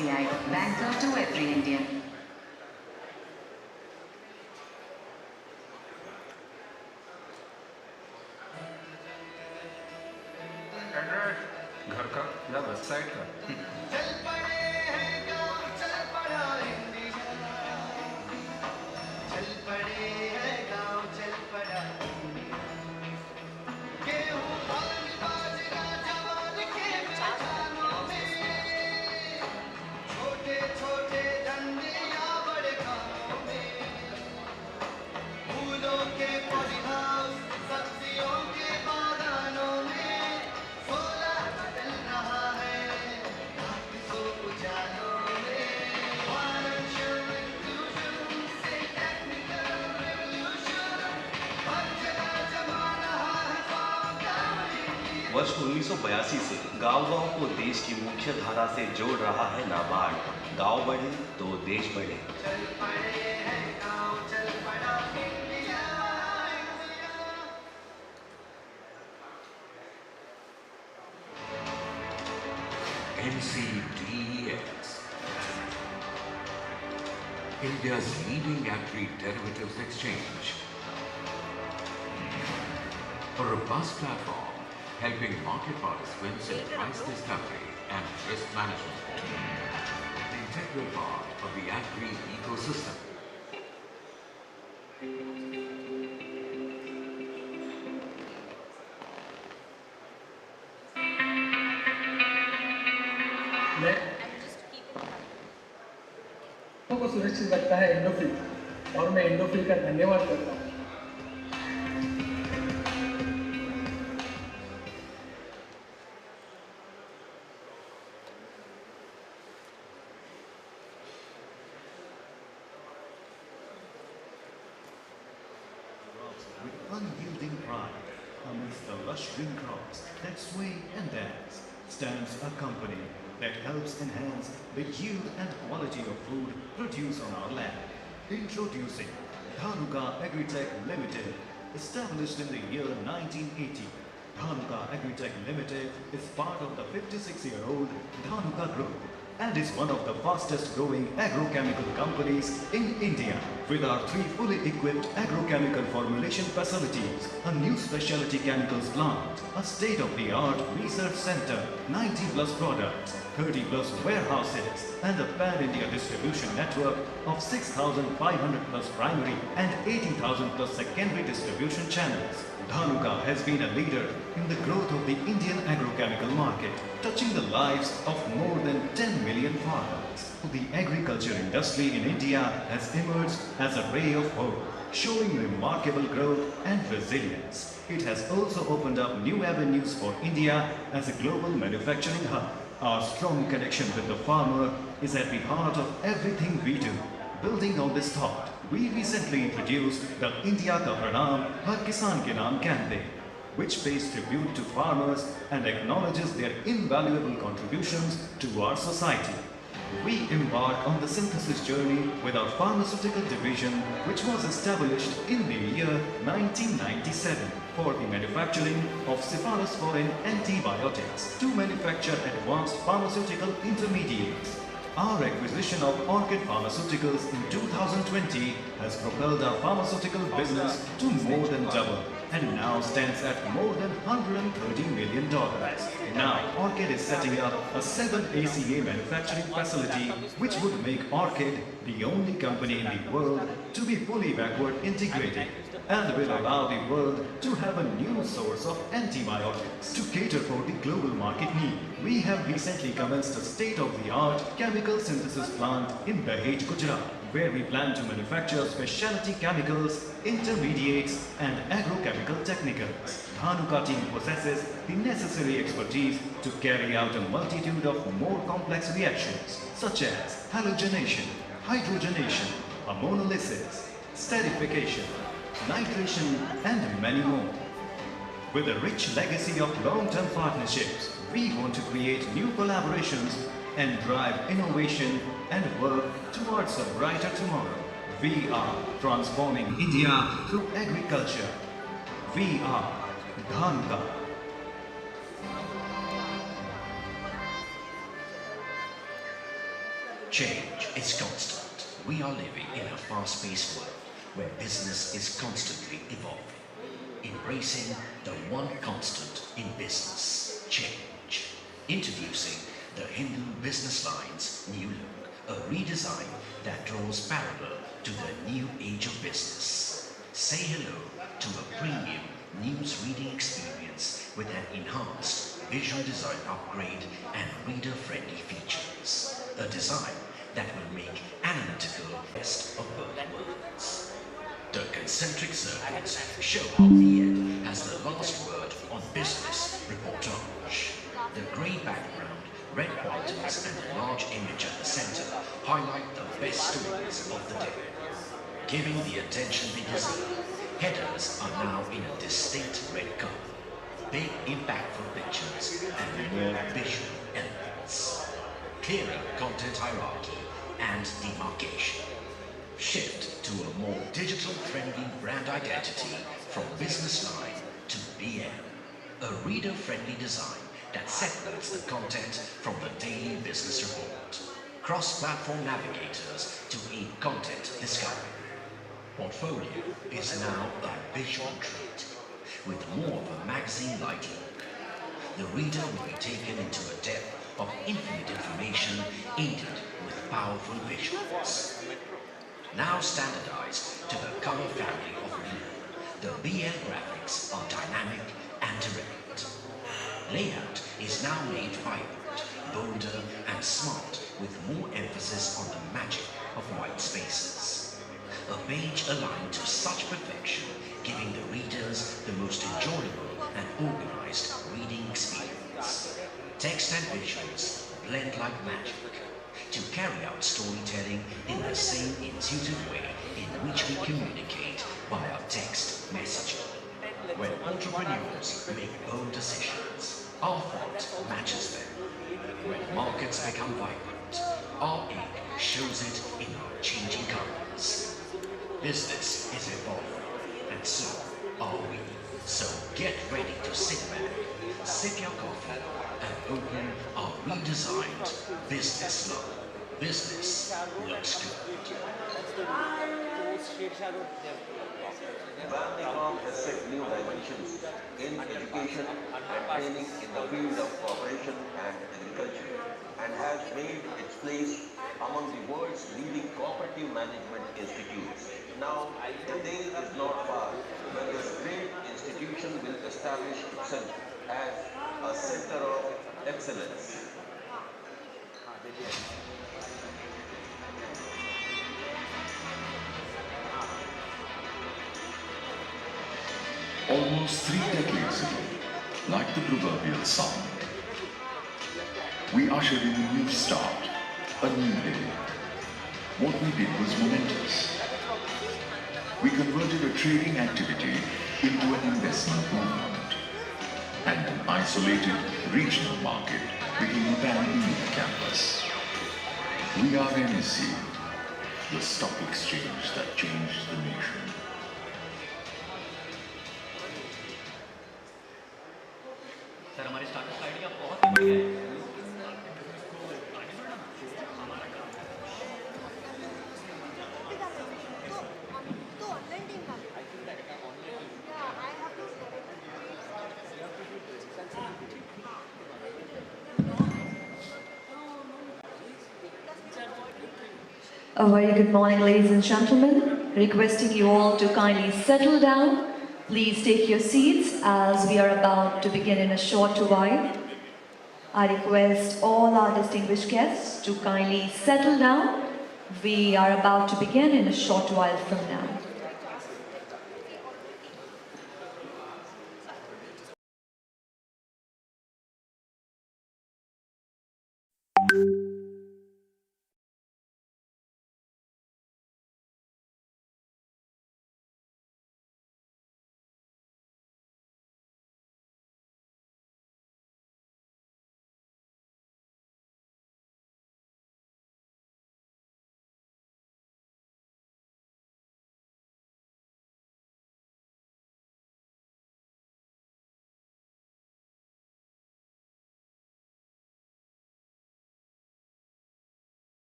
SBI, banker to every Indian. घर का या वेबसाइट का वर्ष 1982 से गांव-गांव को देश की मुख्य धारा से जोड़ रहा है नाबार्ड। गांव बढ़े तो देश बढ़े। NCDEX, India's leading agri derivatives exchange, a robust platform helping market participants in price discovery and risk management. An integral part of the Agri Ecosystem. को सुरक्षित रखता है एंडोफिल, और मैं एंडोफिल का धन्यवाद करता हूँ। With unyielding pride, amidst the lush green crops that sway and dance, stands a company that helps enhance the yield and quality of food produced on our land. Introducing Danuka Agritech Limited, established in the year 1980. Danuka Agritech Limited is part of the 56-year-old Danuka Group and is one of the fastest growing agrochemical companies in India. With our 3 fully equipped agrochemical formulation facilities, a new specialty chemicals plant, a state-of-the-art research center, 90 plus products, 30 plus warehouses, and a pan-India distribution network of 6,500 plus primary and 18,000 plus secondary distribution channels, Danuka has been a leader in the growth of the Indian agrochemical market, touching the lives of more than 10 million farmers. The agriculture industry in India has emerged as a ray of hope, showing remarkable growth and resilience. It has also opened up new avenues for India as a global manufacturing hub. Our strong connection with the farmer is at the heart of everything we do. Building on this thought, we recently introduced the India Ka Pranam Har Kisan Ke Naam campaign, which pays tribute to farmers and acknowledges their invaluable contributions to our society. We embark on the synthesis journey with our pharmaceutical division, which was established in the year 1997 for the manufacturing of cephalosporin antibiotics to manufacture advanced pharmaceutical intermediates. Our acquisition of Orchid Pharmaceuticals in 2020 has propelled our pharmaceutical business to more than double and now stands at more than $130 million. Now, Orchid is setting up a 7 ACA manufacturing facility which would make Orchid the only company in the world to be fully backward integrated and will allow the world to have a new source of antibiotics to cater for the global market need. We have recently commenced a state-of-the-art chemical synthesis plant in Dahej, Gujarat, where we plan to manufacture specialty chemicals, intermediates and agrochemical technicals. Danuka team possesses the necessary expertise to carry out a multitude of more complex reactions such as halogenation, hydrogenation, ammonolysis, esterification, nitration and many more. With a rich legacy of long-term partnerships, we want to create new collaborations and drive innovation and work towards a brighter tomorrow. We are transforming India through agriculture. We are Danuka. Change is constant. We are living in a fast-paced world where business is constantly evolving, embracing the one constant in business, change. Introducing the Hindu BusinessLine's new look, a redesign that draws parallel to the new age of business. Say hello to a premium news reading experience with an enhanced visual design upgrade and reader-friendly features. A design that will make analytical best of both worlds. The concentric circles show how BN has the last word on business reportage. The grey background, red buttons and a large image at the center highlight the best stories of the day. Giving the attention they deserve, headers are now in a distinct red color. Big impactful pictures and more visual elements. Clearer content hierarchy and demarcation. Shift to a more digital-friendly brand identity from BusinessLine to BN. A reader-friendly design that separates the content from the daily business report. Cross-platform navigators to aid content discovery. Portfolio is now a visual treat with more of a magazine-like look. The reader will be taken into a depth of infinite information aided with powerful visuals. Now standardized to the color family of blue, the BL graphics are dynamic and direct. Layout is now made vibrant, bolder and smart with more emphasis on the magic of white spaces. A page aligned to such perfection, giving the readers the most enjoyable and organized reading experience. Text and visuals blend like magic to carry out storytelling in the same intuitive way in which we communicate via text messaging. When entrepreneurs make bold decisions, our font matches them. When markets become vibrant, our ink shows it in our changing colors. Business is evolving, and so are we. So get ready to sit back, sip your coffee, and open our redesigned business line. Business looks good. Branding has set new dimensions in education and training in the field of cooperation and agriculture and has made its place among the world's leading cooperative management institutes. Now, the day is not far when this great institution will establish itself as a center of excellence. Almost 3 decades ago, like the proverbial song, we ushered in a new start, a new day. What we did was momentous. We converted a trading activity into an investment movement, and an isolated regional market became a pan-India campus. We are NSE, the stock exchange that changed the nation. Sir हमारी startup idea बहुत ही बढ़िया है A very good morning, ladies and gentlemen. Requesting you all to kindly settle down. Please take your seats as we are about to begin in a short while. I request all our distinguished guests to kindly settle down. We are about to begin in a short while from now.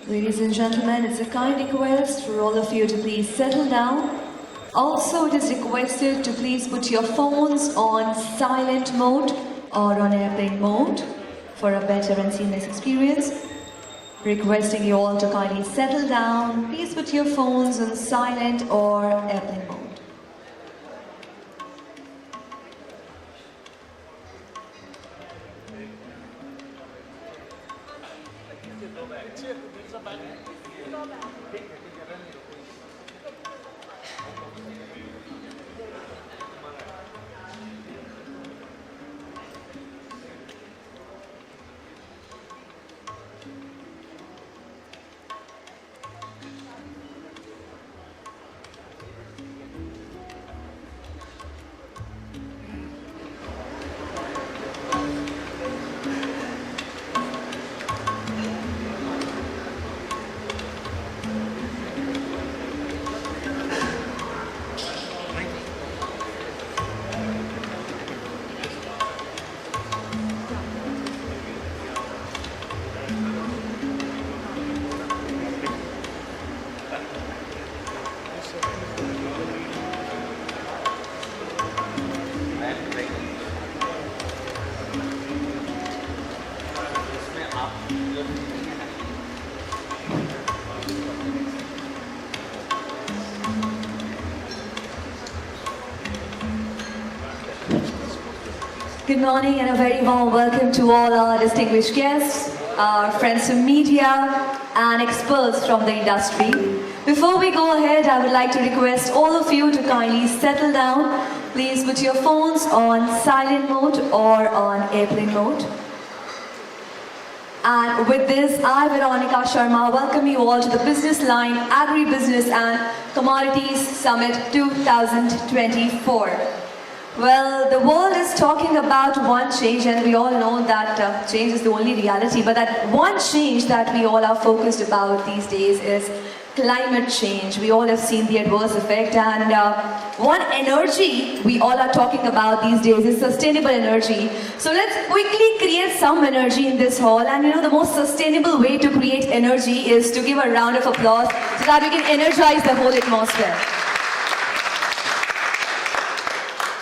Ladies and gentlemen, it's a kind request for all of you to please settle down. Also, it is requested to please put your phones on silent mode or on airplane mode for a better and seamless experience. Requesting you all to kindly settle down. Please put your phones on silent or airplane mode. Good morning and a very warm welcome to all our distinguished guests, our friends from media and experts from the industry. Before we go ahead, I would like to request all of you to kindly settle down. Please put your phones on silent mode or on airplane mode. And with this, I, Danuka Sharma, welcome you all to the businessLine Agri-Business and Commodities Summit 2024. Well, the world is talking about one change, and we all know that change is the only reality, but that one change that we all are focused about these days is climate change. We all have seen the adverse effect, and one energy we all are talking about these days is sustainable energy. So let's quickly create some energy in this hall, and you know the most sustainable way to create energy is to give a round of applause so that we can energize the whole atmosphere.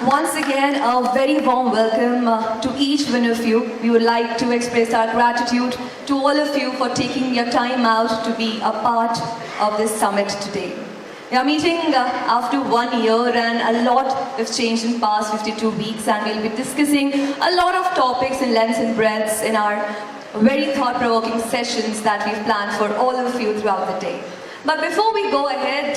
Once again, a very warm welcome to each one of you. We would like to express our gratitude to all of you for taking your time out to be a part of this summit today. We are meeting after 1 year, and a lot has changed in the past 52 weeks, and we'll be discussing a lot of topics in lengths and breadths in our very thought-provoking sessions that we've planned for all of you throughout the day. But before we go ahead,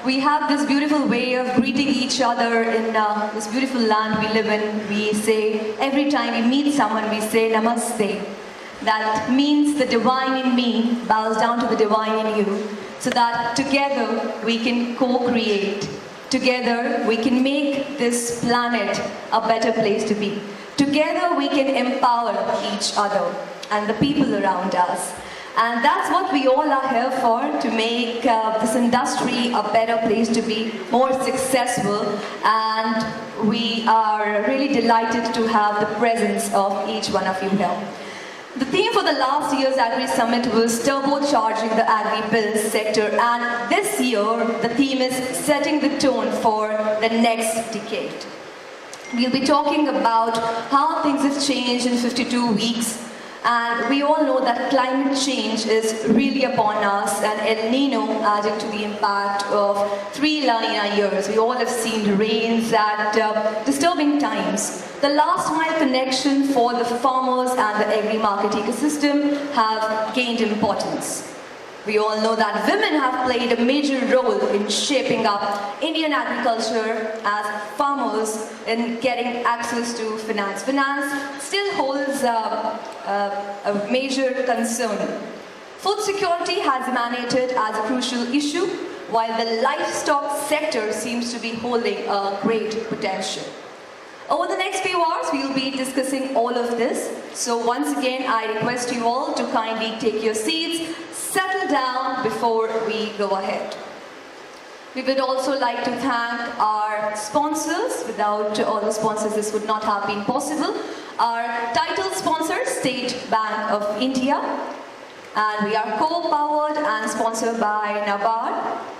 we have this beautiful way of greeting each other in this beautiful land we live in. We say, every time we meet someone, we say Namaste. That means the divine in me bows down to the divine in you, so that together we can co-create. Together we can make this planet a better place to be. Together we can empower each other and the people around us. And that's what we all are here for, to make this industry a better place to be, more successful. And we are really delighted to have the presence of each one of you here. The theme for the last year's Agri Summit was turbocharging the agri sector, and this year the theme is setting the tone for the next decade. We'll be talking about how things have changed in 52 weeks. And we all know that climate change is really upon us, and El Nino adding to the impact of 3 La Nina years. We all have seen rains at disturbing times. The last mile connection for the farmers and the agri-market ecosystem have gained importance. We all know that women have played a major role in shaping up Indian agriculture as farmers in getting access to finance. Finance still holds a major concern. Food security has emanated as a crucial issue, while the livestock sector seems to be holding a great potential. Over the next few hours, we will be discussing all of this. So once again, I request you all to kindly take your seats, settle down before we go ahead. We would also like to thank our sponsors. Without all the sponsors, this would not have been possible. Our title sponsor, State Bank of India. And we are co-powered and sponsored by Nabard.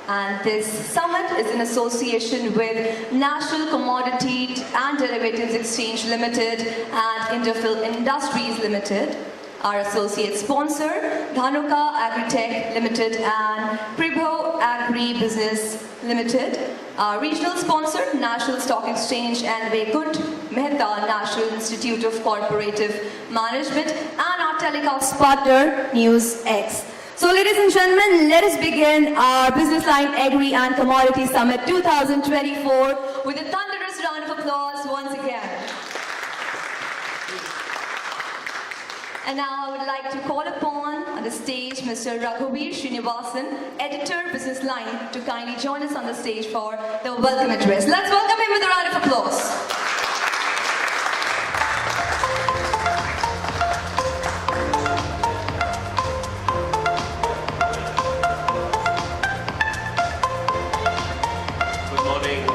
And this summit is in association with National Commodity and Derivatives Exchange Limited and Interfill Industries Limited. Our associate sponsor, Danuka Agritech Limited and Perishable Agri Business Limited. Our regional sponsor, National Stock Exchange and Vaikunth Mehta National Institute of Corporative Management, and our telecast partner, NewsX. So ladies and gentlemen, let us begin our BusinessLine Agri and Commodity Summit 2024 with a thunderous round of applause once again. And now I would like to call upon on the stage Mr. Raghubir Srinivasan, editor BusinessLine, to kindly join us on the stage for the welcome address. Let's welcome him with a round of applause. Good morning,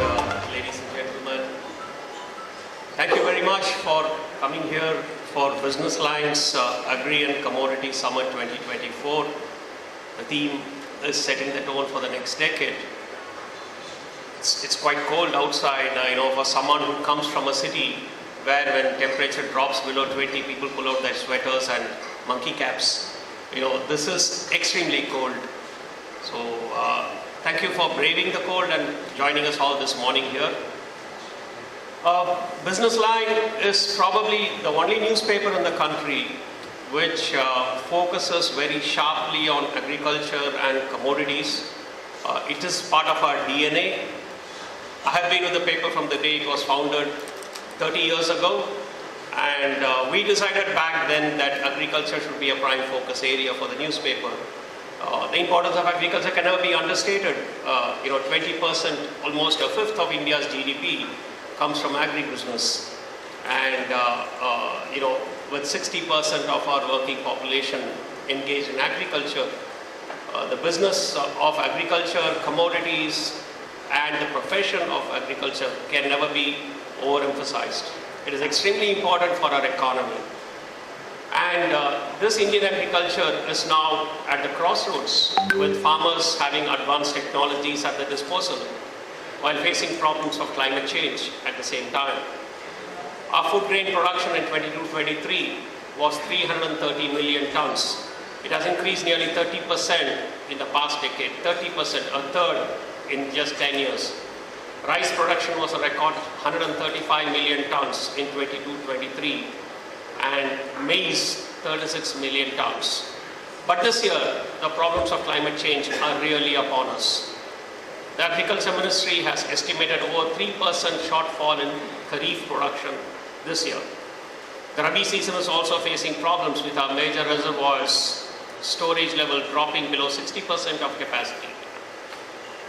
ladies and gentlemen. Thank you very much for coming here for BusinessLine's Agri and Commodity Summit 2024. The theme is setting the tone for the next decade. It's quite cold outside, for someone who comes from a city where when temperature drops below 20, people pull out their sweaters and monkey caps. This is extremely cold. So thank you for braving the cold and joining us all this morning here. BusinessLine is probably the only newspaper in the country which focuses very sharply on agriculture and commodities. It is part of our DNA. I have been with the paper from the day it was founded 30 years ago, and we decided back then that agriculture should be a prime focus area for the newspaper. The importance of agriculture can never be understated. 20%, almost a fifth of India's GDP comes from agribusiness, and with 60% of our working population engaged in agriculture, the business of agriculture, commodities, and the profession of agriculture can never be overemphasized. It is extremely important for our economy, and this Indian agriculture is now at the crossroads, with farmers having advanced technologies at their disposal while facing problems of climate change at the same time. Our food grain production in 22-23 was 330 million tons. It has increased nearly 30% in the past decade, 30%, a third in just 10 years. Rice production was a record 135 million tons in 22-23, and maize 36 million tons. But this year, the problems of climate change are really upon us. The Agriculture Ministry has estimated over 3% shortfall in Kharif production this year. The Rabi season is also facing problems with our major reservoirs storage level dropping below 60% of capacity.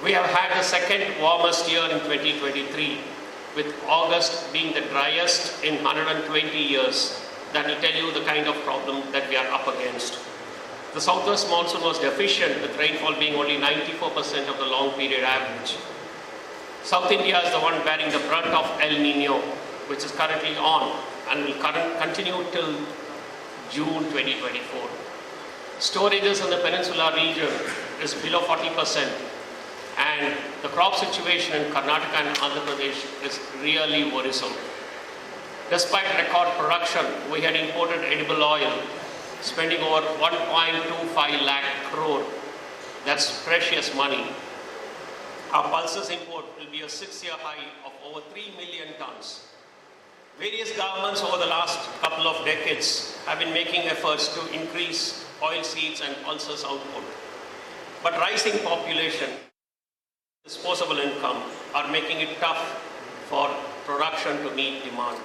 We have had the second warmest year in 2023, with August being the driest in 120 years. That will tell you the kind of problem that we are up against. The southwest monsoon was deficient, with rainfall being only 94% of the long period average. South India is the one bearing the brunt of El Nino, which is currently on and will continue till June 2024. Storages in the peninsular region is below 40%, and the crop situation in Karnataka and Andhra Pradesh is really worrisome. Despite record production, we had imported edible oil, spending over 1.25 lakh crore. That's precious money. Our pulses import will be a 6-year high of over 3 million tons. Various governments over the last couple of decades have been making efforts to increase oilseeds and pulses output. But rising population, disposable income are making it tough for production to meet demand.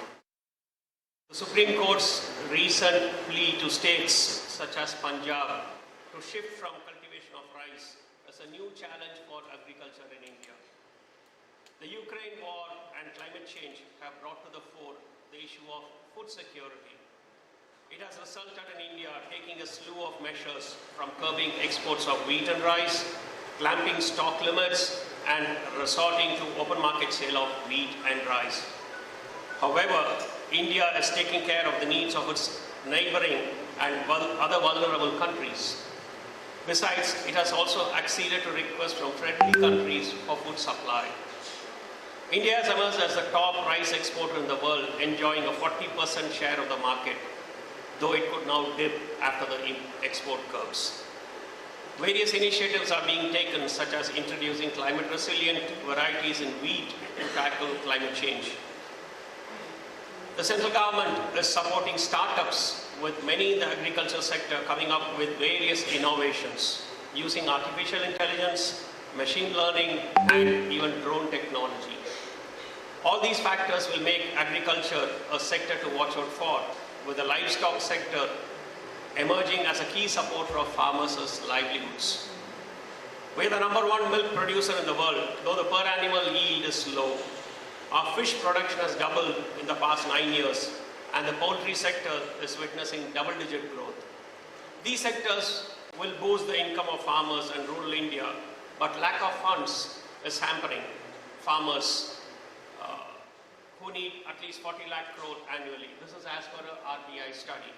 The Supreme Court's recent plea to states such as Punjab to shift from cultivation of rice is a new challenge for agriculture in India. The Ukraine war and climate change have brought to the fore the issue of food security. It has resulted in India taking a slew of measures, from curbing exports of wheat and rice, clamping stock limits, and resorting to open market sale of wheat and rice. However, India is taking care of the needs of its neighboring and other vulnerable countries. Besides, it has also acceded to requests from friendly countries for food supply. India has emerged as the top rice exporter in the world, enjoying a 40% share of the market, though it could now dip after the export curbs. Various initiatives are being taken, such as introducing climate-resilient varieties in wheat to tackle climate change. The central government is supporting startups, with many in the agriculture sector coming up with various innovations using artificial intelligence, machine learning, and even drone technology. All these factors will make agriculture a sector to watch out for, with the livestock sector emerging as a key supporter of farmers' livelihoods. We are the #1 milk producer in the world, though the per animal yield is low. Our fish production has doubled in the past 9 years, and the poultry sector is witnessing double-digit growth. These sectors will boost the income of farmers and rural India, but lack of funds is hampering farmers who need at least 40 lakh crore annually. This is as per a RBI study.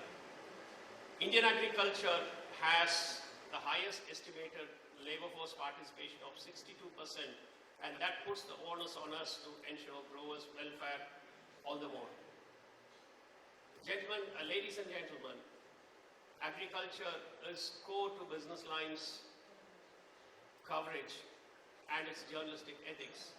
Indian agriculture has the highest estimated labor force participation of 62%, and that puts the onus on us to ensure growers' welfare all the more. Gentlemen, ladies and gentlemen, agriculture is core to businessLine's coverage and its journalistic ethics,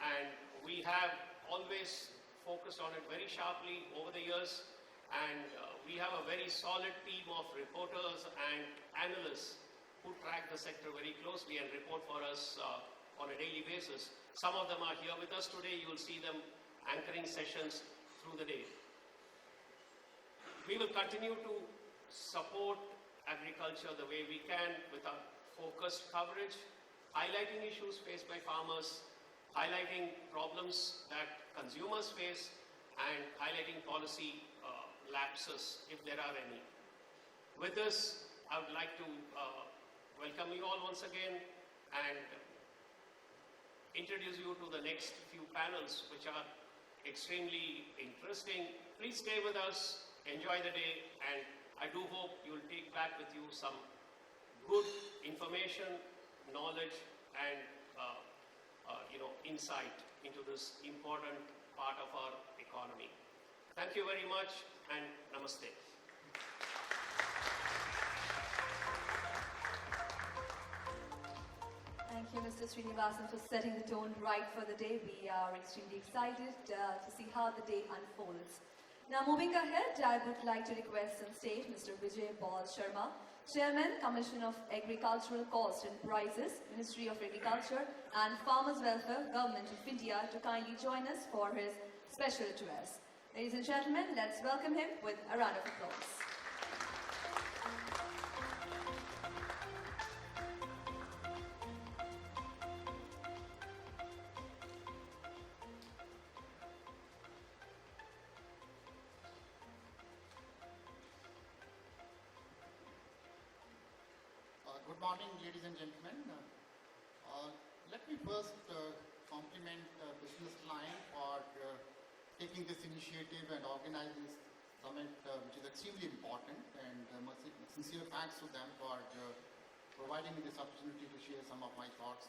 and we have always focused on it very sharply over the years, and we have a very solid team of reporters and analysts who track the sector very closely and report for us on a daily basis. Some of them are here with us today. You will see them anchoring sessions through the day. We will continue to support agriculture the way we can with our focused coverage, highlighting issues faced by farmers, highlighting problems that consumers face, and highlighting policy lapses if there are any. With this, I would like to welcome you all once again and introduce you to the next few panels, which are extremely interesting. Please stay with us, enjoy the day, and I do hope you will take back with you some good information, knowledge, and insight into this important part of our economy. Thank you very much, and namaste. Thank you, Mr. Srinivasan, for setting the tone right for the day. We are extremely excited to see how the day unfolds. Now, moving ahead, I would like to request on stage Mr. Vijay Paul Sharma, Chairman, Commission of Agricultural Cost and Prices, Ministry of Agriculture and Farmers Welfare, Government of India, to kindly join us for his special address. Ladies and gentlemen, let's welcome him with a round of applause. Good morning, ladies and gentlemen. Let me first compliment businessLine for taking this initiative and organizing this summit, which is extremely important, and sincere thanks to them for providing me this opportunity to share some of my thoughts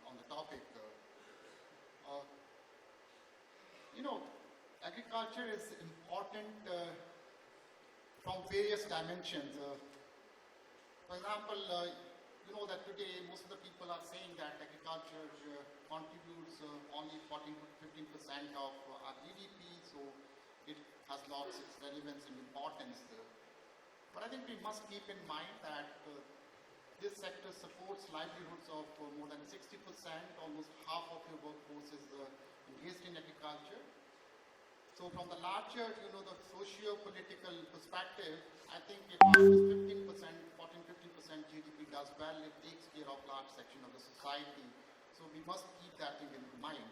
on the topic. Agriculture is important from various dimensions. For example, that today most of the people are saying that agriculture contributes only 14 to 15% of our GDP, so it has lost its relevance and importance. But I think we must keep in mind that this sector supports livelihoods of more than 60%, almost half of your workforce is engaged in agriculture. So from the larger, the socio-political perspective, I think it is 15%, 14-15% GDP does well, it takes care of large section of the society. So we must keep that thing in mind.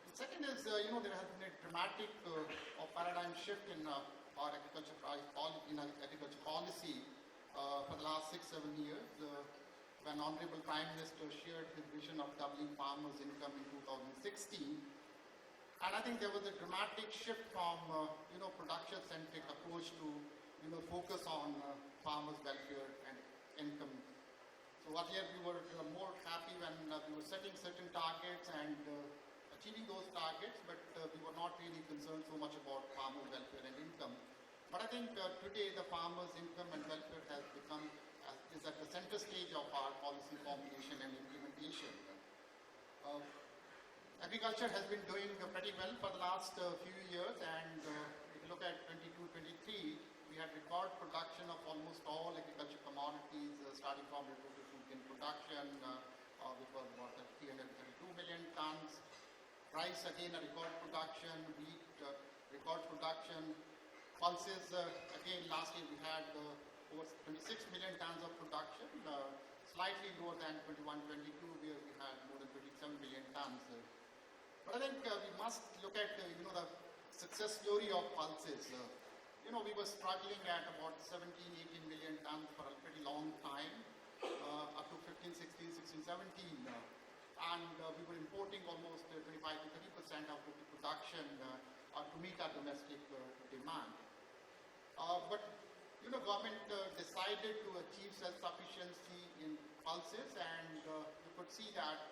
The second is, there has been a dramatic paradigm shift in our agriculture policy for the last 6-7 years. When Honorable Prime Minister shared his vision of doubling farmers' income in 2016. And I think there was a dramatic shift from, production-centric approach to focus on farmers' welfare and income. So earlier we were more happy when we were setting certain targets and achieving those targets, but we were not really concerned so much about farmers' welfare and income. But I think today the farmers' income and welfare has become is at the center stage of our policy formulation and implementation. Agriculture has been doing pretty well for the last few years, and if you look at 22-23, we had record production of almost all agriculture commodities, starting from the total food in production, which was about 332 million tons. Rice, again, a record production. Wheat, record production. Pulses, again, last year we had over 26 million tons of production, slightly lower than 21-22, where we had more than 27 million tons. But I think we must look at, the success story of pulses. We were struggling at about 17-18 million tons for a pretty long time, up to 15, 16, 17. And we were importing almost 25 to 30% of the production to meet our domestic demand. But government decided to achieve self-sufficiency in pulses, and you could see that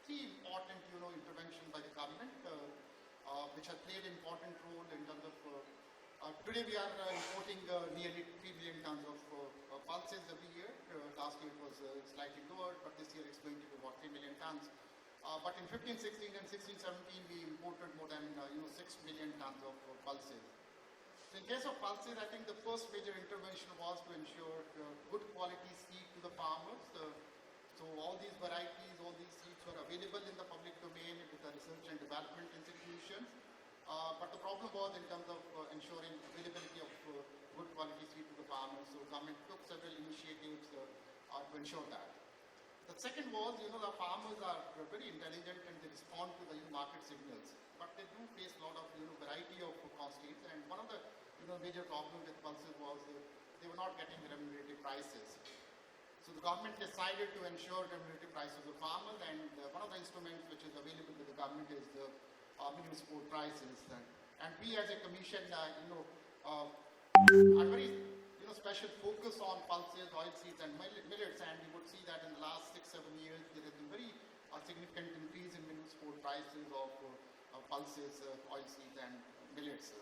three important interventions by the government, which have played an important role in terms of today we are importing nearly 3 million tons of pulses every year. Last year it was slightly lower, but this year it's going to be about 3 million tons. But in 15-16 and 16-17 we imported more than 6 million tons of pulses. So in case of pulses, I think the first major intervention was to ensure good quality seed to the farmers. So all these varieties, all these seeds were available in the public domain with the research and development institutions. But the problem was in terms of ensuring availability of good quality seed to the farmers. So government took several initiatives to ensure that. The second was, the farmers are very intelligent and they respond to the market signals. But they do face a lot of variety of constraints, and one of the major problems with pulses was they were not getting remunerative prices. So the government decided to ensure remunerative prices of farmers, and one of the instruments which is available to the government is the minimum support prices. And we as a commission, are very special focus on pulses, oilseeds and millets, and we would see that in the last 6-7 years there has been very significant increase in minimum support prices of pulses, oilseeds and millets.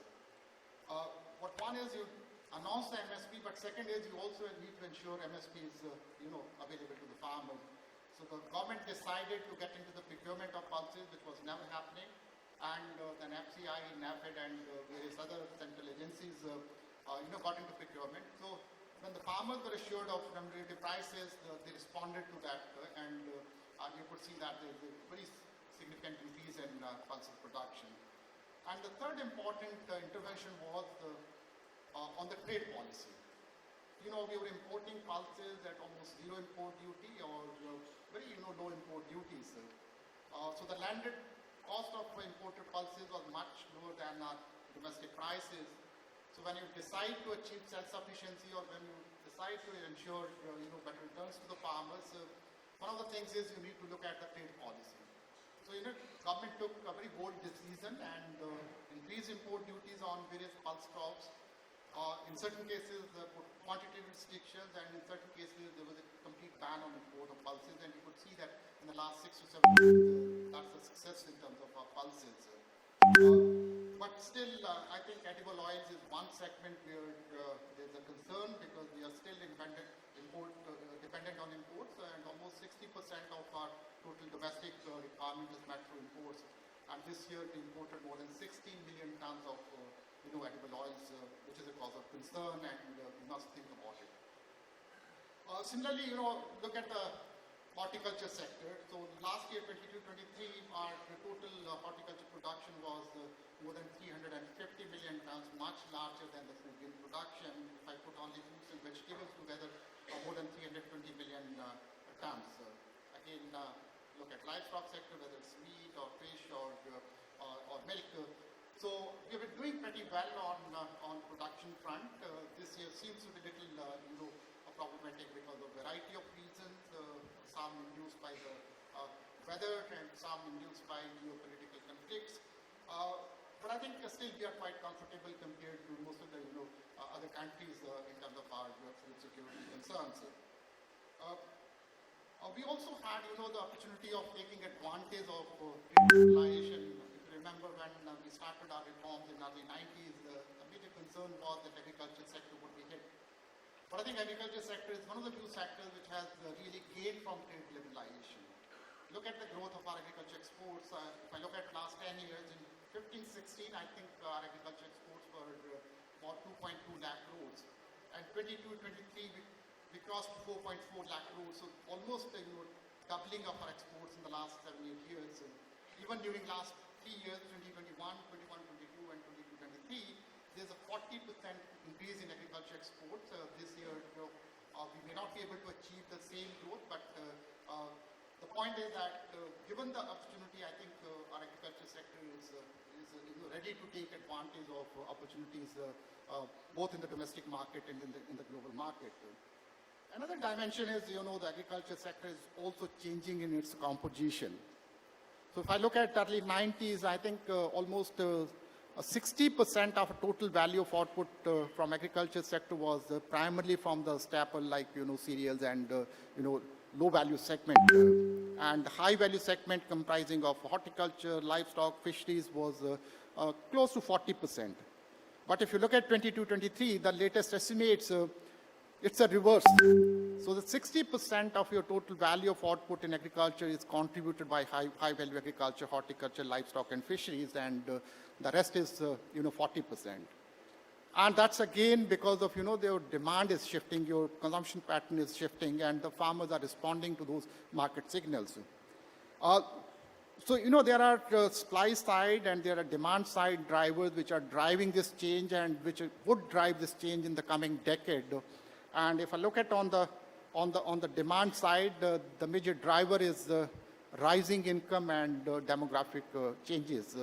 What one is you announce the MSP, but second is you also need to ensure MSP is available to the farmers. So the government decided to get into the procurement of pulses, which was never happening, and then FCI, NAFED and various other central agencies got into procurement. So when the farmers were assured of remunerative prices, they responded to that, and you could see that there is a very significant increase in pulses production. And the third important intervention was on the trade policy. We were importing pulses at almost zero import duty or very low import duties. So the landed cost of imported pulses was much lower than our domestic prices. So when you decide to achieve self-sufficiency or when you decide to ensure better returns to the farmers, one of the things is you need to look at the trade policy. So government took a very bold decision and increased import duties on various pulse crops. In certain cases, put quantitative restrictions, and in certain cases, there was a complete ban on import of pulses. And you could see that in the last 6 to 7 years, that's a success in terms of our pulses. But still, I think edible oils is one segment where there's a concern because we are still dependent on imports, and almost 60% of our total domestic requirement is met through imports. And this year, we imported more than 16 million tons of edible oils, which is a cause of concern, and we must think about it. Similarly, look at the horticulture sector. So last year, 22-23, our total horticulture production was more than 350 million tons, much larger than the food grain production. If I put only fruits and vegetables together, more than 320 million tons. Again, look at livestock sector, whether it's meat or fish or milk. So we have been doing pretty well on production front. This year seems to be a little problematic because of a variety of reasons. Some induced by the weather and some induced by geopolitical conflicts. But I think still we are quite comfortable compared to most of the other countries in terms of our food security concerns. We also had the opportunity of taking advantage of industrialization. If you remember when we started our reforms in the early 90s, the major concern was that agriculture sector would be hit. But I think agriculture sector is one of the few sectors which has really gained from trade liberalization. Look at the growth of our agriculture exports. If I look at last 10 years, in 15-16, I think our agriculture exports were about 2.2 lakh crores. And 22-23, we crossed 4.4 lakh crores. So almost doubling of our exports in the last 7-8 years. Even during last 3 years, 2021, 21-22, and 22-23, there's a 40% increase in agriculture exports. This year, we may not be able to achieve the same growth, but the point is that given the opportunity, I think our agriculture sector is ready to take advantage of opportunities both in the domestic market and in the global market. Another dimension is, the agriculture sector is also changing in its composition. So if I look at early 90s, I think almost 60% of total value of output from agriculture sector was primarily from the staple like, cereals and, low value segment. And high value segment comprising of horticulture, livestock, fisheries was close to 40%. But if you look at 22-23, the latest estimates, it's a reverse. So the 60% of your total value of output in agriculture is contributed by high value agriculture, horticulture, livestock, and fisheries, and the rest is 40%. And that's again because of their demand is shifting, your consumption pattern is shifting, and the farmers are responding to those market signals. So there are supply side and there are demand side drivers which are driving this change and which would drive this change in the coming decade. And if I look at on the demand side, the major driver is rising income and demographic changes.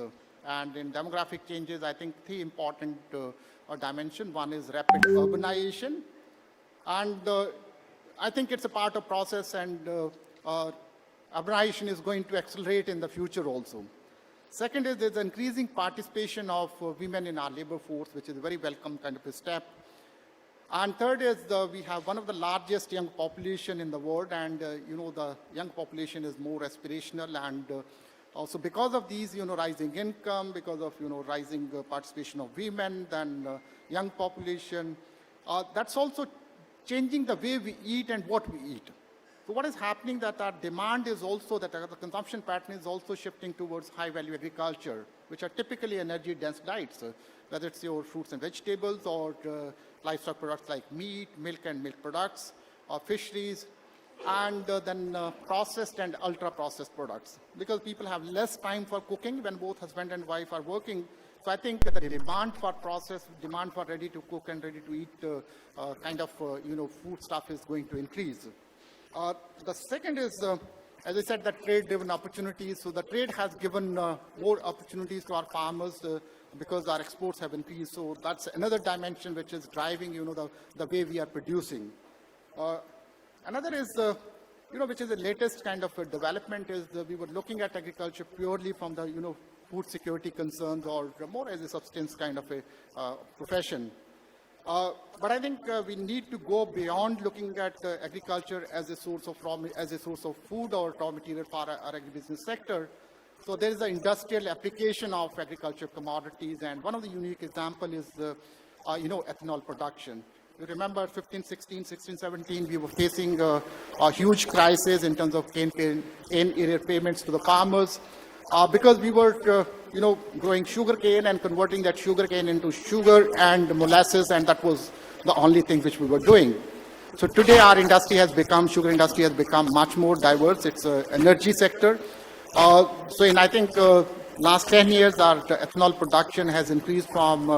And in demographic changes, I think three important dimensions. One is rapid urbanization, and I think it's a part of process, and urbanization is going to accelerate in the future also. Second is there's increasing participation of women in our labor force, which is a very welcome kind of a step. And third is we have one of the largest young population in the world, and the young population is more aspirational, and also because of these rising income, because of rising participation of women, then young population, that's also changing the way we eat and what we eat. So what is happening that our demand is also, that the consumption pattern is also shifting towards high value agriculture, which are typically energy dense diets, whether it's your fruits and vegetables or livestock products like meat, milk and milk products, or fisheries, and then processed and ultra processed products. Because people have less time for cooking when both husband and wife are working. So I think that the demand for processed, demand for ready to cook and ready to eat kind of food stuff is going to increase. The second is, as I said, the trade-driven opportunities. So the trade has given more opportunities to our farmers because our exports have increased. So that's another dimension which is driving, the way we are producing. Another is, which is the latest kind of a development is we were looking at agriculture purely from the, food security concerns or more as a substance kind of a profession. But I think we need to go beyond looking at agriculture as a source of food or raw material for our agribusiness sector. So there is an industrial application of agriculture commodities, and one of the unique examples is ethanol production. You remember 16-17, we were facing a huge crisis in terms of cane area payments to the farmers because we were growing sugarcane and converting that sugarcane into sugar and molasses, and that was the only thing which we were doing. So today our industry has become, sugar industry has become much more diverse. It's an energy sector. So in I think last 10 years our ethanol production has increased from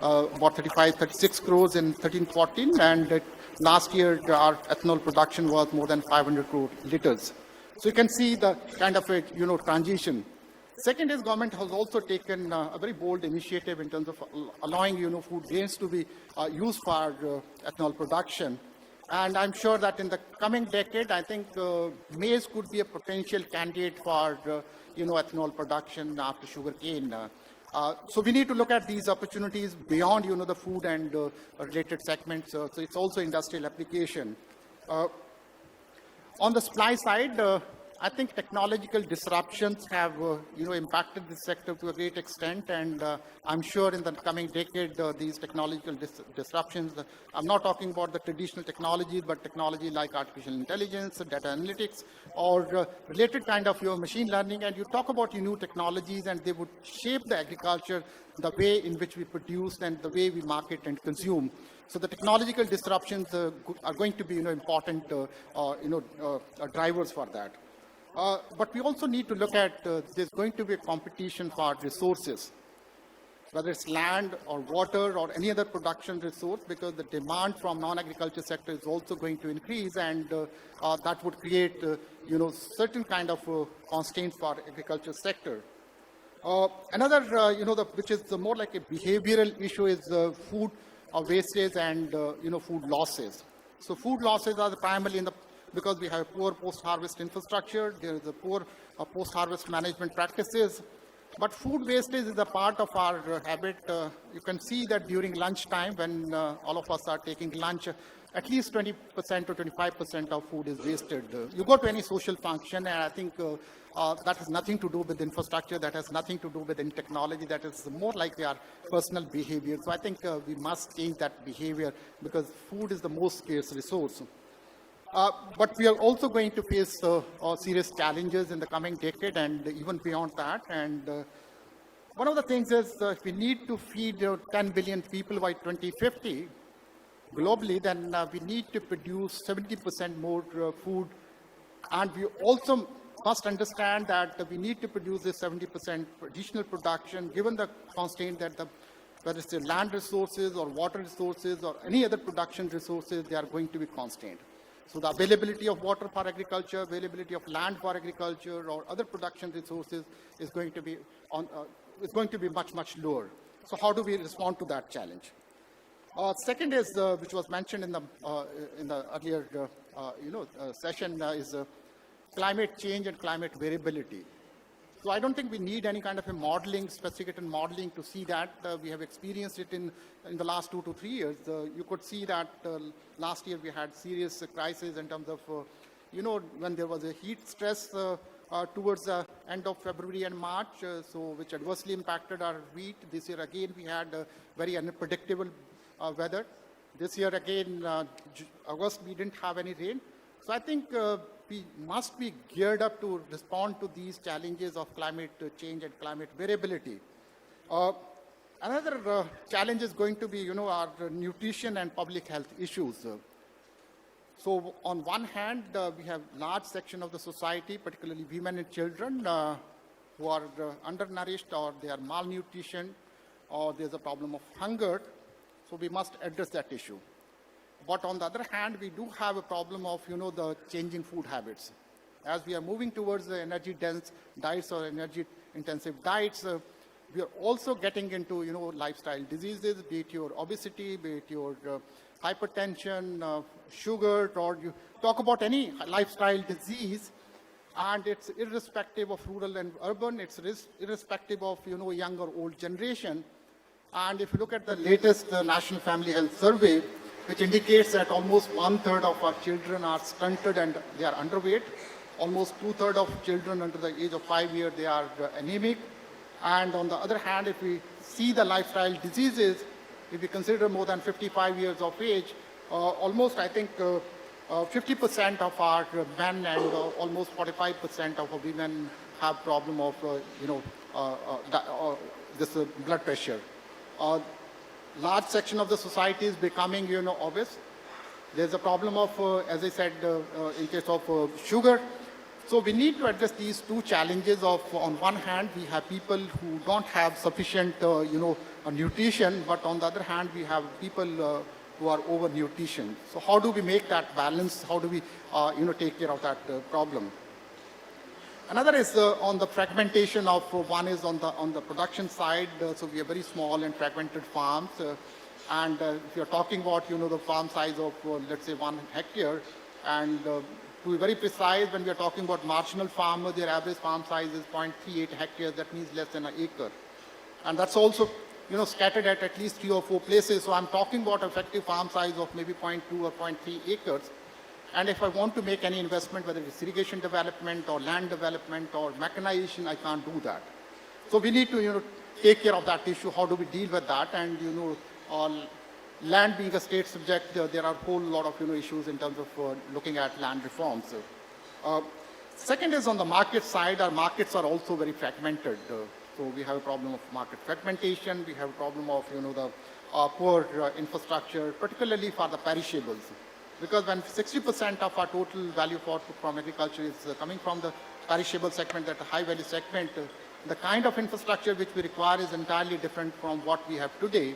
about 35-36 crores in 13-14, and last year our ethanol production was more than 500 crore liters. So you can see the kind of a transition. Second is government has also taken a very bold initiative in terms of allowing food grains to be used for ethanol production. And I'm sure that in the coming decade, I think maize could be a potential candidate for ethanol production after sugarcane. So we need to look at these opportunities beyond, the food and related segments. So it's also industrial application. On the supply side, I think technological disruptions have, impacted this sector to a great extent, and I'm sure in the coming decade, these technological disruptions, I'm not talking about the traditional technologies, but technology like artificial intelligence, data analytics, or related kind of machine learning, and you talk about new technologies, and they would shape the agriculture, the way in which we produce and the way we market and consume. So the technological disruptions are going to be, important, drivers for that. But we also need to look at there's going to be a competition for resources, whether it's land or water or any other production resource, because the demand from non-agriculture sector is also going to increase, and that would create, certain kind of constraints for agriculture sector. Another, which is more like a behavioral issue is food wastage and, food losses. So food losses are primarily because we have poor post-harvest infrastructure, there is a poor post-harvest management practices. But food wastage is a part of our habit. You can see that during lunchtime, when all of us are taking lunch, at least 20% to 25% of food is wasted. You go to any social function, and I think that has nothing to do with infrastructure, that has nothing to do with any technology, that is more like our personal behavior. So I think we must change that behavior, because food is the most scarce resource. But we are also going to face serious challenges in the coming decade and even beyond that. And one of the things is if we need to feed 10 billion people by 2050 globally, then we need to produce 70% more food. And we also must understand that we need to produce this 70% additional production, given the constraint that whether it's the land resources or water resources or any other production resources, they are going to be constrained. So the availability of water for agriculture, availability of land for agriculture, or other production resources is going to be much lower. So how do we respond to that challenge? Second is, which was mentioned in the earlier session, is climate change and climate variability. So I don't think we need any kind of a modeling, specific modeling to see that. We have experienced it in the last 2 to 3 years. You could see that last year we had serious crisis in terms of, when there was a heat stress towards the end of February and March, which adversely impacted our wheat. This year again we had very unpredictable weather. This year again, August, we didn't have any rain. So I think we must be geared up to respond to these challenges of climate change and climate variability. Another challenge is going to be, our nutrition and public health issues. So on one hand, we have large section of the society, particularly women and children, who are undernourished, or they are malnutrition, or there's a problem of hunger. So we must address that issue. But on the other hand, we do have a problem of, the changing food habits. As we are moving towards the energy-dense diets or energy-intensive diets, we are also getting into, lifestyle diseases, be it your obesity, be it your hypertension, sugar, or you talk about any lifestyle disease, and it's irrespective of rural and urban, it's irrespective of, young or old generation. And if you look at the latest National Family Health Survey, which indicates that almost 1/3 of our children are stunted and they are underweight. Almost 2/3 of children under the age of 5 years, they are anemic. And on the other hand, if we see the lifestyle diseases, if we consider more than 55 years of age, almost, I think, 50% of our men and almost 45% of our women have problem of, this blood pressure. Large section of the society is becoming, obese. There's a problem of, as I said, in case of sugar. So we need to address these two challenges of, on one hand, we have people who don't have sufficient, nutrition, but on the other hand, we have people who are over-nutrition. So how do we make that balance? How do we, take care of that problem? Another is on the fragmentation of, one is on the production side. So we are very small and fragmented farms. And if you're talking about, the farm size of, let's say 1 hectare, and to be very precise, when we are talking about marginal farmers, their average farm size is 0.38 hectares. That means less than an acre. And that's also, scattered at least 3 or 4 places. So I'm talking about effective farm size of maybe 0.2 or 0.3 acres. And if I want to make any investment, whether it's irrigation development or land development or mechanization, I can't do that. So we need to, take care of that issue. How do we deal with that? And, land being a state subject, there are a whole lot of, issues in terms of looking at land reforms. Second is on the market side, our markets are also very fragmented. So we have a problem of market fragmentation. We have a problem of, the poor infrastructure, particularly for the perishables. Because when 60% of our total value from agriculture is coming from the perishable segment, that high value segment, the kind of infrastructure which we require is entirely different from what we have today.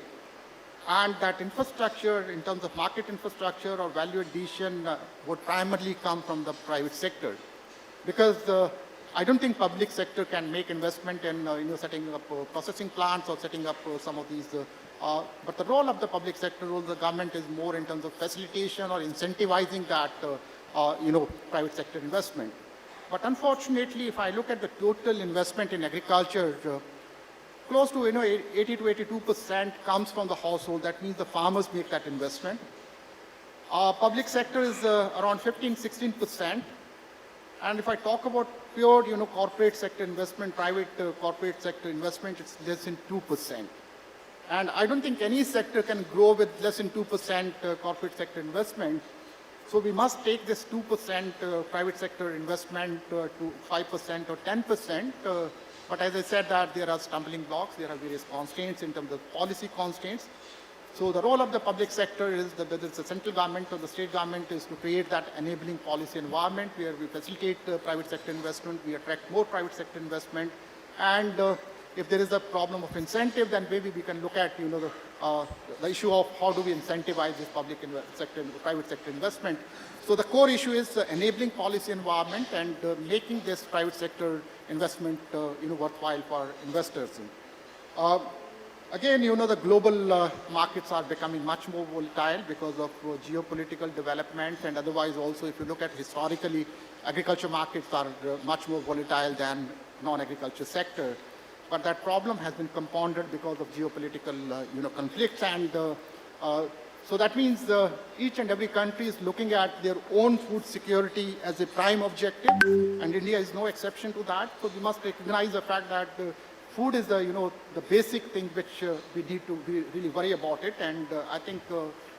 And that infrastructure, in terms of market infrastructure or value addition, would primarily come from the private sector. Because I don't think public sector can make investment in setting up processing plants or setting up some of these. But the role of the public sector, role of the government is more in terms of facilitation or incentivizing that private sector investment. But unfortunately, if I look at the total investment in agriculture, close to 80 to 82% comes from the household. That means the farmers make that investment. Public sector is around 15-16%. And if I talk about pure corporate sector investment, private corporate sector investment, it's less than 2%. And I don't think any sector can grow with less than 2% corporate sector investment. So we must take this 2% private sector investment to 5% or 10%. But as I said, that there are stumbling blocks, there are various constraints in terms of policy constraints. So the role of the public sector is, whether it's the central government or the state government, is to create that enabling policy environment where we facilitate private sector investment, we attract more private sector investment, and if there is a problem of incentive, then maybe we can look at the issue of how do we incentivize this private sector investment. So the core issue is enabling policy environment and making this private sector investment worthwhile for investors. Again, the global markets are becoming much more volatile because of geopolitical developments, and otherwise also if you look at historically, agriculture markets are much more volatile than non-agriculture sector. But that problem has been compounded because of geopolitical conflicts, and so that means each and every country is looking at their own food security as a prime objective, and India is no exception to that. So we must recognize the fact that food is the basic thing which we need to really worry about it, and I think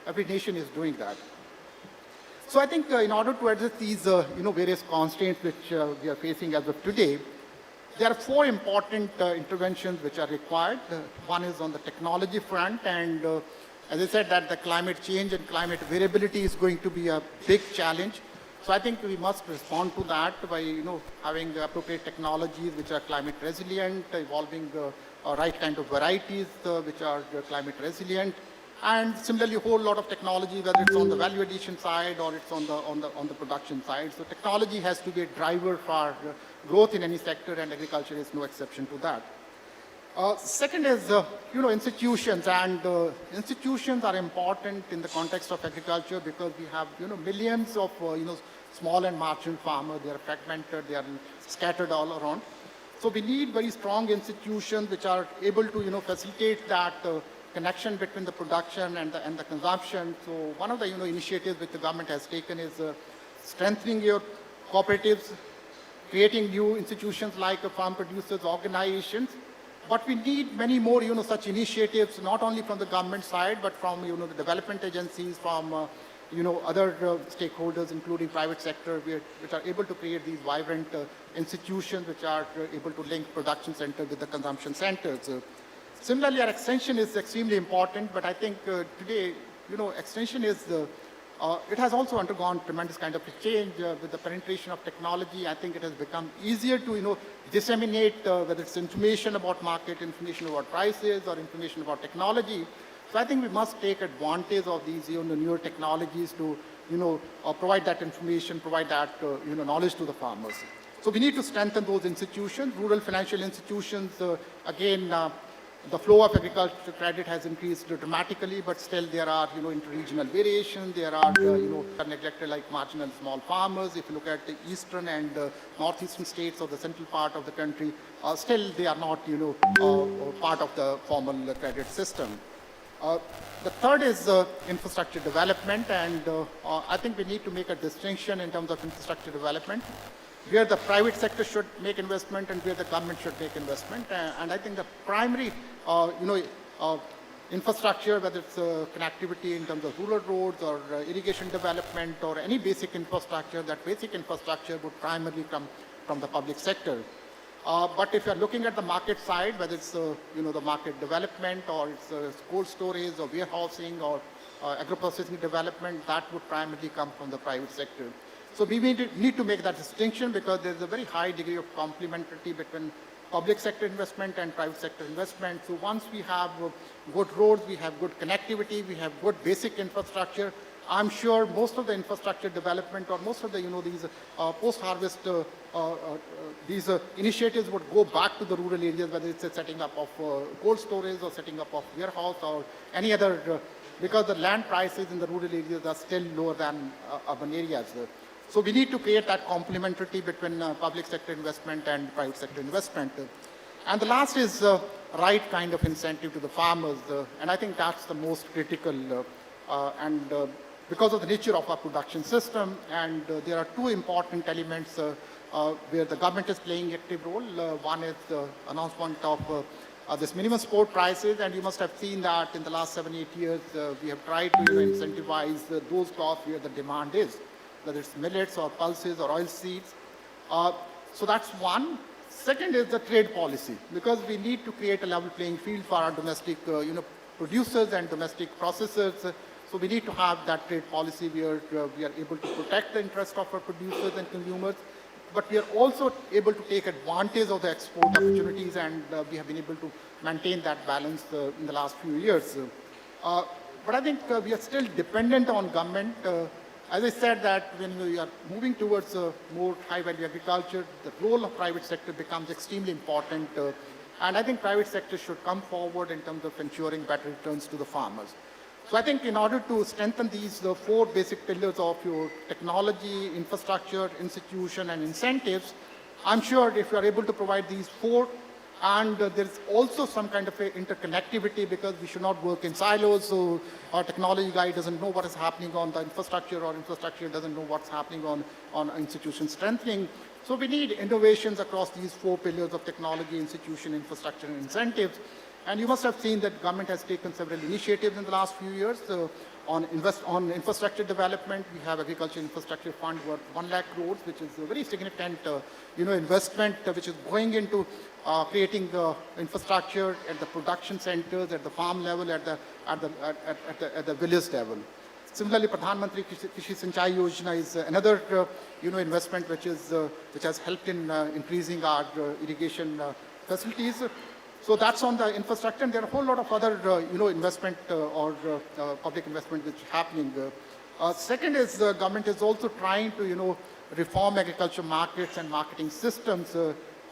every nation is doing that. So I think in order to address these various constraints which we are facing as of today, there are 4 important interventions which are required. One is on the technology front, and as I said, that the climate change and climate variability is going to be a big challenge. So I think we must respond to that by having appropriate technologies which are climate resilient, evolving right kind of varieties which are climate resilient, and similarly a whole lot of technology, whether it's on the value addition side or it's on the production side. So technology has to be a driver for growth in any sector, and agriculture is no exception to that. Second is institutions, and institutions are important in the context of agriculture because we have millions of small and marginal farmers. They are fragmented, they are scattered all around. So we need very strong institutions which are able to facilitate that connection between the production and the consumption. So one of the initiatives which the government has taken is strengthening your cooperatives, creating new institutions like farm producers organizations. But we need many more such initiatives, not only from the government side, but from the development agencies, from other stakeholders, including private sector, which are able to create these vibrant institutions which are able to link production centers with the consumption centers. Similarly, our extension is extremely important, but I think today, extension is, it has also undergone tremendous kind of a change with the penetration of technology. I think it has become easier to, disseminate whether it's information about market, information about prices, or information about technology. So I think we must take advantage of these, newer technologies to, provide that information, provide that, knowledge to the farmers. So we need to strengthen those institutions, rural financial institutions. Again, the flow of agricultural credit has increased dramatically, but still there are, interregional variations. There are, are neglected like marginal small farmers. If you look at the eastern and northeastern states of the central part of the country, still they are not, part of the formal credit system. The third is infrastructure development, and I think we need to make a distinction in terms of infrastructure development, where the private sector should make investment and where the government should make investment. And I think the primary, infrastructure, whether it's connectivity in terms of rural roads or irrigation development or any basic infrastructure, that basic infrastructure would primarily come from the public sector. But if you're looking at the market side, whether it's the market development or it's cold storage or warehousing or agro-processing development, that would primarily come from the private sector. So we need to make that distinction because there's a very high degree of complementarity between public sector investment and private sector investment. So once we have good roads, we have good connectivity, we have good basic infrastructure, I'm sure most of the infrastructure development or most of the, these post-harvest, these initiatives would go back to the rural areas, whether it's a setting up of cold storage or setting up of warehouse or any other, because the land prices in the rural areas are still lower than urban areas. So we need to create that complementarity between public sector investment and private sector investment. And the last is right kind of incentive to the farmers. And I think that's the most critical. Because of the nature of our production system, and there are two important elements where the government is playing an active role. One is the announcement of this minimum support prices, and you must have seen that in the last 7-8 years, we have tried to incentivize those crops where the demand is, whether it's millets or pulses or oil seeds. So that's one. Second is the trade policy, because we need to create a level playing field for our domestic producers and domestic processors. So we need to have that trade policy where we are able to protect the interest of our producers and consumers, but we are also able to take advantage of the export opportunities, and we have been able to maintain that balance in the last few years. But I think we are still dependent on government. As I said, that when we are moving towards more high-value agriculture, the role of private sector becomes extremely important. And I think private sector should come forward in terms of ensuring better returns to the farmers. So I think in order to strengthen these four basic pillars of your technology, infrastructure, institution, and incentives, I'm sure if you are able to provide these four, and there's also some kind of a interconnectivity, because we should not work in silos. So our technology guy doesn't know what is happening on the infrastructure, or infrastructure doesn't know what's happening on institution strengthening. So we need innovations across these four pillars of technology, institution, infrastructure, and incentives. And you must have seen that government has taken several initiatives in the last few years on infrastructure development. We have Agriculture Infrastructure Fund worth 1 lakh crores, which is a very significant investment which is going into creating infrastructure at the production centers, at the farm level, at the village level. Similarly, Pradhan Mantri Krishi Sinchai Yojana is another investment which has helped in increasing our irrigation facilities. So that's on the infrastructure, and there are a whole lot of other, investment or public investment which is happening. Second is the government is also trying to, reform agriculture markets and marketing systems.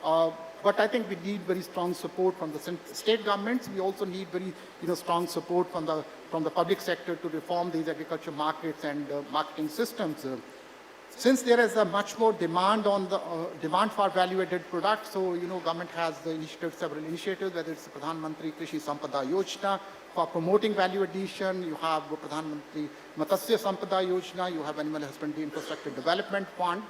But I think we need very strong support from the state governments. We also need very, strong support from the public sector to reform these agriculture markets and marketing systems. Since there is a much more demand on the demand for value-added products, so government has several initiatives, whether it's the Pradhan Mantri Krishi Sampada Yojana for promoting value addition. You have Pradhan Mantri Matsya Sampada Yojana. You have Animal Husbandry Infrastructure Development Fund.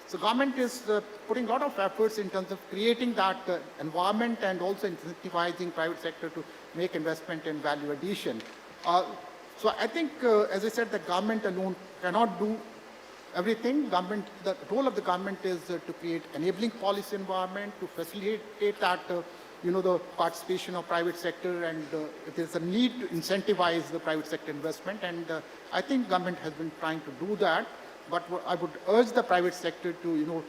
So government is putting a lot of efforts in terms of creating that environment and also incentivizing private sector to make investment in value addition. So I think, as I said, the government alone cannot do everything. The role of the government is to create enabling policy environment, to facilitate that, the participation of private sector, and there's a need to incentivize the private sector investment. And I think government has been trying to do that. But I would urge the private sector to,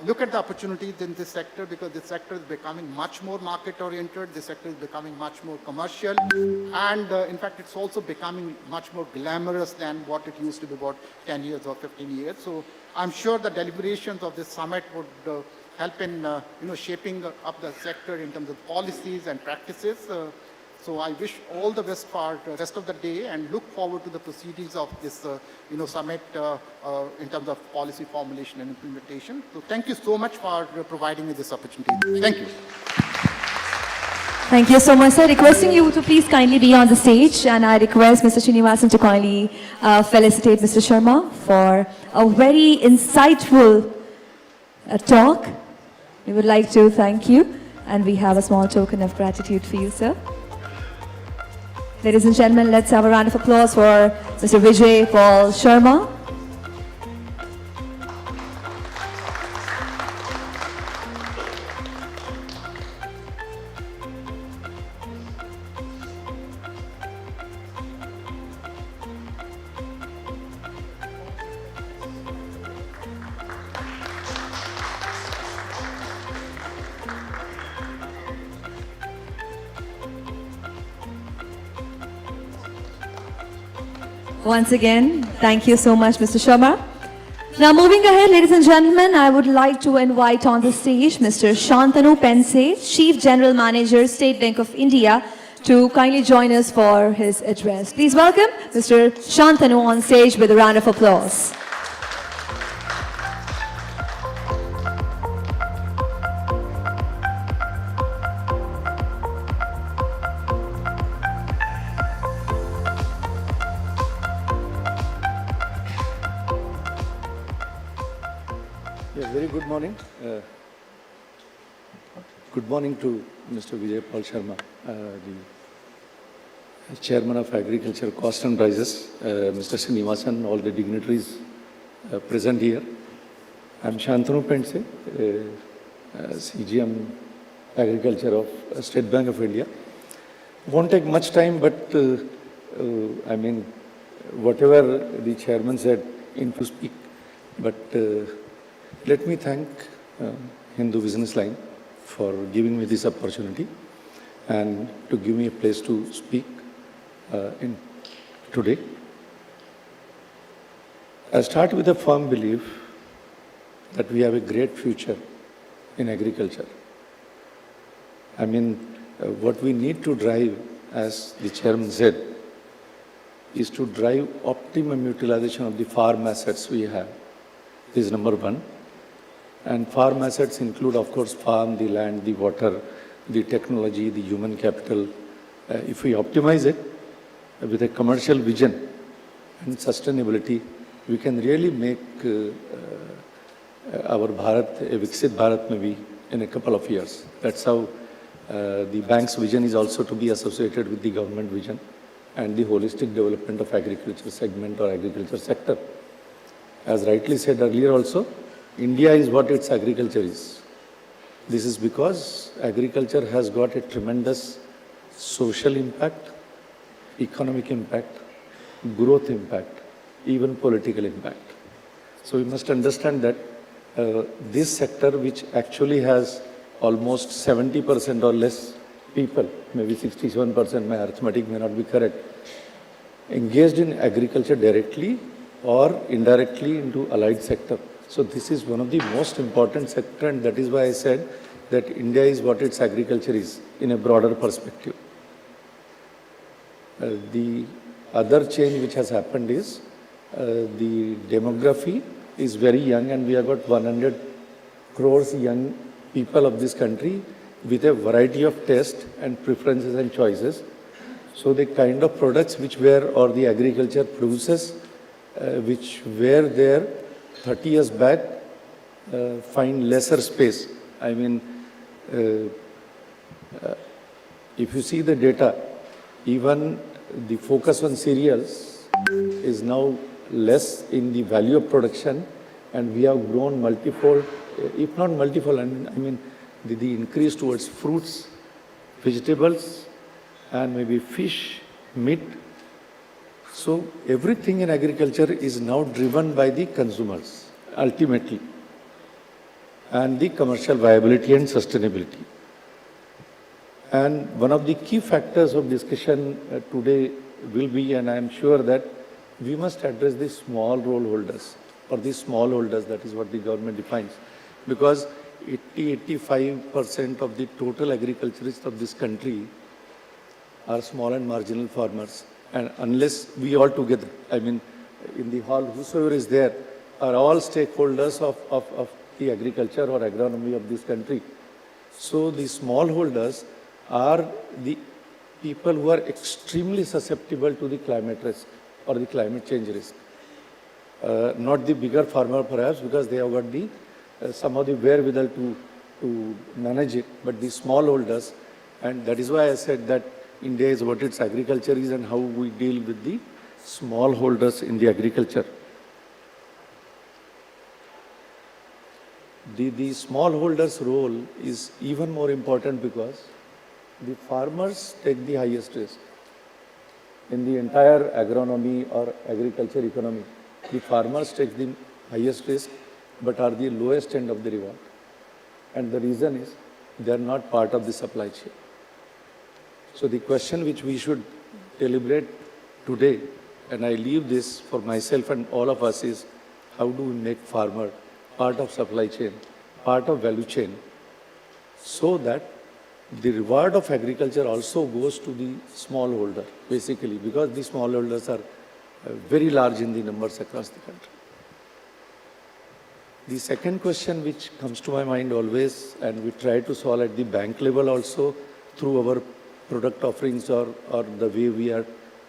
look at the opportunities in this sector, because this sector is becoming much more market-oriented. This sector is becoming much more commercial. And in fact, it's also becoming much more glamorous than what it used to be about 10 years or 15 years. So I'm sure the deliberations of this summit would help in shaping up the sector in terms of policies and practices. So I wish all the best for the rest of the day and look forward to the proceedings of this summit in terms of policy formulation and implementation. So thank you so much for providing me this opportunity. Thank you. Thank you so much, sir. Requesting you to please kindly be on the stage, and I request Mr. Srinivasan to kindly felicitate Mr. Sharma for a very insightful talk. We would like to thank you, and we have a small token of gratitude for you, sir. Ladies and gentlemen, let's have a round of applause for Mr. Vijay Paul Sharma. Once again, thank you so much, Mr. Sharma. Now, moving ahead, ladies and gentlemen, I would like to invite on the stage Mr. Shantanu Pense, Chief General Manager, State Bank of India, to kindly join us for his address. Please welcome Mr. Shantanu on stage with a round of applause. Very good morning. Good morning to Mr. Vijay Paul Sharma, the Chairman of Agriculture Cost and Prices, Mr. Srinivasan, all the dignitaries present here. I'm Shantanu Pense, CGM Agriculture of State Bank of India. Won't take much time, but I mean, whatever the Chairman said, in to speak, but let me thank Hindu BusinessLine for giving me this opportunity and to give me a place to speak in today. I start with a firm belief that we have a great future in agriculture. I mean, what we need to drive, as the Chairman said, is to drive optimum utilization of the farm assets we have. This is number one. And farm assets include, of course, farm, the land, the water, the technology, the human capital. If we optimize it with a commercial vision and sustainability, we can really make our Bharat, a Viksit Bharat maybe, in a couple of years. That's how the bank's vision is also to be associated with the government vision and the holistic development of agriculture segment or agriculture sector. As rightly said earlier also, India is what its agriculture is. This is because agriculture has got a tremendous social impact, economic impact, growth impact, even political impact. So we must understand that this sector, which actually has almost 70% or less people, maybe 67%, my arithmetic may not be correct, engaged in agriculture directly or indirectly into allied sector. So this is one of the most important sector, and that is why I said that India is what its agriculture is in a broader perspective. The other change which has happened is the demography is very young, and we have got 100 crores young people of this country with a variety of tastes and preferences and choices. So the kind of products which were, or the agriculture produces, which were there 30 years back, find lesser space. I mean, if you see the data, even the focus on cereals is now less in the value of production, and we have grown multifold, if not multifold, I mean the increase towards fruits, vegetables, and maybe fish, meat. So everything in agriculture is now driven by the consumers, ultimately, and the commercial viability and sustainability. And one of the key factors of discussion today will be, and I am sure that we must address the small role holders, or the small holders, that is what the government defines. Because 80-85% of the total agriculturists of this country are small and marginal farmers. And unless we all together, I mean, in the hall, whosoever is there, are all stakeholders of the agriculture or agronomy of this country. So the smallholders are the people who are extremely susceptible to the climate risk or the climate change risk. Not the bigger farmer perhaps, because they have got the some of the wherewithal to manage it, but the smallholders, and that is why I said that India is what its agriculture is and how we deal with the smallholders in the agriculture. The smallholders' role is even more important because the farmers take the highest risk. In the entire agronomy or agriculture economy, the farmers take the highest risk but are the lowest end of the reward. And the reason is they are not part of the supply chain. So the question which we should deliberate today, and I leave this for myself and all of us, is how do we make farmer part of supply chain, part of value chain, so that the reward of agriculture also goes to the smallholder, basically, because the smallholders are very large in the numbers across the country. The second question which comes to my mind always, and we try to solve at the bank level also through our product offerings or the way we are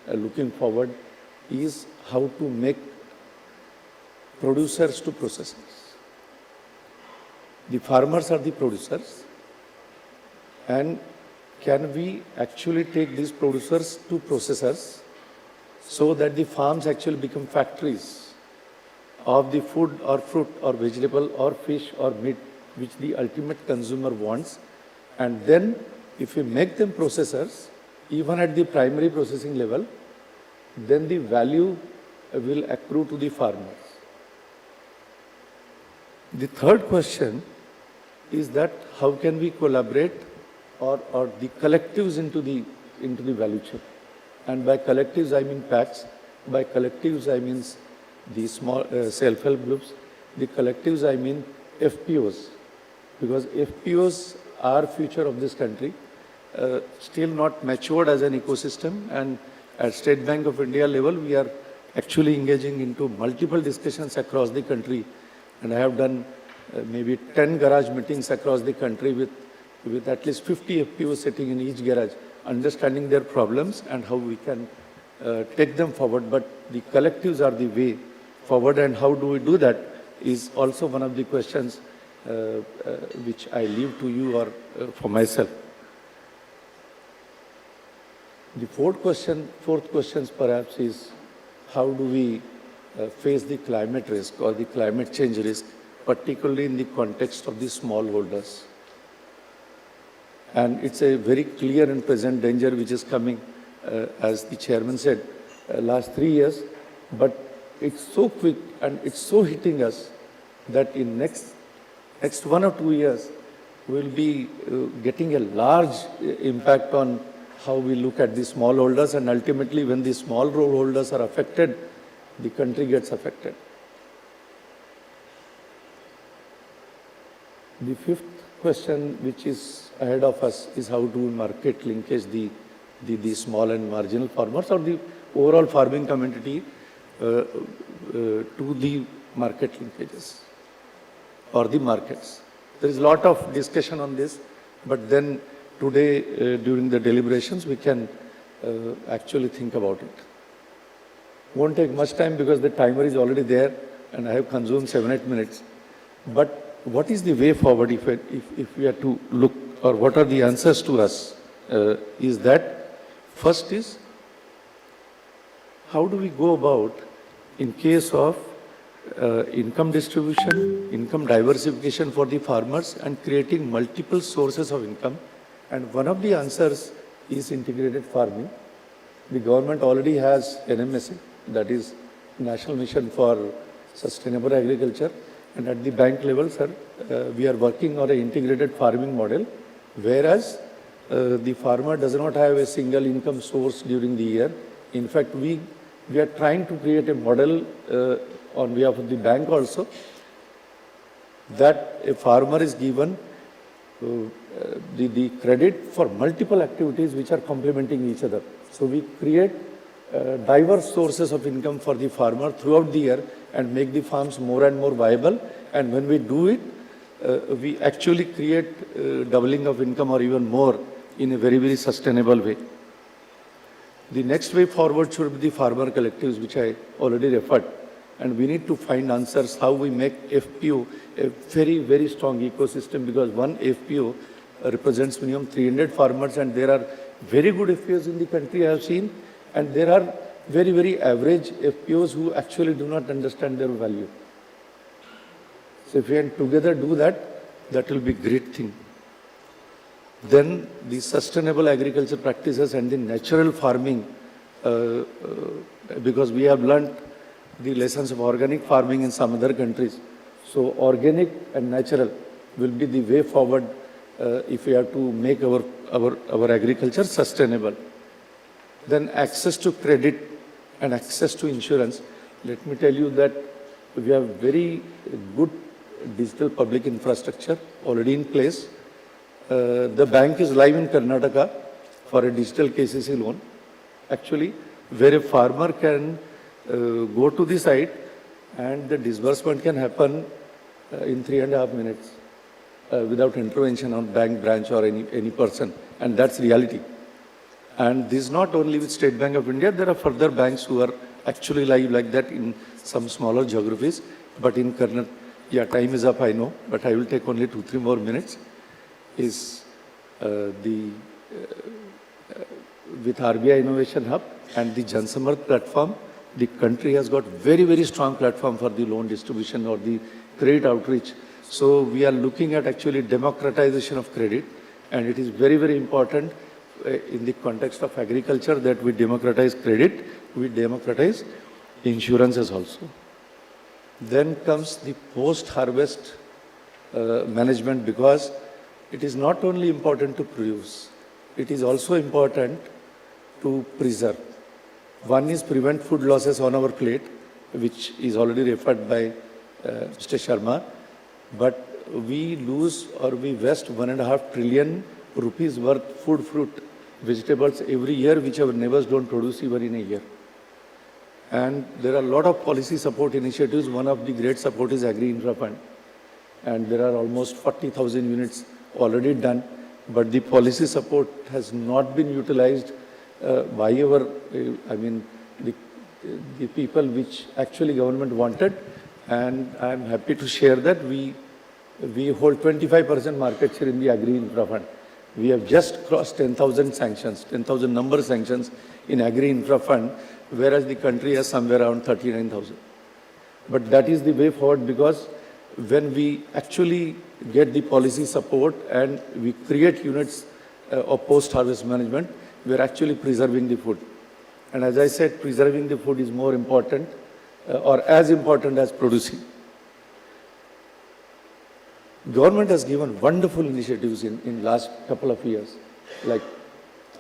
looking forward, is how to make producers to processors. The farmers are the producers, and can we actually take these producers to processors so that the farms actually become factories of the food or fruit or vegetable or fish or meat which the ultimate consumer wants, and then if we make them processors, even at the primary processing level, then the value will accrue to the farmers. The third question is that how can we collaborate or the collectives into the value chain. And by collectives I mean packs, by collectives I mean the small self-help groups, the collectives I mean FPOs, because FPOs are future of this country, still not matured as an ecosystem, and at State Bank of India level we are actually engaging into multiple discussions across the country, and I have done maybe 10 garage meetings across the country with at least 50 FPOs sitting in each garage, understanding their problems and how we can take them forward. But the collectives are the way forward, and how do we do that is also one of the questions which I leave to you or for myself. The fourth question perhaps is how do we face the climate risk or the climate change risk, particularly in the context of the smallholders. And it's a very clear and present danger which is coming, as the chairman said, last 3 years, but it's so quick and it's so hitting us that in next 1 or 2 years, we'll be getting a large impact on how we look at the smallholders, and ultimately when the smallholders are affected, the country gets affected. The fifth question which is ahead of us is how do we market linkage the small and marginal farmers or the overall farming community to the market linkages or the markets. There is a lot of discussion on this, but then today during the deliberations we can actually think about it. Won't take much time because the timer is already there and I have consumed 7-8 minutes. But what is the way forward if we are to look, or what are the answers to us, is that first is how do we go about in case of income distribution, income diversification for the farmers and creating multiple sources of income. And one of the answers is integrated farming. The government already has NMSA, that is National Mission for Sustainable Agriculture. And at the bank level, sir, we are working on an integrated farming model, whereas the farmer does not have a single income source during the year. In fact, we are trying to create a model on behalf of the bank also, that a farmer is given the credit for multiple activities which are complementing each other. So we create diverse sources of income for the farmer throughout the year and make the farms more and more viable. And when we do it, we actually create doubling of income or even more in a very, very sustainable way. The next way forward should be the farmer collectives, which I already referred. And we need to find answers how we make FPO a very, very strong ecosystem, because one FPO represents minimum 300 farmers, and there are very good FPOs in the country I have seen, and there are very, very average FPOs who actually do not understand their value. So if we can together do that, that will be a great thing. Then the sustainable agriculture practices and the natural farming, because we have learned the lessons of organic farming in some other countries. So organic and natural will be the way forward if we have to make our agriculture sustainable. Then access to credit and access to insurance. Let me tell you that we have very good digital public infrastructure already in place. The bank is live in Karnataka for a digital KCC loan, actually, where a farmer can go to the site and the disbursement can happen in 3.5 minutes without intervention on bank branch or any person, and that's reality. And this is not only with State Bank of India, there are further banks who are actually live like that in some smaller geographies, but in Karnataka, yeah, time is up, I know, but I will take only 2-3 more minutes, is with RBI Innovation Hub and the Jansamarth platform, the country has got very, very strong platform for the loan distribution or the credit outreach. So we are looking at actually democratization of credit, and it is very, very important in the context of agriculture that we democratize credit, we democratize insurances also. Then comes the post-harvest management, because it is not only important to produce, it is also important to preserve. One is prevent food losses on our plate, which is already referred by Mr. Sharma, but we lose or we waste 1.5 trillion rupees worth food, fruit, vegetables every year, which our neighbors don't produce even in a year. And there are a lot of policy support initiatives. One of the great support is Agri Infra Fund, and there are almost 40,000 units already done, but the policy support has not been utilized by our, the people which actually government wanted. And I'm happy to share that we hold 25% market share in the Agri Infra Fund. We have just crossed 10,000 sanctions, 10,000 number sanctions in Agri Infra Fund, whereas the country has somewhere around 39,000. But that is the way forward, because when we actually get the policy support and we create units of post-harvest management, we are actually preserving the food. And as I said, preserving the food is more important or as important as producing. Government has given wonderful initiatives in last couple of years, like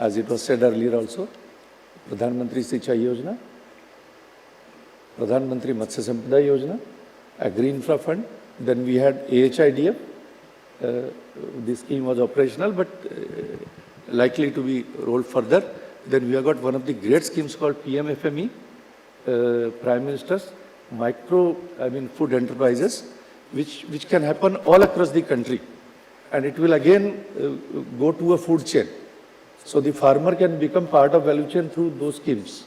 as it was said earlier also, Pradhan Mantri Sinchai Yojana, Pradhan Mantri Matsya Sampada Yojana, Agri Infra Fund, then we had AHIDF. This scheme was operational, but likely to be rolled further. Then we have got one of the great schemes called PMFME, Prime Minister's food enterprises, which can happen all across the country. And it will again go to a food chain. So the farmer can become part of value chain through those schemes.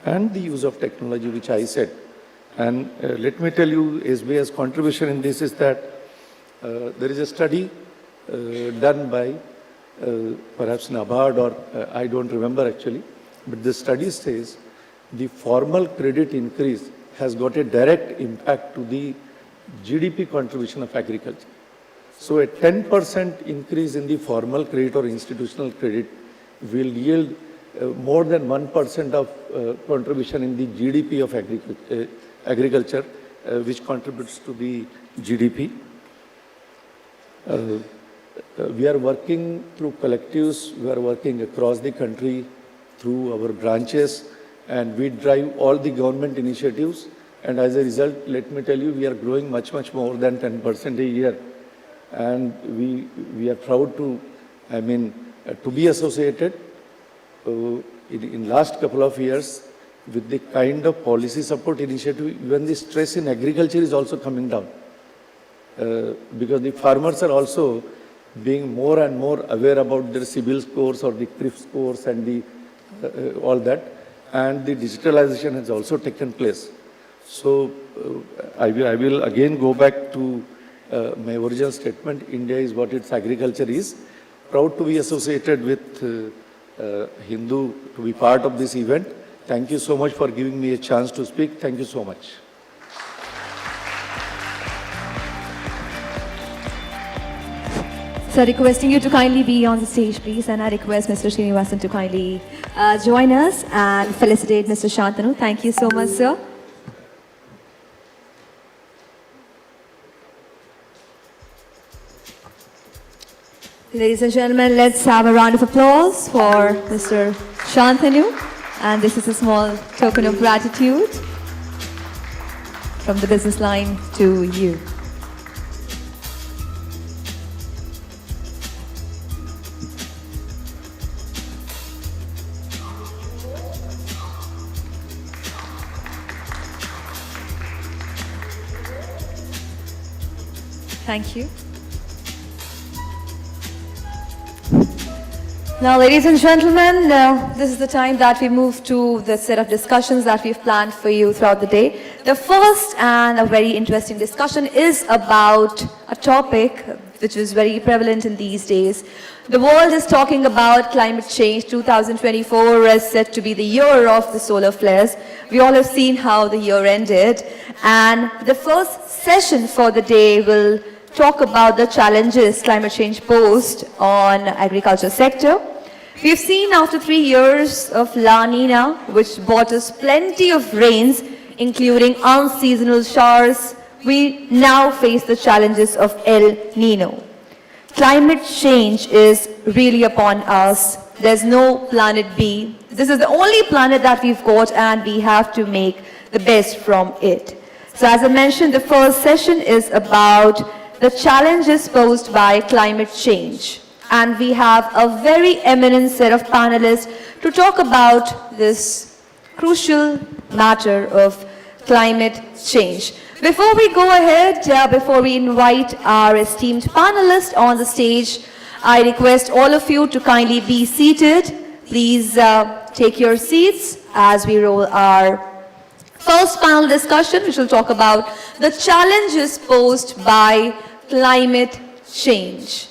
And the use of technology, which I said. And let me tell you, SBI's contribution in this is that there is a study done by perhaps Nabard or I don't remember actually, but the study says the formal credit increase has got a direct impact to the GDP contribution of agriculture. So a 10% increase in the formal credit or institutional credit will yield more than 1% of contribution in the GDP of agriculture, which contributes to the GDP. We are working through collectives, we are working across the country through our branches, and we drive all the government initiatives And as a result, let me tell you, we are growing much, much more than 10% a year. And we are proud to, to be associated in last couple of years with the kind of policy support initiative. Even the stress in agriculture is also coming down. Because the farmers are also being more and more aware about their CIBIL scores or the CRIF scores and the all that, and the digitalization has also taken place. So I will again go back to my original statement. India is what its agriculture is. Proud to be associated with Hindu, to be part of this event. Thank you so much for giving me a chance to speak. Thank you so much. So requesting you to kindly be on the stage, please, and I request Mr. Srinivasan to kindly join us and felicitate Mr. Shantanu. Thank you so much, sir. Ladies and gentlemen, let's have a round of applause for Mr. Shantanu. And this is a small token of gratitude from the business line to you. Thank you. Now, ladies and gentlemen, this is the time that we move to the set of discussions that we've planned for you throughout the day. The first and a very interesting discussion is about a topic which is very prevalent in these days. The world is talking about climate change. 2024 is set to be the year of the solar flares. We all have seen how the year ended. And the first session for the day will talk about the challenges climate change posed on agriculture sector. We've seen after 3 years of La Nina, which brought us plenty of rains, including unseasonal showers, we now face the challenges of El Nino. Climate change is really upon us. There's no planet B. This is the only planet that we've got, and we have to make the best from it. So as I mentioned, the first session is about the challenges posed by climate change. And we have a very eminent set of panelists to talk about this crucial matter of climate change. Before we go ahead, before we invite our esteemed panelists on the stage, I request all of you to kindly be seated. Please take your seats as we roll our first panel discussion, which will talk about the challenges posed by climate change.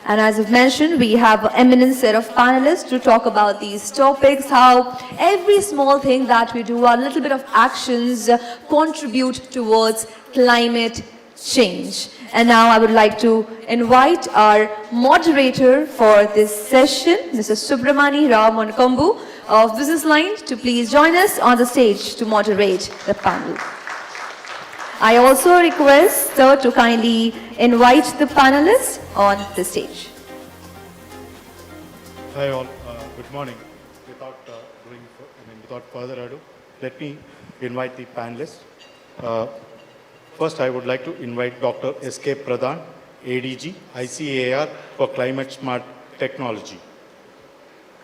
And as I've mentioned, we have an eminent set of panelists to talk about these topics, how every small thing that we do, our little bit of actions contribute towards climate change. And now I would like to invite our moderator for this session, Mr. Subramani Rao Monkambu of businessLine, to please join us on the stage to moderate the panel. I also request, sir, to kindly invite the panelists on the stage. Hi all, good morning. Without further ado, let me invite the panelists. First, I would like to invite Dr. S.K. Pradhan, ADG, ICAR for Climate Smart Technology.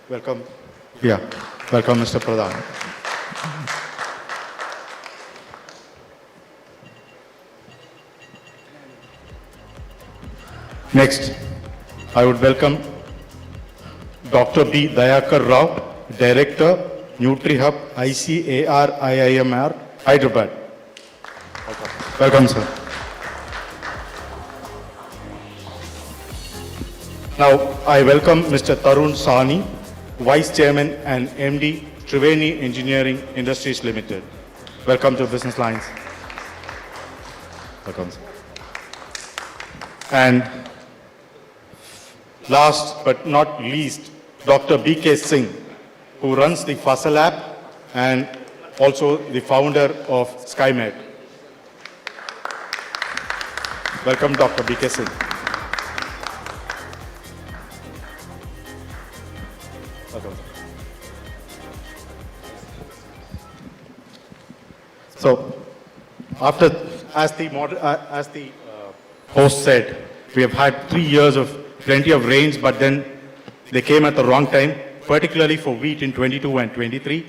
Welcome. Yeah, welcome, Mr. Pradhan. Next, I would welcome Dr. B. Dayakar Rao, Director, NutriHub, ICAR, IIMR, Hyderabad. Welcome, sir. Now, I welcome Mr. Tarun Sani, Vice Chairman and MD, Triveni Engineering Industries Limited. Welcome to Business Lines. Welcome, sir. And last but not least, Dr. B.K. Singh, who runs the Fasal app and also the founder of SkyMed. Welcome, Dr. B.K. Singh. Welcome. So, as the host said, we have had 3 years of plenty of rains, but then they came at the wrong time, particularly for wheat in 22 and 23.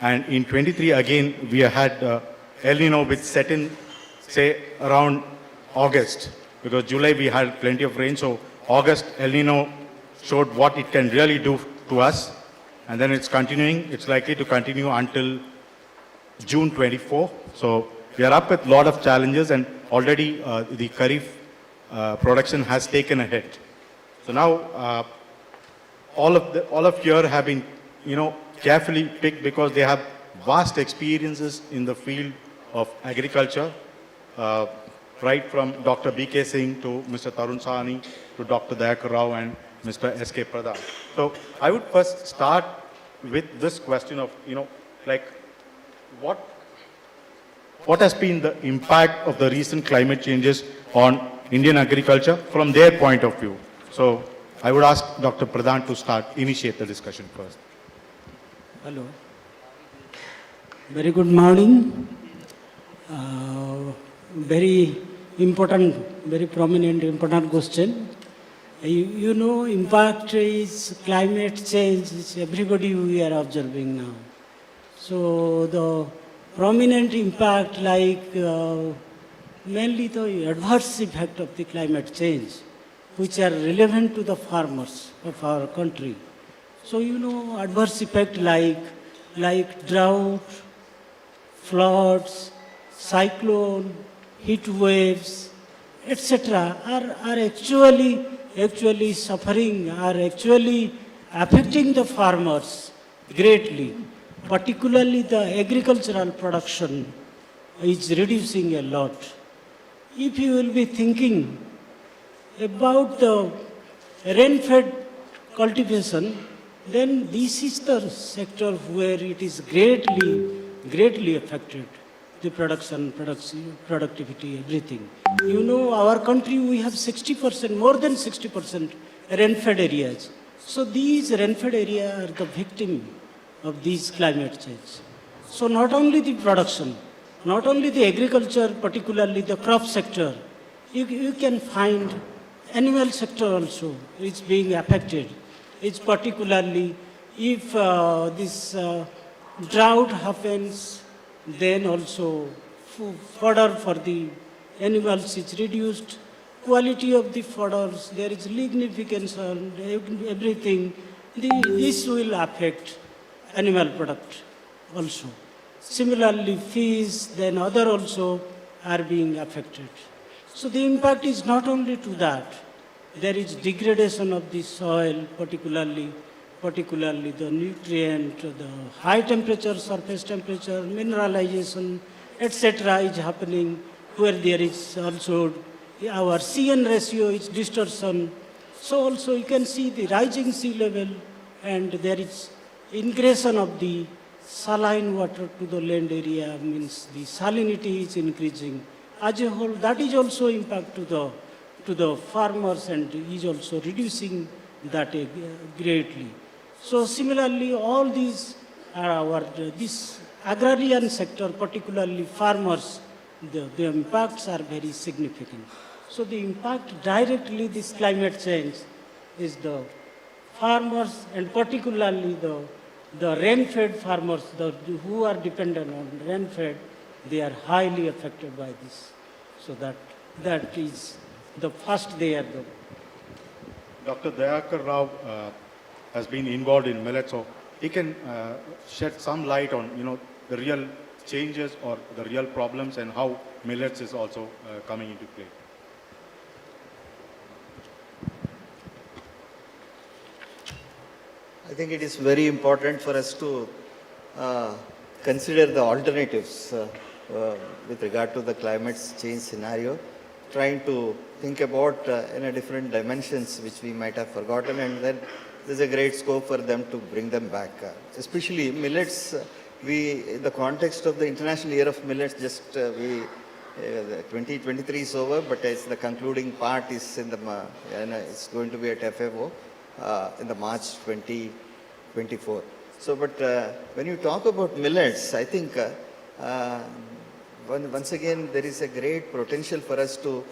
And in 23 again, we had El Nino, which set in, say, around August, because July we had plenty of rain. So August, El Nino showed what it can really do to us. And then it's continuing. It's likely to continue until June 24. So we are up with a lot of challenges, and already the Kharif production has taken a hit. So now all of you have been, carefully picked because they have vast experiences in the field of agriculture, right from Dr. B.K. Singh to Mr. Tarun Sahni to Dr. Danuka Rao and Mr. S.K. Pradhan. So I would first start with this question of, what has been the impact of the recent climate changes on Indian agriculture from their point of view? So I would ask Dr. Pradhan to initiate the discussion first. Hello. Very good morning. Very important, very prominent, important question. Impact is climate change, is everybody we are observing now. So the prominent impact, like mainly the adverse effect of the climate change, which are relevant to the farmers of our country. So adverse effect like drought, floods, cyclone, heat waves, etc. are actually suffering, are actually affecting the farmers greatly. Particularly the agricultural production is reducing a lot. If you will be thinking about the rain-fed cultivation, then this is the sector where it is greatly affected, the production, productivity, everything. Our country, we have 60%, more than 60% rain-fed areas. So these rain-fed areas are the victim of these climate change. So not only the production, not only the agriculture, particularly the crop sector, you can find animal sector also is being affected. It's particularly if this drought happens, then also fodder for the animals is reduced, quality of the fodders, there is lignification, everything. This will affect animal product also. Similarly, fish, then other also are being affected. So the impact is not only to that. There is degradation of the soil, particularly the nutrient, the high temperature, surface temperature, mineralization, etc. is happening, where there is also our CN ratio is distortion. So also you can see the rising sea level, and there is ingression of the saline water to the land area, means the salinity is increasing. As a whole, that is also impact to the farmers, and is also reducing that greatly. So similarly, all these are this agrarian sector, particularly farmers, the impacts are very significant. So the impact directly this climate change is the farmers, and particularly the rain-fed farmers, who are dependent on rain-fed, they are highly affected by this. So that is the first they are the. Dr. Danuka Rao has been involved in millet, so he can shed some light on the real changes or the real problems and how millets is also coming into play. I think it is very important for us to consider the alternatives with regard to the climate change scenario, trying to think about in a different dimensions which we might have forgotten, and then there's a great scope for them to bring them back. Especially millets, in the context of the International Year of Millets, 2023 is over, but it's the concluding part is in the, it's going to be at FAO in the March 2024. So, but when you talk about millets, I think once again, there is a great potential for us to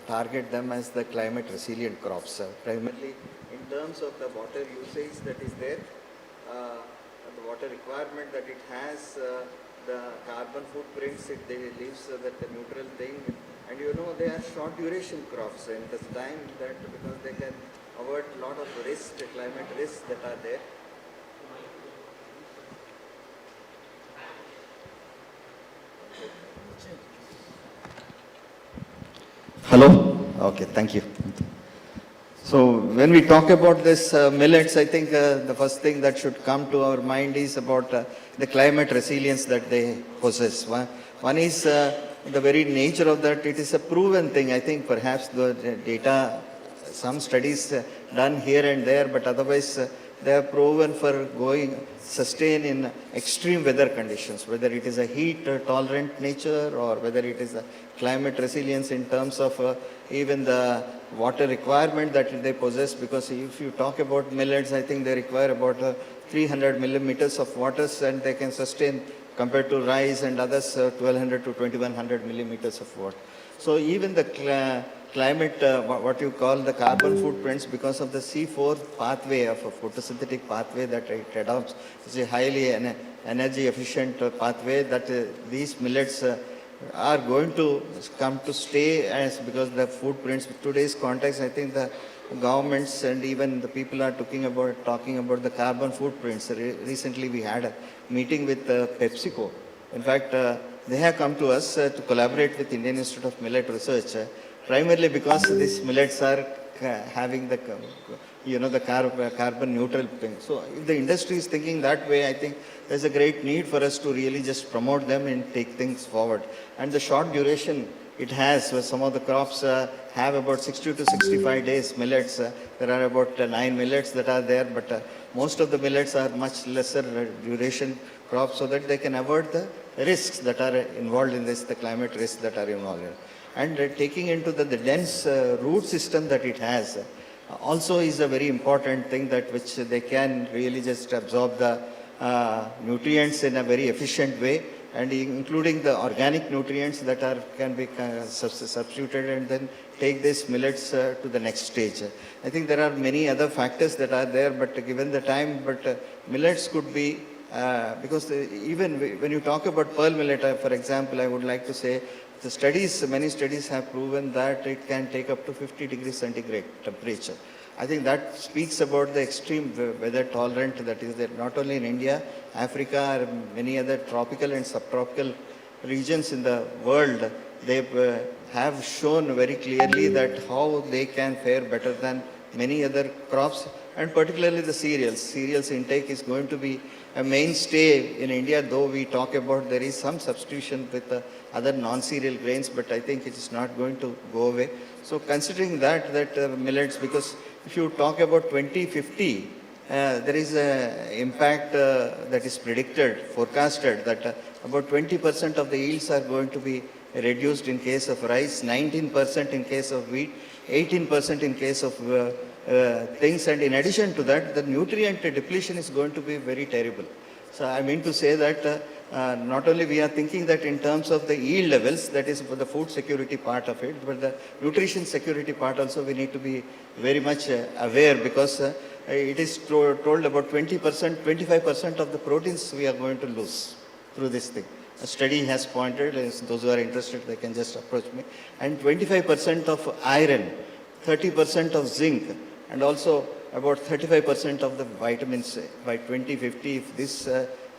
target them as the climate resilient crops, primarily in terms of the water usage that is there, the water requirement that it has, the carbon footprints it leaves, that the neutral thing, and they are short duration crops in this time that because they can avoid a lot of risks, climate risks that are there. Hello? Okay, thank you. So when we talk about this millets, I think the first thing that should come to our mind is about the climate resilience that they possess. One is the very nature of that. It is a proven thing. I think perhaps the data, some studies done here and there, but otherwise they are proven for sustain in extreme weather conditions, whether it is a heat tolerant nature or whether it is a climate resilience in terms of even the water requirement that they possess, because if you talk about millets, I think they require about 300 millimeters of waters, and they can sustain, compared to rice and others, 1200 to 2100 millimeters of water. So even the climate, what you call the carbon footprints, because of the C4 pathway of a photosynthetic pathway that it adopts, is a highly energy efficient pathway that these millets are going to come to stay as, because the footprints, with today's context, I think the governments and even the people are talking about the carbon footprints. Recently we had a meeting with PepsiCo. In fact, they have come to us to collaborate with Indian Institute of Millet Research, primarily because these millets are having the carbon neutral thing. So if the industry is thinking that way, I think there's a great need for us to really just promote them and take things forward. And the short duration it has, where some of the crops have about 60 to 65 days millets. There are about 9 millets that are there, but most of the millets are much lesser duration crops, so that they can avoid the risks that are involved in this, the climate risks that are involved in. And taking into the dense root system that it has also is a very important thing, that which they can really just absorb the nutrients in a very efficient way, and including the organic nutrients that can be substituted, and then take these millets to the next stage. I think there are many other factors that are there, but given the time, millets could be, because even when you talk about pearl millet, for example, I would like to say, the studies, many studies have proven that it can take up to 50 degrees centigrade temperature. I think that speaks about the extreme weather tolerant that is there, not only in India, Africa, or many other tropical and subtropical regions in the world. They have shown very clearly that how they can fare better than many other crops, and particularly the cereals. Cereals intake is going to be a mainstay in India, though we talk about there is some substitution with other non-cereal grains, but I think it is not going to go away. So considering that millets, because if you talk about 2050, there is an impact that is predicted, forecasted, that about 20% of the yields are going to be reduced in case of rice, 19% in case of wheat, 18% in case of things, and in addition to that, the nutrient depletion is going to be very terrible. So I mean to say that not only we are thinking that in terms of the yield levels, that is for the food security part of it, but the nutrition security part also we need to be very much aware, because it is told about 20%, 25% of the proteins we are going to lose through this thing. A study has pointed, those who are interested, they can just approach me, and 25% of iron, 30% of zinc, and also about 35% of the vitamins by 2050, if this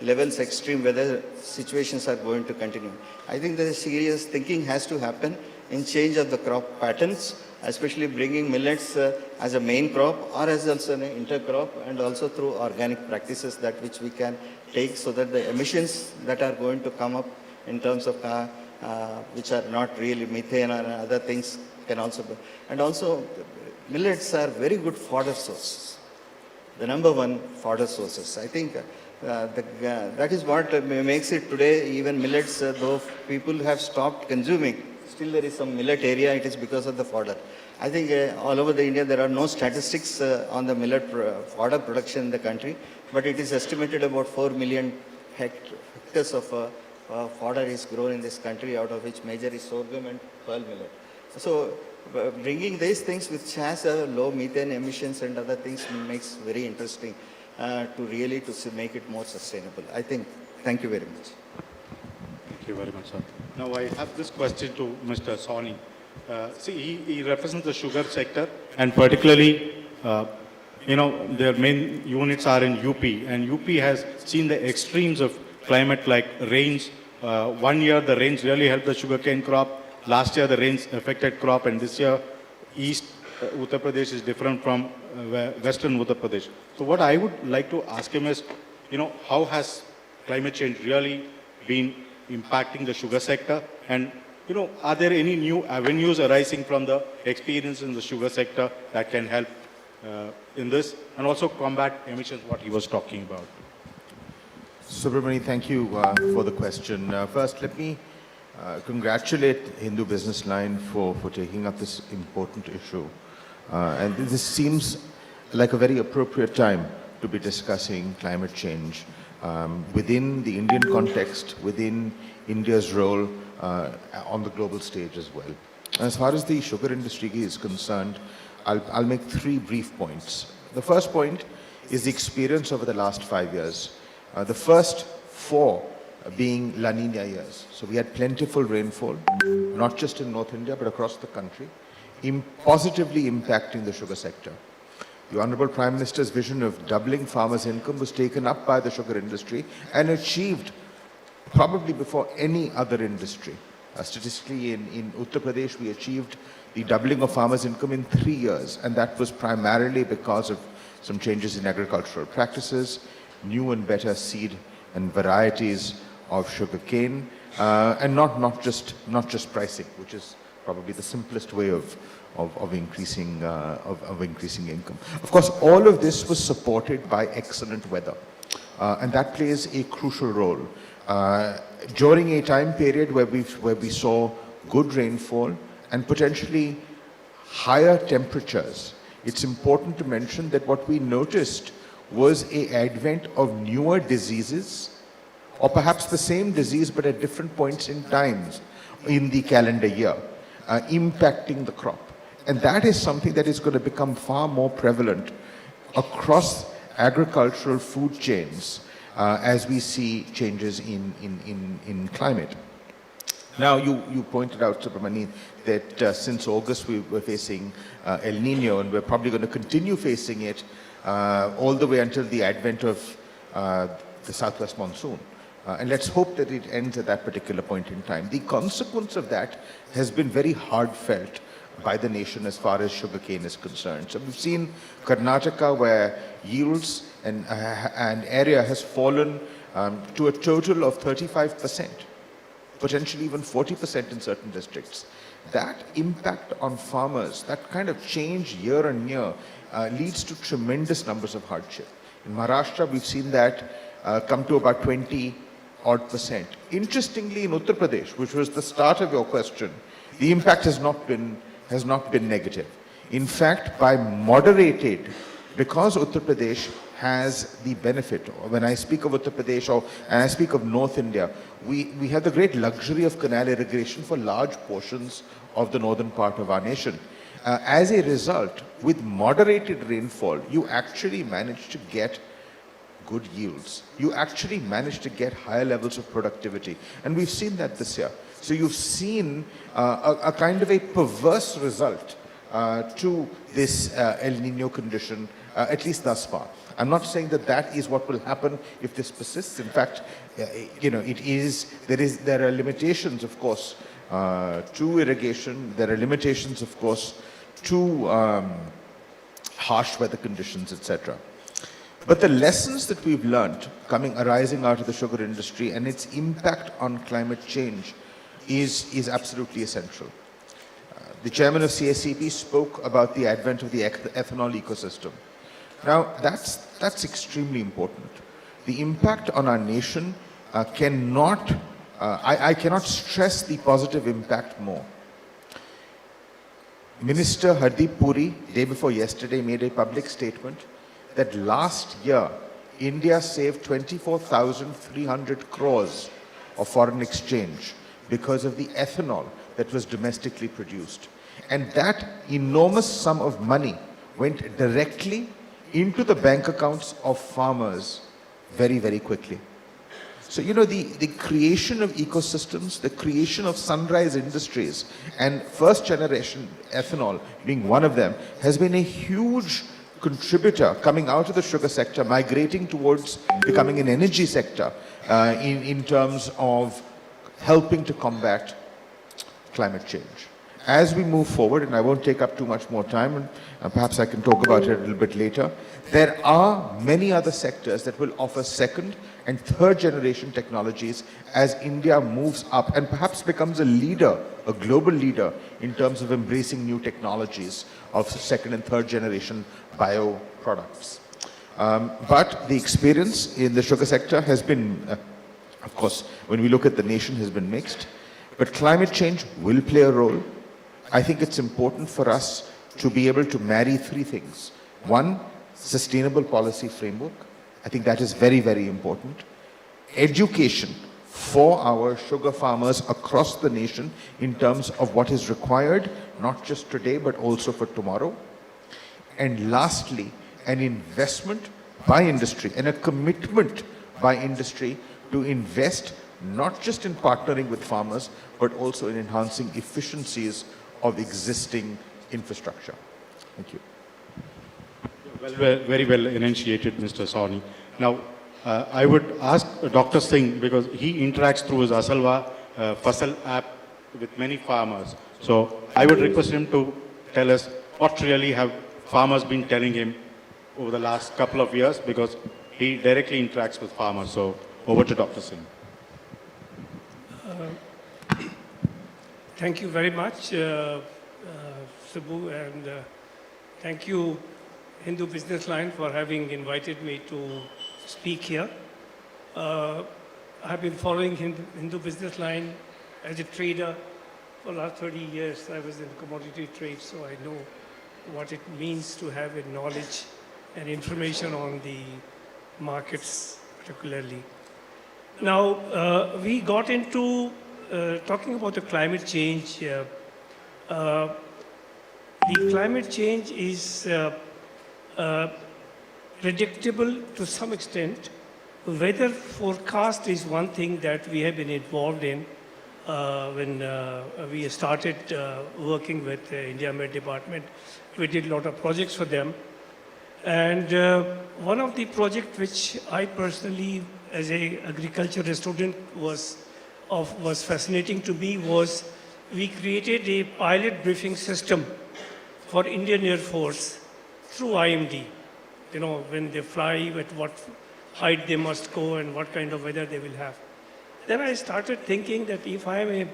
levels extreme weather situations are going to continue. I think the serious thinking has to happen in change of the crop patterns, especially bringing millets as a main crop or as also an intercrop, and also through organic practices that which we can take, so that the emissions that are going to come up in terms of which are not really methane or other things can also be. And also millets are very good fodder sources, the number one fodder sources. I think that is what makes it today, even millets, though people have stopped consuming, still there is some millet area, it is because of the fodder. I think all over the India there are no statistics on the millet fodder production in the country, but it is estimated about 4 million hectares of fodder is grown in this country, out of which major is sorghum and pearl millet. So bringing these things which has a low methane emissions and other things makes very interesting to make it more sustainable. I think, thank you very much. Thank you very much, sir. Now I have this question to Mr. Sawhney. See, he represents the sugar sector, and particularly, their main units are in UP, and UP has seen the extremes of climate like rains. 1 year the rains really helped the sugarcane crop. Last year the rains affected crop, and this year East Uttar Pradesh is different from Western Uttar Pradesh. So what I would like to ask him is, how has climate change really been impacting the sugar sector, and are there any new avenues arising from the experience in the sugar sector that can help in this, and also combat emissions, what he was talking about? Subramani, thank you for the question. First, let me congratulate Hindu Business Line for taking up this important issue. And this seems like a very appropriate time to be discussing climate change within the Indian context, within India's role on the global stage as well. As far as the sugar industry is concerned, I'll make 3 brief points. The first point is the experience over the last 5 years. The first 4 being La Nina years. So we had plentiful rainfall, not just in North India, but across the country, positively impacting the sugar sector. The Honorable Prime Minister's vision of doubling farmers' income was taken up by the sugar industry and achieved probably before any other industry. Statistically, in Uttar Pradesh, we achieved the doubling of farmers' income in 3 years, and that was primarily because of some changes in agricultural practices, new and better seed and varieties of sugarcane, and not just pricing, which is probably the simplest way of increasing income. Of course, all of this was supported by excellent weather, and that plays a crucial role. During a time period where we saw good rainfall and potentially higher temperatures, it's important to mention that what we noticed was an advent of newer diseases, or perhaps the same disease but at different points in times in the calendar year, impacting the crop. And that is something that is going to become far more prevalent across agricultural food chains as we see changes in climate. Now, you pointed out, Subramani, that since August we were facing El Nino, and we're probably going to continue facing it all the way until the advent of the southwest monsoon. And let's hope that it ends at that particular point in time. The consequence of that has been very hard felt by the nation as far as sugarcane is concerned. So we've seen Karnataka, where yields and area has fallen to a total of 35%, potentially even 40% in certain districts. That impact on farmers, that kind of change year on year, leads to tremendous numbers of hardship. In Maharashtra, we've seen that come to about 20-odd%. Interestingly, in Uttar Pradesh, which was the start of your question, the impact has not been negative. In fact, by moderated, because Uttar Pradesh has the benefit, when I speak of Uttar Pradesh and I speak of North India, we have the great luxury of canal irrigation for large portions of the northern part of our nation. As a result, with moderated rainfall, you actually manage to get good yields. You actually manage to get higher levels of productivity. And we've seen that this year. So you've seen a kind of a perverse result to this El Nino condition, at least thus far. I'm not saying that that is what will happen if this persists. In fact, there are limitations, of course, to irrigation. There are limitations, of course, to harsh weather conditions, etc. But the lessons that we've learned arising out of the sugar industry and its impact on climate change is absolutely essential. The chairman of CACP spoke about the advent of the ethanol ecosystem. Now, that's extremely important. The impact on our nation I cannot stress the positive impact more. Minister Hardeep Puri, day before yesterday, made a public statement that last year, India saved 24,300 crores of foreign exchange because of the ethanol that was domestically produced. And that enormous sum of money went directly into the bank accounts of farmers very, very quickly. So, you know, the creation of ecosystems, the creation of sunrise industries, and first generation ethanol being one of them, has been a huge contributor coming out of the sugar sector, migrating towards becoming an energy sector in terms of helping to combat climate change. As we move forward, and I won't take up too much more time, and perhaps I can talk about it a little bit later, there are many other sectors that will offer second and third generation technologies as India moves up and perhaps becomes a leader, a global leader in terms of embracing new technologies of second and third generation bio products. But the experience in the sugar sector has been, of course, when we look at the nation, has been mixed. But climate change will play a role. I think it's important for us to be able to marry three things. One, sustainable policy framework. I think that is very, very important. Education for our sugar farmers across the nation in terms of what is required, not just today, but also for tomorrow. And lastly, an investment by industry and a commitment by industry to invest not just in partnering with farmers, but also in enhancing efficiencies of existing infrastructure. Thank you. Well, very well enunciated, Mr. Sawhney. Now, I would ask Dr. Singh, because he interacts through his Asalwa Fasal app with many farmers. So I would request him to tell us what really have farmers been telling him over the last couple of years, because he directly interacts with farmers. So over to Dr. Singh. Thank you very much, Subbu, and thank you, Hindu Business Line, for having invited me to speak here. I've been following Hindu Business Line as a trader for the last 30 years. I was in commodity trade, so I know what it means to have a knowledge and information on the markets particularly. Now, we got into talking about the climate change. The climate change is predictable to some extent. Weather forecast is one thing that we have been involved in when we started working with the India Met Department. We did a lot of projects for them. And one of the projects which I personally, as an agriculture student, was fascinating to me was we created a pilot briefing system for Indian Air Force through IMD. You know, when they fly, at what height they must go and what kind of weather they will have. Then I started thinking that if I am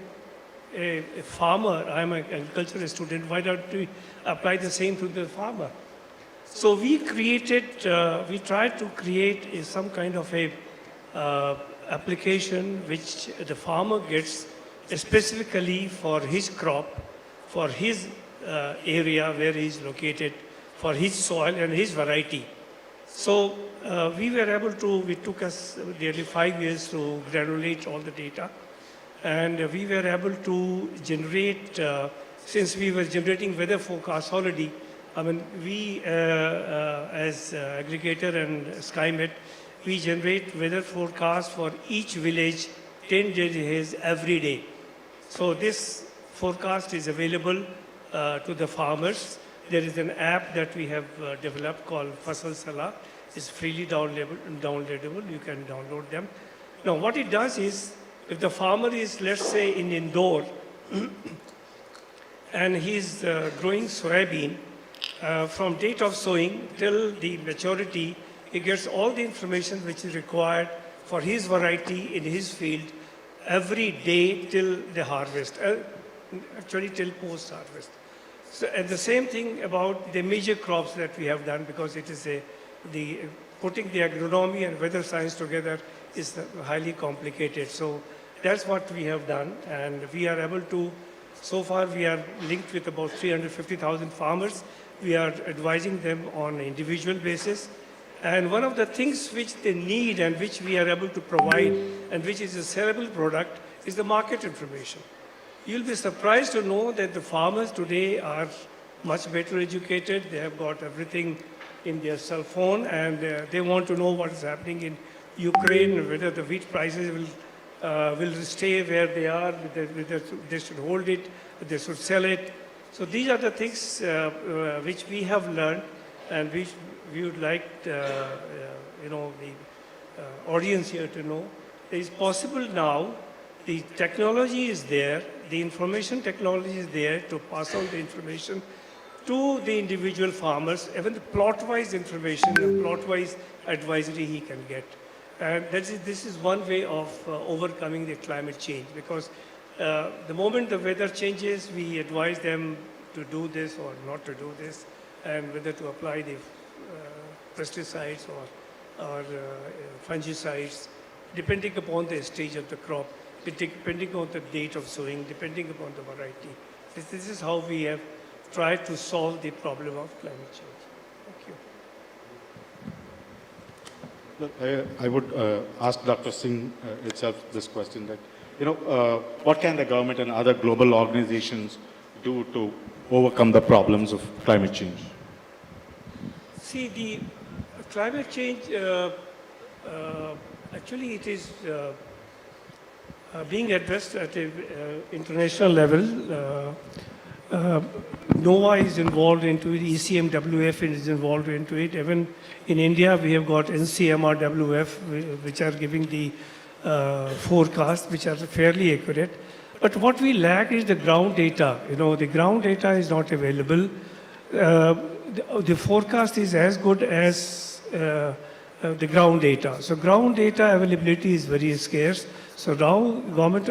a farmer, I am an agricultural student, why don't we apply the same to the farmer? So we created, we tried to create some kind of a application which the farmer gets specifically for his crop, for his area where he is located, for his soil and his variety. So we were able to, it took us nearly 5 years to granulate all the data. And we were able to generate, since we were generating weather forecasts already, I mean, we as aggregator and SkyMet, we generate weather forecasts for each village 10 days every day. So this forecast is available to the farmers. There is an app that we have developed called Fasal Salah. It's freely downloadable. You can download them. Now what it does is, if the farmer is, let's say, in Indore, and he's growing soybean, from date of sowing till the maturity, he gets all the information which is required for his variety in his field every day till the harvest, actually till post-harvest. So, and the same thing about the major crops that we have done, because it is putting the agronomy and weather science together is highly complicated. So that's what we have done, and we are able to, so far we are linked with about 350,000 farmers. We are advising them on an individual basis, And one of the things which they need and which we are able to provide and which is a sellable product is the market information. You'll be surprised to know that the farmers today are much better educated. They have got everything in their cell phone, and they want to know what is happening in Ukraine, whether the wheat prices will stay where they are, whether they should hold it, they should sell it. So these are the things which we have learned and which we would like the audience here to know. It is possible now, the technology is there, the information technology is there to pass on the information to the individual farmers, even the plot-wise information and plot-wise advisory he can get. And this is one way of overcoming the climate change, because the moment the weather changes, we advise them to do this or not to do this, and whether to apply the pesticides or fungicides, depending upon the stage of the crop, depending on the date of sowing, depending upon the variety. This is how we have tried to solve the problem of climate change. Thank you. I would ask Dr. Singh itself this question, that, what can the government and other global organizations do to overcome the problems of climate change? See, the climate change, actually it is being addressed at an international level. NOAA is involved into it, ECMWF is involved into it. Even in India, we have got NCMRWF, which are giving the forecasts, which are fairly accurate. But what we lack is the ground data. The ground data is not available. The forecast is as good as the ground data. So ground data availability is very scarce. So now government,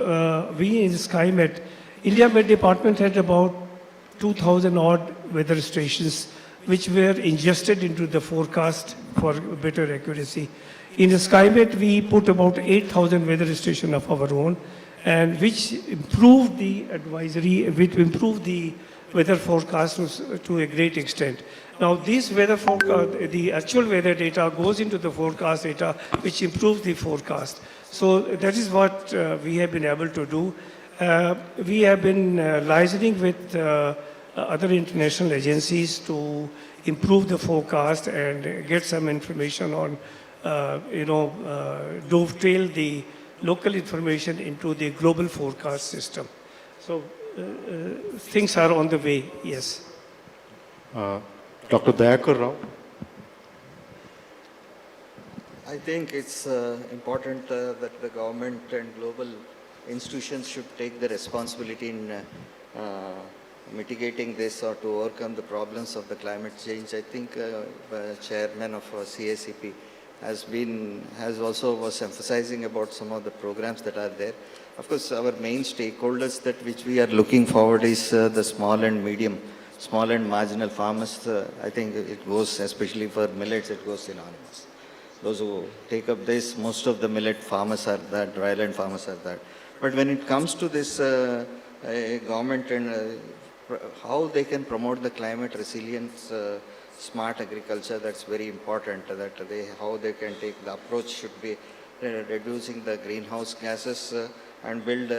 we in SkyMet, India Met Department had about 2,000 odd weather stations which were ingested into the forecast for better accuracy. In the SkyMet, we put about 8,000 weather stations of our own, and which improved the advisory, which improved the weather forecast to a great extent. Now, this weather forecast, the actual weather data goes into the forecast data, which improves the forecast. So that is what we have been able to do. We have been liaising with other international agencies to improve the forecast and get some information on, dovetail the local information into the global forecast system. So things are on the way, yes. Dr. Dayakar Rao. I think it's important that the government and global institutions should take the responsibility in mitigating this or to overcome the problems of the climate change. I think chairman of CACP was emphasizing about some of the programs that are there. Of course, our main stakeholders which we are looking forward is the small and marginal farmers. I think it goes, especially for millets, it goes synonymous. Those who take up this, most of the millet farmers are that, dryland farmers are that. But when it comes to this government and how they can promote the climate resilience, smart agriculture, that's very important, that how they can take the approach should be reducing the greenhouse gases and build,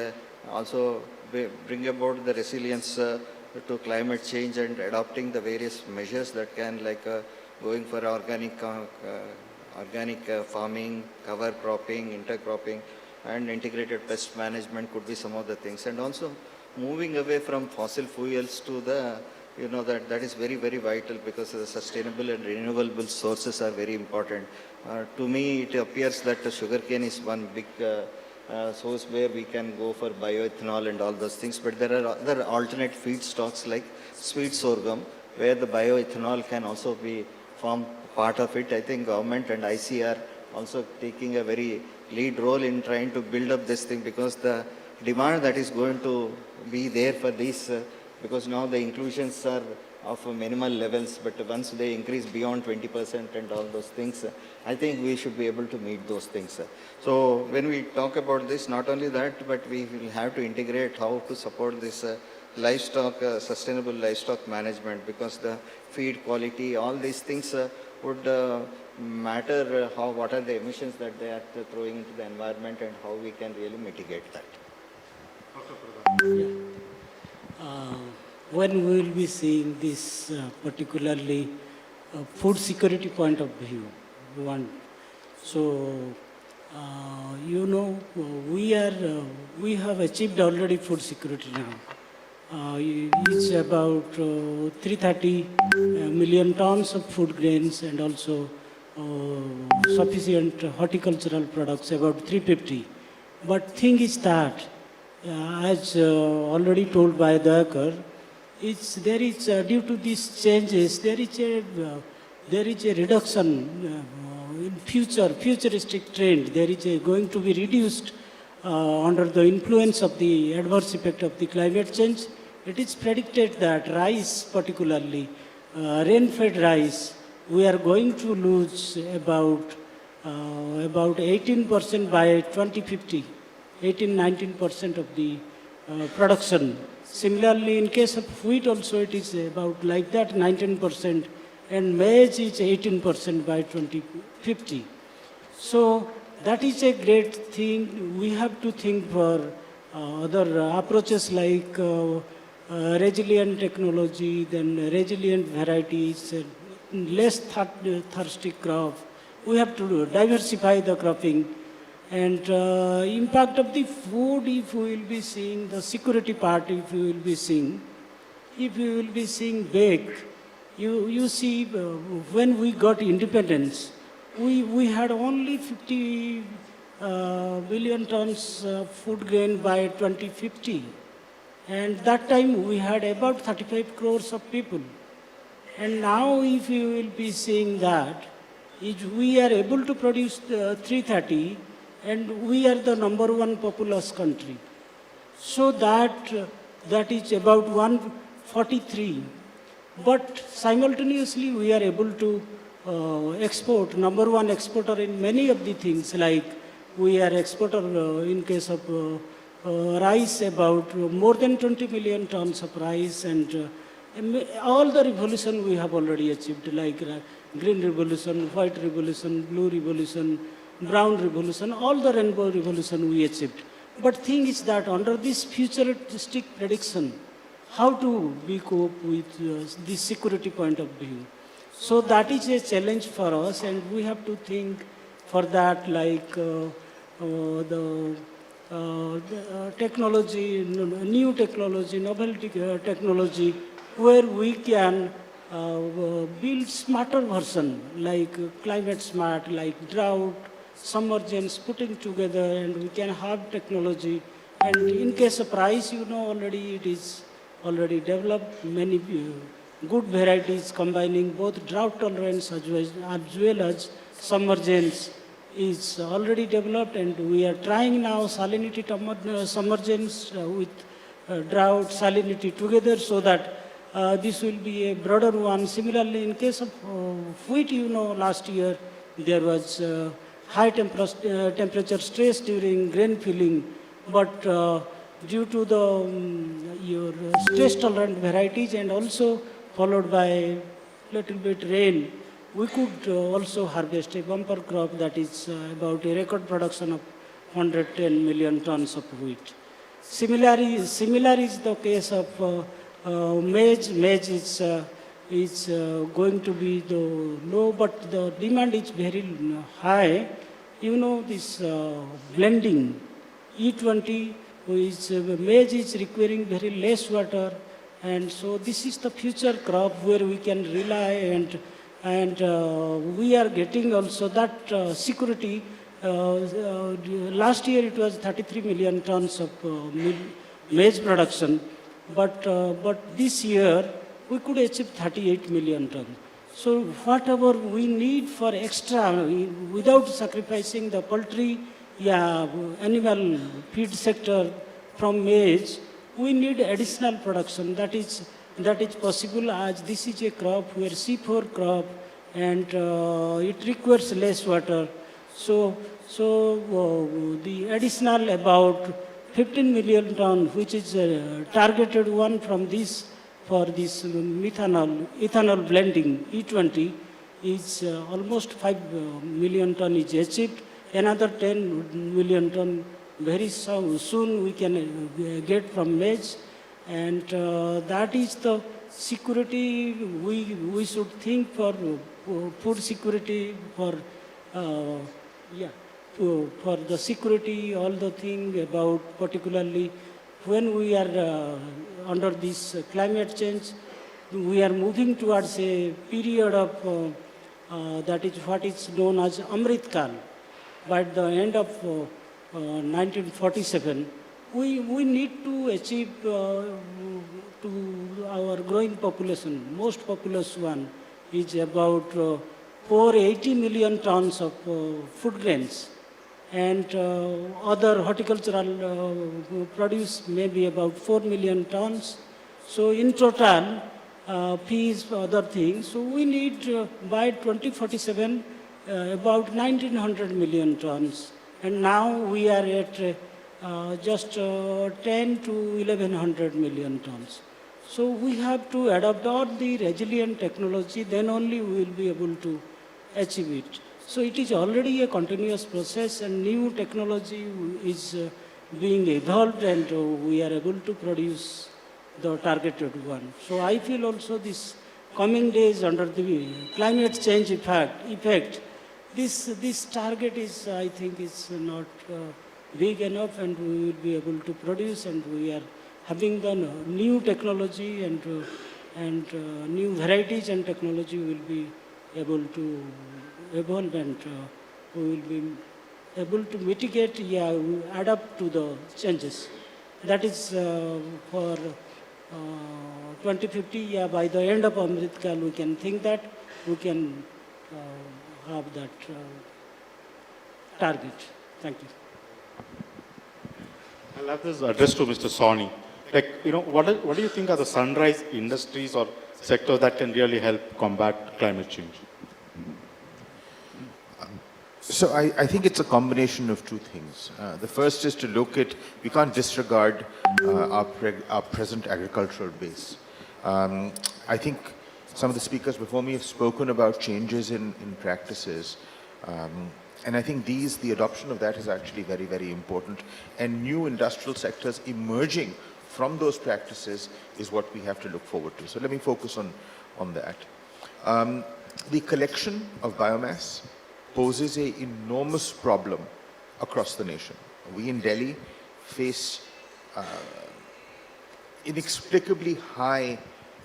also bring about the resilience to climate change and adopting the various measures that can, like going for organic farming, cover cropping, intercropping, and integrated pest management could be some of the things. And also moving away from fossil fuels to the, that is very, very vital, because the sustainable and renewable sources are very important. To me, it appears that the sugarcane is one big source where we can go for bioethanol and all those things, but there are other alternate feedstocks like sweet sorghum, where the bioethanol can also be formed part of it. I think government and IC are also taking a very lead role in trying to build up this thing, because the demand that is going to be there for these, because now the inclusions are of minimal levels, but once they increase beyond 20% and all those things, I think we should be able to meet those things. So when we talk about this, not only that, but we will have to integrate how to support this livestock, sustainable livestock management, because the feed quality, all these things would matter what are the emissions that they are throwing into the environment and how we can really mitigate that. When we will be seeing this particularly food security point of view, we have achieved already food security now. It's about 330 million tons of food grains and also sufficient horticultural products, about 350. But thing is that, as already told by Danuka, there is due to these changes, there is a reduction in futuristic trend. There is going to be reduced under the influence of the adverse effect of the climate change. It is predicted that rice, particularly rain-fed rice, we are going to lose about 18% by 2050, 18-19% of the production. Similarly, in case of wheat also it is about like that, 19%, and maize is 18% by 2050. So that is a great thing. We have to think for other approaches like resilient technology, then resilient varieties, less thirsty crop. We have to diversify the cropping. And impact of the food, if we will be seeing the security part, if we will be seeing bake, you see when we got independence, we had only 50 billion tons food grain by 2050. And that time we had about 35 crores of people. And now if you will be seeing that, we are able to produce 330, and we are the #1 populous country. So that is about 143. But simultaneously we are able to export, #1 exporter in many of the things, like we are exporter in case of rice, about more than 20 million tons of rice, and all the revolution we have already achieved, like green revolution, white revolution, blue revolution, brown revolution, all the rainbow revolution we achieved. But thing is that under this futuristic prediction, how to we cope with this security point of view. So that is a challenge for us, and we have to think for that, like the technology, new technology, novelty technology, where we can build smarter version, like climate smart, like drought, submergence, putting together, and we can have technology. And in case of rice, already it is already developed, many good varieties combining both drought tolerance as well as submergence is already developed, and we are trying now salinity submergence with drought, salinity together, so that this will be a broader one. Similarly, in case of wheat, last year there was high temperature stress during grain filling, but due to the your stress tolerant varieties and also followed by little bit rain, we could also harvest a bumper crop that is about a record production of 110 million tons of wheat. Similar is the case of maize. Maize is going to be the low, but the demand is very high. This blending, E20, maize is requiring very less water, and so this is the future crop where we can rely, and we are getting also that security. Last year it was 33 million tons of maize production, but this year we could achieve 38 million tons. So whatever we need for extra, without sacrificing the poultry, animal feed sector from maize, we need additional production. That is possible, as this is a crop where C4 crop, and it requires less water. So the additional about 15 million ton, which is a targeted one from this, for this ethanol blending, E20, is almost 5 million ton is achieved. Another 10 million ton very soon we can get from maize, and that is the security we should think for food security, for for the security, all the thing about particularly when we are under this climate change, we are moving towards a period of that is what is known as Amrit Kal. By the end of 1947, we need to achieve to our growing population, most populous one is about 480 million tons of food grains, and other horticultural produce maybe about 4 million tons. So in total, fees, other things, so we need by 2047 about 1900 million tons. And now we are at just 10 to 1100 million tons. So we have to adopt all the resilient technology, then only we will be able to achieve it. So it is already a continuous process, and new technology is being evolved, and we are able to produce the targeted one. So I feel also this coming days under the climate change effect, this target is, I think, is not big enough, and we will be able to produce, and we are having the new technology and new varieties and technology will be able to evolve, and we will be able to mitigate, adapt to the changes. That is for 2050, by the end of Amrit Kal, we can think that we can have that target. Thank you. I'll have this address to Mr. Sawhney. What do you think are the sunrise industries or sectors that can really help combat climate change? So I think it's a combination of two things. The first is to look at, we can't disregard our present agricultural base. I think some of the speakers before me have spoken about changes in practices. And I think the adoption of that is actually very, very important. And new industrial sectors emerging from those practices is what we have to look forward to. So let me focus on that. The collection of biomass poses an enormous problem across the nation. We in Delhi face inexplicably high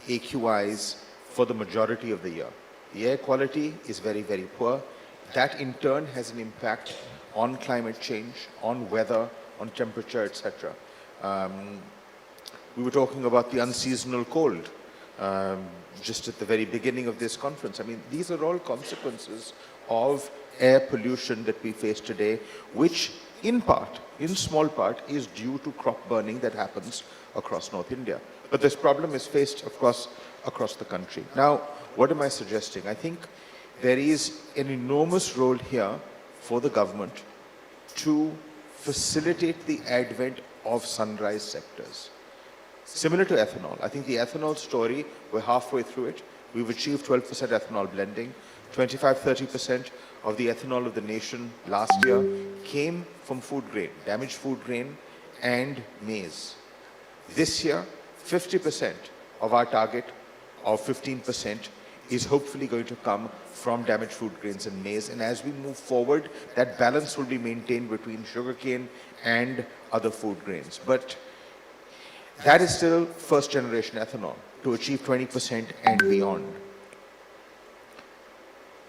AQIs for the majority of the year. The air quality is very, very poor. That in turn has an impact on climate change, on weather, on temperature, etc. We were talking about the unseasonal cold just at the very beginning of this conference. I mean, these are all consequences of air pollution that we face today, which in small part, is due to crop burning that happens across North India. But this problem is faced, of course, across the country. Now, what am I suggesting? I think there is an enormous role here for the government to facilitate the advent of sunrise sectors. Similar to ethanol, I think the ethanol story, we're halfway through it. We've achieved 12% ethanol blending. 25-30% of the ethanol of the nation last year came from food grain, damaged food grain and maize. This year, 50% of our target of 15% is hopefully going to come from damaged food grains and maize. And as we move forward, that balance will be maintained between sugarcane and other food grains. But that is still first generation ethanol to achieve 20% and beyond.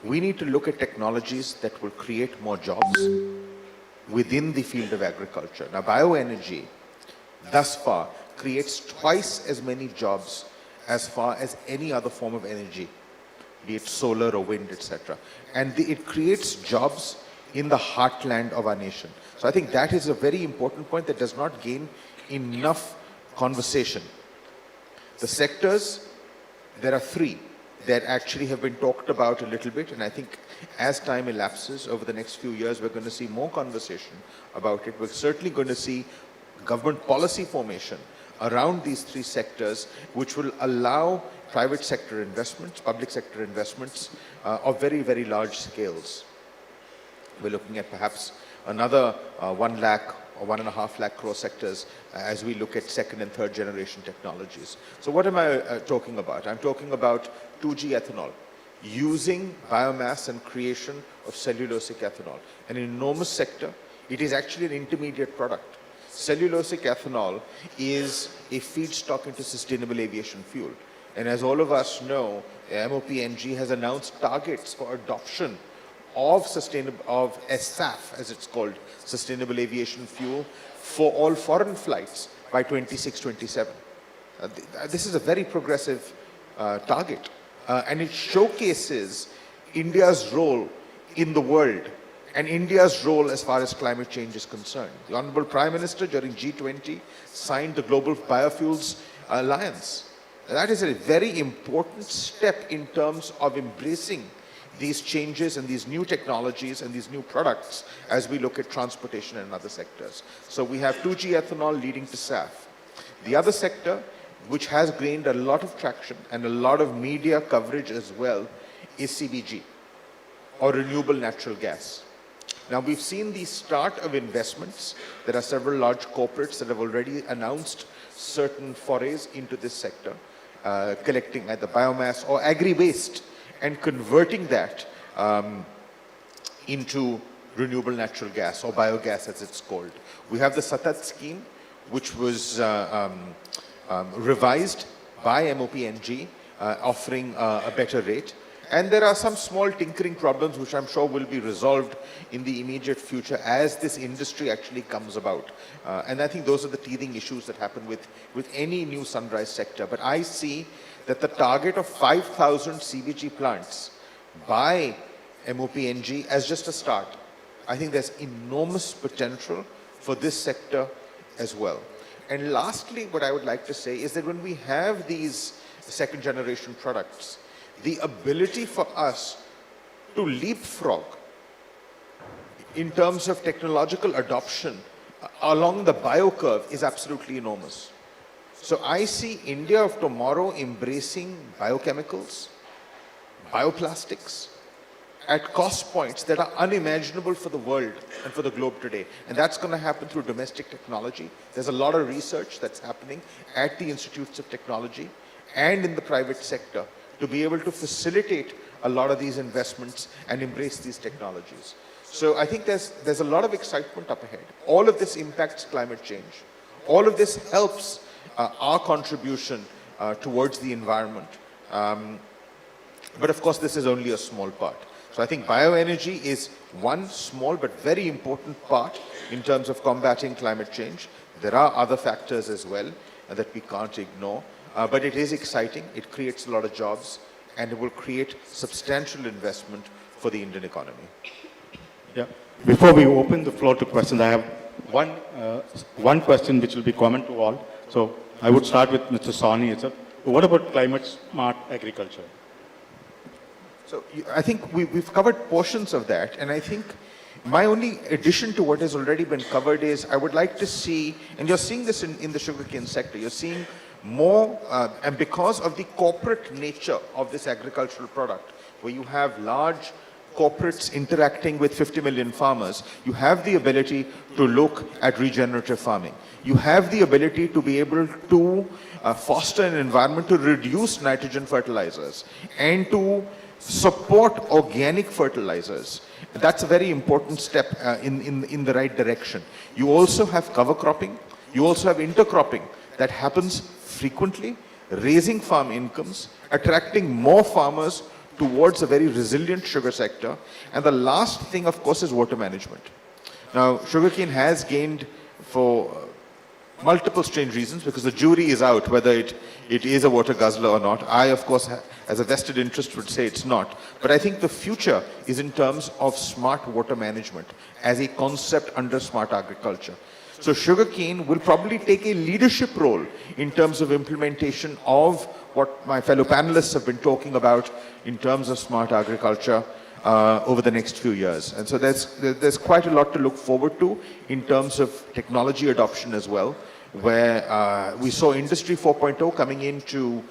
We need to look at technologies that will create more jobs within the field of agriculture. Now, bioenergy, thus far, creates twice as many jobs as far as any other form of energy, be it solar or wind, etc. And it creates jobs in the heartland of our nation. So I think that is a very important point that does not gain enough conversation. The sectors, there are three that actually have been talked about a little bit, and I think as time elapses over the next few years, we're going to see more conversation about it. We're certainly going to see government policy formation around these three sectors, which will allow private sector investments, public sector investments of very, very large scales. We're looking at perhaps another 1 lakh or 1.5 lakh crore sectors as we look at second and third generation technologies. So what am I talking about? I'm talking about 2G ethanol, using biomass and creation of cellulosic ethanol, an enormous sector. It is actually an intermediate product. Cellulosic ethanol is a feedstock into sustainable aviation fuel. And as all of us know, MOPNG has announced targets for adoption of SAF, as it's called, sustainable aviation fuel, for all foreign flights by 26-27. This is a very progressive target, and it showcases India's role in the world and India's role as far as climate change is concerned. The Honorable Prime Minister during G20 signed the Global Biofuels Alliance. That is a very important step in terms of embracing these changes and these new technologies and these new products as we look at transportation and other sectors. So we have 2G ethanol leading to SAF. The other sector, which has gained a lot of traction and a lot of media coverage as well, is CBG, or renewable natural gas. Now we've seen the start of investments. There are several large corporates that have already announced certain forays into this sector, collecting either biomass or agri-waste and converting that into renewable natural gas or biogas as it's called. We have the Satat scheme, which was revised by MOPNG, offering a better rate. And there are some small tinkering problems which I'm sure will be resolved in the immediate future as this industry actually comes about. And I think those are the teething issues that happen with any new sunrise sector. But I see that the target of 5,000 CBG plants by MOPNG as just a start. I think there's enormous potential for this sector as well. And lastly, what I would like to say is that when we have these second generation products, the ability for us to leapfrog in terms of technological adoption along the bio curve is absolutely enormous. So I see India of tomorrow embracing biochemicals, bioplastics at cost points that are unimaginable for the world and for the globe today. And that's going to happen through domestic technology. There's a lot of research that's happening at the institutes of technology and in the private sector to be able to facilitate a lot of these investments and embrace these technologies. So I think there's a lot of excitement up ahead. All of this impacts climate change. All of this helps our contribution towards the environment. But of course, this is only a small part. So I think bioenergy is one small but very important part in terms of combating climate change. There are other factors as well that we can't ignore. But it is exciting, it creates a lot of jobs, and it will create substantial investment for the Indian economy. Yeah. Before we open the floor to questions, I have one question which will be common to all. So I would start with Mr. Sawhney. What about climate smart agriculture? So I think we've covered portions of that, and I think my only addition to what has already been covered is I would like to see, and you're seeing this in the sugarcane sector, you're seeing more, and because of the corporate nature of this agricultural product, where you have large corporates interacting with 50 million farmers, you have the ability to look at regenerative farming. You have the ability to be able to foster an environment to reduce nitrogen fertilizers and to support organic fertilizers. That's a very important step in the right direction. You also have cover cropping. You also have intercropping that happens frequently, raising farm incomes, attracting more farmers towards a very resilient sugar sector. And the last thing, of course, is water management. Now, sugarcane has gained for multiple strange reasons, because the jury is out whether it is a water guzzler or not. I, of course, as a vested interest would say it's not. But I think the future is in terms of smart water management as a concept under smart agriculture. So sugarcane will probably take a leadership role in terms of implementation of what my fellow panelists have been talking about in terms of smart agriculture. over the next few years. And so there's quite a lot to look forward to in terms of technology adoption as well, where we saw Industry 4.0 coming into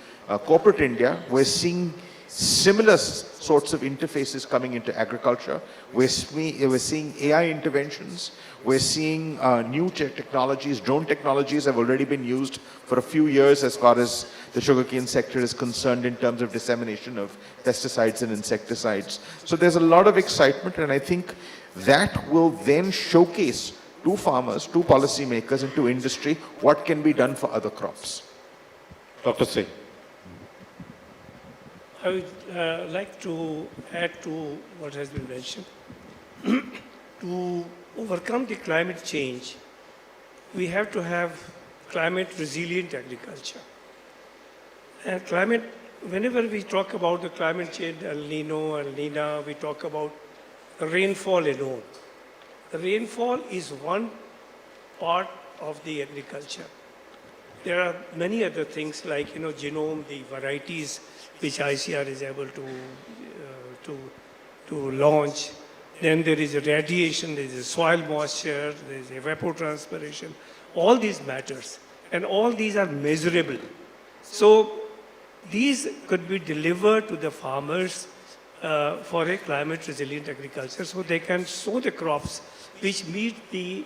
corporate India. We're seeing similar sorts of interfaces coming into agriculture. We're seeing AI interventions. We're seeing new technologies. Drone technologies have already been used for a few years as far as the sugarcane sector is concerned in terms of dissemination of pesticides and insecticides. So there's a lot of excitement, and I think that will then showcase to farmers, to policymakers, and to industry what can be done for other crops. Dr. Singh. I would like to add to what has been mentioned. To overcome the climate change, we have to have climate resilient agriculture. And climate, whenever we talk about the climate change, El Nino, El Nina, we talk about the rainfall alone. The rainfall is one part of the agriculture. There are many other things like, genome, the varieties which ICR is able to launch. Then there is a radiation, there is a soil moisture, there is evapotranspiration. All these matters, and all these are measurable. So these could be delivered to the farmers for a climate resilient agriculture, so they can sow the crops which meet the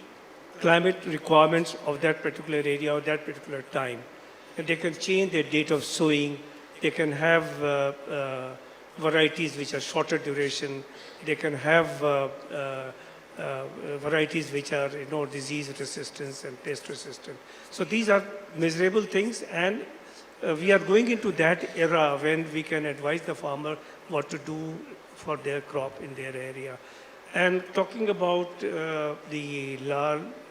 climate requirements of that particular area or that particular time. And they can change their date of sowing. They can have varieties which are shorter duration. They can have varieties which are, disease resistance and pest resistant. So these are measurable things, and we are going into that era when we can advise the farmer what to do for their crop in their area. And talking about the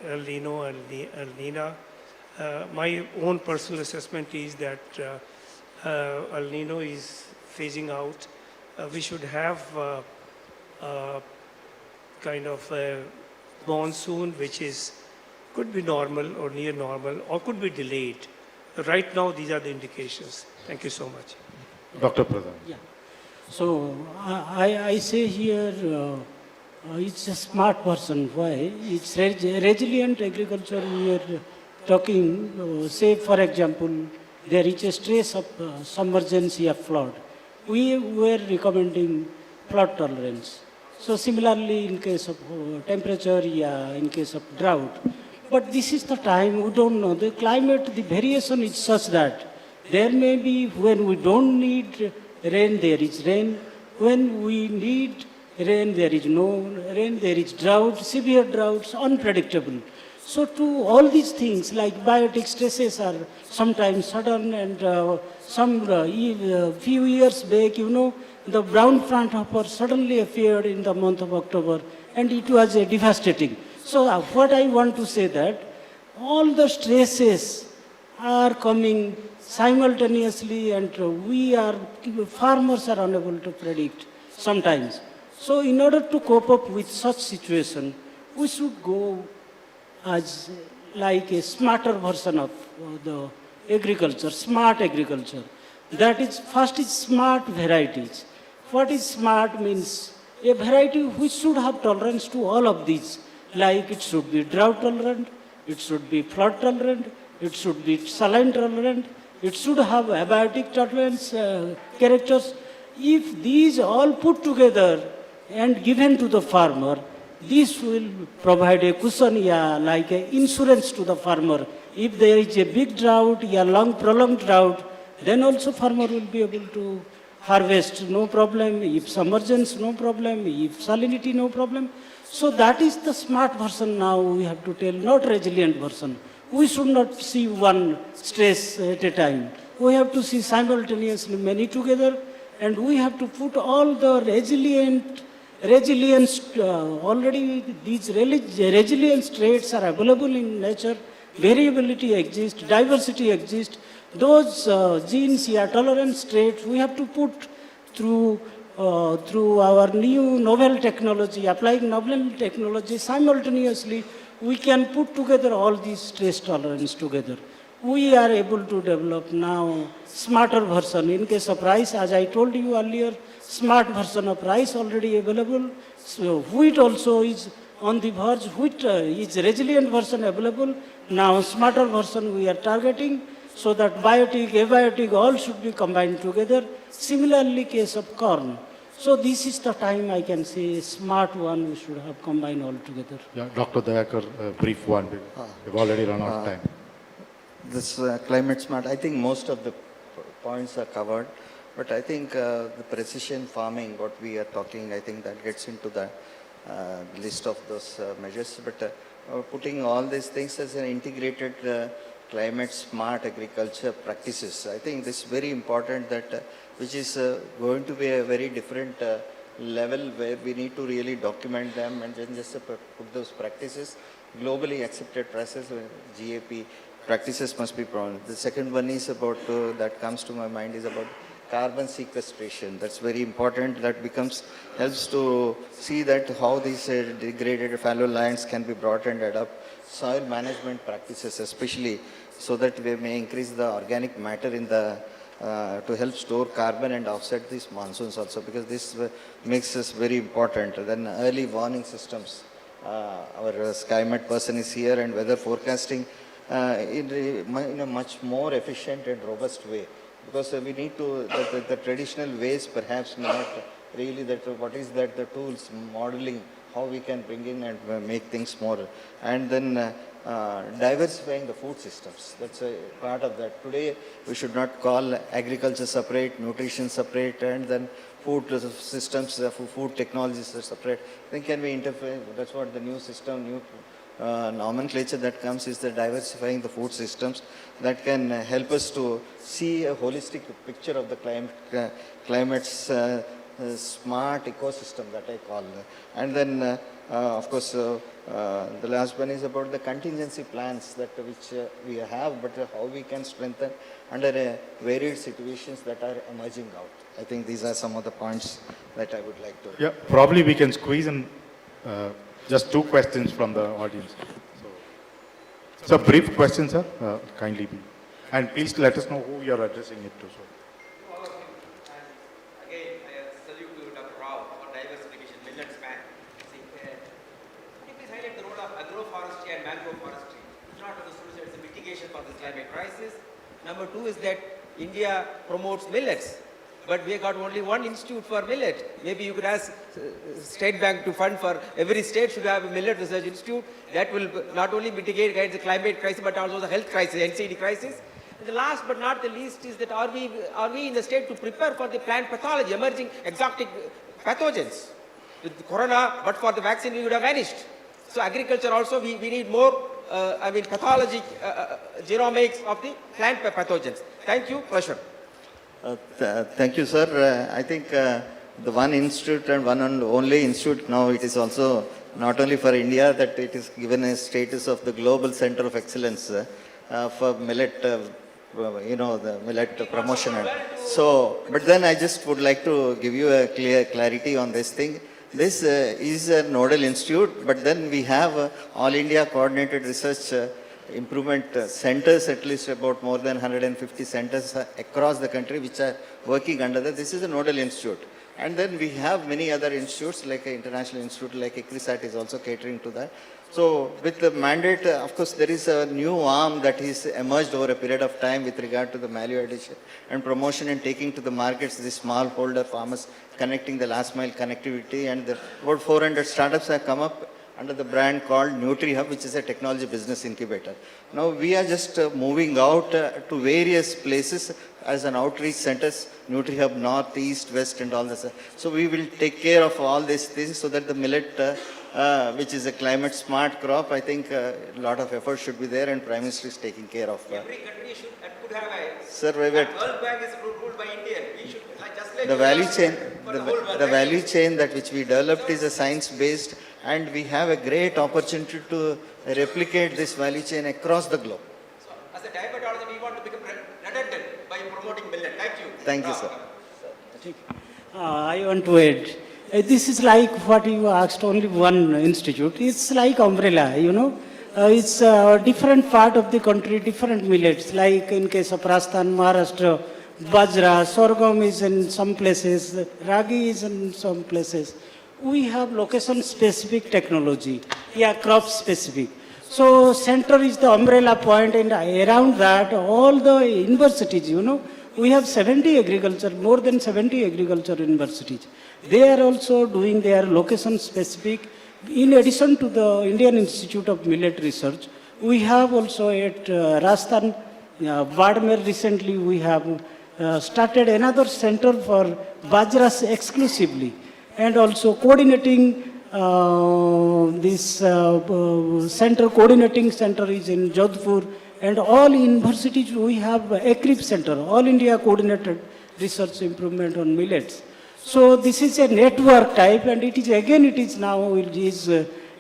El Nino and El Nina, my own personal assessment is that El Nino is phasing out. We should have kind of a monsoon which could be normal or near normal or could be delayed. Right now, these are the indications. Thank you so much. Dr. Pradhan. Yeah. So I say here, it's a smart person. Why? It's resilient agriculture. We are talking, say for example, there is a stress of submergency of flood. We were recommending flood tolerance. So similarly, in case of temperature, in case of drought. But this is the time, we don't know. The climate, the variation is such that there may be, when we don't need rain, there is rain. When we need rain, there is no rain. There is drought, severe droughts, unpredictable. So to all these things, like biotic stresses are sometimes sudden, and few years back, the brown planthopper suddenly appeared in the month of October, and it was devastating. So what I want to say that all the stresses are coming simultaneously, and farmers are unable to predict sometimes. So in order to cope up with such situation, we should go as like a smarter version of the agriculture, smart agriculture. That is, first is smart varieties. What is smart means a variety which should have tolerance to all of these. Like it should be drought tolerant, it should be flood tolerant, it should be saline tolerant, it should have abiotic tolerance characters. If these all put together and given to the farmer, this will provide a cushion, like an insurance to the farmer. If there is a big drought, long prolonged drought, then also farmer will be able to harvest, no problem. If submergence, no problem. If salinity, no problem. So that is the smart version now we have to tell, not resilient version. We should not see one stress at a time. We have to see simultaneously many together, and we have to put all the resilience, already these resilience traits are available in nature, variability exists, diversity exists. Those genes, tolerance traits, we have to put through our new novel technology, applying novel technology simultaneously, we can put together all these stress tolerance together. we are able to develop now smarter version. In case of rice, as I told you earlier, smart version of rice already available. So wheat also is on the verge. Wheat is resilient version available. Now smarter version we are targeting so that biotic, abiotic all should be combined together. Similarly, case of corn. So this is the time I can say smart one we should have combined all together. Yeah, Dr. Dayakar, brief one. We've already run out of time. This climate smart, I think most of the points are covered, but I think the precision farming, what we are talking, I think that gets into the list of those measures. But putting all these things as an integrated climate smart agriculture practices, I think this is very important that which is going to be a very different level where we need to really document them and then just put those practices, globally accepted practices, GAP practices must be proven. The second one is about, that comes to my mind is about carbon sequestration. That's very important. That helps to see that how these degraded fallow lands can be brought and adapt. Soil management practices especially, so that we may increase the organic matter in the, to help store carbon and offset these monsoons also, because this makes us very important. Then early warning systems. Our SkyMet person is here, and weather forecasting in a much more efficient and robust way, because we need to, the traditional ways perhaps not really that, what is that, the tools, modeling, how we can bring in and make things more, and then diversifying the food systems. That's a part of that. Today, we should not call agriculture separate, nutrition separate, and then food systems, food technologies are separate. Then can we interfere? That's what the new system, new nomenclature that comes is the diversifying the food systems that can help us to see a holistic picture of the climate's smart ecosystem that I call. And then, of course, the last one is about the contingency plans that which we have, but how we can strengthen under varied situations that are emerging out. I think these are some of the points that I would like to. Yeah, probably we can squeeze in just 2 questions from the audience. So brief questions, sir, kindly be. And please let us know who you are addressing it to. So. Again, I salute to Dr. Rao for diversification, millet span. Could you please highlight the role of agroforestry and mangrove forestry? It's not a solution, it's a mitigation for this climate crisis. Number 2 is that India promotes millets, but we have got only one institute for millet. Maybe you could ask State Bank to fund for every state should have a millet research institute. That will not only mitigate the climate crisis, but also the health crisis, NCD crisis. And the last but not the least is that are we in the state to prepare for the plant pathology, emerging exotic pathogens? With corona, but for the vaccine, we would have vanished. So agriculture also, we need more, pathology, genomics of the plant pathogens. Thank you, pleasure. Thank you, sir. I think the one institute and one and only institute now, it is also not only for India that it is given a status of the global center of excellence for millet, the millet promotion. So, but then I just would like to give you a clarity on this thing. This is a nodal institute, but then we have All India Coordinated Research Improvement Centers, at least about more than 150 centers across the country which are working under that. This is a nodal institute. And then we have many other institutes like an international institute like ECRISAT is also catering to that. So with the mandate, of course, there is a new arm that is emerged over a period of time with regard to the value addition and promotion and taking to the markets the smallholder farmers, connecting the last mile connectivity, and about 400 startups have come up under the brand called NutriHub, which is a technology business incubator. Now we are just moving out to various places as an outreach centers, NutriHub North, East, West and all this. So we will take care of all these things so that the millet, which is a climate smart crop, I think a lot of effort should be there and Prime Minister is taking care of. Every country could have a... Sir, World Bank is ruled by India. We should, just like the value chain that which we developed is a science-based, and we have a great opportunity to replicate this value chain across the globe. So, as a diabetologist, we want to become redundant by promoting millet. Thank you. Thank you, sir. I want to add, this is like what you asked, only one institute. It's like umbrella, it's a different part of the country, different millets. Like in case of Rajasthan, Maharashtra, Bajra, sorghum is in some places, ragi is in some places. We have location-specific technology, crop-specific. So center is the umbrella point, and around that, all the universities, we have 70 agriculture, more than 70 agriculture universities. They are also doing their location-specific. In addition to the Indian Institute of Millet Research, we have also at Rajasthan, Badmer recently, we have started another center for Bajras exclusively, and also coordinating this coordinating center is in Jodhpur, and all universities we have ACRIP center, All India Coordinated Research Improvement on Millets. So this is a network type, and it is again, it is now, it is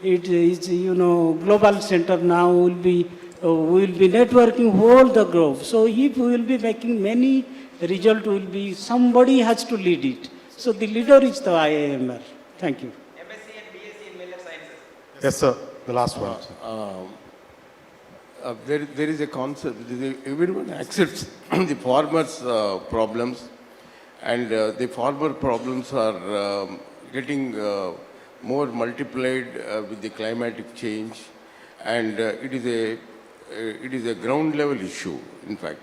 global center now will be networking whole the globe. So if we will be making many, result will be, somebody has to lead it. So the leader is the IIMR. Thank you. MSc and BSc in Millet Sciences. Yes, sir. The last one. There is a concept, everyone accepts the farmers' problems, and the farmer problems are getting more multiplied with the climatic change, and it is a ground level issue, in fact.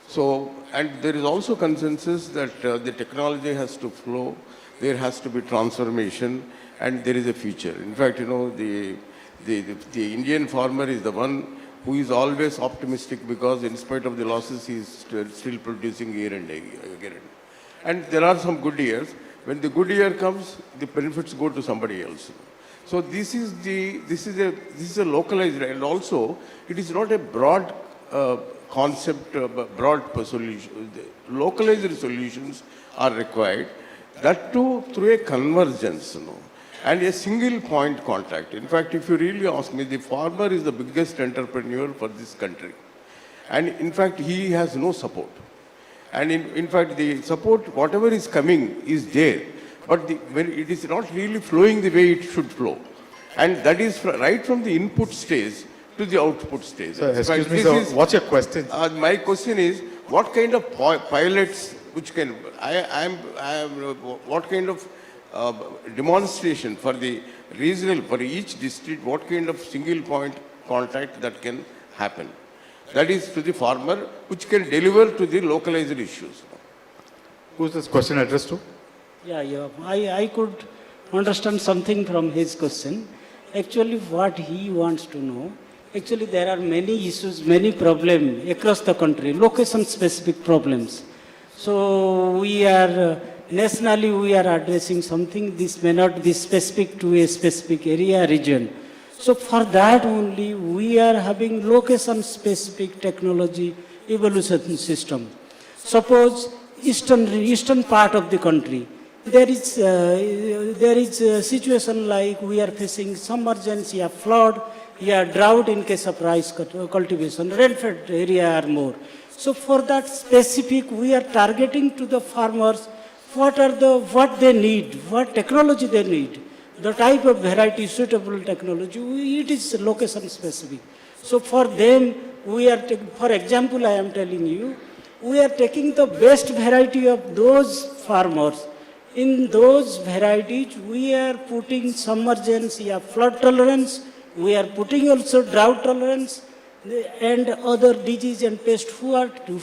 So, and there is also consensus that the technology has to flow, there has to be transformation, and there is a future. In fact, the Indian farmer is the one who is always optimistic, because in spite of the losses, he is still producing year and again. And there are some good years. When the good year comes, the benefits go to somebody else. So this is a localized, and also it is not a broad concept, broad solution. Localized solutions are required. That too through a convergence, and a single point contact. In fact, if you really ask me, the farmer is the biggest entrepreneur for this country. And in fact, he has no support. And in fact, the support, whatever is coming, is there. But when it is not really flowing the way it should flow. And that is right from the input stage to the output stage. Sir, excuse me, sir, what's your question? My question is, what kind of pilots, which can, what kind of demonstration for the regional, for each district, what kind of single point contact that can happen? That is to the farmer, which can deliver to the localized issues. Who's this question addressed to? Yeah. I could understand something from his question. Actually, what he wants to know, actually there are many issues, many problems across the country, location-specific problems. So we are, nationally we are addressing something, this may not be specific to a specific area, region. So for that only, we are having location-specific technology evolution system. Suppose eastern part of the country, there is a situation like we are facing submergence, flood, drought in case of rice cultivation, rain-fed area or more. So for that specific, we are targeting to the farmers what they need, what technology they need. The type of variety, suitable technology, it is location specific. So for them, we are, for example, I am telling you, we are taking the best variety of those farmers. In those varieties, we are putting submergence, flood tolerance, we are putting also drought tolerance, and other disease and pest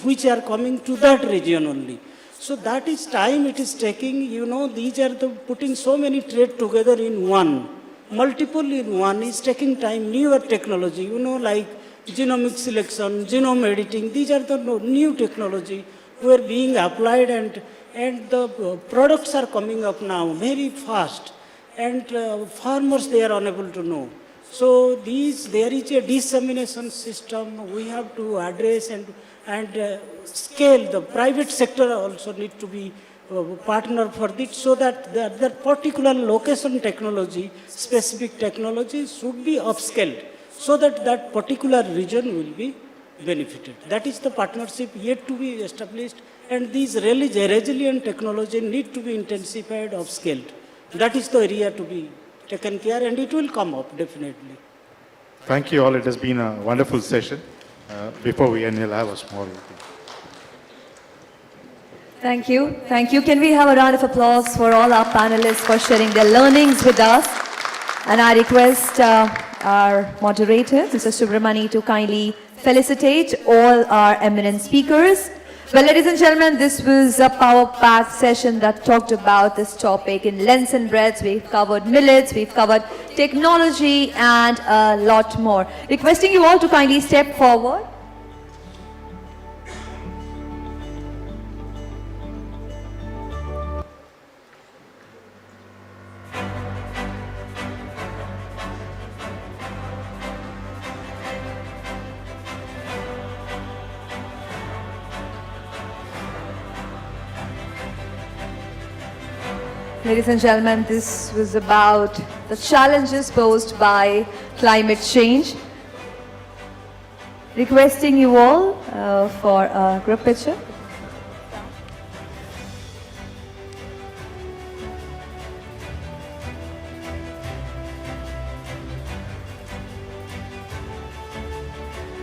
which are coming to that region only. So that is time it is taking, these are putting so many traits together in one. Multiple in one is taking time, newer technology, like genomic selection, genome editing, these are the new technology who are being applied, and the products are coming up now very fast, and farmers, they are unable to know. So there is a dissemination system we have to address and scale. The private sector also need to be partner for this, so that the particular location technology, specific technology should be upscaled, so that that particular region will be benefited. That is the partnership yet to be established, and these resilient technology need to be intensified, upscaled. That is the area to be taken care, and it will come up definitely. Thank you all. It has been a wonderful session. Before we end, we'll have a small meeting. Thank you. Thank you. Can we have a round of applause for all our panelists for sharing their learnings with us? And I request our moderator, Mr. Subramani, to kindly felicitate all our eminent speakers. Well, ladies and gentlemen, this was a power-packed session that talked about this topic in lengths and breadths. We've covered millets, we've covered technology, and a lot more. Requesting you all to kindly step forward. Ladies and gentlemen, this was about the challenges posed by climate change. Requesting you all for a group picture.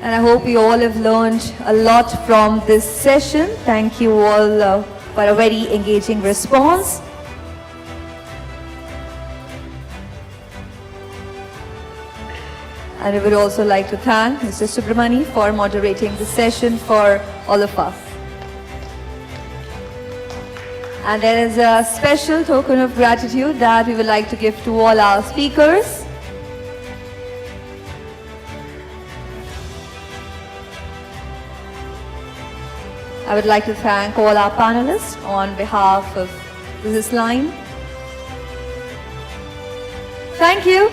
And I hope you all have learned a lot from this session. Thank you all for a very engaging response. And we would also like to thank Mr. Subramani for moderating the session for all of us. And there is a special token of gratitude that we would like to give to all our speakers. I would like to thank all our panelists on behalf of businessLine. Thank you.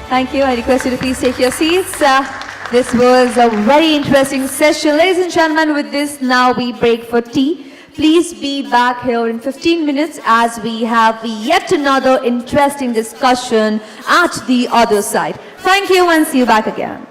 Thank you. I request you to please take your seats. This was a very interesting session. Ladies and gentlemen, with this, now we break for tea. Please be back here in 15 minutes as we have yet another interesting discussion at the other side. Thank you and see you back again.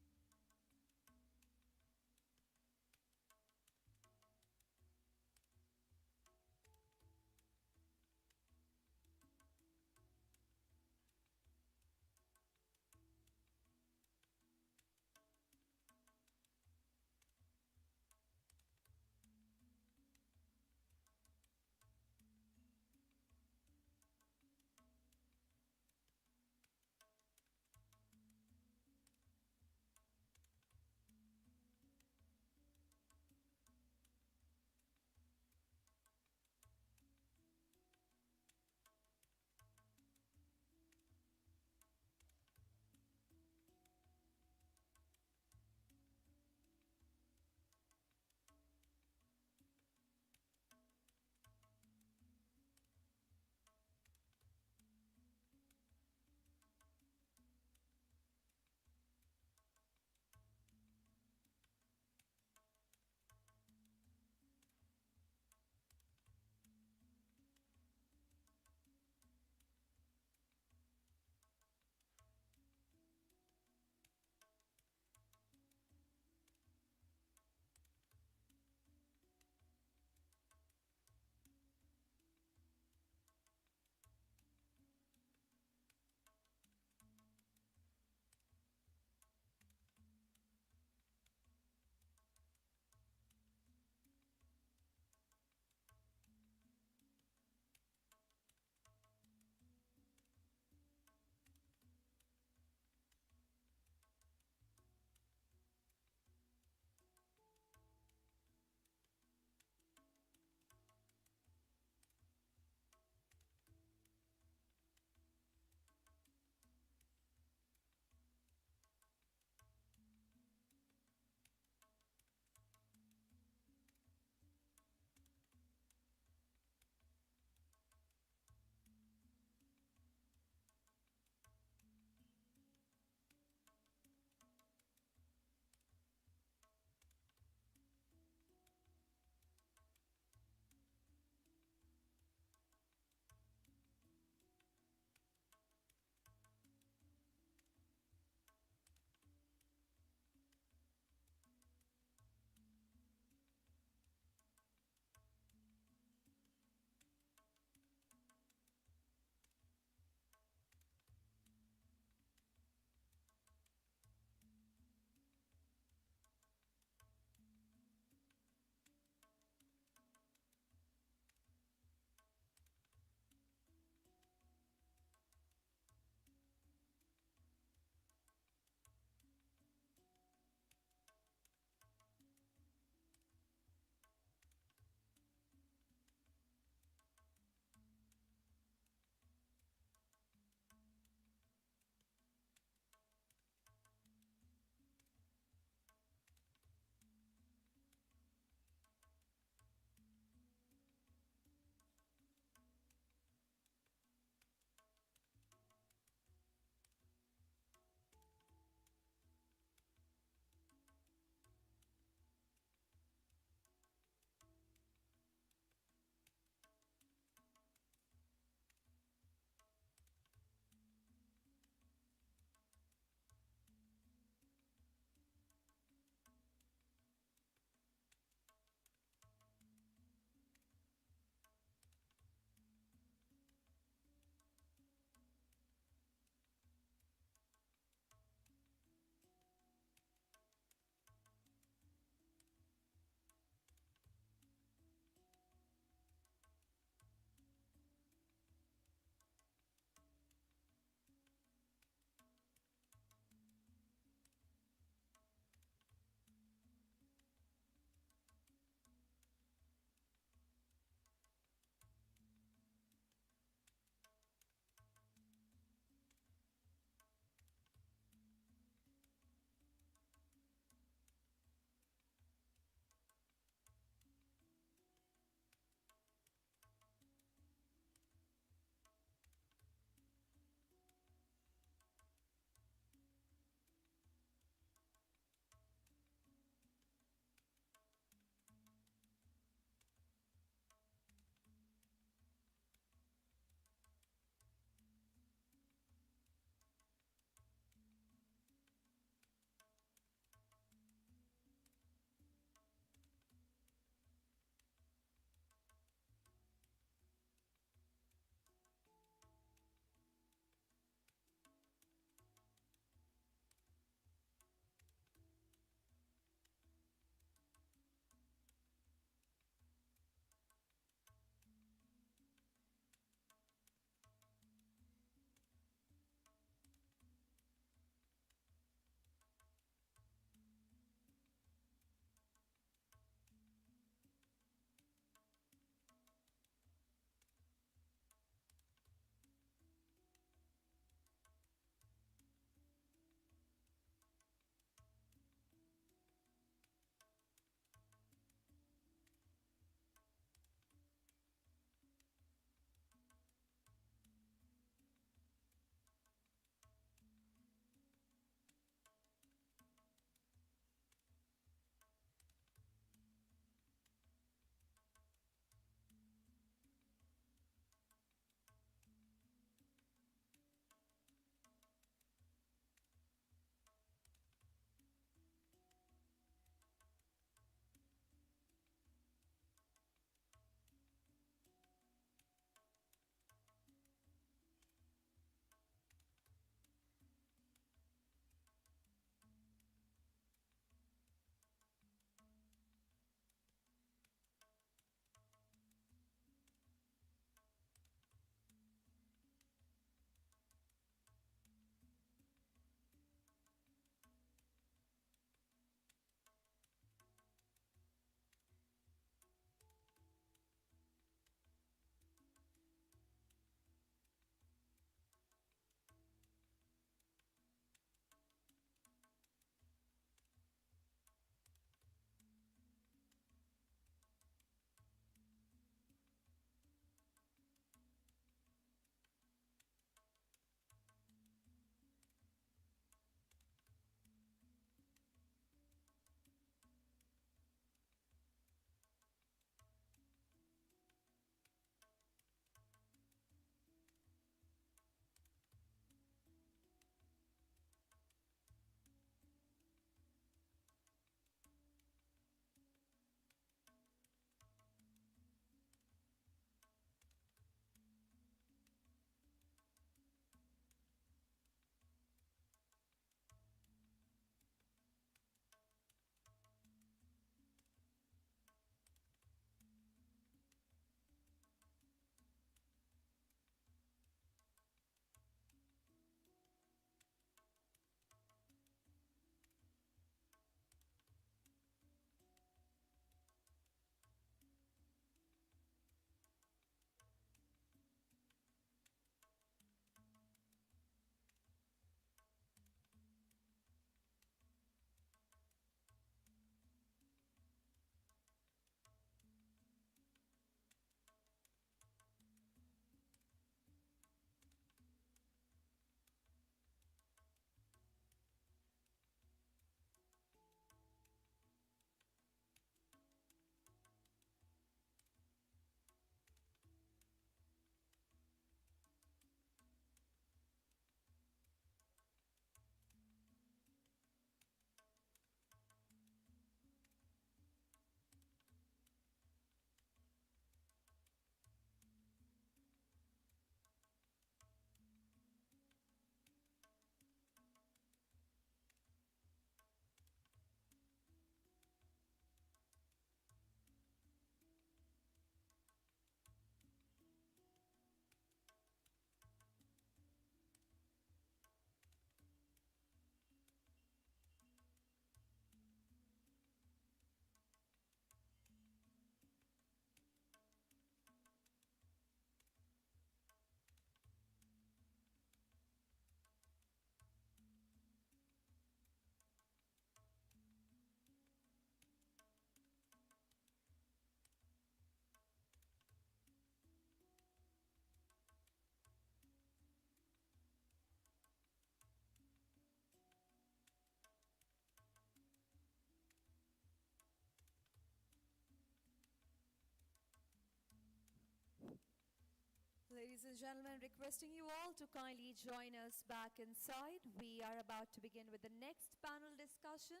Ladies and gentlemen, requesting you all to kindly join us back inside. We are about to begin with the next panel discussion.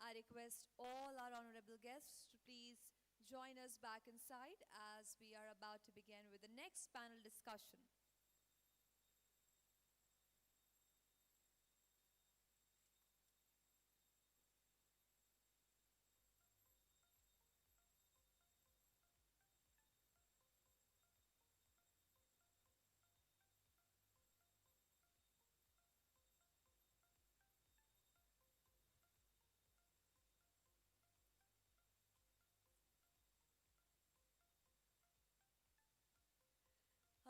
I request all our honorable guests to please join us back inside as we are about to begin with the next panel discussion.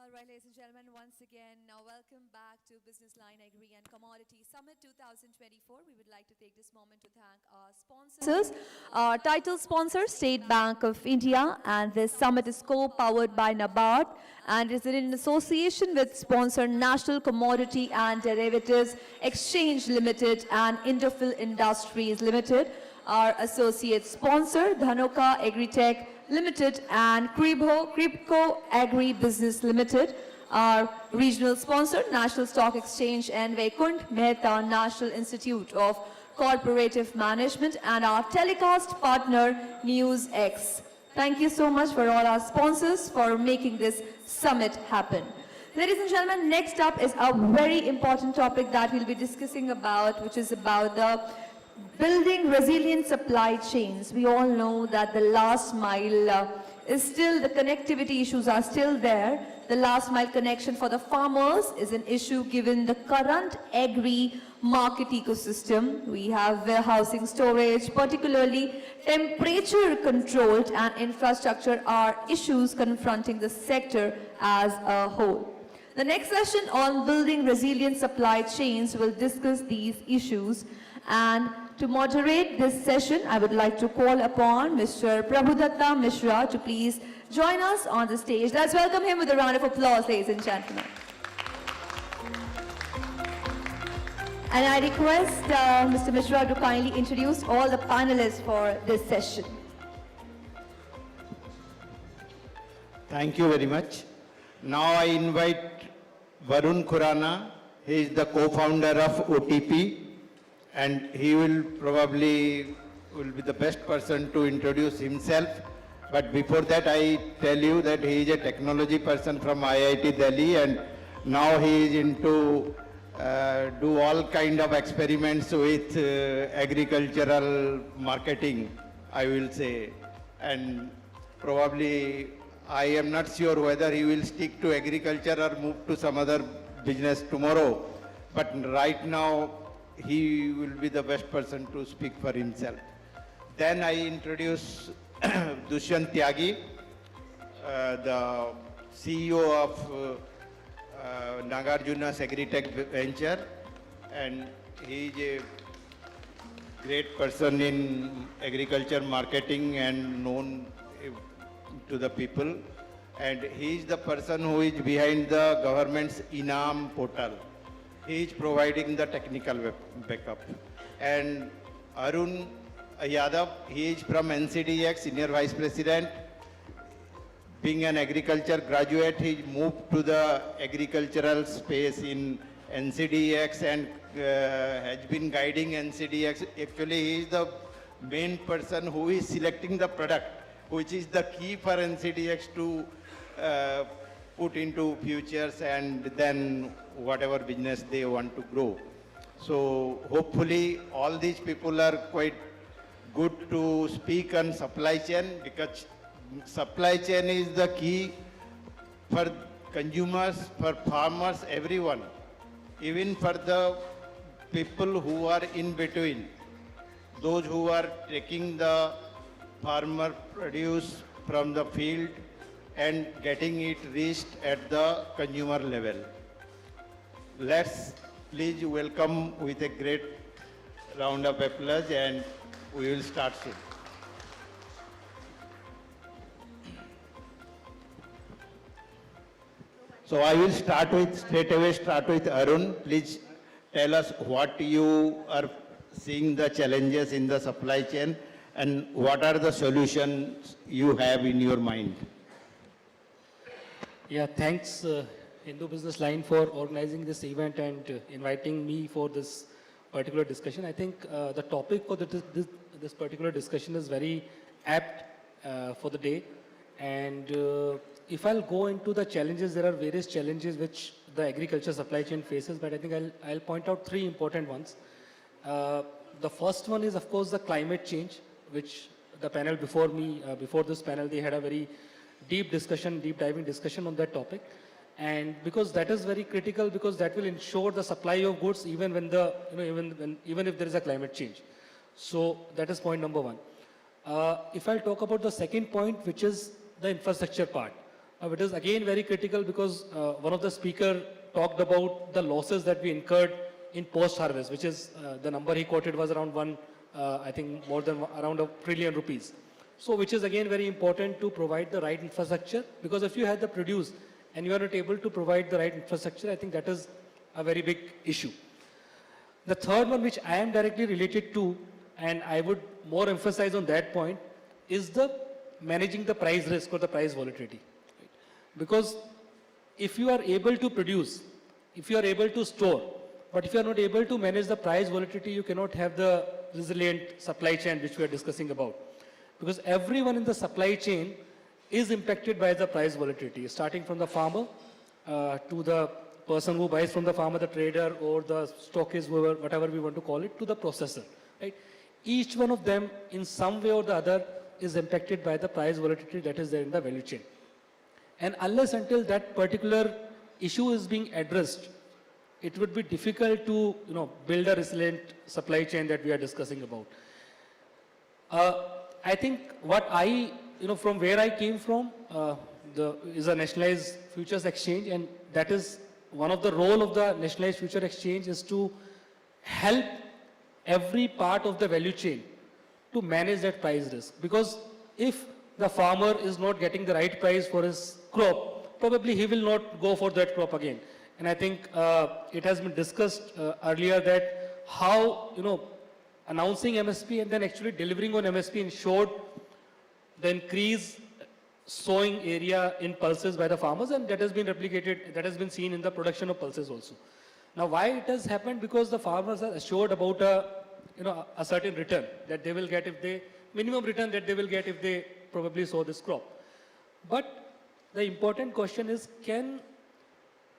All right, ladies and gentlemen, once again, welcome back to BusinessLine Agri and Commodity Summit 2024. We would like to take this moment to thank our sponsors. Our title sponsor, State Bank of India, and this summit is co-powered by Nabard and is in association with sponsor National Commodity and Derivatives Exchange Limited and Indofil Industries Limited. Our associate sponsor, Danuka Agritech Limited and Cripco Agri Business Limited. Our regional sponsor, National Stock Exchange and Vaikunth Mehta National Institute of Corporative Management, and our telecast partner, NewsX. Thank you so much for all our sponsors for making this summit happen. Ladies and gentlemen, next up is a very important topic that we'll be discussing about, which is about the building resilient supply chains. We all know that the last mile is still, the connectivity issues are still there. The last mile connection for the farmers is an issue given the current agri market ecosystem. We have warehousing, storage, particularly temperature controlled, and infrastructure are issues confronting the sector as a whole. The next session on building resilient supply chains will discuss these issues, and to moderate this session, I would like to call upon Mr. Prabhudatta Mishra to please join us on the stage. Let's welcome him with a round of applause, ladies and gentlemen. And I request Mr. Mishra to kindly introduce all the panelists for this session. Thank you very much. Now I invite Varun Khurana. He is the co-founder of OTP. And he will probably be the best person to introduce himself. But before that, I tell you that he is a technology person from IIT Delhi, and now he is into do all kind of experiments with agricultural marketing, I will say. And probably I am not sure whether he will stick to agriculture or move to some other business tomorrow. But right now, he will be the best person to speak for himself. Then I introduce Dushyant Tyagi, the CEO of Nagarjuna's Agritech venture, and he is a great person in agriculture marketing and known to the people. And he is the person who is behind the government's Inam portal. He is providing the technical backup. And Arun Yadav, he is from NCDX, Senior Vice President. Being an agriculture graduate, he moved to the agricultural space in NCDX and has been guiding NCDX. Actually, he is the main person who is selecting the product, which is the key for NCDX to put into futures and then whatever business they want to grow. So hopefully all these people are quite good to speak on supply chain, because supply chain is the key for consumers, for farmers, everyone, even for the people who are in between, those who are taking the farmer produce from the field and getting it reached at the consumer level. Let's please welcome with a great round of applause, and we will start soon. So I will straight away start with Arun. Please tell us what you are seeing the challenges in the supply chain and what are the solutions you have in your mind. Yeah, thanks Hindu Business Line for organizing this event and inviting me for this particular discussion. I think the topic for this particular discussion is very apt for the day. And if I'll go into the challenges, there are various challenges which the agriculture supply chain faces, but I think I'll point out three important ones. The first one is, of course, the climate change, which the panel before me, before this panel, they had a very deep discussion, deep diving discussion on that topic. And because that is very critical, because that will ensure the supply of goods even when even if there is a climate change. So that is point number one. If I'll talk about the second point, which is the infrastructure part, it is again very critical because one of the speakers talked about the losses that we incurred in post-harvest, which is the number he quoted was around I think more than around ₹1 trillion. So which is again very important to provide the right infrastructure, because if you have the produce and you are not able to provide the right infrastructure, I think that is a very big issue. The third one, which I am directly related to, and I would more emphasize on that point, is the managing the price risk or the price volatility. Right? Because if you are able to produce, if you are able to store, but if you are not able to manage the price volatility, you cannot have the resilient supply chain which we are discussing about. Because everyone in the supply chain is impacted by the price volatility, starting from the farmer to the person who buys from the farmer, the trader or the stockist, whatever we want to call it, to the processor. Right? Each one of them in some way or the other is impacted by the price volatility that is there in the value chain. And unless until that particular issue is being addressed, it would be difficult to build a resilient supply chain that we are discussing about. I think what from where I came from is a nationalized futures exchange, and that is one of the role of the nationalized future exchange is to help every part of the value chain to manage that price risk. Because if the farmer is not getting the right price for his crop, probably he will not go for that crop again. And I think it has been discussed earlier that how, announcing MSP and then actually delivering on MSP ensured the increased sowing area in pulses by the farmers, and that has been replicated, that has been seen in the production of pulses also. Now, why it has happened? Because the farmers are assured about a certain return that they will get if they, minimum return that they will get if they probably sow this crop. But the important question is, can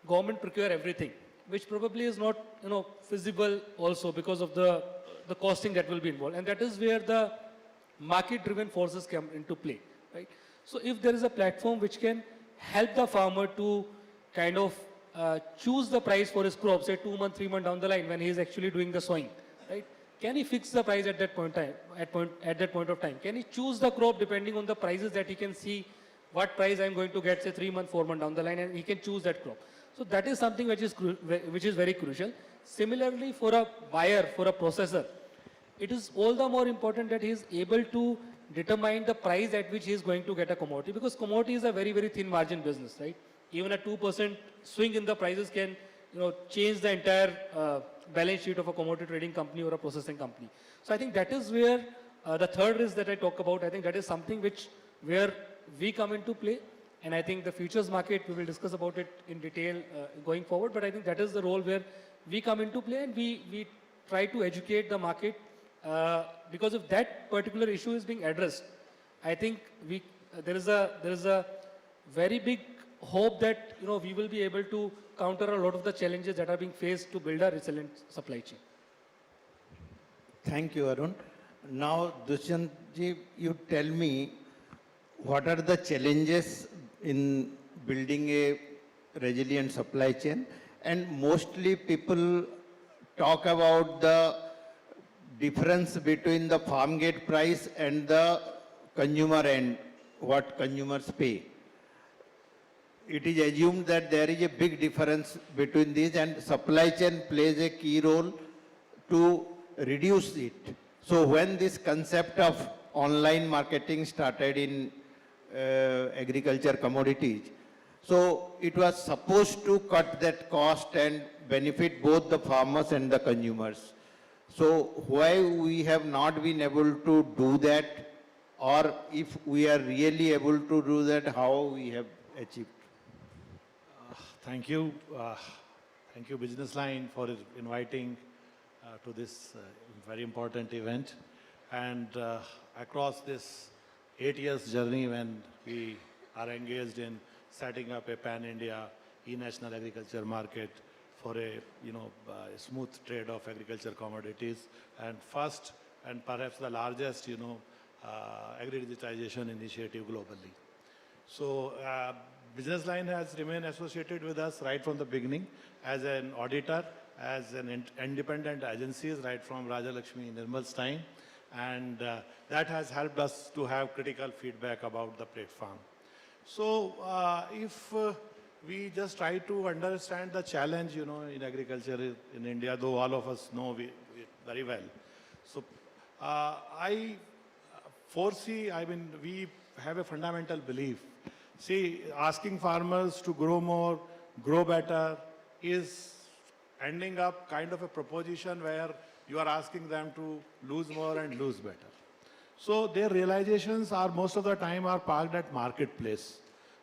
government procure everything? Which probably is not, feasible also because of the costing that will be involved. And that is where the market-driven forces come into play, right? So if there is a platform which can help the farmer to kind of choose the price for his crop, say 2 months, 3 months down the line when he is actually doing the sowing, right? Can he fix the price at that point of time? Can he choose the crop depending on the prices that he can see what price I am going to get, say 3 months, 4 months down the line, and he can choose that crop. So that is something which is very crucial. Similarly, for a buyer, for a processor, it is all the more important that he is able to determine the price at which he is going to get a commodity, because commodity is a very, very thin margin business, right? Even a 2% swing in the prices can, change the entire balance sheet of a commodity trading company or a processing company. So I think that is where the third risk that I talk about, I think that is something where we come into play. And I think the futures market, we will discuss about it in detail going forward, but I think that is the role where we come into play, and we try to educate the market, because if that particular issue is being addressed, I think there is a very big hope that we will be able to counter a lot of the challenges that are being faced to build a resilient supply chain. Thank you, Arun. Now, Dushyantji, you tell me what are the challenges in building a resilient supply chain, and mostly people talk about the difference between the farm gate price and the consumer end, what consumers pay. It is assumed that there is a big difference between these, and supply chain plays a key role to reduce it. So when this concept of online marketing started in agriculture commodities, so it was supposed to cut that cost and benefit both the farmers and the consumers. So why we have not been able to do that, or if we are really able to do that, how we have achieved? Thank you. Thank you, businessLine, for inviting to this very important event. And across this 8 years journey when we are engaged in setting up a pan-India e-national agriculture market for a smooth trade of agriculture commodities, and first and perhaps the largest agri-digitization initiative globally. So businessLine has remained associated with us right from the beginning as an auditor, as an independent agency right from Rajalakshmi Nirmal's time, and that has helped us to have critical feedback about the platform. So if we just try to understand the challenge, in agriculture in India, though all of us know it very well. So I foresee, we have a fundamental belief. See, asking farmers to grow more, grow better is ending up kind of a proposition where you are asking them to lose more and lose better. So their realizations are most of the time are parked at marketplace.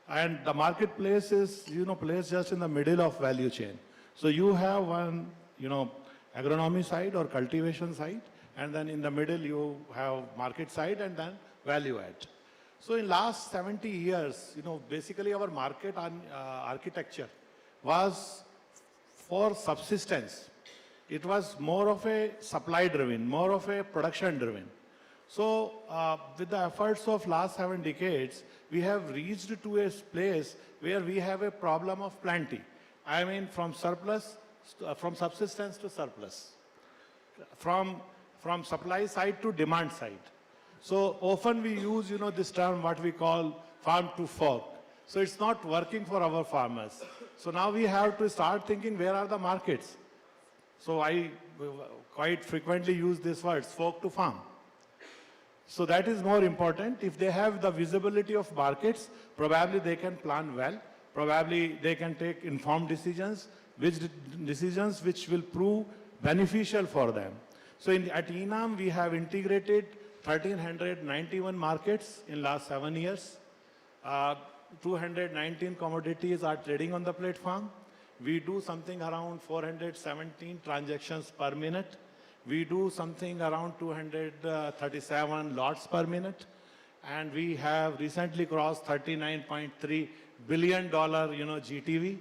And the marketplace is, placed just in the middle of value chain. So you have one, agronomy side or cultivation side, and then in the middle you have market side and then value add. So in last 70 years, basically our market architecture was for subsistence. It was more of a supply driven, more of a production driven. So with the efforts of last 7 decades, we have reached to a place where we have a problem of plenty. From surplus, from subsistence to surplus, from supply side to demand side. So often we use, this term what we call farm to fork. So it's not working for our farmers. So now we have to start thinking where are the markets. So I quite frequently use this word, fork to farm. So that is more important. If they have the visibility of markets, probably they can plan well. Probably they can take informed decisions, which will prove beneficial for them. So at ENAM, we have integrated 1,391 markets in last 7 years. 219 commodities are trading on the platform. We do something around 417 transactions per minute. We do something around 237 lots per minute. And we have recently crossed $39.3 billion, GTV.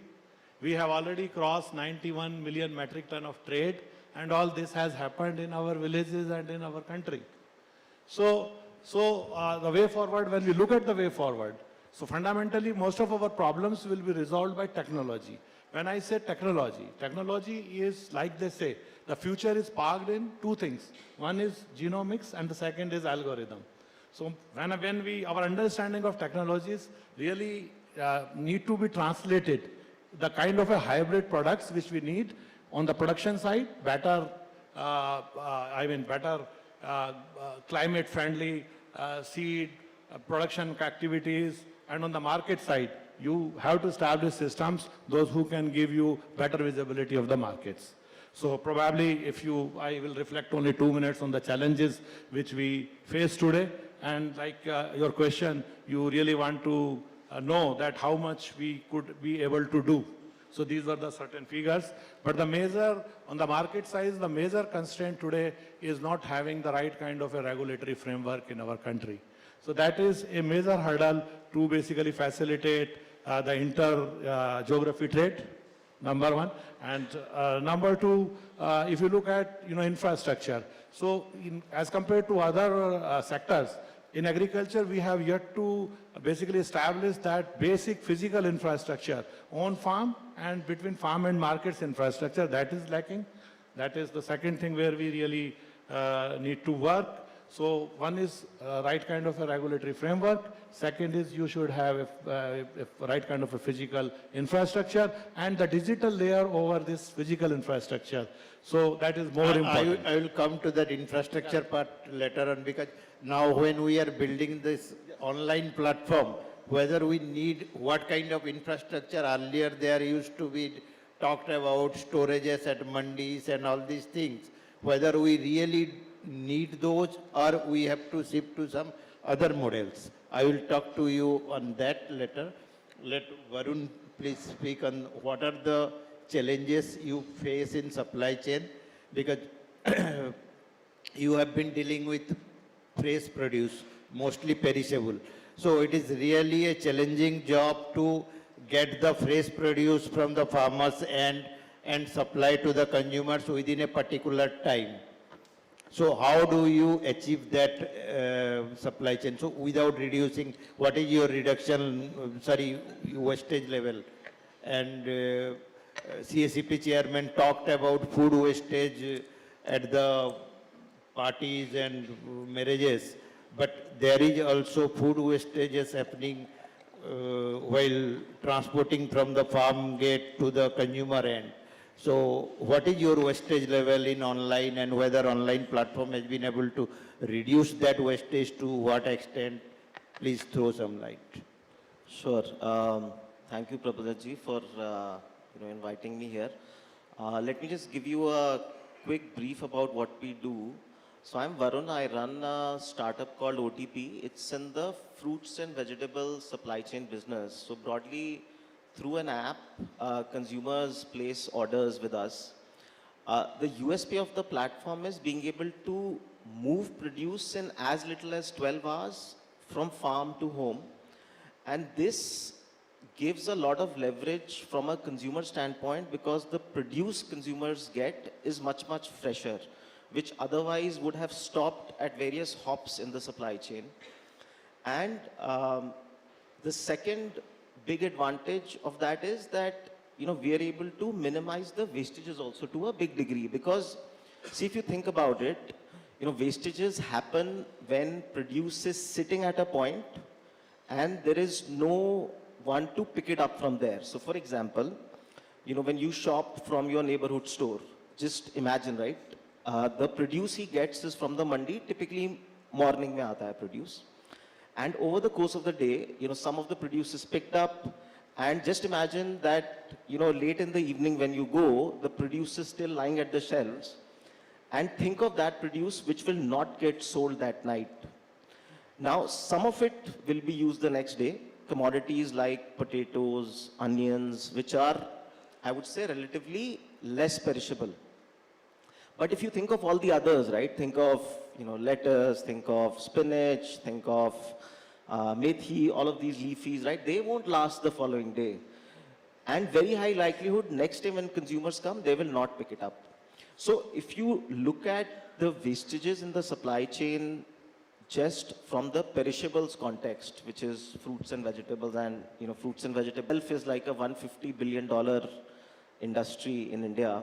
We have already crossed 91 million metric ton of trade. And all this has happened in our villages and in our country. So the way forward, when we look at the way forward, so fundamentally most of our problems will be resolved by technology. When I say technology, technology is like they say, the future is parked in 2 things. One is genomics and the second is algorithm. So when our understanding of technologies really need to be translated, the kind of a hybrid products which we need on the production side, better climate friendly seed production activities, and on the market side, you have to establish systems, those who can give you better visibility of the markets. So probably I will reflect only 2 minutes on the challenges which we face today. And like your question, you really want to know that how much we could be able to do. So these were the certain figures. But the major, on the market size, the major constraint today is not having the right kind of a regulatory framework in our country. So that is a major hurdle to basically facilitate the inter-geography trade, number one. And number two, if you look at infrastructure, so as compared to other sectors, in agriculture we have yet to basically establish that basic physical infrastructure on farm and between farm and markets infrastructure. That is lacking. That is the second thing where we really need to work. So one is right kind of a regulatory framework. Second is you should have a right kind of a physical infrastructure and the digital layer over this physical infrastructure. So that is more important. I will come to that infrastructure part later on, because now when we are building this online platform, whether we need what kind of infrastructure, earlier there used to be talked about storages at mandis and all these things, whether we really need those or we have to shift to some other models. I will talk to you on that later. Let Varun please speak on what are the challenges you face in supply chain? Because you have been dealing with fresh produce, mostly perishable. So it is really a challenging job to get the fresh produce from the farmers and supply to the consumers within a particular time. So how do you achieve that supply chain? So without reducing, what is your wastage level? And CACP chairman talked about food wastage at the parties and marriages, but there is also food wastage happening while transporting from the farm gate to the consumer end. So what is your wastage level in online, and whether online platform has been able to reduce that wastage, to what extent? Please throw some light. Sure. Thank you, Prabhudaji, for inviting me here. Let me just give you a quick brief about what we do. So I'm Varun. I run a startup called OTP. It's in the fruits and vegetables supply chain business. So broadly, through an app, consumers place orders with us. The USP of the platform is being able to move produce in as little as 12 hours from farm to home. And this gives a lot of leverage from a consumer standpoint, because the produce consumers get is much, much fresher, which otherwise would have stopped at various hops in the supply chain. And the second big advantage of that is that we are able to minimize the wastages also to a big degree, because see, if you think about it, wastages happen when produce is sitting at a point and there is no one to pick it up from there. So for example, when you shop from your neighborhood store, just imagine, right? The produce he gets is from the mandi, typically morning mein aata hai produce. And over the course of the day, some of the produce is picked up, and just imagine that, late in the evening when you go, the produce is still lying at the shelves, and think of that produce which will not get sold that night. Now, some of it will be used the next day. Commodities like potatoes, onions, which are, I would say, relatively less perishable. But if you think of all the others, right? Think of, lettuce, think of spinach, think of methi, all of these leafies, right? They won't last the following day. And very high likelihood, next day when consumers come, they will not pick it up. So if you look at the wastages in the supply chain, just from the perishables context, which is fruits and vegetables, and fruits and vegetables is like a $150 billion industry in India.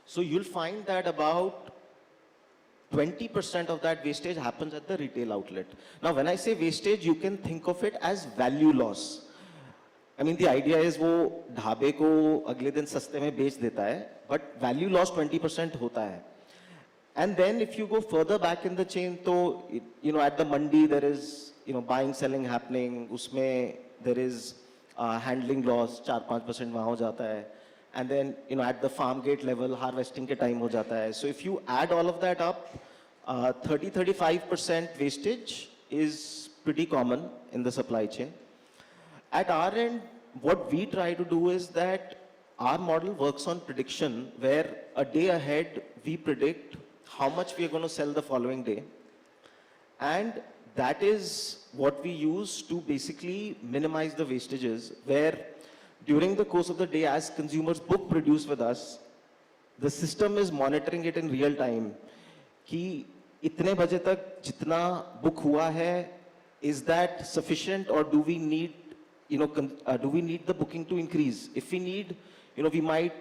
So you'll find that about 20% of that wastage happens at the retail outlet. Now, when I say wastage, you can think of it as value loss. I mean, the idea is wo dhabe ko agle din saste mein bech deta hai, but value loss 20% hota hai. And then if you go further back in the chain, to, at the mandi, there is, buying, selling happening. Usme there is handling loss, 4-5% wahan ho jata hai. And then, at the farm gate level, harvesting ke time ho jata hai. So if you add all of that up, 30-35% wastage is pretty common in the supply chain. At our end, what we try to do is that our model works on prediction, where a day ahead, we predict how much we are going to sell the following day. And that is what we use to basically minimize the wastages, where during the course of the day, as consumers book produce with us, the system is monitoring it in real time. Ki itne baje tak jitna book hua hai, is that sufficient, or do we need, do we need the booking to increase? If we need, we might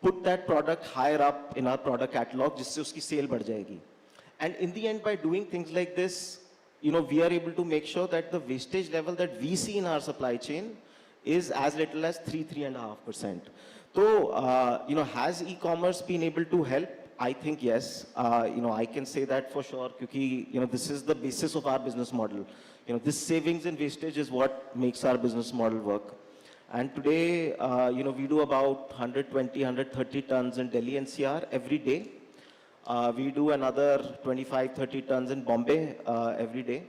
put that product higher up in our product catalog, jisse uski sale बढ़ जाएगी. And in the end, by doing things like this, we are able to make sure that the wastage level that we see in our supply chain is as little as 3-3.5%. So, has e-commerce been able to help? I think yes. I can say that for sure, because this is the basis of our business model. This savings and wastage is what makes our business model work. And today, we do about 120-130 tons in Delhi NCR every day. We do another 25-30 tons in Bombay every day.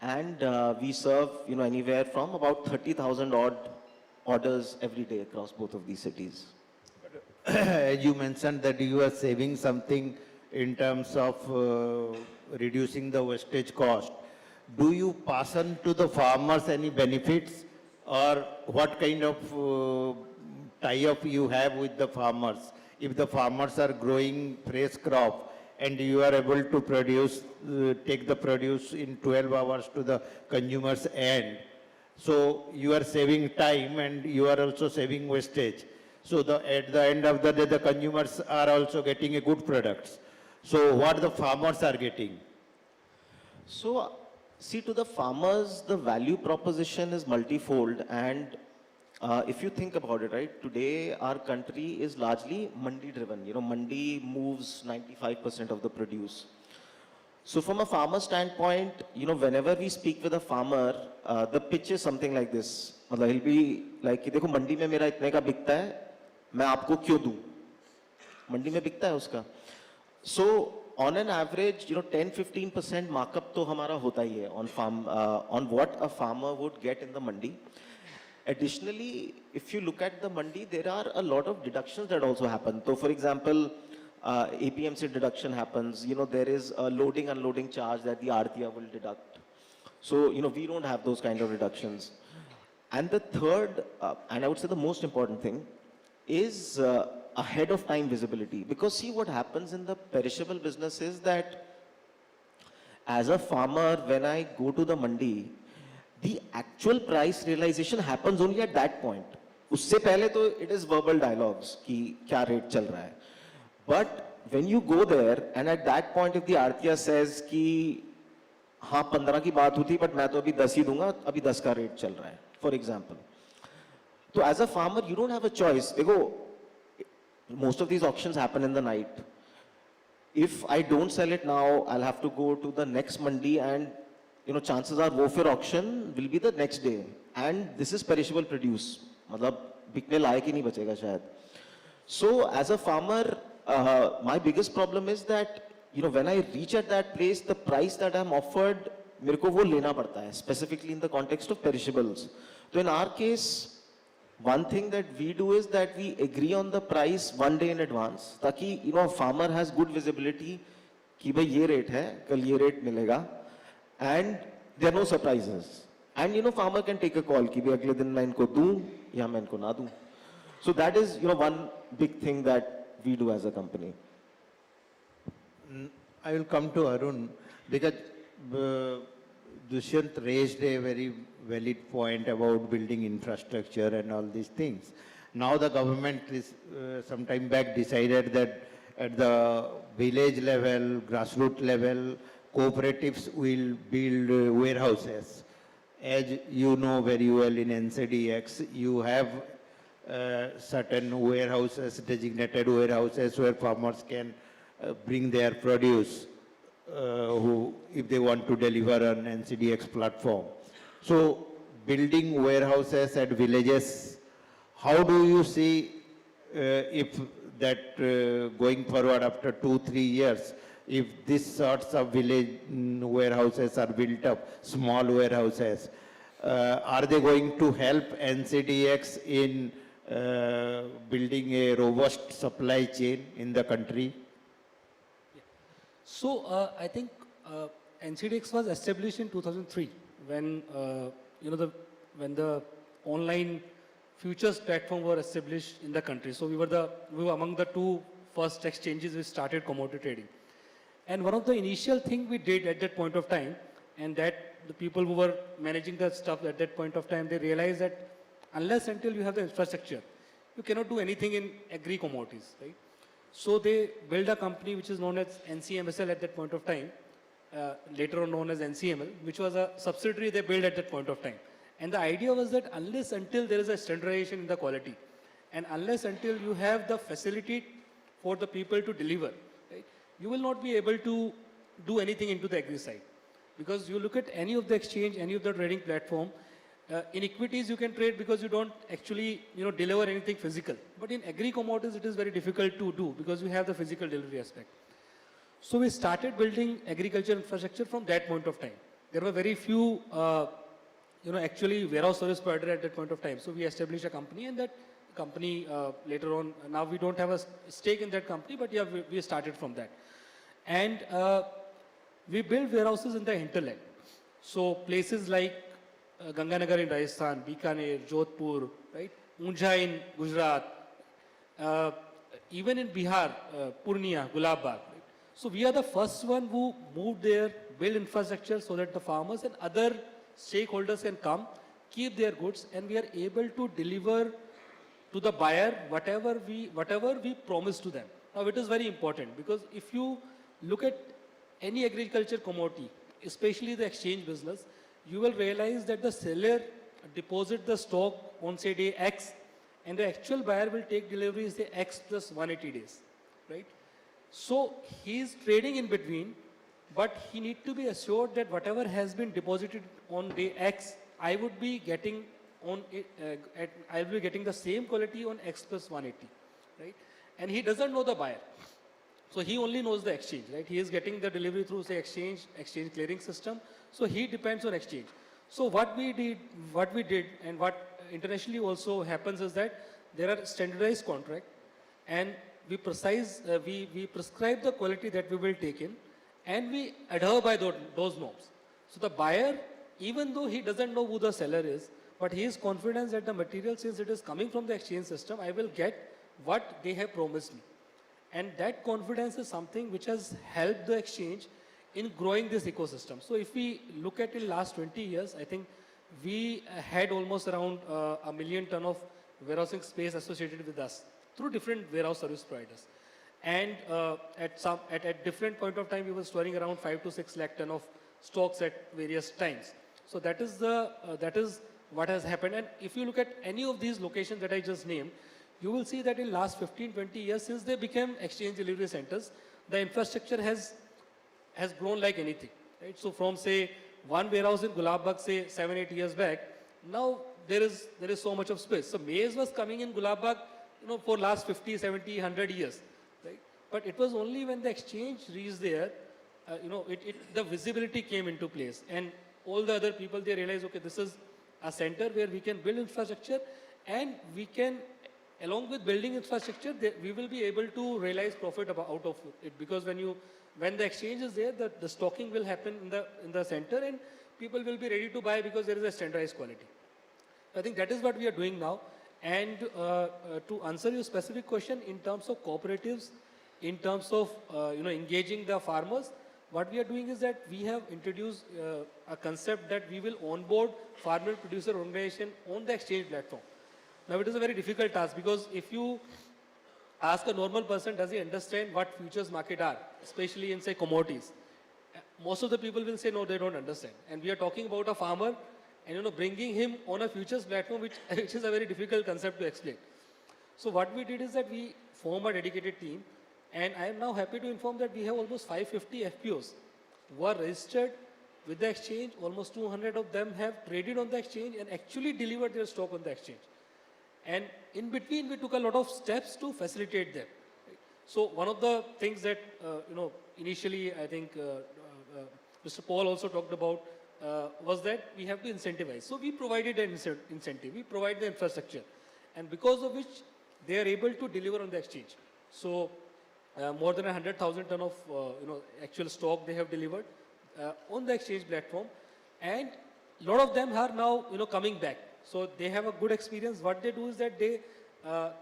And we serve, anywhere from about 30,000 odd orders every day across both of these cities. As you mentioned that you are saving something in terms of reducing the wastage cost. Do you pass on to the farmers any benefits, or what kind of tie-up you have with the farmers? If the farmers are growing fresh crop and you are able to produce, take the produce in 12 hours to the consumer's end, so you are saving time and you are also saving wastage. So at the end of the day, the consumers are also getting a good products. So what the farmers are getting? So, see, to the farmers, the value proposition is multifold. And if you think about it, right, today our country is largely mandi driven. Mandi moves 95% of the produce. So from a farmer standpoint, whenever we speak with a farmer, the pitch is something like this. He'll be like, देखो मंडी में मेरा इतने का बिकता है, मैं आपको क्यों दूं? मंडी में बिकता है उसका. So on an average, 10-15% markup तो हमारा होता ही है on what a farmer would get in the mandi. Additionally, if you look at the mandi, there are a lot of deductions that also happen. So for example, APMC deduction happens, there is a loading unloading charge that the RTR will deduct. So, we don't have those kind of reductions. And the third, and I would say the most important thing, is ahead of time visibility. Because see, what happens in the perishable business is that as a farmer, when I go to the mandi, the actual price realization happens only at that point. Usse pehle to it is verbal dialogues ki kya rate chal raha hai. But when you go there and at that point if the RTR says ki हाँ 15 की बात होती but मैं तो अभी 10 ही दूंगा, अभी 10 का rate चल रहा है, for example. So as a farmer, you don't have a choice. देखो, most of these auctions happen in the night. If I don't sell it now, I'll have to go to the next mandi and chances are वो फिर auction will be the next day. And this is perishable produce. मतलब बिकने लायक ही नहीं बचेगा शायद. So as a farmer, my biggest problem is that when I reach at that place, the price that I'm offered, मेरे को वो लेना पड़ता है, specifically in the context of perishables. So in our case, one thing that we do is that we agree on the price one day in advance, ताकि a farmer has good visibility कि भाई ये rate है, कल ये rate मिलेगा, and there are no surprises. And farmer can take a call कि भाई अगले दिन मैं इनको दूं या मैं इनको ना दूं. So that is one big thing that we do as a company. I will come to Arun because Dushyant raised a very valid point about building infrastructure and all these things. Now the government is some time back decided that at the village level, grassroots level, cooperatives will build warehouses. As you know very well in NCDX, you have certain warehouses, designated warehouses where farmers can bring their produce if they want to deliver on NCDX platform. So building warehouses at villages, how do you see if that going forward after 2-3 years, if these sorts of village warehouses are built up, small warehouses, are they going to help NCDX in building a robust supply chain in the country? So I think NCDX was established in 2003 when when the online futures platform were established in the country. So we were among the two first exchanges which started commodity trading. And one of the initial thing we did at that point of time, and that the people who were managing the stuff at that point of time, they realized that unless until you have the infrastructure, you cannot do anything in agri commodities, right? So they built a company which is known as NCMSL at that point of time, later on known as NCML, which was a subsidiary they built at that point of time. And the idea was that unless until there is a standardization in the quality, and unless until you have the facility for the people to deliver, right, you will not be able to do anything into the agri side. Because you look at any of the exchange, any of the trading platform, in equities you can trade because you don't actually deliver anything physical. But in agri commodities it is very difficult to do because you have the physical delivery aspect. So we started building agriculture infrastructure from that point of time. there were very few, actually warehouse service provider at that point of time. So we established a company, and that company later on, now we don't have a stake in that company, but yeah, we started from that. And we build warehouses in the hinterland. So places like Ganganagar in Rajasthan, Bikaner, Jodhpur, right? Unjha in Gujarat, even in Bihar, Purnia, Gulab Bagh. Right? So we are the first one who moved there, build infrastructure so that the farmers and other stakeholders can come, keep their goods, and we are able to deliver to the buyer whatever we promise to them. Now it is very important, because if you look at any agriculture commodity, especially the exchange business, you will realize that the seller deposit the stock on say day X, and the actual buyer will take delivery say X plus 180 days, right? So he is trading in between, but he need to be assured that whatever has been deposited on day X, I would be getting on I will be getting the same quality on X plus 180, right? And he doesn't know the buyer. So he only knows the exchange, right? He is getting the delivery through say exchange clearing system. So he depends on exchange. So what we did and what internationally also happens is that there are standardized contract, and we prescribe the quality that we will take in, and we adhere by those norms. So the buyer, even though he doesn't know who the seller is, but he is confident that the material, since it is coming from the exchange system, I will get what they have promised me. And that confidence is something which has helped the exchange in growing this ecosystem. So if we look at in last 20 years, I think we had almost around 1 million ton of warehousing space associated with us through different warehouse service providers. And at different point of time, we were storing around 5 to 6 lakh ton of stocks at various times. So that is what has happened. And if you look at any of these locations that I just named, you will see that in last 15, 20 years, since they became exchange delivery centers, the infrastructure has grown like anything, right? So from say one warehouse in Gulab Bagh, say 7, 8 years back, now there is so much of space. So maize was coming in Gulab Bagh, for last 50, 70, 100 years, right? But it was only when the exchange reached there, the visibility came into place, and all the other people, they realized, okay, this is a center where we can build infrastructure, and we can, along with building infrastructure, we will be able to realize profit out of it, because when the exchange is there, the stocking will happen in the center, and people will be ready to buy because there is a standardized quality. I think that is what we are doing now. And to answer your specific question in terms of cooperatives, in terms of engaging the farmers, what we are doing is that we have introduced a concept that we will onboard farmer producer organization on the exchange platform. Now it is a very difficult task, because if you ask a normal person, does he understand what futures market are, especially in say commodities? Most of the people will say no, they don't understand. And we are talking about a farmer, and bringing him on a futures platform, which is a very difficult concept to explain. So what we did is that we formed a dedicated team, and I am now happy to inform that we have almost 550 FPOs who are registered with the exchange. Almost 200 of them have traded on the exchange and actually delivered their stock on the exchange. And in between, we took a lot of steps to facilitate them. So one of the things that, initially I think Mr. Paul also talked about was that we have to incentivize. So we provided an incentive, we provide the infrastructure, and because of which they are able to deliver on the exchange. So more than 100,000 ton of actual stock they have delivered on the exchange platform, and a lot of them are now coming back. So they have a good experience. What they do is that they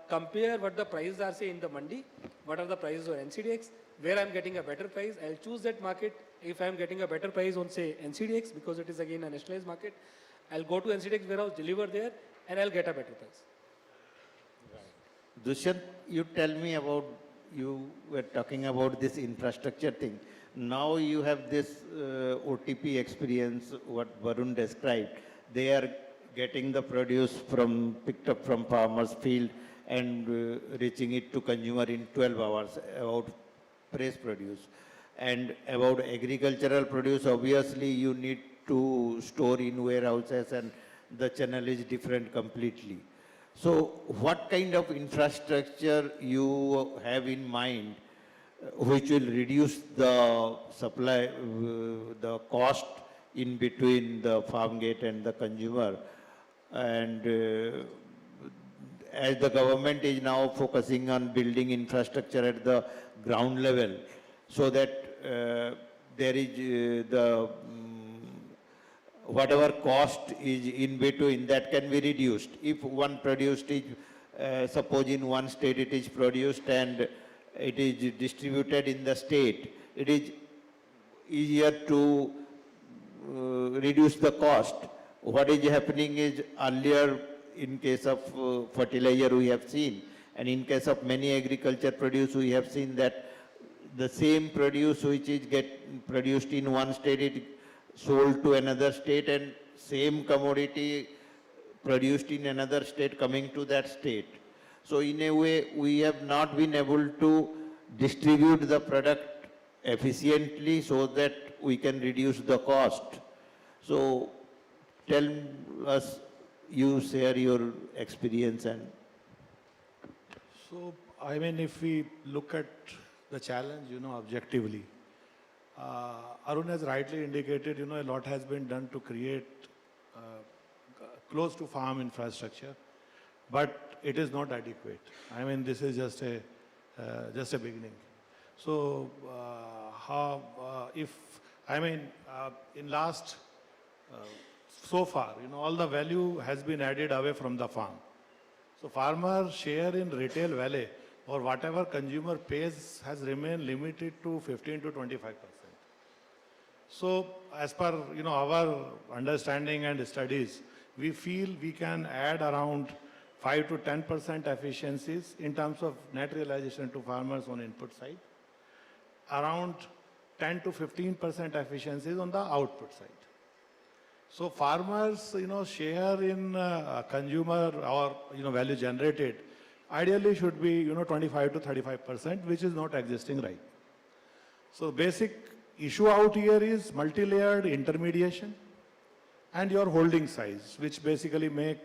compare what the prices are, say in the mandi, what are the prices on NCDX, where I'm getting a better price, I'll choose that market. If I'm getting a better price on say NCDX, because it is again a nationalized market, I'll go to NCDX warehouse, deliver there, and I'll get a better price. Dushyant, you tell me about, you were talking about this infrastructure thing. Now you have this OTP experience, what Varun described. They are getting the produce picked up from farmer's field and reaching it to consumer in 12 hours, about fresh produce. And about agricultural produce, obviously you need to store in warehouses, and the channel is different completely. So what kind of infrastructure you have in mind which will reduce the supply, the cost in between the farm gate and the consumer. And as the government is now focusing on building infrastructure at the ground level, so that there is whatever cost is in between, that can be reduced. If one produced is, suppose in one state it is produced and it is distributed in the state, it is easier to reduce the cost. What is happening is, earlier in case of fertilizer we have seen, and in case of many agriculture produce we have seen that the same produce which is produced in one state, it sold to another state, and same commodity produced in another state coming to that state. So in a way, we have not been able to distribute the product efficiently so that we can reduce the cost. So tell us, you share your experience. And so, I mean, if we look at the challenge, objectively, Arun has rightly indicated, a lot has been done to create close to farm infrastructure, but it is not adequate. I mean, this is just a beginning. So, in last, so far, all the value has been added away from the farm. So, farmer share in retail value or whatever consumer pays has remained limited to 15 to 25%. So, as per our understanding and studies, we feel we can add around 5 to 10% efficiencies in terms of net realization to farmers on input side, around 10 to 15% efficiencies on the output side. So farmers, share in consumer or value generated ideally should be 25 to 35%, which is not existing right. So basic issue out here is multi-layered intermediation and your holding size, which basically make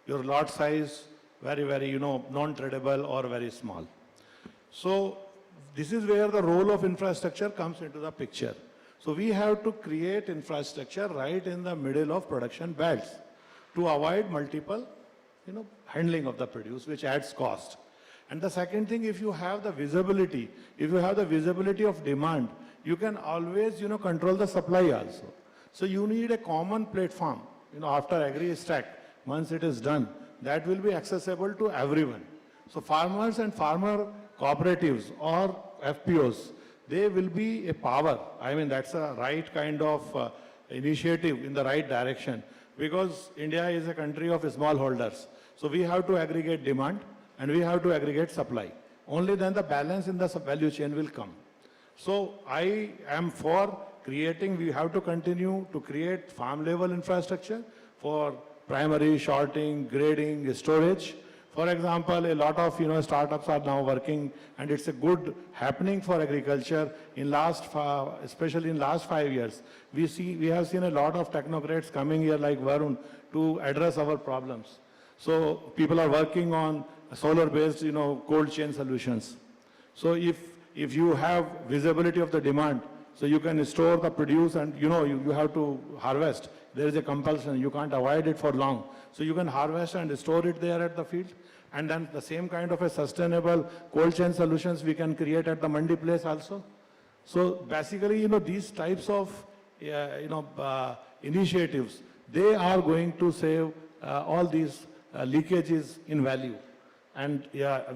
your lot size very, very, non-tradable or very small. So this is where the role of infrastructure comes into the picture. So we have to create infrastructure right in the middle of production belts to avoid multiple, handling of the produce, which adds cost. And the second thing, if you have the visibility, of demand, you can always, control the supply also. So you need a common platform, after Agri Stack, once it is done, that will be accessible to everyone. So farmers and farmer cooperatives or FPOs, they will be a power. I mean, that's a right kind of initiative in the right direction, because India is a country of smallholders. So we have to aggregate demand and we have to aggregate supply. Only then the balance in the value chain will come. So I am for creating, we have to continue to create farm level infrastructure for primary, sorting, grading, storage. For example, a lot of startups are now working, and it's a good happening for agriculture. In especially in last 5 years, we have seen a lot of technocrats coming here like Varun to address our problems. So people are working on solar-based cold chain solutions. So if you have visibility of the demand, so you can store the produce and you have to harvest. There is a compulsion, you can't avoid it for long. So you can harvest and store it there at the field. And then the same kind of a sustainable cold chain solutions we can create at the mandi place also. So basically, these types of, initiatives, they are going to save all these leakages in value. And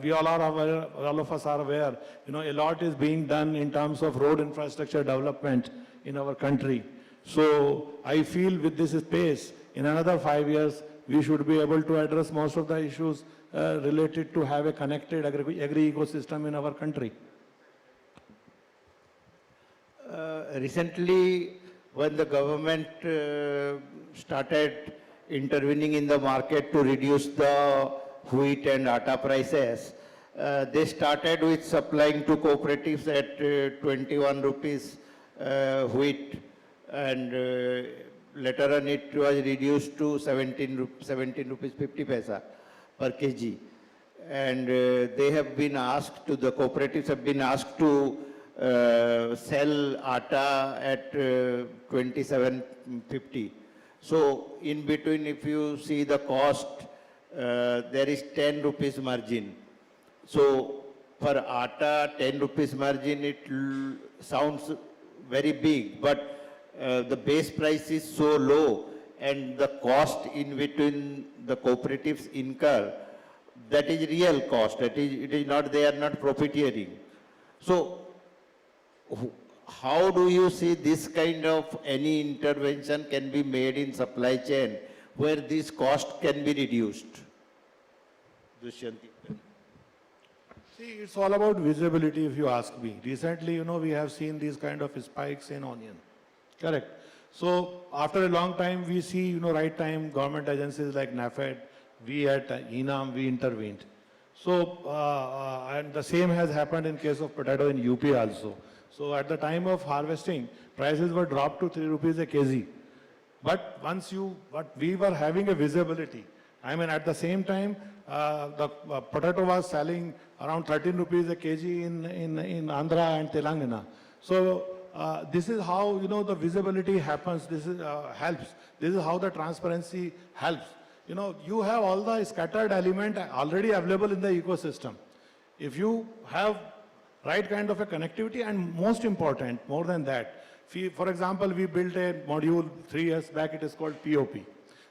we all are aware, all of us are aware, a lot is being done in terms of road infrastructure development in our country. So I feel with this pace, in another 5 years, we should be able to address most of the issues related to have a connected agri ecosystem in our country. Recently, when the government started intervening in the market to reduce the wheat and atta prices, they started with supplying to cooperatives at 21 rupees wheat, and later on it was reduced to 17 rupees 50 paisa per kg. And they have been asked to, the cooperatives have been asked to sell atta at 27.50. So in between, if you see the cost, there is 10 rupees margin. So for atta, 10 rupees margin, it sounds very big, but the base price is so low and the cost in between the cooperatives incur, that is real cost. It is not, they are not profiteering. So how do you see this kind of any intervention can be made in supply chain where this cost can be reduced? Dushyanti. See, it's all about visibility if you ask me. Recently, we have seen these kind of spikes in onion. Correct. So after a long time, we see, right time, government agencies like NAFED, we at ENAM, we intervened. So, and the same has happened in case of potato in UP also. So at the time of harvesting, prices were dropped to 3 rupees a kg. But we were having a visibility. I mean, at the same time, the potato was selling around 13 rupees a kg in Andhra and Telangana. So this is how, the visibility happens. This is, helps. This is how the transparency helps. You have all the scattered element already available in the ecosystem. If you have right kind of a connectivity, and most important, more than that, for example, we built a module 3 years back, it is called POP.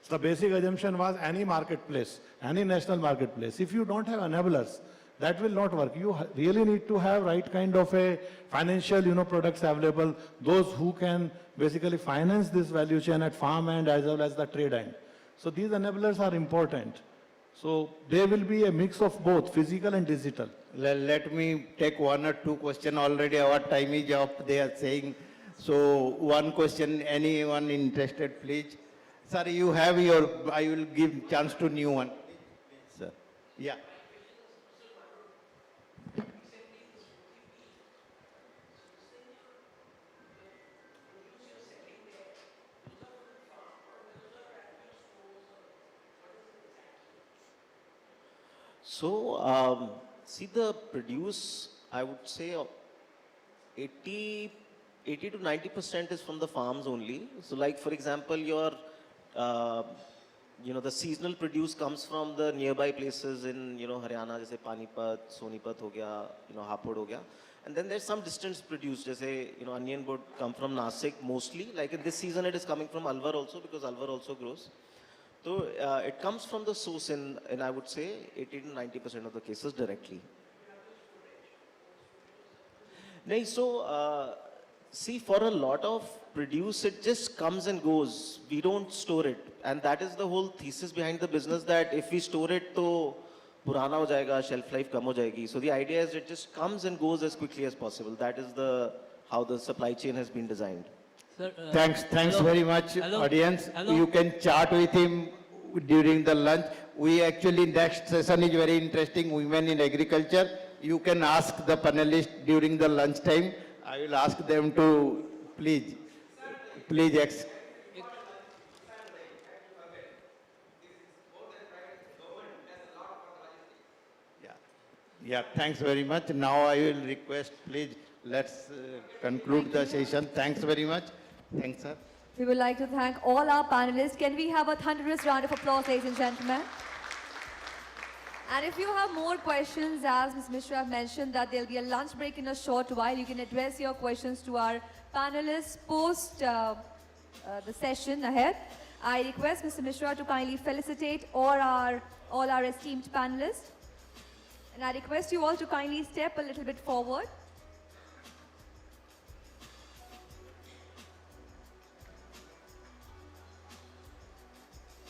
So the basic assumption was any marketplace, any national marketplace, if you don't have enablers, that will not work. You really need to have right kind of a financial, products available, those who can basically finance this value chain at farm end as well as the trade end. So these enablers are important. So there will be a mix of both physical and digital. Let me take one or two questions. Already our time is up, they are saying. So one question, anyone interested, please. Sir, you have your, I will give chance to new one. Sir. Yeah. So, see the produce, I would say 80 to 90% is from the farms only. So like, for example, your, the seasonal produce comes from the nearby places in, Haryana, jaise Panipat, Sonipat ho gaya, Hapod ho gaya. And then there's some distance produce, jaise, onion would come from Nasik mostly. Like in this season, it is coming from Alwar also, because Alwar also grows. So it comes from the source in I would say 80 to 90% of the cases directly. No, so see, for a lot of produce, it just comes and goes. We don't store it. And that is the whole thesis behind the business, that if we store it, to purana ho jayega, shelf life kam ho jayegi. So the idea is it just comes and goes as quickly as possible. That is how the supply chain has been designed. Sir, thanks very much, audience. You can chat with him during the lunch. We actually, next session is very interesting, women in agriculture. You can ask the panelists during the lunch time. I will ask them to please. Yeah, thanks very much. Now I will request, please, let's conclude the session. Thanks very much. Thanks, sir. We would like to thank all our panelists. Can we have a thunderous round of applause, ladies and gentlemen? And if you have more questions, as Ms. Mishra have mentioned, that there'll be a lunch break in a short while. You can address your questions to our panelists post the session ahead. I request Mr. Mishra to kindly felicitate all our esteemed panelists. And I request you all to kindly step a little bit forward.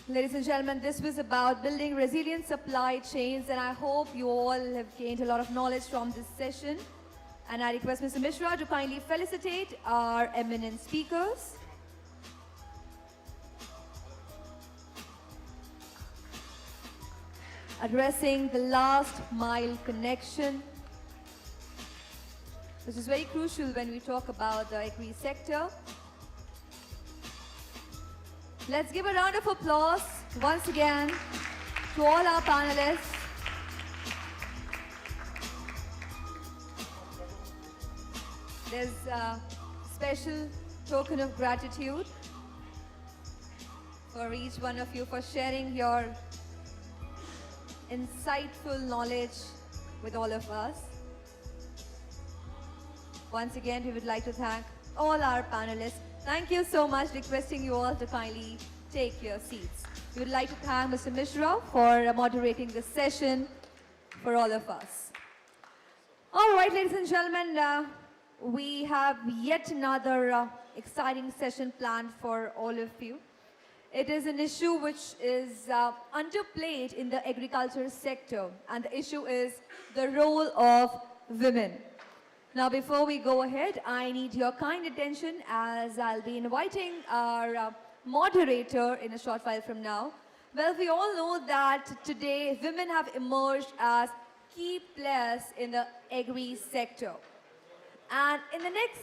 Ladies and gentlemen, this was about building resilient supply chains, and I hope you all have gained a lot of knowledge from this session. And I request Mr. Mishra to kindly felicitate our eminent speakers. Addressing the last mile connection. This is very crucial when we talk about the agri sector. Let's give a round of applause once again to all our panelists. There's a special token of gratitude for each one of you for sharing your insightful knowledge with all of us. Once again, we would like to thank all our panelists. Thank you so much, requesting you all to kindly take your seats. We would like to thank Mr. Mishra for moderating this session for all of us. All right, ladies and gentlemen, we have yet another exciting session planned for all of you. It is an issue which is underplayed in the agriculture sector, and the issue is the role of women. Now, before we go ahead, I need your kind attention as I'll be inviting our moderator in a short while from now. Well, we all know that today women have emerged as key players in the agri sector. And in the next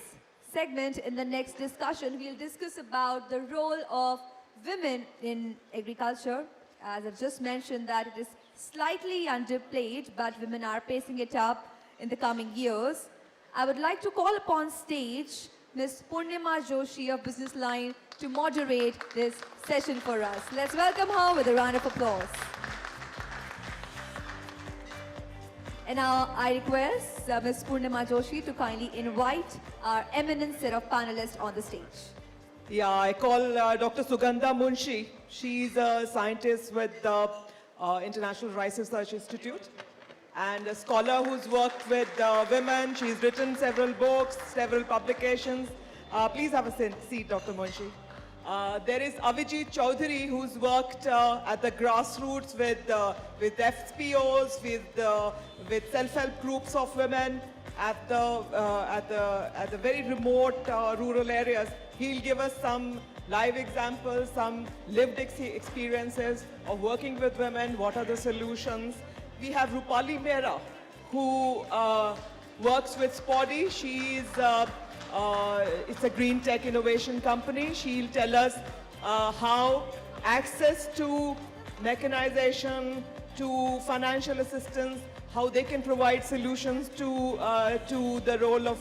segment, in the next discussion, we'll discuss about the role of women in agriculture. As I've just mentioned that it is slightly underplayed, but women are pacing it up in the coming years. I would like to call upon stage Ms. Purnima Joshi of BusinessLine to moderate this session for us. Let's welcome her with a round of applause. And now I request Ms. Purnima Joshi to kindly invite our eminent set of panelists on the stage. Yeah, I call Dr. Sugandha Munshi. She's a scientist with the International Rice Research Institute and a scholar who's worked with women. She's written several books, several publications. Please have a seat, Dr. Munshi. There is Avijit Chaudhary, who's worked at the grassroots with FPOs, with self-help groups of women at the very remote rural areas. He'll give us some live examples, some lived experiences of working with women. What are the solutions? We have Rupali Mehra, who works with Spody. It's a green tech innovation company. She'll tell us how access to mechanization, to financial assistance, how they can provide solutions to the role of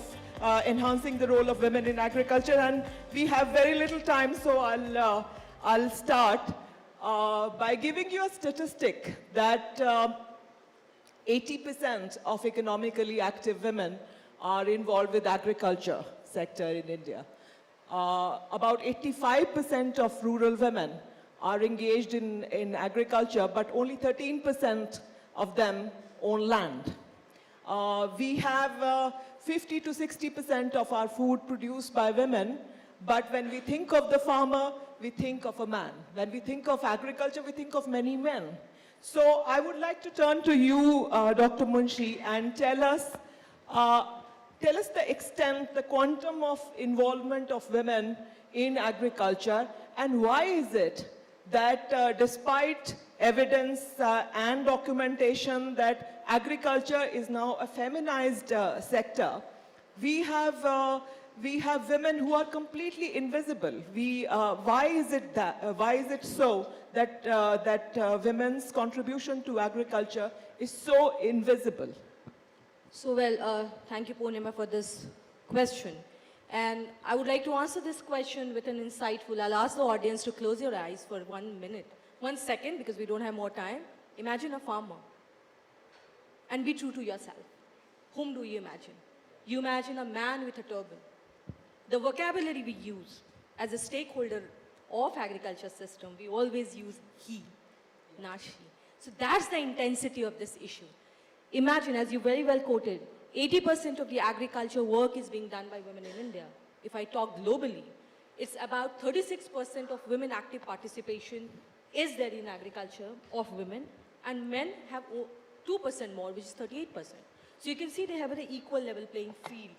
enhancing the role of women in agriculture. And we have very little time, so I'll start by giving you a statistic that 80% of economically active women are involved with agriculture sector in India. About 85% of rural women are engaged in agriculture, but only 13% of them own land. We have 50 to 60% of our food produced by women, but when we think of the farmer, we think of a man. When we think of agriculture, we think of many men. So I would like to turn to you, Dr. Munshi, and tell us the extent, the quantum of involvement of women in agriculture, and why is it that despite evidence and documentation that agriculture is now a feminized sector, we have women who are completely invisible. Why is it so that women's contribution to agriculture is so invisible? So well, thank you, Purnima, for this question. And I would like to answer this question with an insightful. I'll ask the audience to close your eyes for 1 minute. 1 second, because we don't have more time. Imagine a farmer. And be true to yourself. Whom do you imagine? You imagine a man with a turban. The vocabulary we use as a stakeholder of agriculture system, we always use he, not she. So that's the intensity of this issue. Imagine, as you very well quoted, 80% of the agriculture work is being done by women in India. If I talk globally, it's about 36% of women active participation is there in agriculture of women, and men have 2% more, which is 38%. So you can see they have an equal level playing field,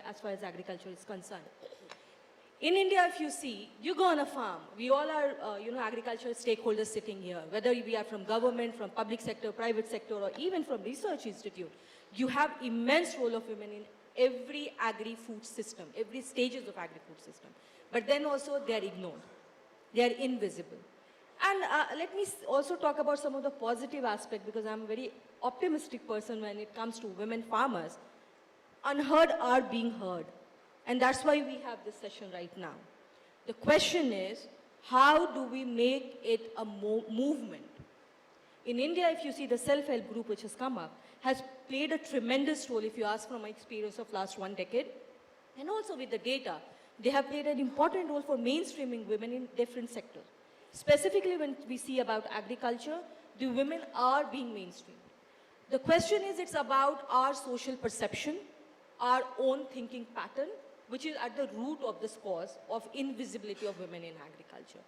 as far as agriculture is concerned. In India, if you see, you go on a farm. We all are, agricultural stakeholders sitting here, whether we are from government, from public sector, private sector, or even from research institute. You have immense role of women in every agri-food system, every stages of agri-food system. But then also they are ignored. They are invisible. And let me also talk about some of the positive aspects, because I'm a very optimistic person when it comes to women farmers. unheard are being heard. And that's why we have this session right now. The question is, how do we make it a movement? In India, if you see the self-help group which has come up, has played a tremendous role, if you ask from my experience of last 1 decade, and also with the data, they have played an important role for mainstreaming women in different sectors. Specifically when we see about agriculture, the women are being mainstreamed. The question is, it's about our social perception, our own thinking pattern, which is at the root of this cause of invisibility of women in agriculture.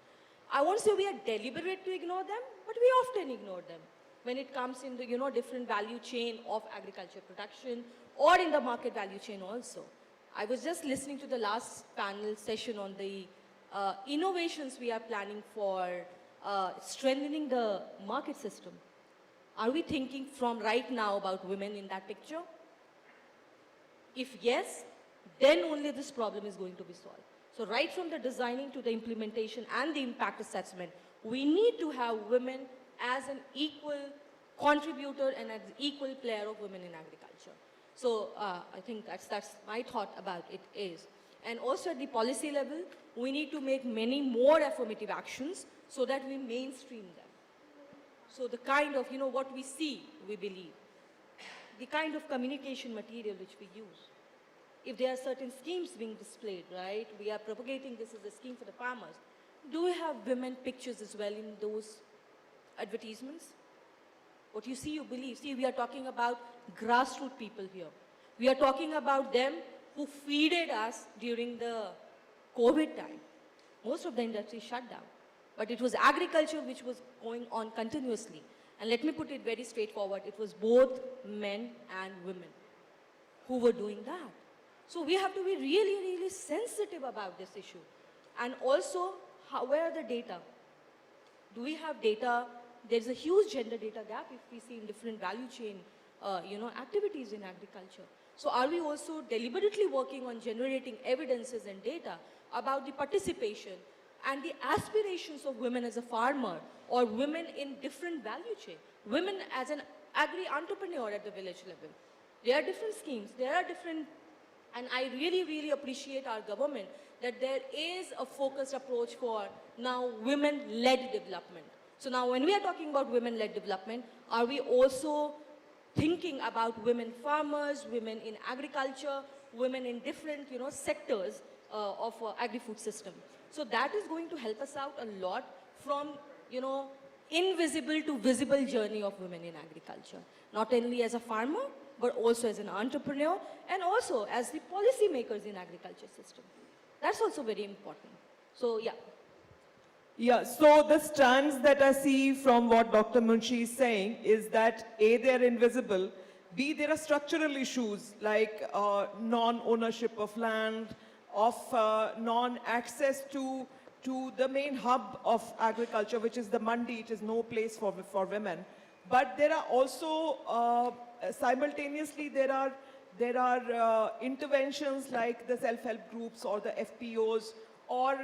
I won't say we are deliberate to ignore them, but we often ignore them when it comes in the different value chain of agriculture production or in the market value chain also. I was just listening to the last panel session on the innovations we are planning for strengthening the market system. Are we thinking from right now about women in that picture? If yes, then only this problem is going to be solved. So right from the designing to the implementation and the impact assessment, we need to have women as an equal contributor and as equal player of women in agriculture. So I think that's my thought about it is. And also at the policy level, we need to make many more affirmative actions so that we mainstream them. So the kind of, what we see, we believe. The kind of communication material which we use. If there are certain schemes being displayed, right, we are propagating this as a scheme for the farmers. Do we have women pictures as well in those advertisements? What you see, you believe. See, we are talking about grassroots people here. We are talking about them who feeded us during the COVID time. Most of the industry shut down. But it was agriculture which was going on continuously. And let me put it very straightforward. It was both men and women who were doing that. So we have to be really, really sensitive about this issue. And also, where are the data? Do we have data? There's a huge gender data gap if we see in different value chain, activities in agriculture. So are we also deliberately working on generating evidences and data about the participation and the aspirations of women as a farmer or women in different value chain? Women as an agri-entrepreneur at the village level. There are different schemes, there are different, and I really, really appreciate our government that there is a focused approach for now women-led development. So now when we are talking about women-led development, are we also thinking about women farmers, women in agriculture, women in different sectors of agri-food system? So that is going to help us out a lot from invisible to visible journey of women in agriculture. Not only as a farmer, but also as an entrepreneur and also as the policymakers in agriculture system. That's also very important. So yeah. Yeah, so the strands that I see from what Dr. Munshi is saying is that A, they're invisible, B, there are structural issues like non-ownership of land, of non-access to the main hub of agriculture, which is the mandi. It is no place for women. But there are also, simultaneously, there are interventions like the self-help groups or the FPOs, or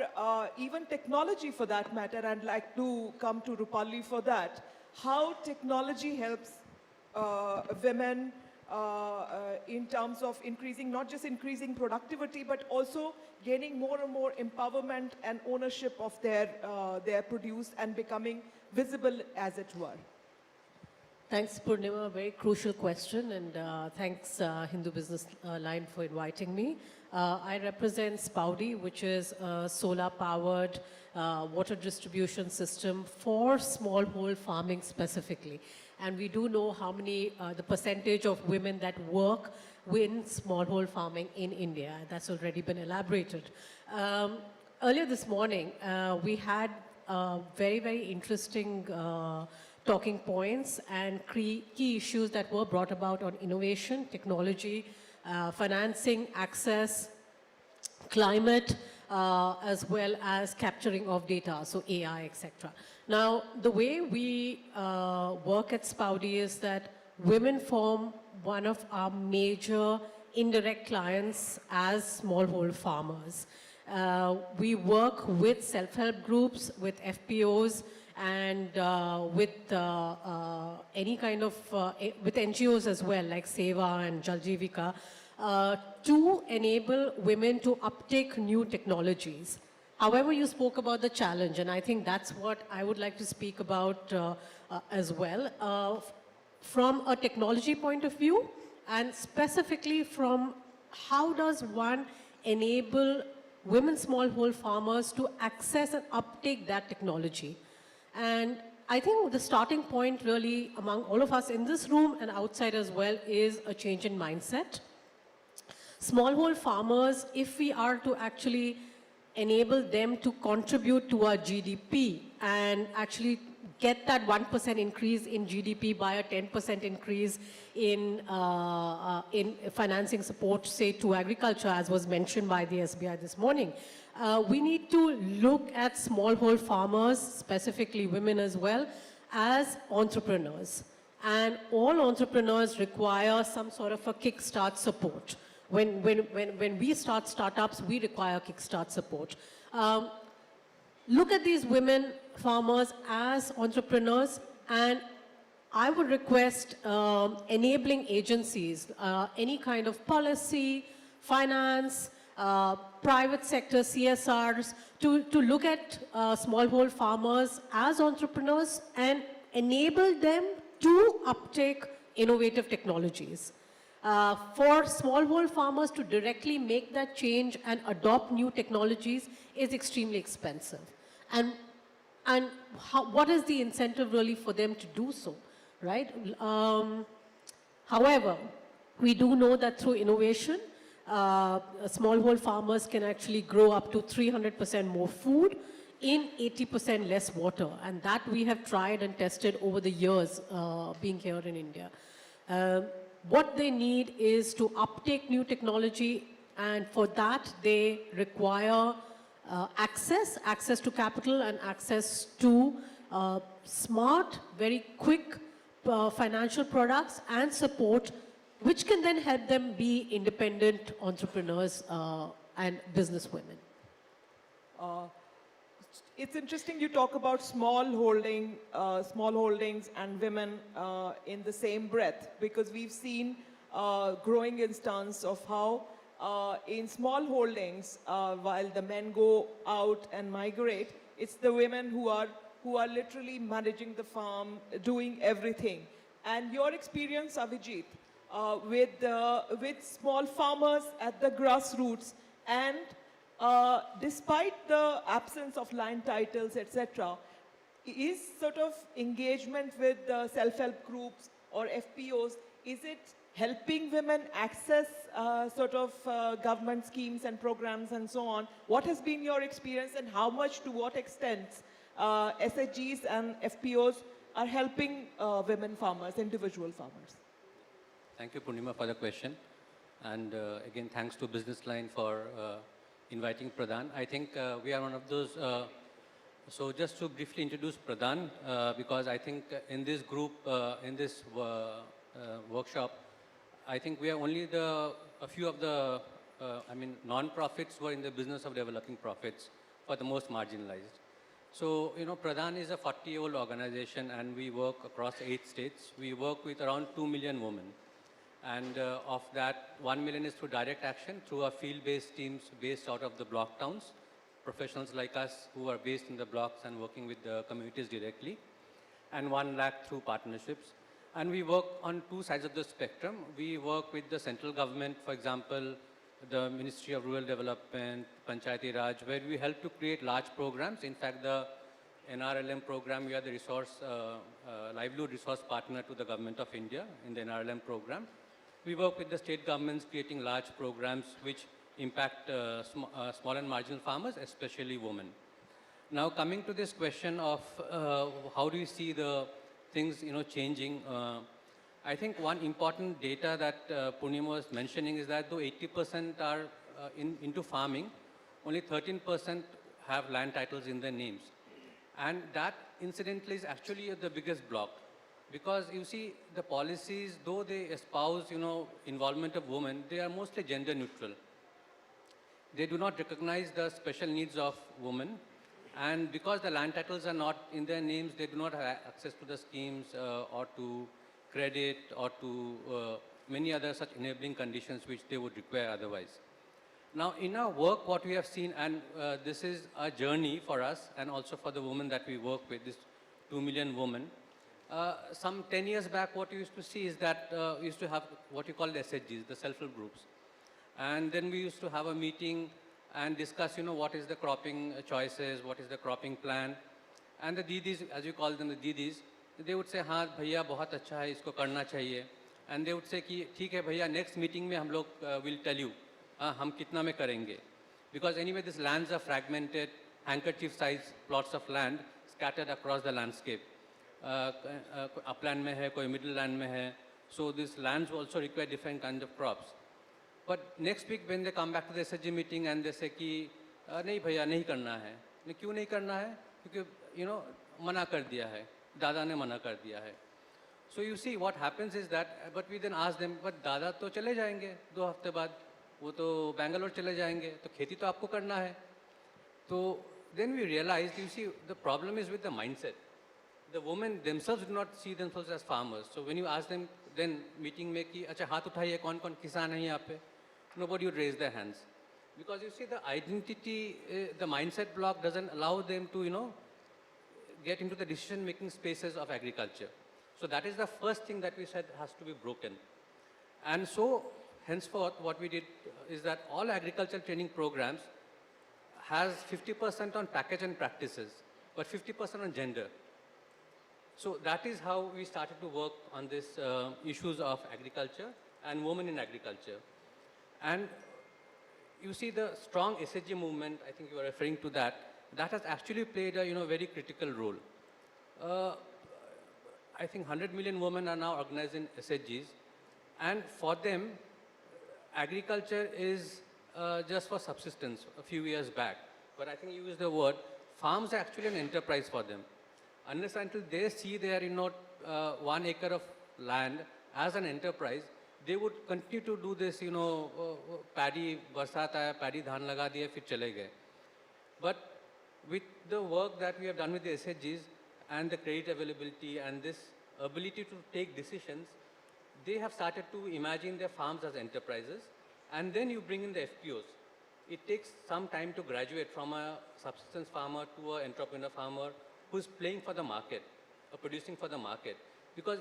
even technology for that matter. I'd like to come to Rupali for that. How technology helps women in terms of increasing, not just increasing productivity, but also gaining more and more empowerment and ownership of their produce and becoming visible, as it were. Thanks, Purnima. A very crucial question, and thanks, Hindu Business Line, for inviting me. I represent Spoudi, which is a solar-powered water distribution system for smallholder farming specifically. And we do know how many, the percentage of women that work in smallholder farming in India. That's already been elaborated. Earlier this morning, we had very, very interesting talking points and key issues that were brought about on innovation, technology, financing, access, climate, as well as capturing of data, so AI, etc. Now, the way we work at Spoudi is that women form one of our major indirect clients as smallholder farmers. We work with self-help groups, with FPOs, and with any kind of, with NGOs as well, like Seva and Jaljivika. to enable women to uptake new technologies. However, you spoke about the challenge, and I think that's what I would like to speak about as well. From a technology point of view, and specifically from how does one enable women smallholder farmers to access and uptake that technology. And I think the starting point really among all of us in this room and outside as well is a change in mindset. Smallholder farmers, if we are to actually enable them to contribute to our GDP and actually get that 1% increase in GDP by a 10% increase in financing support, say, to agriculture, as was mentioned by the SBI this morning. We need to look at smallholder farmers, specifically women as well, as entrepreneurs. And all entrepreneurs require some sort of a kickstart support. When we start startups, we require kickstart support. Look at these women farmers as entrepreneurs, and I would request enabling agencies, any kind of policy, finance, private sector, CSRs, to look at smallholder farmers as entrepreneurs and enable them to uptake innovative technologies. For smallholder farmers to directly make that change and adopt new technologies is extremely expensive. And what is the incentive really for them to do so, right? However, we do know that through innovation, smallholder farmers can actually grow up to 300% more food in 80% less water. And that we have tried and tested over the years being here in India. What they need is to uptake new technology, and for that they require access to capital and access to smart, very quick financial products and support, which can then help them be independent entrepreneurs and businesswomen. It's interesting you talk about small holdings and women in the same breath, because we've seen growing instance of how in small holdings, while the men go out and migrate, it's the women who are literally managing the farm, doing everything. And your experience, Avijit, with small farmers at the grassroots, and despite the absence of line titles, etc., is sort of engagement with self-help groups or FPOs, is it helping women access sort of government schemes and programs and so on? What has been your experience, and how much, to what extent SHGs and FPOs are helping women farmers, individual farmers? Thank you, Purnima, for the question. And again, thanks to BusinessLine for inviting Pradhan. I think we are one of those, so just to briefly introduce Pradhan, because I think in this group, in this workshop, I think we are only a few of the, non-profits who are in the business of developing profits for the most marginalized. So, Pradhan is a 40-year-old organization, and we work across 8 states. We work with around 2 million women. And of that, 1 million is through direct action, through our field-based teams based out of the block towns, professionals like us who are based in the blocks and working with the communities directly, and 1 lakh through partnerships. And we work on 2 sides of the spectrum. We work with the central government, for example, the Ministry of Rural Development, Panchayati Raj, where we help to create large programs. In fact, the NRLM program, we are the livelihood resource partner to the Government of India in the NRLM program. We work with the state governments creating large programs which impact small and marginal farmers, especially women. Now, coming to this question of how do you see the things changing, I think one important data that Purnima was mentioning is that though 80% are into farming, only 13% have land titles in their names. And that, incidentally, is actually the biggest block. Because you see, the policies, though they espouse, involvement of women, they are mostly gender neutral. They do not recognize the special needs of women. And because the land titles are not in their names, they do not have access to the schemes or to credit or to many other such enabling conditions which they would require otherwise. Now, in our work, what we have seen, and this is a journey for us and also for the women that we work with, this 2 million women. Some 10 years back, what we used to see is that we used to have what you call the SHGs, the self-help groups. And then we used to have a meeting and discuss, what is the cropping choices, what is the cropping plan. And the Didis, as you call them, the Didis, they would say, हाँ भैया बहुत अच्छा है, इसको करना चाहिए. And they would say कि ठीक है भैया, next meeting में हम लोग will tell you, हम कितना में करेंगे. Because anyway, these lands are fragmented, handkerchief-sized plots of land scattered across the landscape. Upland में है, कोई middle land में है. So these lands also require different kinds of crops. But next week when they come back to the SHG meeting and they say कि नहीं भैया नहीं करना है. क्यों नहीं करना है? क्योंकि मना कर दिया है, दादा ने मना कर दिया है. So you see what happens is that, but we then ask them, but दादा तो चले जाएंगे 2 हफ्ते बाद, वो तो बैंगलोर चले जाएंगे, तो खेती तो आपको करना है. तो then we realized, you see, the problem is with the mindset. The women themselves do not see themselves as farmers. So when you ask them, then meeting में कि अच्छा हाथ उठाइए कौन कौन किसान है यहाँ पे, nobody would raise their hands. Because you see the identity, the mindset block doesn't allow them to, get into the decision-making spaces of agriculture. So that is the first thing that we said has to be broken. And so, henceforth, what we did is that all agricultural training programs has 50% on package and practices, but 50% on gender. So that is how we started to work on these issues of agriculture and women in agriculture. And you see the strong SHG movement, I think you are referring to that, that has actually played a very critical role. I think 100 million women are now organized in SHGs, and for them, agriculture is just for subsistence a few years back. But I think you use the word, farms are actually an enterprise for them. Unless until they see their 1 acre of land as an enterprise, they would continue to do this, paddy, barsat aaya, paddy dhan laga diye, fir chale gaye. But with the work that we have done with the SHGs and the credit availability and this ability to take decisions, they have started to imagine their farms as enterprises. And then you bring in the FPOs. It takes some time to graduate from a subsistence farmer to an entrepreneur farmer who's playing for the market, or producing for the market. Because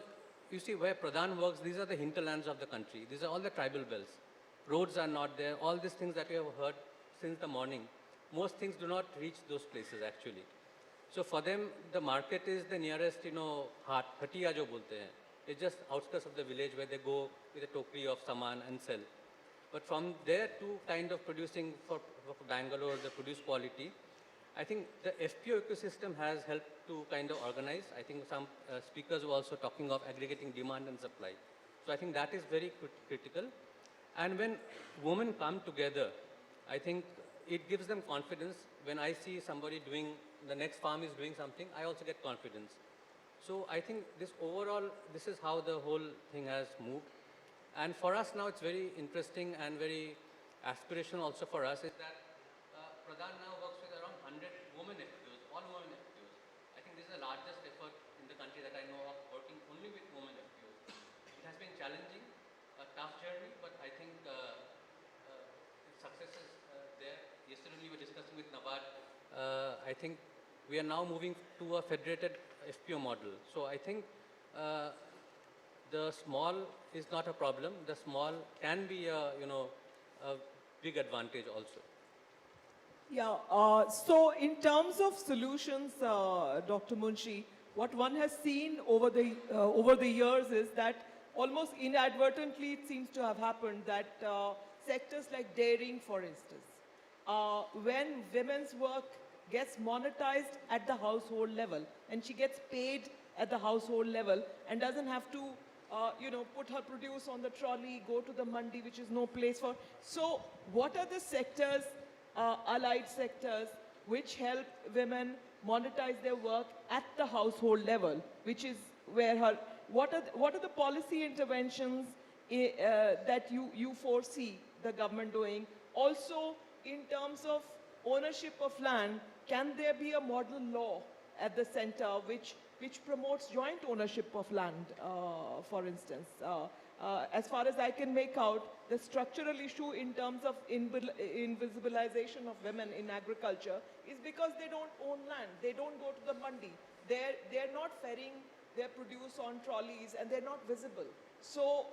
you see where Pradhan works, these are the hinterlands of the country. These are all the tribal belts. Roads are not there. All these things that we have heard since the morning, most things do not reach those places actually. So for them, the market is the nearest, heart, hatiya jo bolte hain. It's just outskirts of the village where they go with a tokri of saman and sell. But from there to kind of producing for Bangalore, the produce quality, I think the FPO ecosystem has helped to kind of organize. I think some speakers were also talking of aggregating demand and supply. So I think that is very critical. And when women come together, I think it gives them confidence. When I see somebody doing, the next farm is doing something, I also get confidence. So I think this overall, this is how the whole thing has moved. And for us now, it's very interesting and very aspirational also for us, is that Pradhan now works with around 100 women FPOs, all women FPOs. I think this is the largest effort in the country that I know of, working only with women FPOs. It has been challenging, a tough journey, but I think success is there. Yesterday we were discussing with Nabard. I think we are now moving to a federated FPO model. So I think the small is not a problem. The small can be a big advantage also. Yeah, so in terms of solutions, Dr. Munshi, what one has seen over the years is that almost inadvertently it seems to have happened that sectors like dairying, for instance, when women's work gets monetized at the household level and she gets paid at the household level and doesn't have to put her produce on the trolley, go to the mandi, which is no place for. So what are the sectors, allied sectors, which help women monetize their work at the household level, which is where what are the policy interventions that you foresee the government doing? Also, in terms of ownership of land, can there be a model law at the center which promotes joint ownership of land, for instance? as far as I can make out, the structural issue in terms of invisibilization of women in agriculture is because they don't own land. They don't go to the mandi. They're not ferrying their produce on trolleys and they're not visible. So,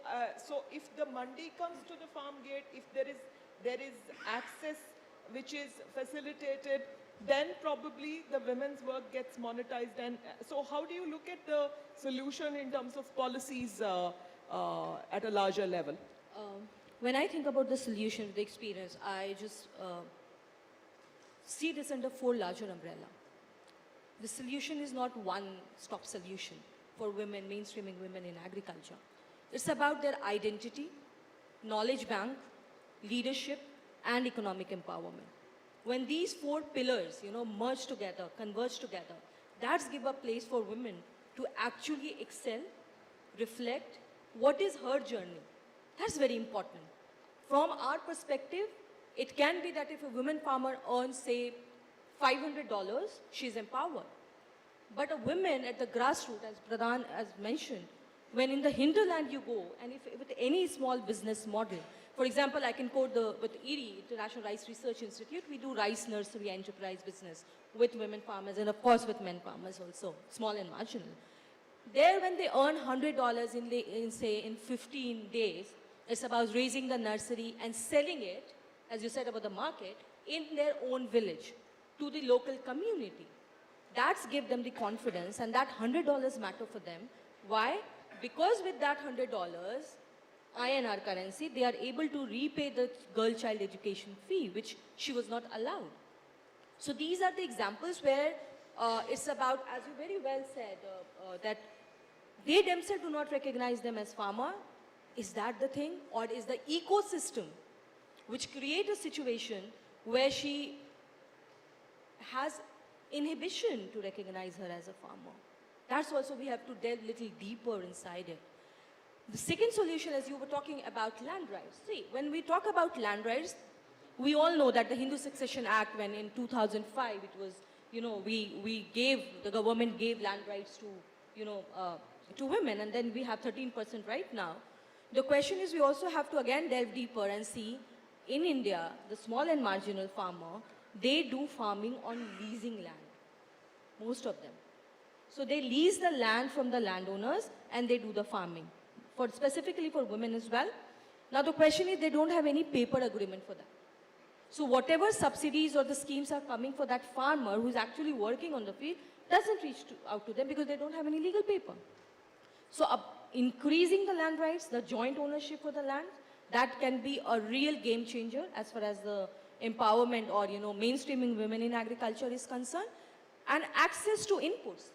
so if the mandi comes to the farm gate, if there is access which is facilitated, then probably the women's work gets monetized. And so how do you look at the solution in terms of policies at a larger level? When I think about the solution, the experience, I just see this under 4 larger umbrella. The solution is not one-stop solution for women, mainstreaming women in agriculture. It's about their identity, knowledge bank, leadership, and economic empowerment. When these 4 pillars, merge together, converge together, that's give a place for women to actually excel, reflect what is her journey. That's very important. From our perspective, it can be that if a woman farmer earns, say, $500, she's empowered. But a woman at the grassroots, as Pradhan has mentioned, when in the hinterland you go, and if with any small business model, for example, I can quote with IRI, International Rice Research Institute, we do rice nursery enterprise business with women farmers and of course with men farmers also, small and marginal. There when they earn $100 in 15 days, it's about raising the nursery and selling it, as you said about the market, in their own village to the local community. That's give them the confidence and that $100 matter for them. Why? Because with that $100, INR currency, they are able to repay the girl child education fee, which she was not allowed. So these are the examples where it's about, as you very well said, that they themselves do not recognize them as farmer. Is that the thing? Or is the ecosystem which create a situation where she has inhibition to recognize her as a farmer? That's also we have to delve a little deeper inside it. The second solution, as you were talking about land rights. See, when we talk about land rights, we all know that the Hindu Succession Act, when in 2005, it was, the government gave land rights to women, and then we have 13% right now. The question is, we also have to again delve deeper and see, in India, the small and marginal farmer, they do farming on leasing land, most of them. So they lease the land from the landowners and they do the farming, specifically for women as well. Now the question is, they don't have any paper agreement for that. So whatever subsidies or the schemes are coming for that farmer who's actually working on the field doesn't reach out to them because they don't have any legal paper. So increasing the land rights, the joint ownership for the land, that can be a real game changer as far as the empowerment or mainstreaming women in agriculture is concerned. And access to inputs.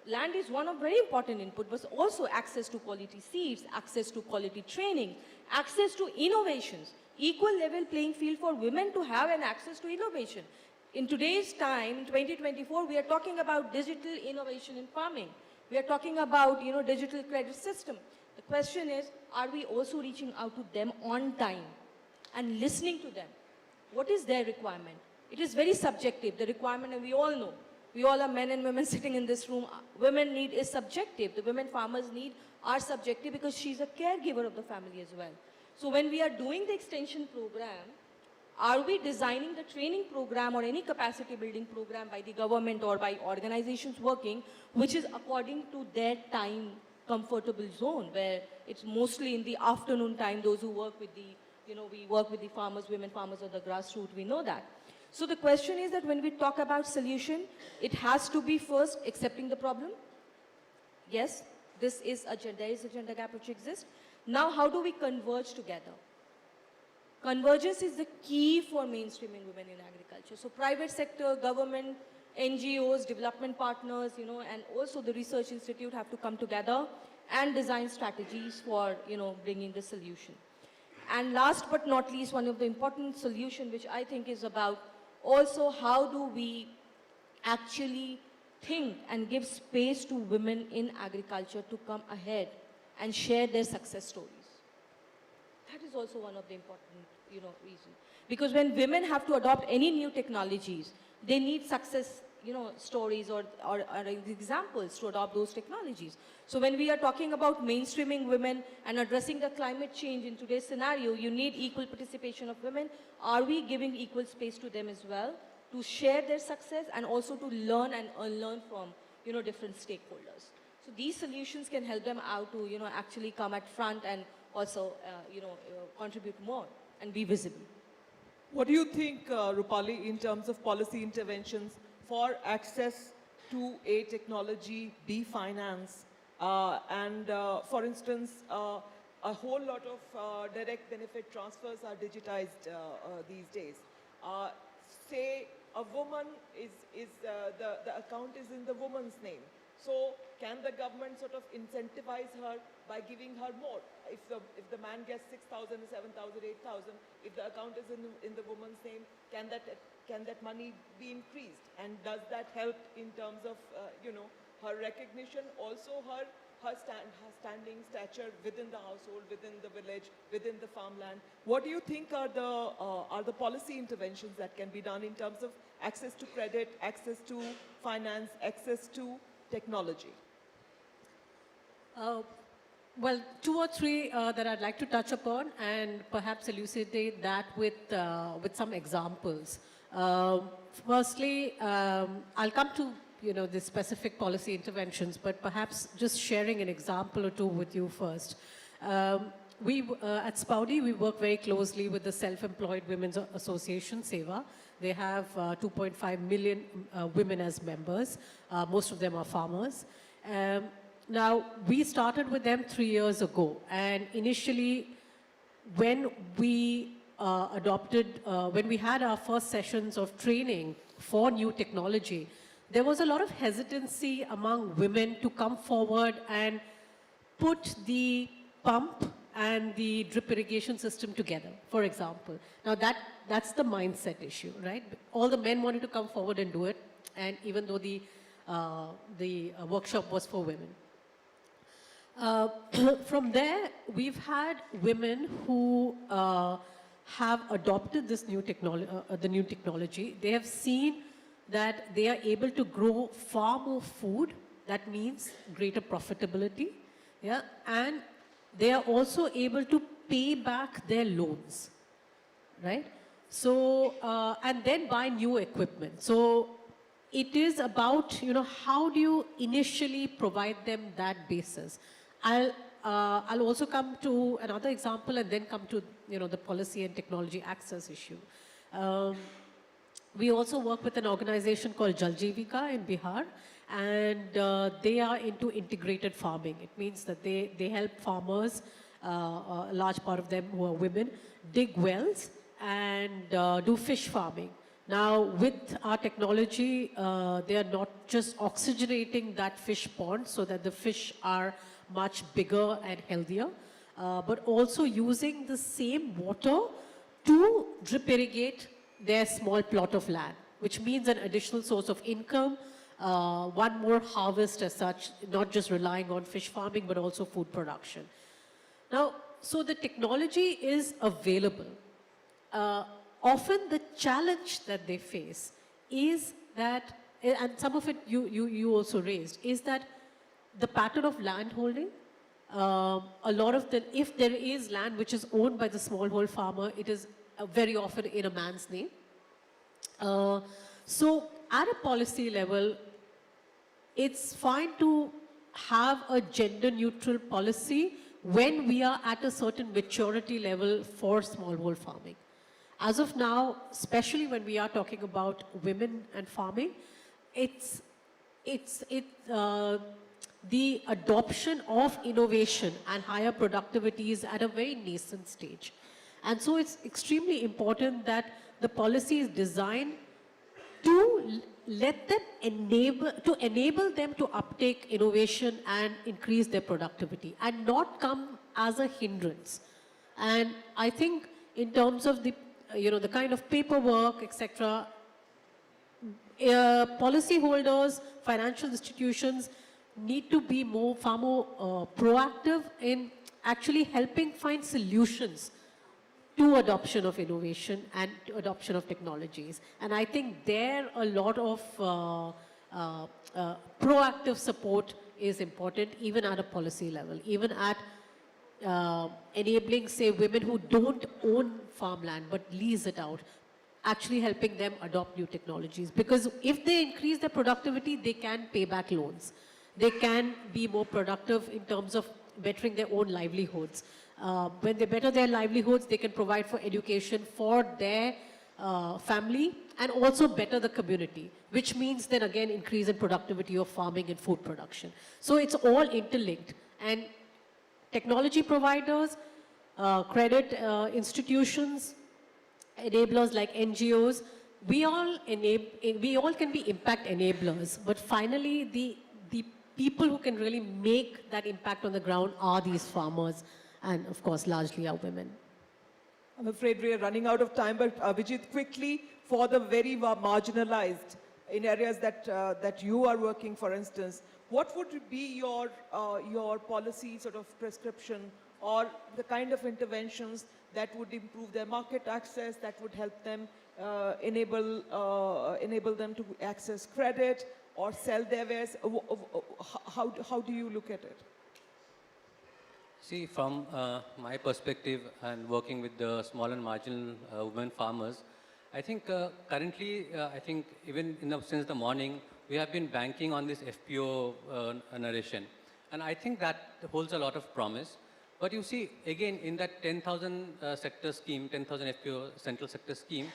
Land is one of very important input, but also access to quality seeds, access to quality training, access to innovations, equal level playing field for women to have an access to innovation. In today's time, in 2024, we are talking about digital innovation in farming. We are talking about, digital credit system. The question is, are we also reaching out to them on time and listening to them? What is their requirement? It is very subjective, the requirement, and we all know. We all are men and women sitting in this room. Women need is subjective. The women farmers need are subjective because she's a caregiver of the family as well. So when we are doing the extension program, are we designing the training program or any capacity building program by the government or by organizations working, which is according to their time comfortable zone, where it's mostly in the afternoon time, those who work with the, we work with the farmers, women farmers on the grassroots, we know that. So the question is that when we talk about solution, it has to be first accepting the problem. Yes, there is a gender gap which exists. Now how do we converge together? Convergence is the key for mainstreaming women in agriculture. So private sector, government, NGOs, development partners, and also the research institute have to come together and design strategies for, bringing the solution. And last but not least, one of the important solution which I think is about also how do we actually think and give space to women in agriculture to come ahead and share their success stories. That is also one of the important, reasons. Because when women have to adopt any new technologies, they need success, stories or examples to adopt those technologies. So when we are talking about mainstreaming women and addressing the climate change in today's scenario, you need equal participation of women. Are we giving equal space to them as well to share their success and also to learn and unlearn from, different stakeholders? So these solutions can help them out to, actually come at front and also, contribute more and be visible. What do you think, Rupali, in terms of policy interventions for access to a technology, be finance, and for instance, a whole lot of direct benefit transfers are digitized these days. Say a woman the account is in the woman's name. So can the government sort of incentivize her by giving her more? If the man gets 6,000, 7,000, 8,000, if the account is in the woman's name, can that money be increased? And does that help in terms of her recognition, also her standing stature within the household, within the village, within the farmland? What do you think are the policy interventions that can be done in terms of access to credit, access to finance, access to technology? Well, 2 or 3 that I'd like to touch upon and perhaps elucidate that with some examples. Firstly, I'll come to the specific policy interventions, but perhaps just sharing an example or two with you first. We at SPAUDI, we work very closely with the Self-Employed Women's Association, SEWA. They have 2.5 million women as members. Most of them are farmers. Now, we started with them 3 years ago, and initially, when we when we had our first sessions of training for new technology, there was a lot of hesitancy among women to come forward and put the pump and the drip irrigation system together, for example. Now that's the mindset issue, right? All the men wanted to come forward and do it, and even though the workshop was for women. From there, we've had women who have adopted this new technology. They have seen that they are able to grow far more food. That means greater profitability, yeah, and they are also able to pay back their loans, right? So, and then buy new equipment. So it is about, how do you initially provide them that basis? I'll also come to another example and then come to, the policy and technology access issue. We also work with an organization called Jal Jeevika in Bihar, and they are into integrated farming. It means that they help farmers, a large part of them who are women, dig wells and do fish farming. Now, with our technology, they are not just oxygenating that fish pond so that the fish are much bigger and healthier, but also using the same water to drip irrigate their small plot of land, which means an additional source of income, one more harvest as such, not just relying on fish farming, but also food production. Now, so the technology is available. Often the challenge that they face is that, and some of it you also raised, is that the pattern of land holding. A lot of if there is land which is owned by the smallholder farmer, it is very often in a man's name. So at a policy level, it's fine to have a gender neutral policy when we are at a certain maturity level for smallholder farming. As of now, especially when we are talking about women and farming, the adoption of innovation and higher productivity is at a very nascent stage. And so it's extremely important that the policy is designed to let them enable them to uptake innovation and increase their productivity and not come as a hindrance. And I think in terms of the kind of paperwork, etc., policyholders, financial institutions need to be far more proactive in actually helping find solutions to adoption of innovation and to adoption of technologies. And I think there a lot of proactive support is important, even at a policy level, even at enabling, say, women who don't own farmland but lease it out, actually helping them adopt new technologies. Because if they increase their productivity, they can pay back loans. They can be more productive in terms of bettering their own livelihoods. When they better their livelihoods, they can provide for education for their family and also better the community, which means then again increase in productivity of farming and food production. So it's all interlinked. And technology providers, credit institutions, enablers like NGOs, we all can be impact enablers, but finally the people who can really make that impact on the ground are these farmers, and of course largely are women. I'm afraid we are running out of time, but Vijit, quickly, for the very marginalized in areas that you are working, for instance, what would be your policy sort of prescription or the kind of interventions that would improve their market access, that would help them enable them to access credit or sell their wares? How do you look at it? See, from my perspective and working with the small and marginal women farmers, I think currently, I think even since the morning, we have been banking on this FPO narration. And I think that holds a lot of promise. But you see, again, in that 10,000 sector scheme, 10,000 FPO central sector scheme,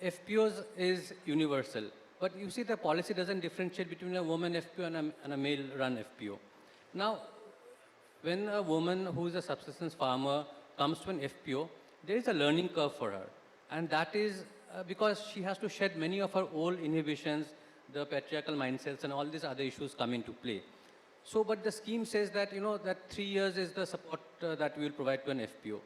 FPOs is universal. But you see, the policy doesn't differentiate between a woman FPO and a male-run FPO. Now, when a woman who is a subsistence farmer comes to an FPO, there is a learning curve for her. And that is because she has to shed many of her old inhibitions, the patriarchal mindsets and all these other issues come into play. So, but the scheme says that, that 3 years is the support that we will provide to an FPO.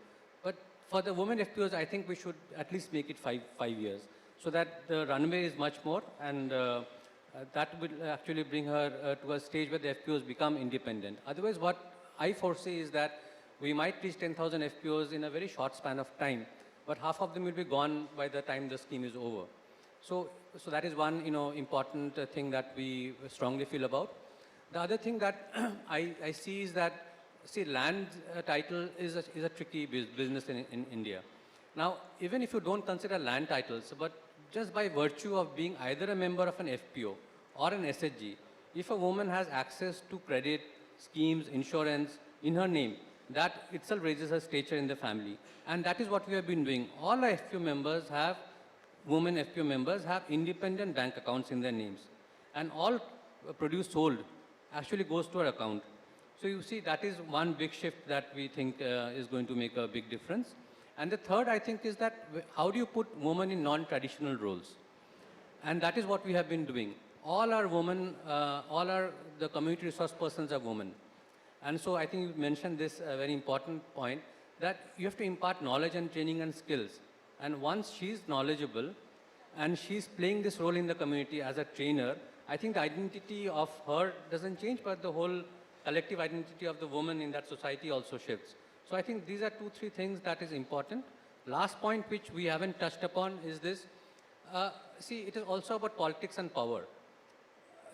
But for the women FPOs, I think we should at least make it five years, so that the runway is much more, and that will actually bring her to a stage where the FPOs become independent. Otherwise, what I foresee is that we might reach 10,000 FPOs in a very short span of time, but half of them will be gone by the time the scheme is over. So that is one, important thing that we strongly feel about. The other thing that I see is that, land title is a tricky business in India. Now, even if you don't consider land titles, but just by virtue of being either a member of an FPO or an SHG, if a woman has access to credit, schemes, insurance in her name, that itself raises her stature in the family. And that is what we have been doing. All our FPO members have, women FPO members have independent bank accounts in their names. And all produce sold actually goes to her account. So you see, that is one big shift that we think is going to make a big difference. And the third, I think, is that how do you put women in non-traditional roles? And that is what we have been doing. All our women, the community resource persons are women. And so I think you mentioned this very important point, that you have to impart knowledge and training and skills. And once she's knowledgeable and she's playing this role in the community as a trainer, I think the identity of her doesn't change, but the whole collective identity of the woman in that society also shifts. So I think these are 2-3 things that is important. Last point, which we haven't touched upon, is this. It is also about politics and power.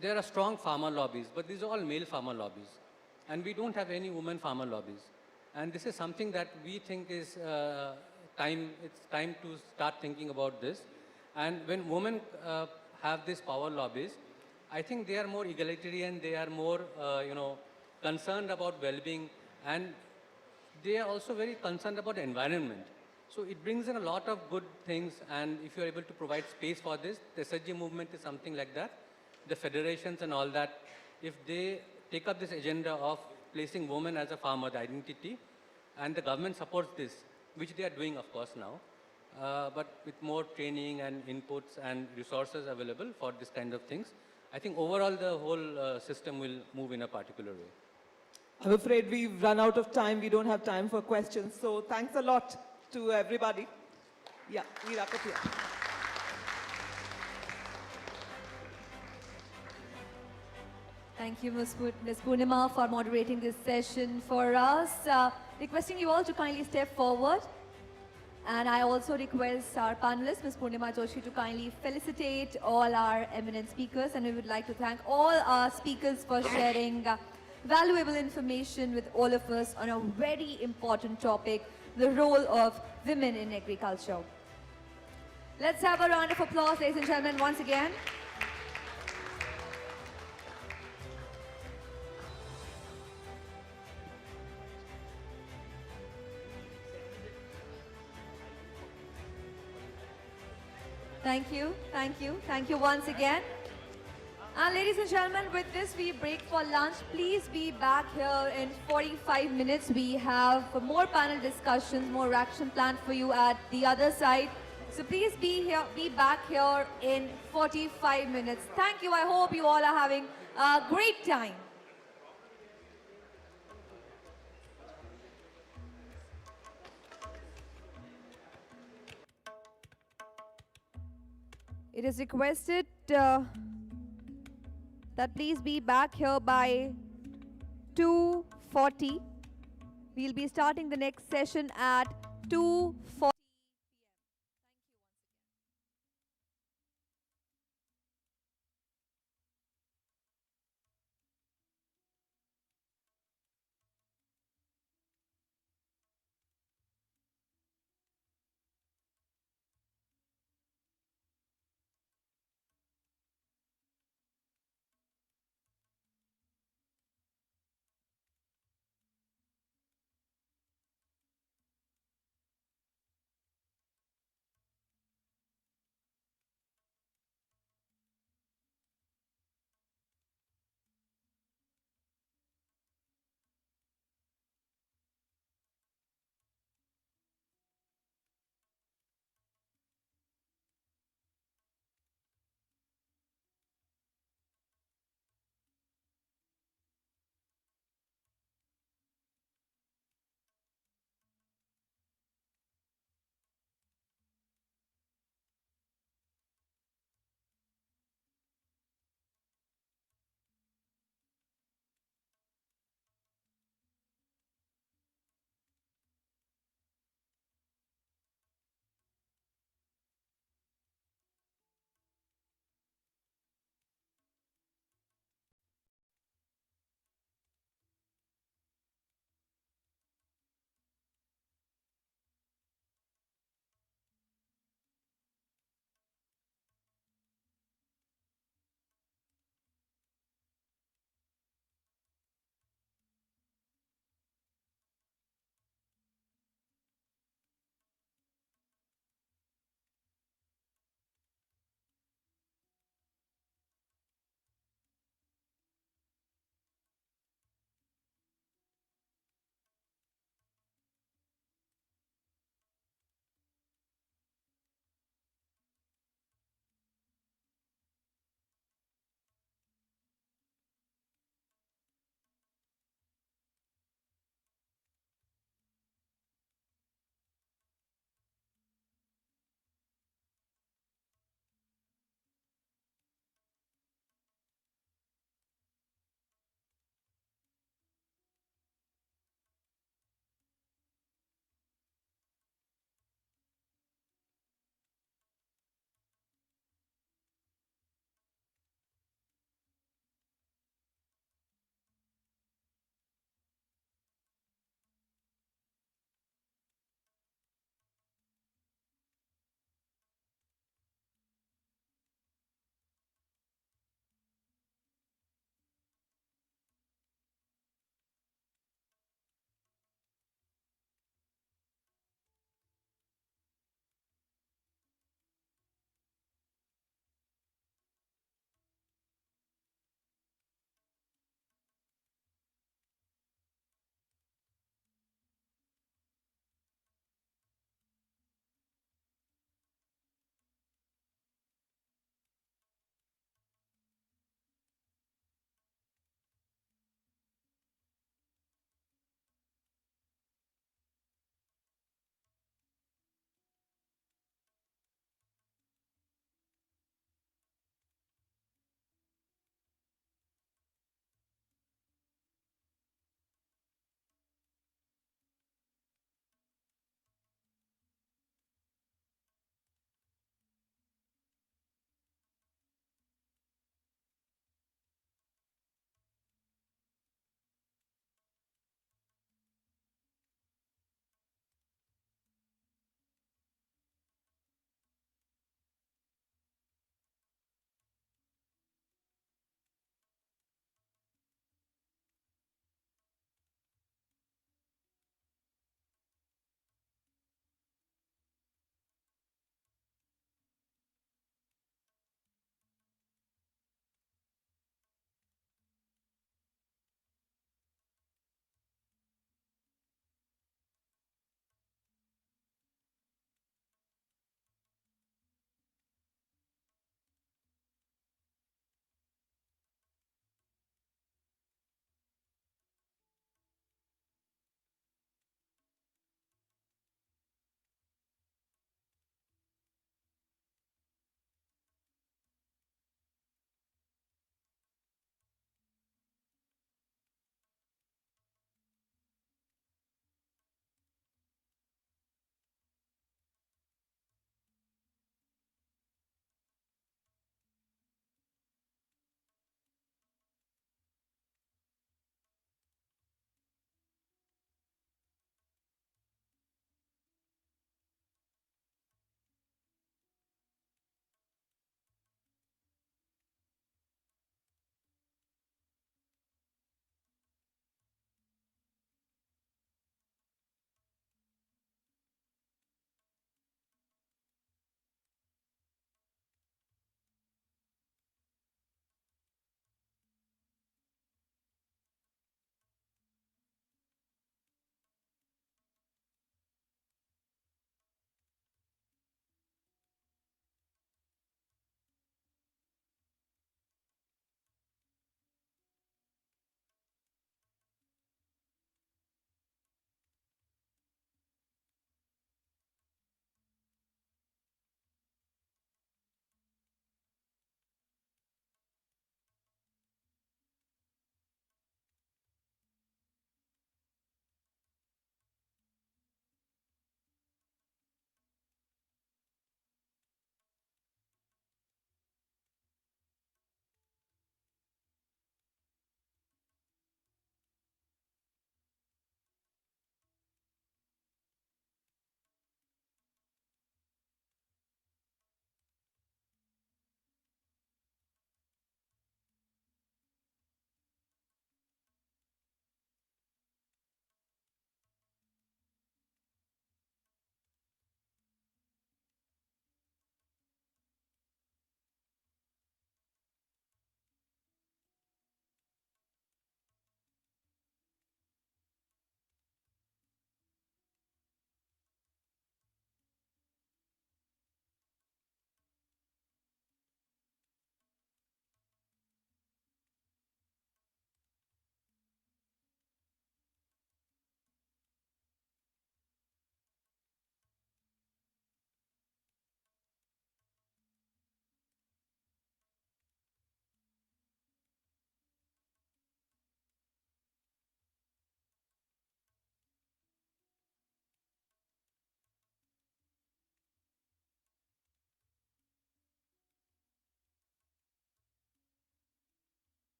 There are strong farmer lobbies, but these are all male farmer lobbies. And we don't have any women farmer lobbies. And this is something that we think is it's time to start thinking about this. And when women have these power lobbies, I think they are more egalitarian, they are more, concerned about well-being, and they are also very concerned about the environment. So it brings in a lot of good things, and if you are able to provide space for this, the SHG movement is something like that. The federations and all that, if they take up this agenda of placing women as a farmer, the identity, and the government supports this, which they are doing, of course, now, but with more training and inputs and resources available for this kind of things, I think overall the whole system will move in a particular way. I'm afraid we've run out of time. We don't have time for questions. So thanks a lot to everybody. Yeah, we wrap up here. Thank you, Ms. Purnima, for moderating this session for us. Requesting you all to kindly step forward. And I also request our panelists, Ms. Purnima Joshi, to kindly felicitate all our eminent speakers. And we would like to thank all our speakers for sharing valuable information with all of us on a very important topic, the role of women in agriculture. Let's have a round of applause, ladies and gentlemen, once again. Thank you, thank you, thank you once again. And ladies and gentlemen, with this we break for lunch. Please be back here in 45 minutes. We have more panel discussions, more action planned for you at the other side. So please be back here in 45 minutes. Thank you. I hope you all are having a great time. It is requested that please be back here by 2:40. We'll be starting the next session at 2:40.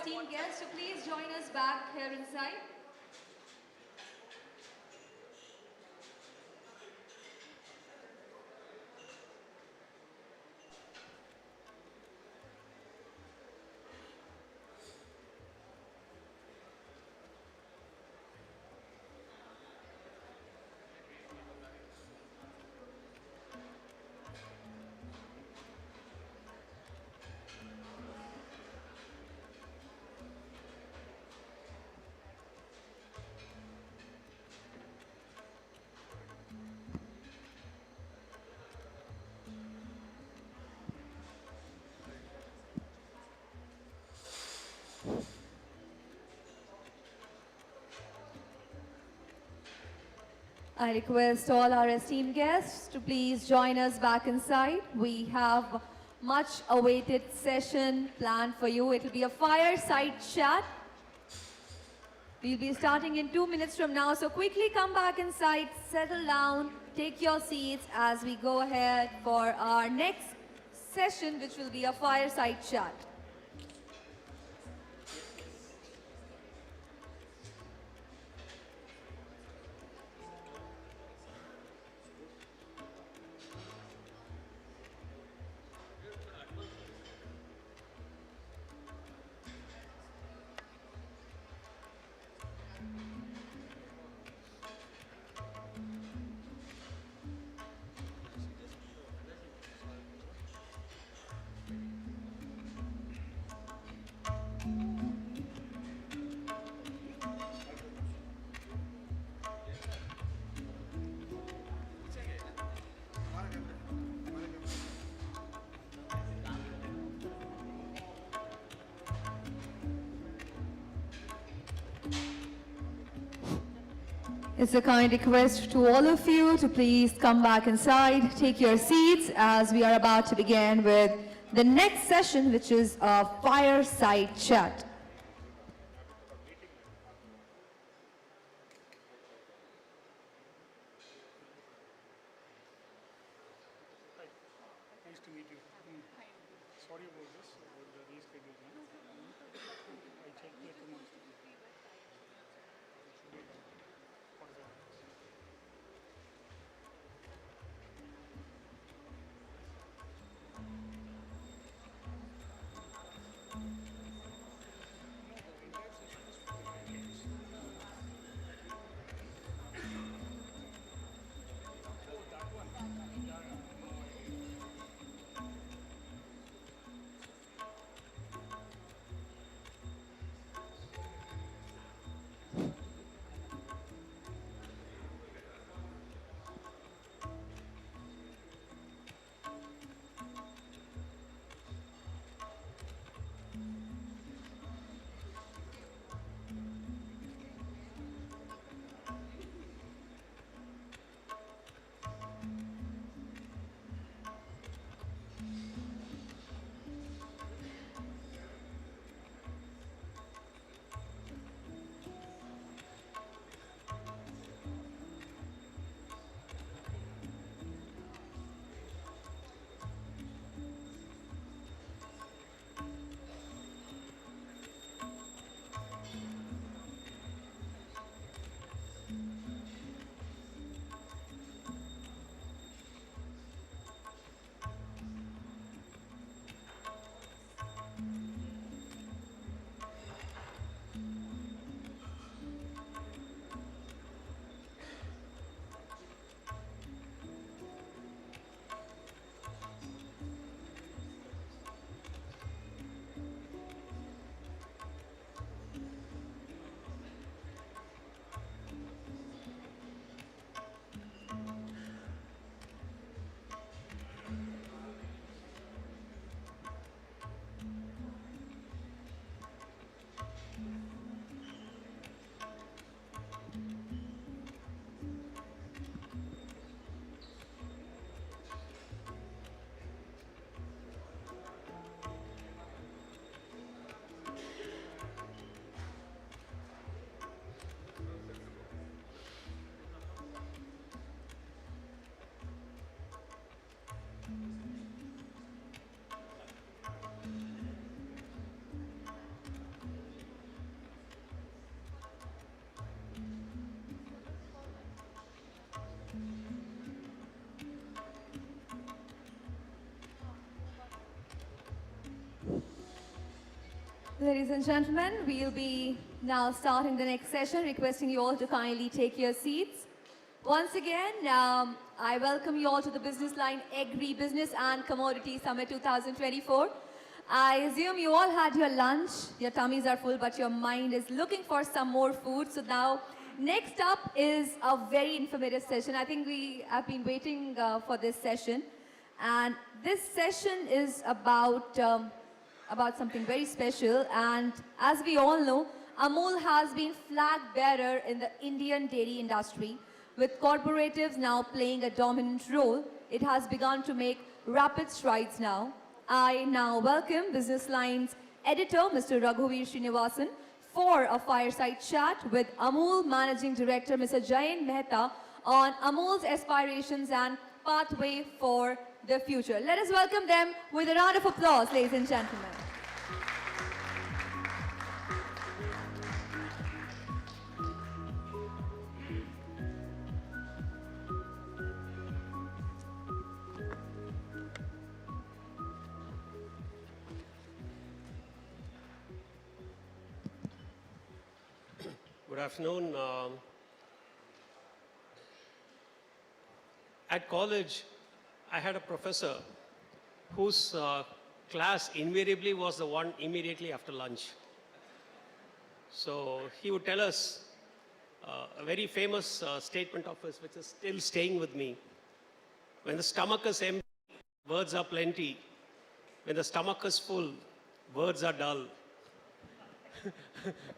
esteemed guests to please join us back here inside. I request all our esteemed guests to please join us back inside. We have much awaited session planned for you. It will be a fireside chat. We'll be starting in 2 minutes from now, so quickly come back inside, settle down, take your seats as we go ahead for our next session, which will be a fireside chat. It's a kind request to all of you to please come back inside, take your seats as we are about to begin with the next session, which is a fireside chat. Nice to meet you. Sorry about this, about the rescheduling. I checked the commands. Ladies and gentlemen, we'll be now starting the next session, requesting you all to kindly take your seats. Once again, I welcome you all to the BusinessLine Agri Business and Commodity Summit 2024. I assume you all had your lunch, your tummies are full, but your mind is looking for some more food. So now, next up is a very informative session. I think we have been waiting for this session. And this session is about something very special. And as we all know, Amul has been flag bearer in the Indian dairy industry. With corporatives now playing a dominant role, it has begun to make rapid strides now. I now welcome BusinessLine's editor, Mr. Raghuveer Srinivasan, for a fireside chat with Amul Managing Director, Mr. Jayan Mehta, on Amul's aspirations and pathway for the future. Let us welcome them with a round of applause, ladies and gentlemen. Good afternoon. At college, I had a professor whose class invariably was the one immediately after lunch. So he would tell us a very famous statement of his, which is still staying with me. When the stomach is empty, words are plenty. When the stomach is full, words are dull.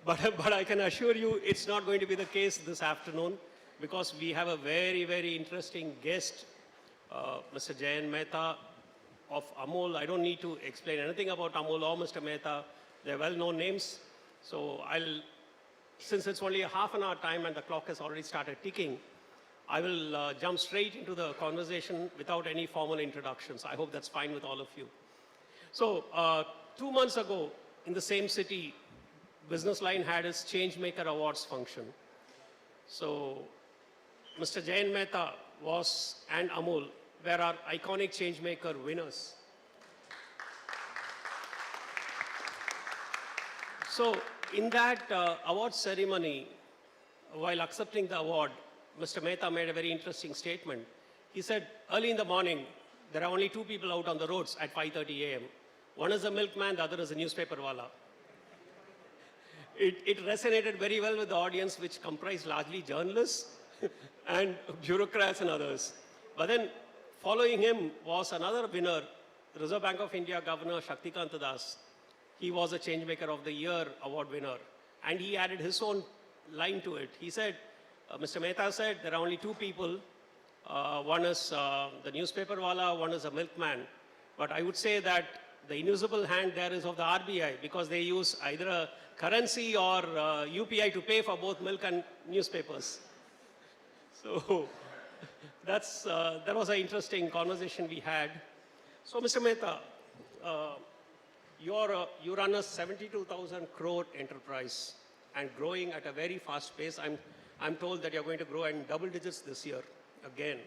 But I can assure you it's not going to be the case this afternoon, because we have a very, very interesting guest, Mr. Jayan Mehta of Amul. I don't need to explain anything about Amul or Mr. Mehta. They're well-known names. So since it's only a half an hour time and the clock has already started ticking, I will jump straight into the conversation without any formal introductions. I hope that's fine with all of you. So 2 months ago, in the same city, BusinessLine had its Changemaker Awards function. So Mr. Jayan Mehta and Amul were our iconic Changemaker winners. So in that award ceremony, while accepting the award, Mr. Mehta made a very interesting statement. He said, early in the morning, there are only two people out on the roads at 5:30 a.m. One is a milkman, the other is a newspaper wala. It resonated very well with the audience, which comprised largely journalists and bureaucrats and others. But then following him was another winner, the Reserve Bank of India Governor Shaktikanta Das. He was a Changemaker of the Year award winner. And he added his own line to it. He said, Mr. Mehta said, there are only two people. One is the newspaper wala, one is a milkman. But I would say that the invisible hand there is of the RBI, because they use either a currency or UPI to pay for both milk and newspapers. So that was an interesting conversation we had. So Mr. Mehta, you run a 72,000 crore enterprise and growing at a very fast pace. I'm told that you're going to grow in double digits this year again.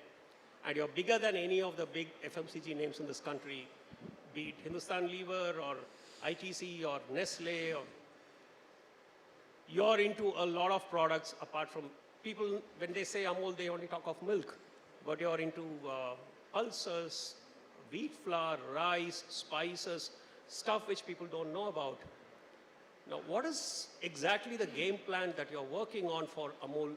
And you're bigger than any of the big FMCG names in this country, be it Hindustan Lever or ITC or Nestle. You're into a lot of products apart from people, when they say Amul, they only talk of milk. But you're into pulses, wheat flour, rice, spices, stuff which people don't know about. Now, what is exactly the game plan that you're working on for Amul,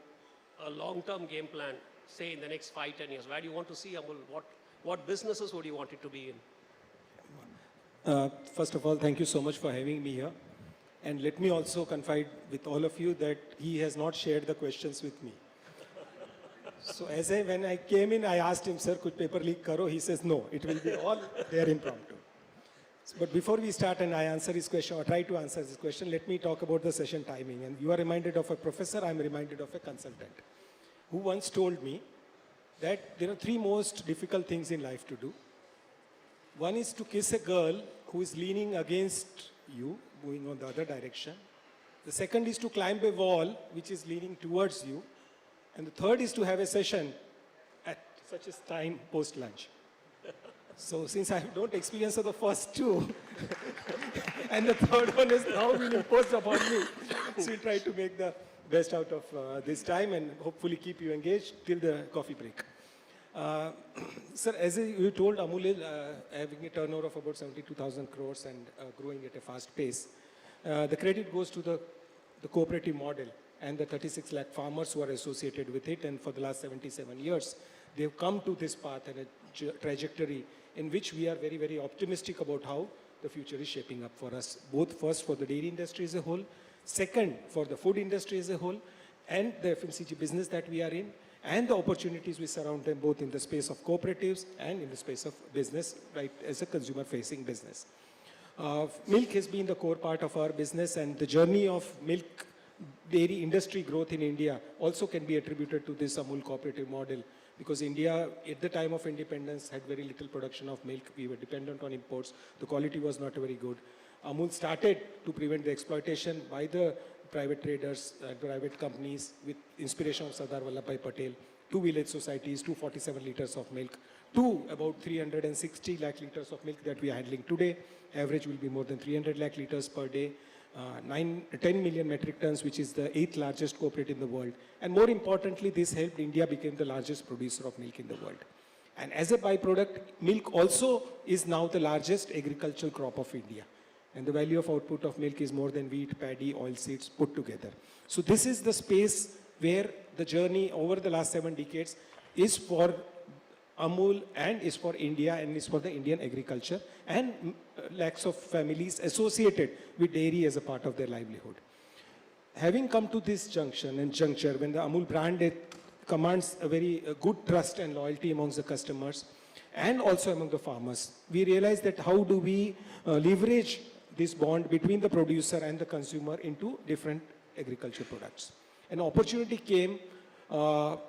a long-term game plan, say in the next 5-10 years? Where do you want to see Amul? What businesses would you want it to be in? First of all, thank you so much for having me here. And let me also confide with all of you that he has not shared the questions with me. So when I came in, I asked him, sir, could paper leak karo? He says, no, it will be all there impromptu. But before we start and I answer his question, or try to answer his question, let me talk about the session timing. And you are reminded of a professor, I'm reminded of a consultant, who once told me that there are three most difficult things in life to do. One is to kiss a girl who is leaning against you, moving on the other direction. The second is to climb a wall which is leaning towards you. And the third is to have a session at such a time post-lunch. So since I don't experience of the first two, and the third one is now being imposed upon me, so we'll try to make the best out of this time and hopefully keep you engaged till the coffee break. Sir, as you told, Amul is having a turnover of about 72,000 crores and growing at a fast pace. The credit goes to the cooperative model and the 36 lakh farmers who are associated with it, and for the last 77 years, they've come to this path and a trajectory in which we are very, very optimistic about how the future is shaping up for us, both first for the dairy industry as a whole, second for the food industry as a whole, and the FMCG business that we are in, and the opportunities we surround them both in the space of cooperatives and in the space of business, right, as a consumer-facing business. Milk has been the core part of our business, and the journey of milk dairy industry growth in India also can be attributed to this Amul cooperative model, because India, at the time of independence, had very little production of milk. We were dependent on imports. The quality was not very good. Amul started to prevent the exploitation by the private traders, private companies, with inspiration of Sardar Vallabhbhai Patel, 2 village societies, 247 liters of milk, to about 360 lakh liters of milk that we are handling today. Average will be more than 300 lakh liters per day. 10 million metric tons, which is the 8th largest cooperative in the world. And more importantly, this helped India become the largest producer of milk in the world. And as a byproduct, milk also is now the largest agricultural crop of India. And the value of output of milk is more than wheat, paddy, oilseeds put together. So this is the space where the journey over the last 7 decades is for Amul and is for India and is for the Indian agriculture and lakhs of families associated with dairy as a part of their livelihood. Having come to this junction and juncture when the Amul brand commands a very good trust and loyalty amongst the customers and also among the farmers, we realized that how do we leverage this bond between the producer and the consumer into different agriculture products. An opportunity came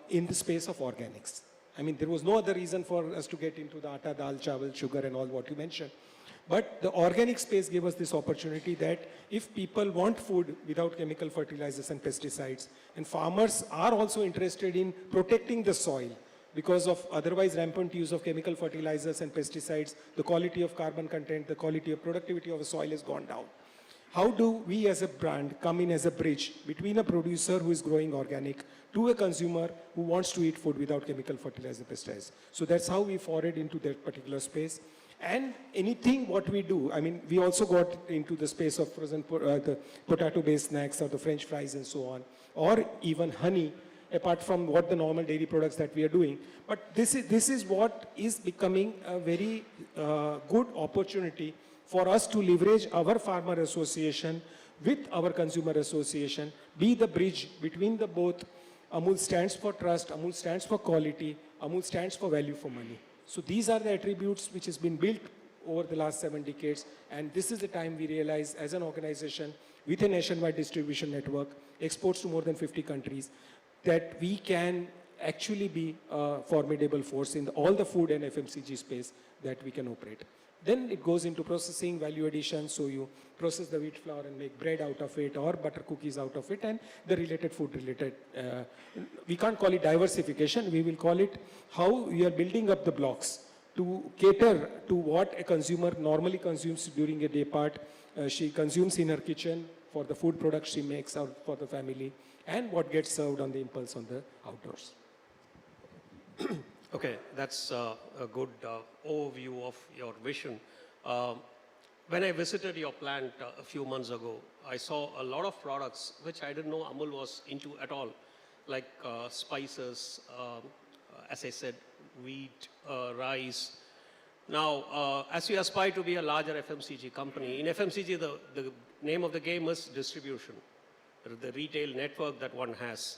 in the space of organics. I mean, there was no other reason for us to get into the atta, dal, chawal, sugar and all what you mentioned. But the organic space gave us this opportunity that if people want food without chemical fertilizers and pesticides, and farmers are also interested in protecting the soil because of otherwise rampant use of chemical fertilizers and pesticides, the quality of carbon content, the quality of productivity of the soil has gone down. How do we as a brand come in as a bridge between a producer who is growing organic to a consumer who wants to eat food without chemical fertilizer and pesticides? So that's how we forayed into that particular space. And anything what we do, I mean, we also got into the space of frozen the potato-based snacks or the French fries and so on, or even honey, apart from what the normal dairy products that we are doing. But this is what is becoming a very good opportunity for us to leverage our farmer association with our consumer association, be the bridge between the both. Amul stands for trust, Amul stands for quality, Amul stands for value for money. So these are the attributes which has been built over the last 7 decades, and this is the time we realize as an organization with a nationwide distribution network, exports to more than 50 countries, that we can actually be a formidable force in all the food and FMCG space that we can operate. Then it goes into processing, value addition, so you process the wheat flour and make bread out of it or butter cookies out of it and the related food related. We can't call it diversification, we will call it how we are building up the blocks to cater to what a consumer normally consumes during a day part. She consumes in her kitchen for the food products she makes out for the family and what gets served on the impulse on the outdoors. Okay, that's a good overview of your vision. When I visited your plant a few months ago, I saw a lot of products which I didn't know Amul was into at all, like spices, as I said, wheat, rice. Now, as you aspire to be a larger FMCG company, in FMCG, the name of the game is distribution, the retail network that one has.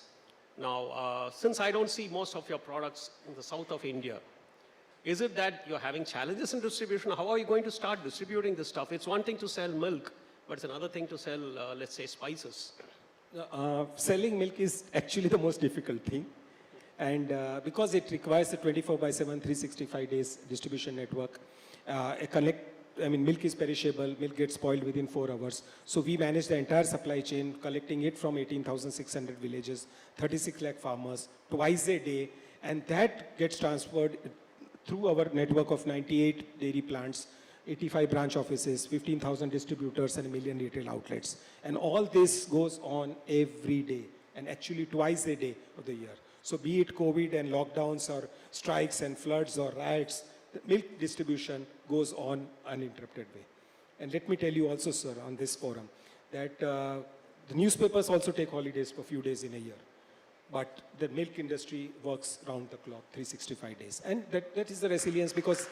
Now, since I don't see most of your products in the south of India, is it that you're having challenges in distribution? How are you going to start distributing this stuff? It's one thing to sell milk, but it's another thing to sell, let's say, spices. Selling milk is actually the most difficult thing. And because it requires a 24/7, 365 days distribution network, milk is perishable, milk gets spoiled within 4 hours. So we manage the entire supply chain, collecting it from 18,600 villages, 36 lakh farmers, twice a day, and that gets transferred through our network of 98 dairy plants, 85 branch offices, 15,000 distributors, and 1 million retail outlets. And all this goes on every day, and actually twice a day of the year. So be it COVID and lockdowns or strikes and floods or riots, the milk distribution goes on uninterrupted way. And let me tell you also, sir, on this forum, that the newspapers also take holidays for a few days in a year. But the milk industry works round the clock, 365 days. And that is the resilience, because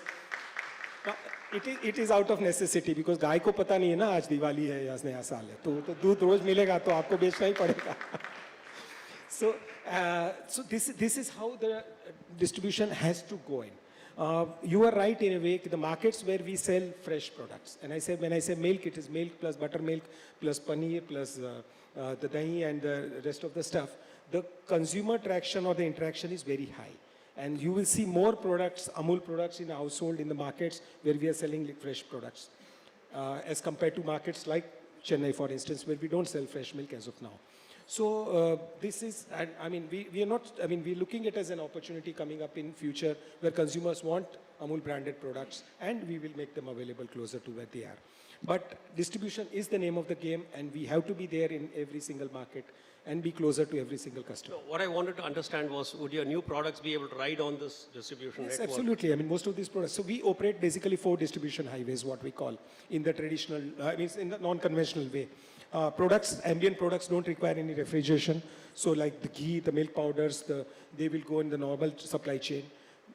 it is out of necessity, because गाय को पता नहीं है ना आज दिवाली है या नया साल है, तो दूध रोज मिलेगा तो आपको बेचना ही पड़ेगा. So this is how the distribution has to go in. You are right in a way, the markets where we sell fresh products. And when I say milk, it is milk plus buttermilk plus paneer plus the dahi and the rest of the stuff. The consumer traction or the interaction is very high. And you will see more products, Amul products in the household, in the markets where we are selling fresh products. As compared to markets like Chennai, for instance, where we don't sell fresh milk as of now. So this is, I mean, we are not, I mean, we're looking at it as an opportunity coming up in future where consumers want Amul branded products, and we will make them available closer to where they are. But distribution is the name of the game, and we have to be there in every single market and be closer to every single customer. So what I wanted to understand was, would your new products be able to ride on this distribution Yes, network? absolutely. I mean, most of these products. So we operate basically 4 distribution highways, what we call, in the traditional, in the non-conventional way. Products, ambient products don't require any refrigeration. So like the ghee, the milk powders, they will go in the normal supply chain.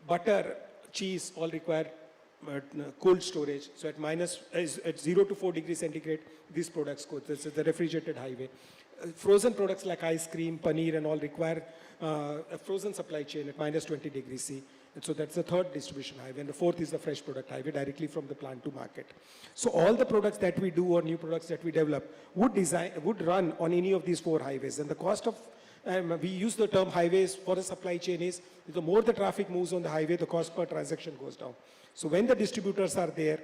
Butter, cheese, all require cold storage. So at 0 to 4 degrees centigrade, these products go. This is the refrigerated highway. Frozen products like ice cream, paneer and all require a frozen supply chain at minus 20 degrees C. And so that's the 3rd distribution highway. And the 4th is the fresh product highway, directly from the plant to market. So all the products that we do or new products that we develop would run on any of these 4 highways. And the cost of, we use the term highways for the supply chain is, the more the traffic moves on the highway, the cost per transaction goes down. So when the distributors are there,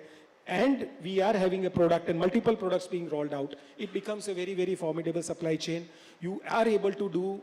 and we are having a product and multiple products being rolled out, it becomes a very, very formidable supply chain. You are able to do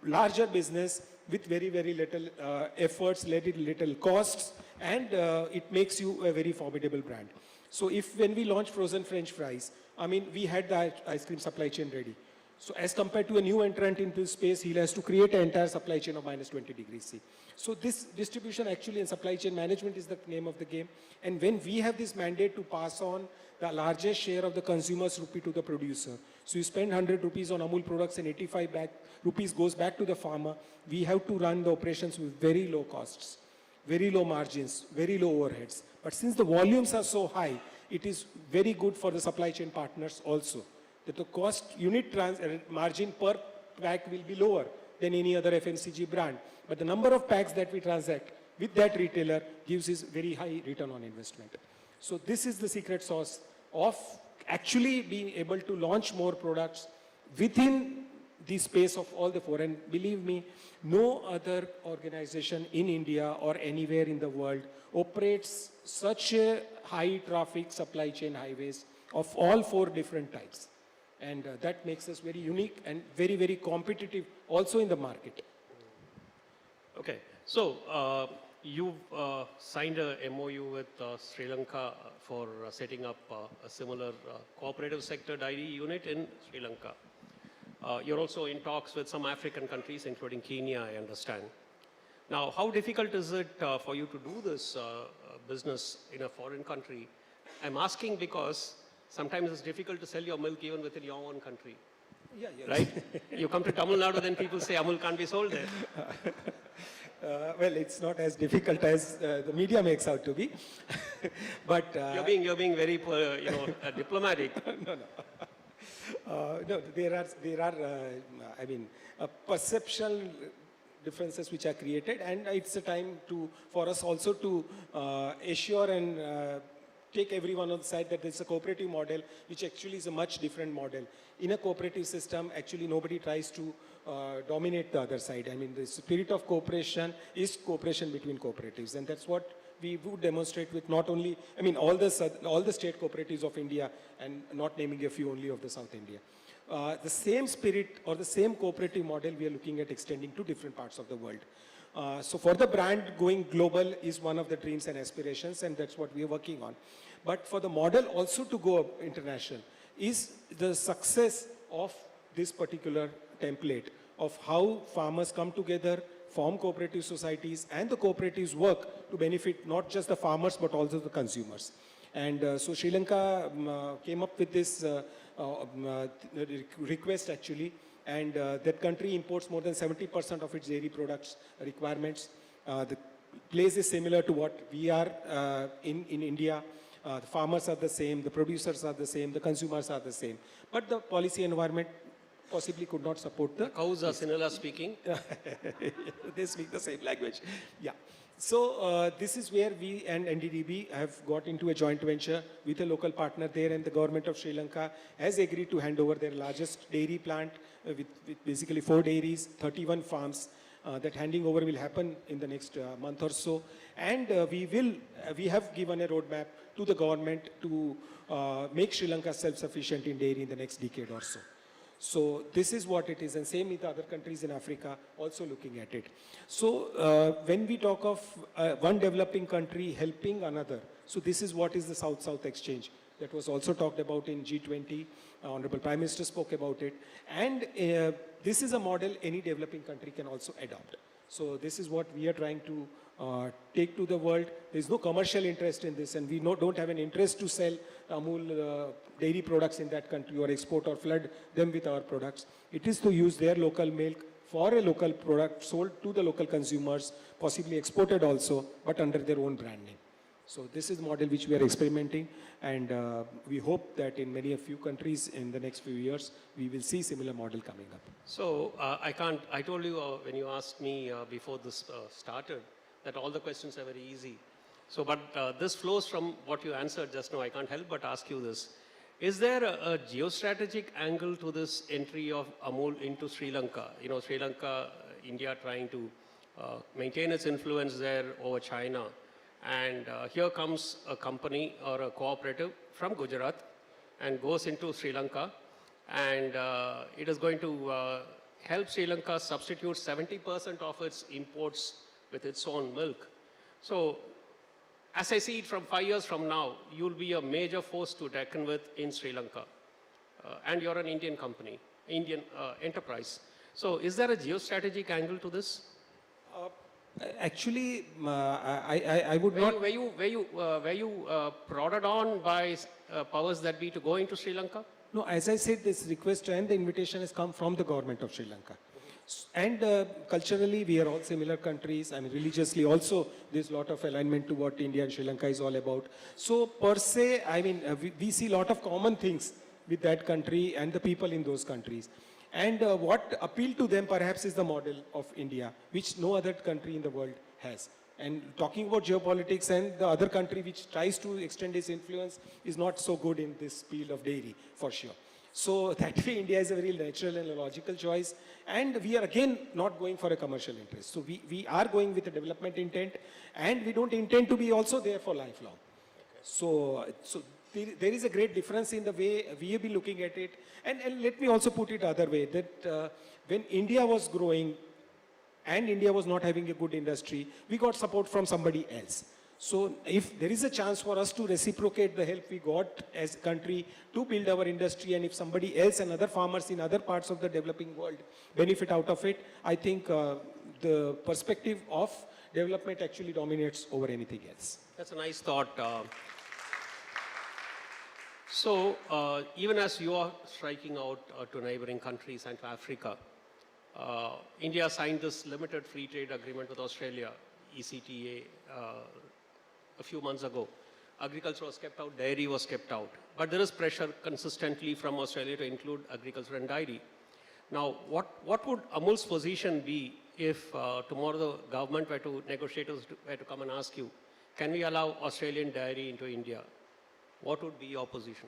larger business with very, very little efforts, very little costs, and it makes you a very formidable brand. So when we launched frozen French fries, I mean, we had the ice cream supply chain ready. So as compared to a new entrant into this space, he has to create an entire supply chain of minus 20 degrees C. So this distribution actually and supply chain management is the name of the game. And when we have this mandate to pass on the largest share of the consumer's rupee to the producer, so you spend 100 rupees on Amul products and 85 rupees goes back to the farmer, we have to run the operations with very low costs, very low margins, very low overheads. But since the volumes are so high, it is very good for the supply chain partners also, that the cost unit margin per pack will be lower than any other FMCG brand. But the number of packs that we transact with that retailer gives us very high return on investment. So this is the secret sauce of actually being able to launch more products within the space of all the 4. And believe me, no other organization in India or anywhere in the world operates such a high traffic supply chain highways of all 4 different types. And that makes us very unique and very, very competitive also in the market. Okay, so you've signed a MOU with Sri Lanka for setting up a similar cooperative sector dairy unit in Sri Lanka. You're also in talks with some African countries, including Kenya, I understand. Now, how difficult is it for you to do this business in a foreign country? I'm asking because sometimes it's difficult to sell your milk even within your own country. Yeah, right? You come to Tamil Nadu, then people say Amul can't be sold there. Well, it's not as difficult as the media makes out to be. But you're being very, diplomatic. No, there are I mean, perceptual differences which are created, and it's a time for us also to assure and take everyone on the side that there's a cooperative model, which actually is a much different model. In a cooperative system, actually nobody tries to dominate the other side. I mean, the spirit of cooperation is cooperation between cooperatives, and that's what we would demonstrate with not only, I mean, all the state cooperatives of India, and not naming a few only of the South India. The same spirit or the same cooperative model we are looking at extending to different parts of the world. So for the brand, going global is one of the dreams and aspirations, and that's what we are working on. But for the model also to go international is the success of this particular template of how farmers come together, form cooperative societies, and the cooperatives work to benefit not just the farmers but also the consumers. And so Sri Lanka came up with this request actually, and that country imports more than 70% of its dairy products requirements. The place is similar to what we are in India. The farmers are the same, the producers are the same, the consumers are the same. But the policy environment possibly could not support the cows are Sinhala speaking. They speak the same language. Yeah. So this is where we and NDDB have got into a joint venture with a local partner there, and the government of Sri Lanka has agreed to hand over their largest dairy plant with basically 4 dairies, 31 farms. That handing over will happen in the next month or so. And we have given a roadmap to the government to make Sri Lanka self-sufficient in dairy in the next decade or so. So this is what it is, and same with other countries in Africa also looking at it. So when we talk of one developing country helping another, so this is what is the South-South exchange that was also talked about in G20. Honorable Prime Minister spoke about it. And this is a model any developing country can also adopt. So this is what we are trying to take to the world. There is no commercial interest in this, and we don't have an interest to sell Amul dairy products in that country or export or flood them with our products. It is to use their local milk for a local product sold to the local consumers, possibly exported also, but under their own brand name. So this is the model which we are experimenting, and we hope that in many a few countries in the next few years, we will see similar model coming up. So I told you when you asked me before this started that all the questions are very easy. So, but this flows from what you answered just now. I can't help but ask you this. Is there a geostrategic angle to this entry of Amul into Sri Lanka? You know, Sri Lanka, India trying to maintain its influence there over China. And here comes a company or a cooperative from Gujarat and goes into Sri Lanka, and it is going to help Sri Lanka substitute 70% of its imports with its own milk. So as I see it from 5 years from now, you'll be a major force to reckon with in Sri Lanka. And you're an Indian company, Indian enterprise. So is there a geostrategic angle to this? Actually, I would not... Were you prodded on by powers that be to go into Sri Lanka? No, as I said, this request and the invitation has come from the government of Sri Lanka. And culturally, we are all similar countries. I mean, religiously also, there's a lot of alignment to what India and Sri Lanka is all about. So per se, I mean, we see a lot of common things with that country and the people in those countries. And what appealed to them perhaps is the model of India, which no other country in the world has. And talking about geopolitics, and the other country which tries to extend its influence is not so good in this field of dairy, for sure. So that way India is a very natural and a logical choice. And we are again not going for a commercial interest. So we are going with a development intent, and we don't intend to be also there for lifelong. Okay. So there is a great difference in the way we have been looking at it. And let me also put it other way, that when India was growing and India was not having a good industry, we got support from somebody else. So if there is a chance for us to reciprocate the help we got as a country to build our industry, and if somebody else and other farmers in other parts of the developing world benefit out of it, I think the perspective of development actually dominates over anything else. That's a nice thought. So even as you are striking out to neighboring countries and to Africa, India signed this limited free trade agreement with Australia, ECTA, a few months ago. Agriculture was kept out, dairy was kept out. But there is pressure consistently from Australia to include agriculture and dairy. Now, what would Amul's position be if tomorrow the government were to, negotiators were to come and ask you, can we allow Australian dairy into India? What would be your position?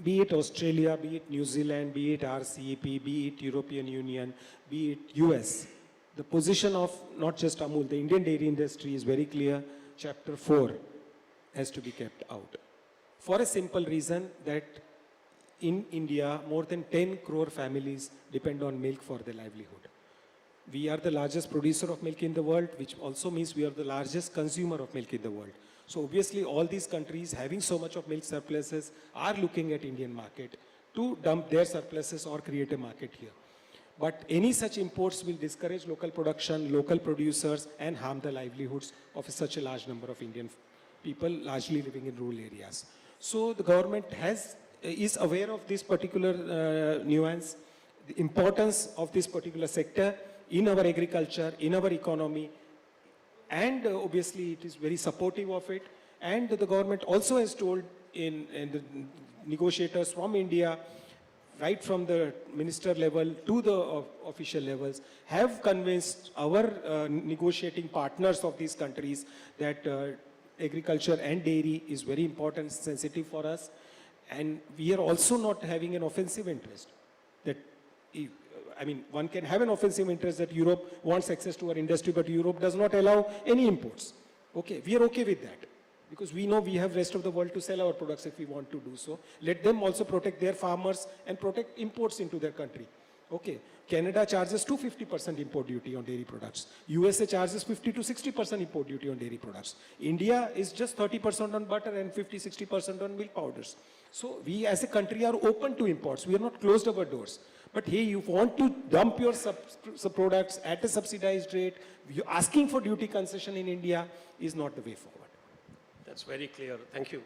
Be it Australia, be it New Zealand, be it RCEP, be it European Union, be it US, the position of not just Amul, the Indian dairy industry is very clear. Chapter 4 has to be kept out. For a simple reason that in India, more than 10 crore families depend on milk for their livelihood. We are the largest producer of milk in the world, which also means we are the largest consumer of milk in the world. So obviously all these countries having so much of milk surpluses are looking at Indian market to dump their surpluses or create a market here. But any such imports will discourage local production, local producers, and harm the livelihoods of such a large number of Indian people largely living in rural areas. So the government is aware of this particular nuance, the importance of this particular sector in our agriculture, in our economy, and obviously it is very supportive of it. And the government also has told in the negotiators from India, right from the minister level to the official levels, have convinced our negotiating partners of these countries that agriculture and dairy is very important, sensitive for us. And we are also not having an offensive interest. That, I mean, one can have an offensive interest that Europe wants access to our industry, but Europe does not allow any imports. Okay, we are okay with that. Because we know we have rest of the world to sell our products if we want to do so. Let them also protect their farmers and protect imports into their country. Okay, Canada charges 250% import duty on dairy products. USA charges 50 to 60% import duty on dairy products. India is just 30% on butter and 50-60% on milk powders. So we as a country are open to imports. We are not closed our doors. But hey, you want to dump your products at a subsidized rate, asking for duty concession in India is not the way forward. That's very clear. Thank you.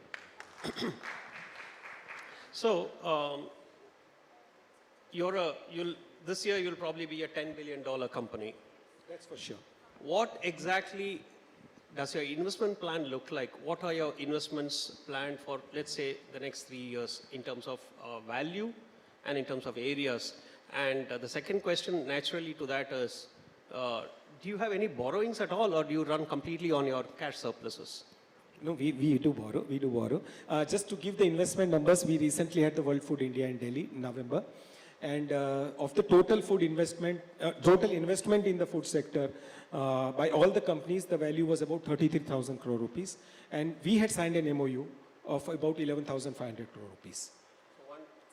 So, this year you'll probably be a $10 billion company. That's for sure. What exactly does your investment plan look like? What are your investments planned for, let's say, the next 3 years in terms of value and in terms of areas? And the second question naturally to that is, do you have any borrowings at all, or do you run completely on your cash surpluses? No, we do borrow. Just to give the investment numbers, we recently had the World Food India in Delhi in November. And of the total food investment, total investment in the food sector by all the companies, the value was about 33,000 crore rupees. And we had signed an MOU of about 11,500 crore rupees.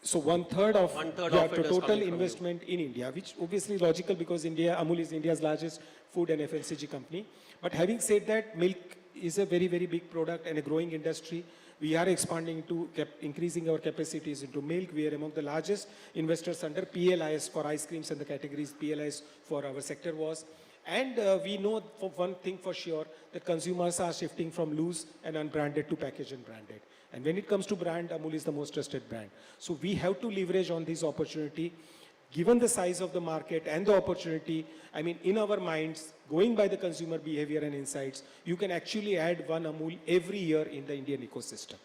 So one third of the total investment in India, which obviously is logical because Amul is India's largest food and FMCG company. But having said that, milk is a very, very big product and a growing industry. We are expanding to increasing our capacities into milk. We are among the largest investors under PLIs for ice creams and the categories PLIs for our sector was. And we know for one thing for sure that consumers are shifting from loose and unbranded to packaged and branded. And when it comes to brand, Amul is the most trusted brand. So we have to leverage on this opportunity. Given the size of the market and the opportunity, I mean, in our minds, going by the consumer behavior and insights, you can actually add one Amul every year in the Indian ecosystem.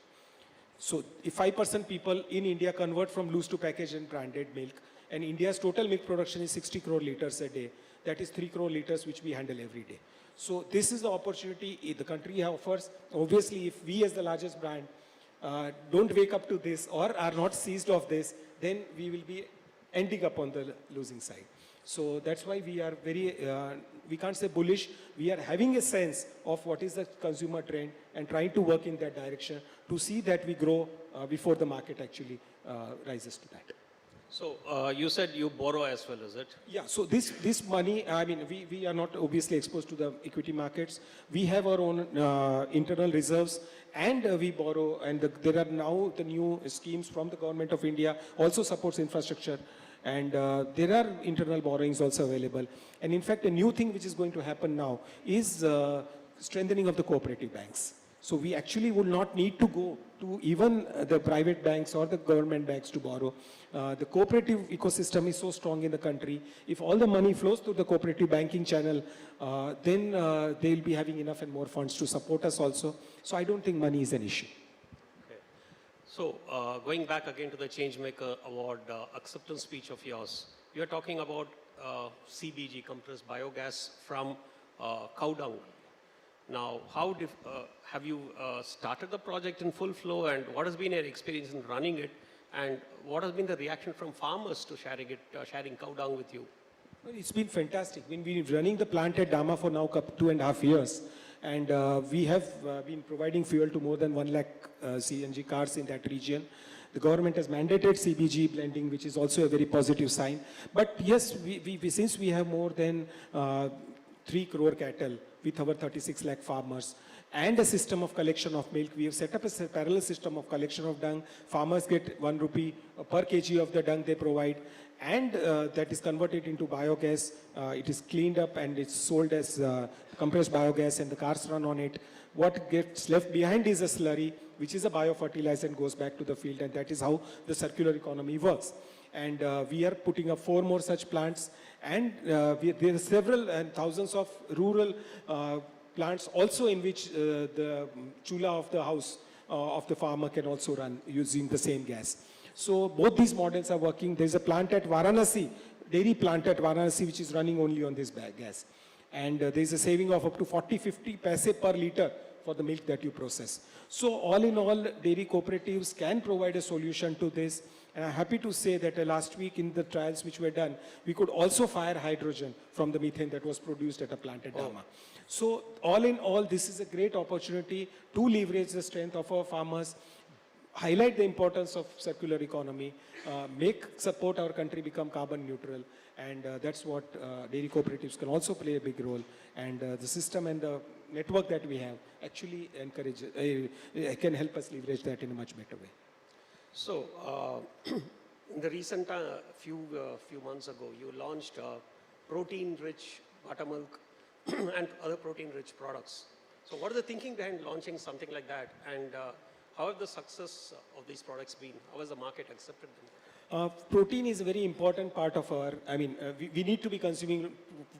So if 5% people in India convert from loose to packaged and branded milk, and India's total milk production is 60 crore liters a day, that is 3 crore liters which we handle every day. So this is the opportunity the country offers. Obviously, if we as the largest brand don't wake up to this or are not seized of this, then we will be ending up on the losing side. So that's why we are very, we can't say bullish, we are having a sense of what is the consumer trend and trying to work in that direction to see that we grow before the market actually rises to that. So you said you borrow as well, is it? Yeah, so this money, I mean, we are not obviously exposed to the equity markets. We have our own internal reserves and we borrow, and there are now the new schemes from the government of India also supports infrastructure. And there are internal borrowings also available. And in fact, a new thing which is going to happen now is strengthening of the cooperative banks. So we actually will not need to go to even the private banks or the government banks to borrow. The cooperative ecosystem is so strong in the country. If all the money flows through the cooperative banking channel, then they'll be having enough and more funds to support us also. So I don't think money is an issue. So, going back again to the Changemaker Award acceptance speech of yours, you're talking about CBG, compressed biogas from cow dung. Now, how have you started the project in full flow, and what has been your experience in running it, and what has been the reaction from farmers to sharing cow dung with you? Well, it's been fantastic. We've been running the plant at Dama for now 2.5 years. And we have been providing fuel to more than 1 lakh CNG cars in that region. The government has mandated CBG blending, which is also a very positive sign. But yes, since we have more than 3 crore cattle with our 36 lakh farmers, and a system of collection of milk, we have set up a parallel system of collection of dung. Farmers get 1 rupee per kg of the dung they provide, and that is converted into biogas. It is cleaned up and it's sold as compressed biogas, and the cars run on it. What gets left behind is a slurry, which is a biofertilizer and goes back to the field, and that is how the circular economy works. And we are putting up 4 more such plants, and there are several and thousands of rural plants also in which the chula of the house of the farmer can also run using the same gas. So both these models are working. There's a plant at Varanasi, dairy plant at Varanasi, which is running only on this gas. And there's a saving of up to 40-50 paise per liter for the milk that you process. So all in all, dairy cooperatives can provide a solution to this. And I'm happy to say that last week in the trials which were done, we could also fire hydrogen from the methane that was produced at a plant at Dama. So all in all, this is a great opportunity to leverage the strength of our farmers, highlight the importance of circular economy, support our country become carbon neutral, and that's what dairy cooperatives can also play a big role. And the system and the network that we have actually can help us leverage that in a much better way. So, in the recent few months ago, you launched protein-rich buttermilk and other protein-rich products. So, what is the thinking behind launching something like that, and how have the success of these products been? How has the market accepted them? Protein is a very important part of our, we need to be consuming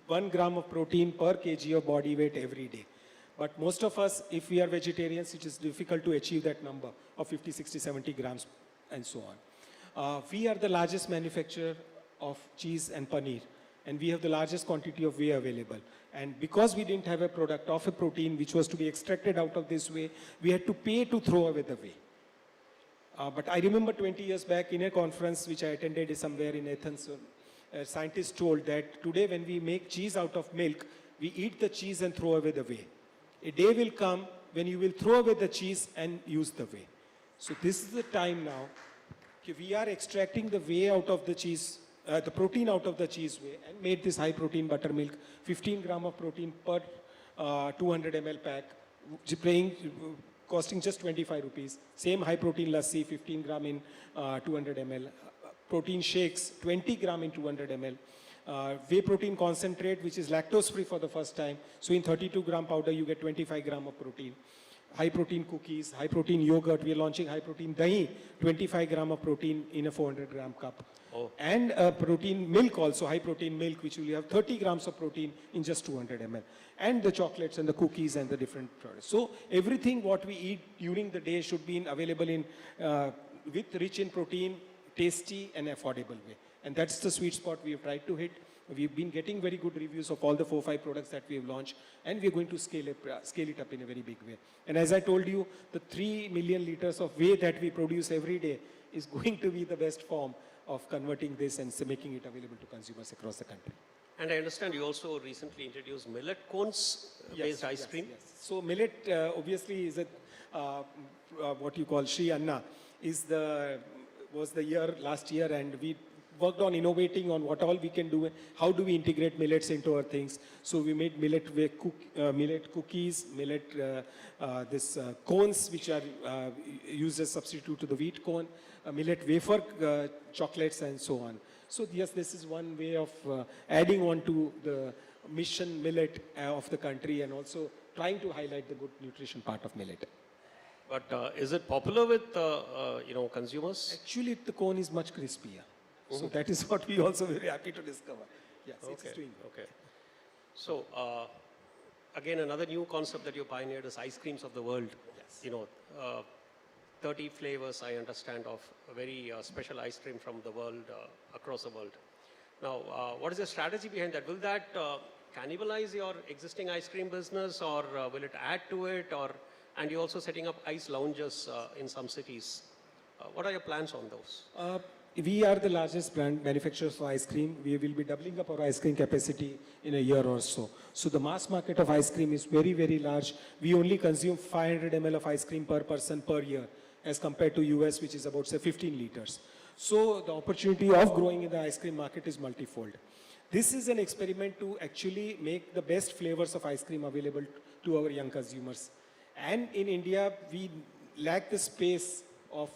1 gram of protein per kg of body weight every day. But most of us, if we are vegetarians, it is difficult to achieve that number of 50, 60, 70 grams and so on. We are the largest manufacturer of cheese and paneer, and we have the largest quantity of whey available. And because we didn't have a product of a protein which was to be extracted out of this whey, we had to pay to throw away the whey. But I remember 20 years back in a conference which I attended somewhere in Athens, scientists told that today when we make cheese out of milk, we eat the cheese and throw away the whey. A day will come when you will throw away the cheese and use the whey. So this is the time now. We are extracting the whey out of the cheese, the protein out of the cheese whey, and made this high protein buttermilk, 15 gram of protein per 200 ml pack, costing just 25 rupees. Same high protein lassi, 15 gram in 200 ml. Protein shakes, 20 gram in 200 ml. Whey protein concentrate, which is lactose free for the first time. So in 32 gram powder, you get 25 gram of protein. High protein cookies, high protein yogurt. We are launching high protein dahi, 25 gram of protein in a 400 gram cup. Oh. And protein milk also, high protein milk, which will have 30 grams of protein in just 200 ml. And the chocolates and the cookies and the different products. So everything what we eat during the day should be available in with rich in protein, tasty and affordable way. And that's the sweet spot we have tried to hit. We've been getting very good reviews of all the 4-5 products that we have launched, and we're going to scale it up in a very big way. And as I told you, the 3 million liters of whey that we produce every day is going to be the best form of converting this and making it available to consumers across the country. And I understand you also recently introduced millet cones-based ice cream. Yes. So millet obviously is what you call Shri Anna was the year last year, and we worked on innovating on what all we can do, how do we integrate millets into our things. So we made millet cookies, cones which are used as substitute to the wheat cone, millet wafer chocolates and so on. So yes, this is one way of adding on to the mission millet of the country, and also trying to highlight the good nutrition part of millet. But is it popular with consumers? Actually, the cone is much crispier. So that is what we also very happy to discover. Yes, okay. It's doing well. Okay. So again, another new concept that you pioneered is ice creams of the world. Yes. 30 flavors, I understand, of a very special ice cream from the world, across the world. Now, what is the strategy behind that? Will that cannibalize your existing ice cream business, or will it add to it? And you're also setting up ice lounges in some cities. What are your plans on those? We are the largest brand manufacturers for ice cream. We will be doubling up our ice cream capacity in a year or so. So the mass market of ice cream is very, very large. We only consume 500 ml of ice cream per person per year. as compared to US, which is about say 15 liters. So the opportunity of growing in the ice cream market is multifold. This is an experiment to actually make the best flavors of ice cream available to our young consumers. And in India, we lack the space of,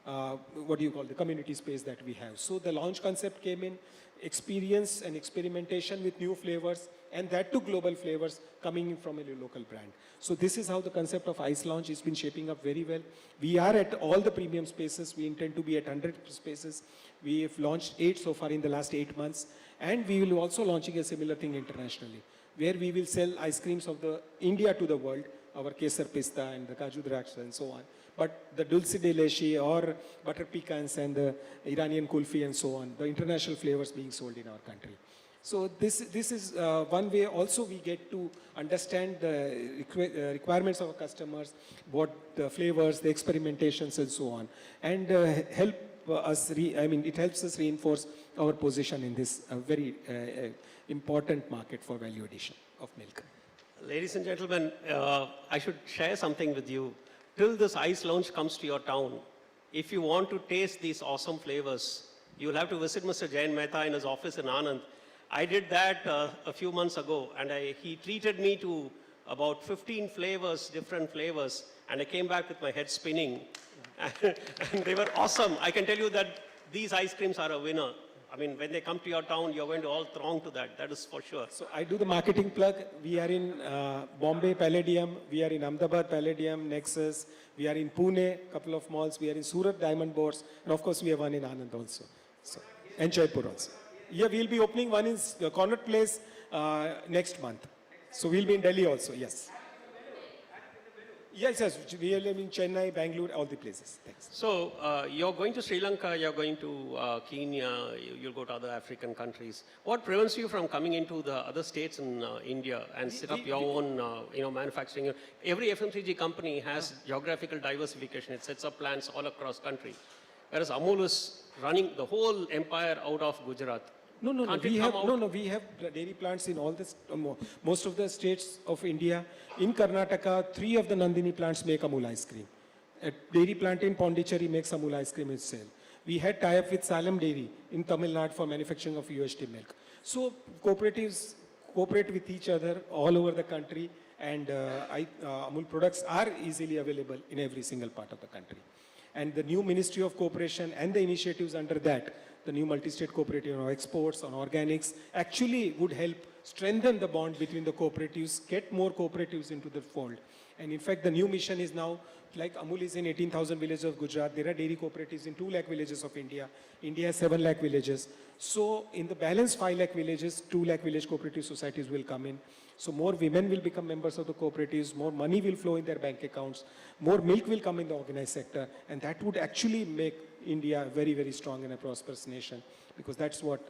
the community space that we have. So the launch concept came in, experience and experimentation with new flavors, and that to global flavors coming in from a local brand. So this is how the concept of Ice Launch has been shaping up very well. We are at all the premium spaces. We intend to be at 100 spaces. We have launched 8 so far in the last 8 months. And we will also launching a similar thing internationally, where we will sell ice creams of the India to the world, our Kesar Pista and the Kaju Draksha and so on. But the Dulce de Leche or butter pecans and the Iranian kulfi and so on, the international flavors being sold in our country. So this is one way also we get to understand the requirements of our customers, what the flavors, the experimentations and so on, and help us, it helps us reinforce our position in this very important market for value addition of milk. Ladies and gentlemen, I should share something with you. Till this ice launch comes to your town, if you want to taste these awesome flavors, you'll have to visit Mr. Jain Mehta in his office in Anand. I did that a few months ago, and he treated me to about 15 flavors, different flavors, and I came back with my head spinning. And they were awesome. I can tell you that these ice creams are a winner. I mean, when they come to your town, you're going to all throng to that. That is for sure. So I do the marketing plug. We are in Bombay Palladium. We are in Ahmedabad Palladium, Nexus. We are in Pune, couple of malls. We are in Surat Diamond Boards. And of course, we have one in Anand also. So, and Jaipur also. Yeah, we'll be opening one in Connaught Place next month. So we'll be in Delhi also, yes. Yes, we are in Chennai, Bangalore, all the places. Thanks. So you're going to Sri Lanka, you're going to Kenya, you'll go to other African countries. What prevents you from coming into the other states in India and set up your own manufacturing? Every FMCG company has geographical diversification. It sets up plants all across country. Whereas Amul is running the whole empire out of Gujarat. No. We have dairy plants in all this, most of the states of India. In Karnataka, 3 of the Nandini plants make Amul ice cream. A dairy plant in Pondicherry makes Amul ice cream itself. We had tie-up with Salem Dairy in Tamil Nadu for manufacturing of UHT milk. So cooperatives cooperate with each other all over the country, and Amul products are easily available in every single part of the country. And the new Ministry of Cooperation and the initiatives under that, the new multi-state cooperative on exports, on organics, actually would help strengthen the bond between the cooperatives, get more cooperatives into the fold. And in fact, the new mission is now, like Amul is in 18,000 villages of Gujarat, there are dairy cooperatives in 2 lakh villages of India. India has 7 lakh villages. So in the balance 5 lakh villages, 2 lakh village cooperative societies will come in. So more women will become members of the cooperatives, more money will flow in their bank accounts, more milk will come in the organized sector, and that would actually make India very, very strong and a prosperous nation, because that's what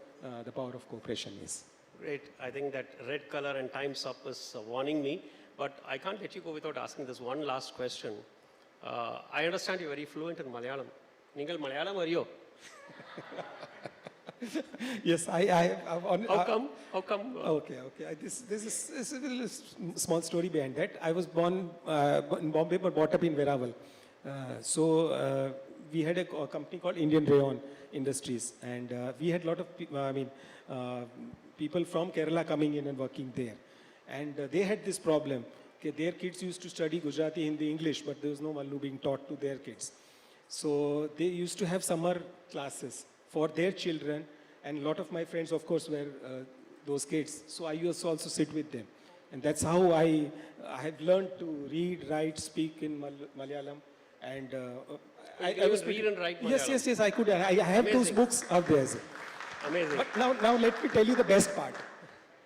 the power of cooperation is. Great. I think that red color and Time's Up is warning me, but I can't let you go without asking this one last question. I understand you're very fluent in Malayalam. Ningal Malayalam ariyo? Yes, How come? Okay. This is a little small story behind that. I was born in Bombay but brought up in Veraval. So we had a company called Indian Rayon Industries, and we had a lot of people from Kerala coming in and working there. And they had this problem. Their kids used to study Gujarati, Hindi, English, but there was no Mallu being taught to their kids. So they used to have summer classes for their children, and a lot of my friends, of course, were those kids. So I used to also sit with them. And that's how I have learned to read, write, speak in Malayalam. And I was read and write Malayalam? Yes, I could. I have Amazing. those books out there. Amazing. But now let me tell you the best part.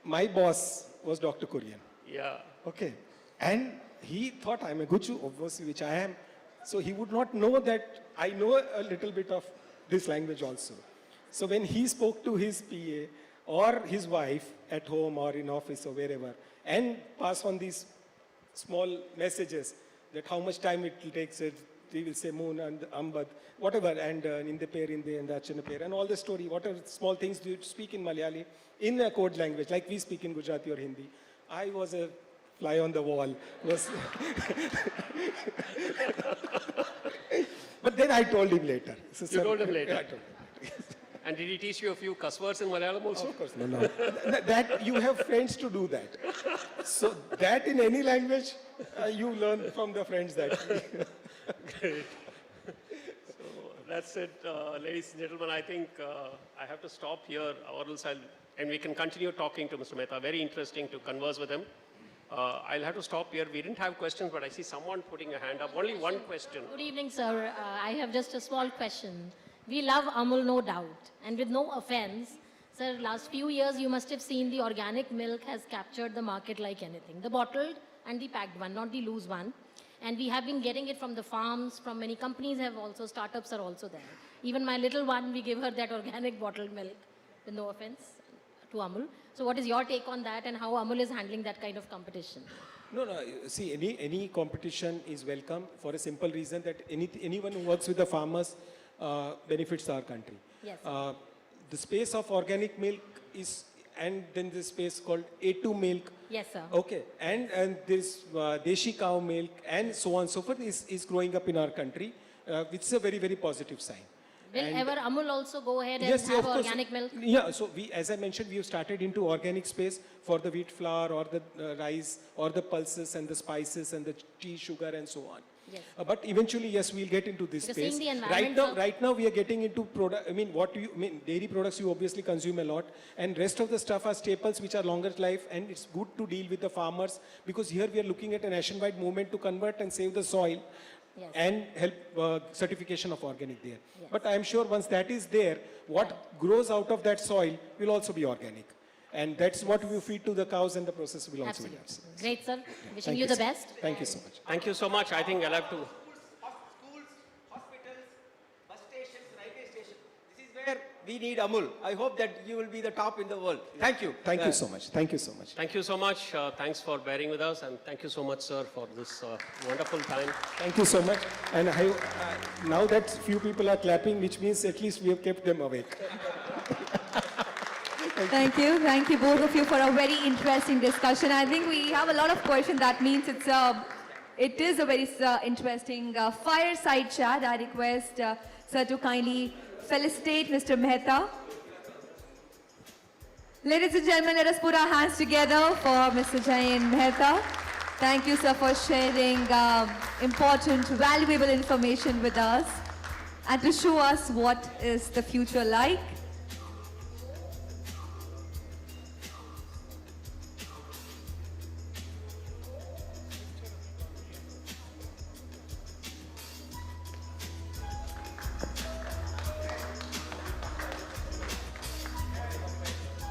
My boss was Dr. Kurian. Yeah. Okay. And he thought I'm a Guju, obviously, which I am. So he would not know that I know a little bit of this language also. So when he spoke to his PA or his wife at home or in office or wherever, and pass on these small messages that how much time it will take, he will say moon and ambad, whatever, and in the pair, in the achana pair, and all the story, whatever small things do you speak in Malayali, in a code language, like we speak in Gujarati or Hindi. I was a fly on the wall. But then I told him later. So, You told him later. I told him. And did he teach you a few cuss words in Malayalam also? Of course, no. That you have friends to do that. So that in any language, you learn from the friends that. Great. So that's it, ladies and gentlemen. I think I have to stop here, or else and we can continue talking to Mr. Mehta. Very interesting to converse with him. I'll have to stop here. We didn't have questions, but I see someone putting a hand up. Only one question. Good evening, sir. I have just a small question. We love Amul, no doubt. And with no offense, sir, last few years you must have seen the organic milk has captured the market like anything. The bottled and the packed one, not the loose one. And we have been getting it from the farms, from many companies have also, startups are also there. Even my little one, we give her that organic bottled milk, with no offense to Amul. So what is your take on that and how Amul is handling that kind of competition? No. See, any competition is welcome for a simple reason that anyone who works with the farmers benefits our country. Yes. The space of organic milk is, and then the space called A2 milk. Yes, sir. Okay, and this Deshi cow milk and so on and so forth is growing up in our country, which is a very, very positive sign. Will ever Amul also go ahead and Yes, have of course. organic milk? Yeah, so we, as I mentioned, we have started into organic space for the wheat flour or the rice or the pulses and the spices and the tea, sugar and so on. Yes. But eventually, yes, we'll get into this Because space. seeing the environment Right now, we are getting into product. I mean, dairy products you obviously consume a lot, and rest of the stuff are staples which are longer life, and it's good to deal with the farmers because here we are looking at a nationwide movement to convert and save the soil. Yes. And help certification of organic there. Yes. But I am sure once that is there, what grows out of that soil will also be organic. And that's what we feed to the cows, and the process will also be Absolutely. ours. Great, sir. Wishing Thank you the sir. best. Thank you so much. Thank you so much. I think I'll have to. Where we need Amul. I hope that you will be the top in the world. Thank you. Thank you so much. Thank you so much. Thank you so much. Thanks for bearing with us, and thank you so much, sir, for this wonderful time. Thank you so much. And now that few people are clapping, which means at least we have kept them awake. Thank you both of you for a very interesting discussion. I think we have a lot of questions. That means it is a very interesting fireside chat. I request sir to kindly felicitate Mr. Mehta. Ladies and gentlemen, let us put our hands together for Mr. Jain Mehta. Thank you, sir, for sharing important, valuable information with us and to show us what is the future like.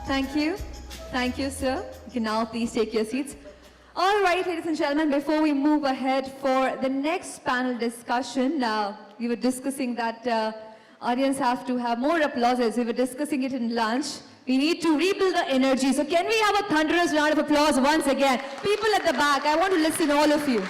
Thank you. Thank you, sir. You can now please take your seats. All right, ladies and gentlemen, before we move ahead for the next panel discussion, we were discussing that audience have to have more applauses. We were discussing it in lunch. We need to rebuild the energy. So can we have a thunderous round of applause once again? People at the back, I want to listen to all of you.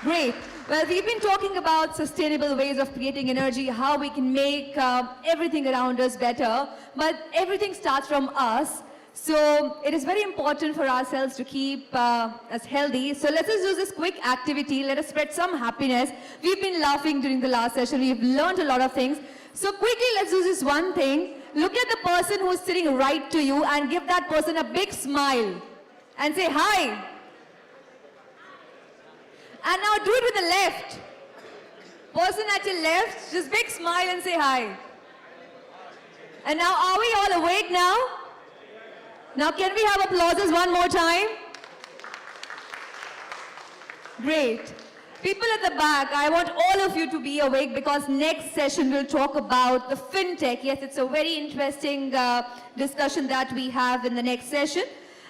Great. Well, we've been talking about sustainable ways of creating energy, how we can make everything around us better, but everything starts from us. So it is very important for ourselves to keep us healthy. So let's just do this quick activity. Let us spread some happiness. We've been laughing during the last session. We've learned a lot of things. So quickly, let's do this one thing. Look at the person who's sitting right to you and give that person a big smile and say, hi. And now do it with the left. Person at your left, just big smile and say hi. And now, are we all awake now? Now, can we have applauses one more time? Great. People at the back, I want all of you to be awake because next session we'll talk about the fintech. Yes, it's a very interesting discussion that we have in the next session.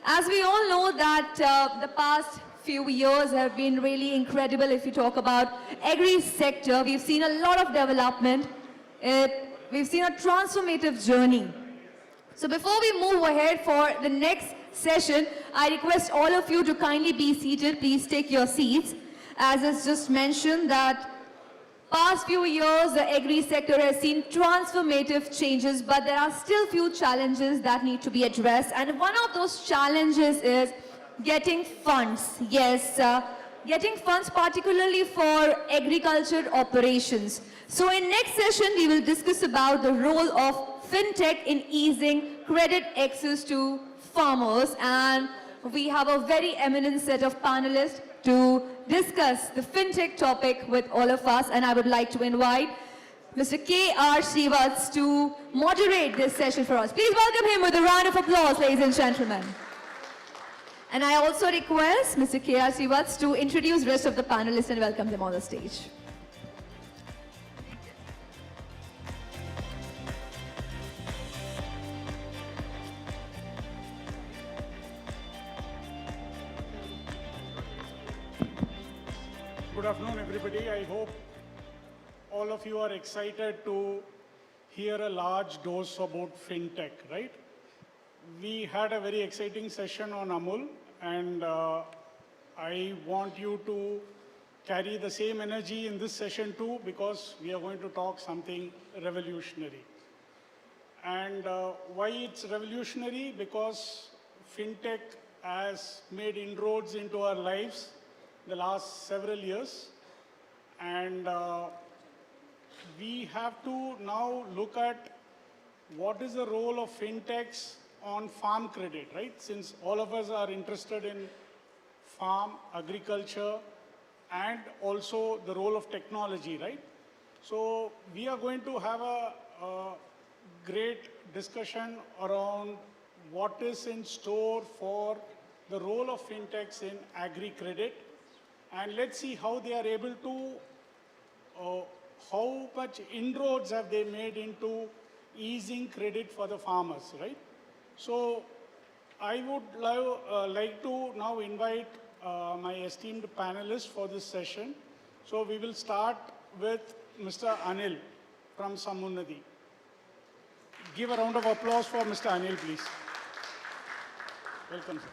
As we all know that the past few years have been really incredible. If you talk about agri sector, we've seen a lot of development. We've seen a transformative journey. So before we move ahead for the next session, I request all of you to kindly be seated. Please take your seats. As it's just mentioned that past few years, the agri sector has seen transformative changes, but there are still few challenges that need to be addressed. And one of those challenges is getting funds. Yes, getting funds particularly for agriculture operations. So in next session, we will discuss about the role of fintech in easing credit access to farmers, and we have a very eminent set of panelists to discuss the fintech topic with all of us, and I would like to invite Mr. K.R. Srivats to moderate this session for us. Please welcome him with a round of applause, ladies and gentlemen. And I also request Mr. K.R. Srivats to introduce the rest of the panelists and welcome them on the stage. Good afternoon, everybody. I hope all of you are excited to hear a large dose about fintech, right? We had a very exciting session on Amul, and I want you to carry the same energy in this session too, because we are going to talk something revolutionary. And why it's revolutionary? Because fintech has made inroads into our lives the last several years, and we have to now look at what is the role of fintechs on farm credit, right? Since all of us are interested in farm, agriculture, and also the role of technology, right? So we are going to have a great discussion around what is in store for the role of fintechs in agri-credit. And let's see how they are able to, how much inroads have they made into easing credit for the farmers, right? So I would like to now invite my esteemed panelists for this session. So we will start with Mr. Anil from Samunnadi. Give a round of applause for Mr. Anil, please. Welcome, sir.